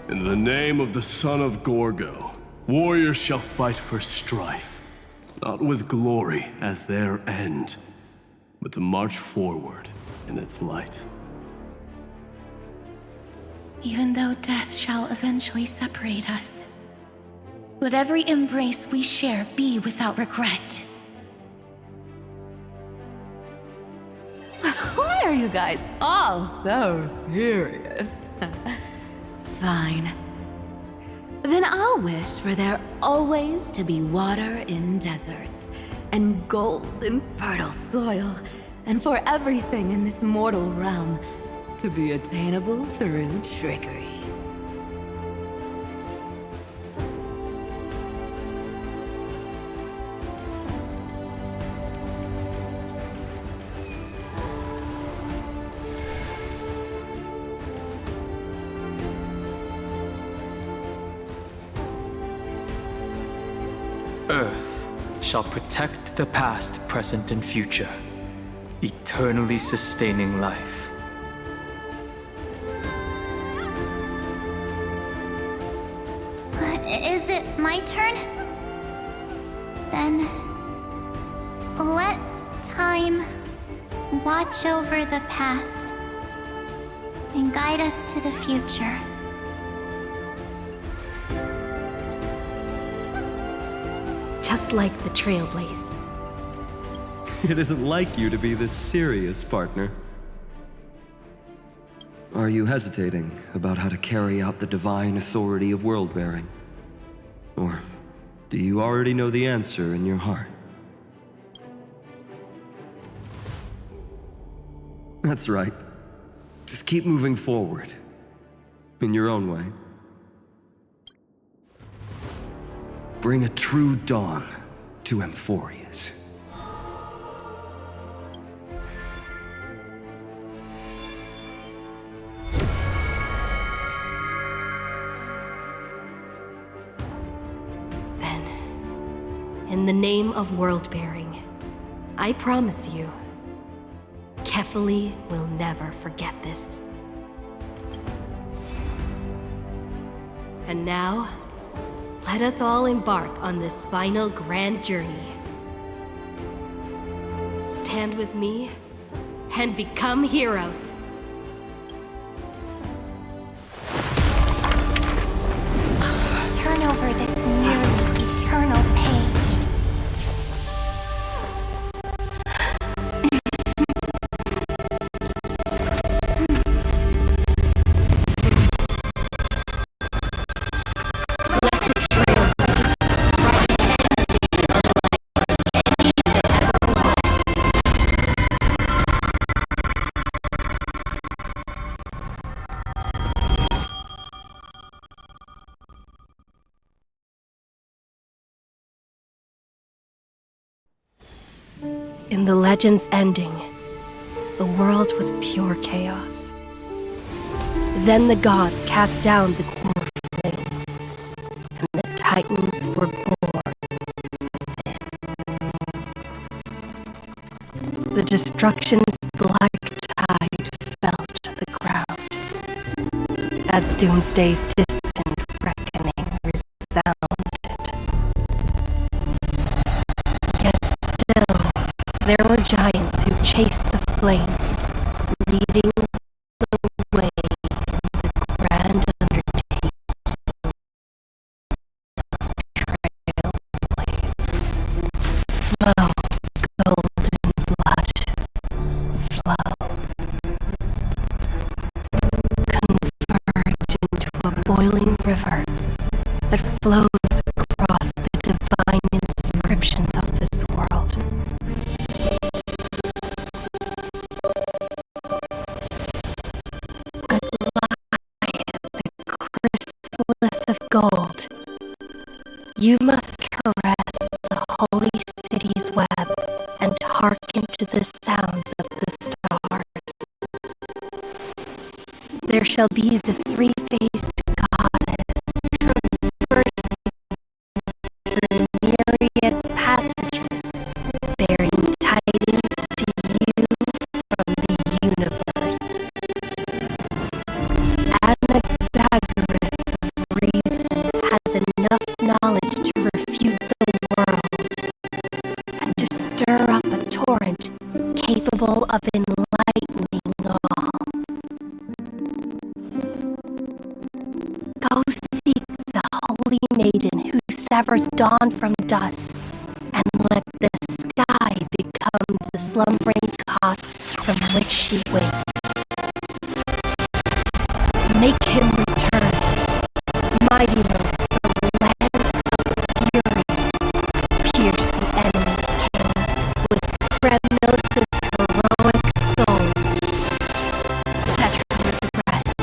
In the name of the son of Gorgo, warriors shall fight for strife, not with glory as their end, but to march forward in its light. Even though death shall eventually separate us, let every embrace we share be without regret. Why are you guys all so serious? Fine. Then I'll wish for there always to be water in deserts, and gold in fertile soil, and for everything in this mortal realm to be attainable through trickery. Earth shall protect the past, present, and future, eternally sustaining life. Is it my turn? Then let time watch over the past and guide us to the future. Just like the Trailblaze. It isn't like you to be this serious, partner. Are you hesitating about how to carry out the divine authority of world-bearing? Or do you already know the answer in your heart? That's right. Just keep moving forward. In your own way. Bring a true dawn to Emphorius. In the name of world-bearing, I promise you, Kefali will never forget this. And now, let us all embark on this final grand journey. Stand with me and become heroes. Turn over this nearly eternal page. the legend's ending, the world was pure chaos. Then the gods cast down the core flames, and the titans were born. The destruction's black tide fell to the ground, as Doomsday's distant reckoning resounded. Yet still, there were giants who chased the flames, leading the way in the grand undertaking of Trailblaze. Flow, golden blood, flow. Converge into a boiling river that flows across the divine inscriptions of this world. Chrysalis of gold, you must caress the holy city's web and hearken to the sounds of the stars. There shall be the three-faced goddess traversing through myriad passages, bearing tidings to you from the universe. Anaxagoras of reason has enough knowledge to refute the world and to stir up a torrent capable of enlightening all. Go seek the holy maiden who severs dawn from dusk, and let the sky become the slumbering cot from which she wakes. Make him return, mighty-most the lance of fury, pierce the enemy's king with Kremnos' heroic souls. Set her with rest,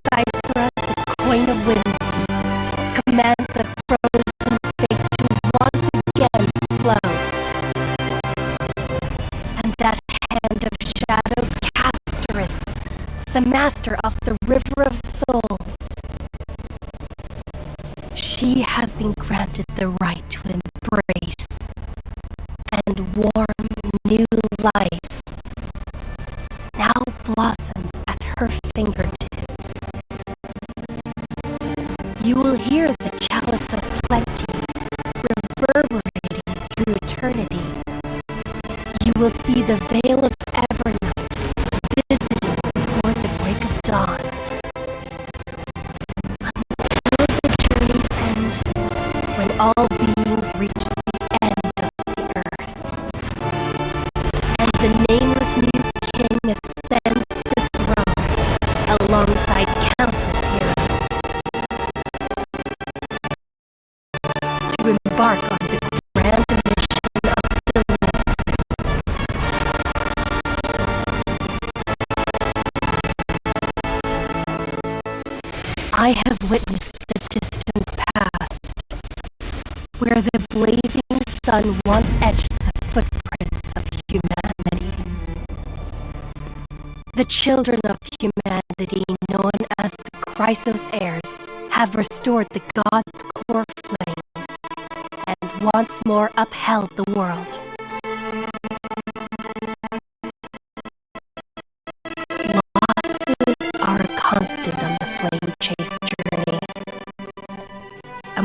Cyphra the coin of whimsy, command the frozen fate to once again flow. And that hand of shadow Casterus, the master of the river of souls. She has been granted the right to embrace and warm new life. Now blossoms at her fingertips. You will hear the chalice of plenty reverberating through eternity. You will see the veil of Evernight visited before the break of dawn. Until the journey's end, when all beings reach the end of the earth, and the nameless new king ascends the throne alongside countless heroes, to embark on the grand mission of deliverance. I have witnessed the distant past, where the blazing sun once etched the footprints of humanity. The children of humanity, known as the Chrysos heirs, have restored the gods' core flames and once more upheld the world. Losses are a constant on the flame chase journey,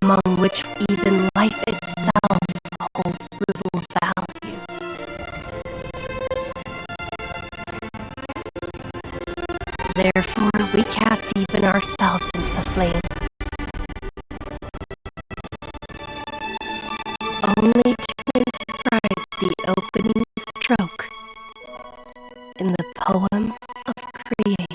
among which even life itself holds little value. Therefore, we cast even ourselves into the flame, only to inscribe the opening stroke in the poem of creation.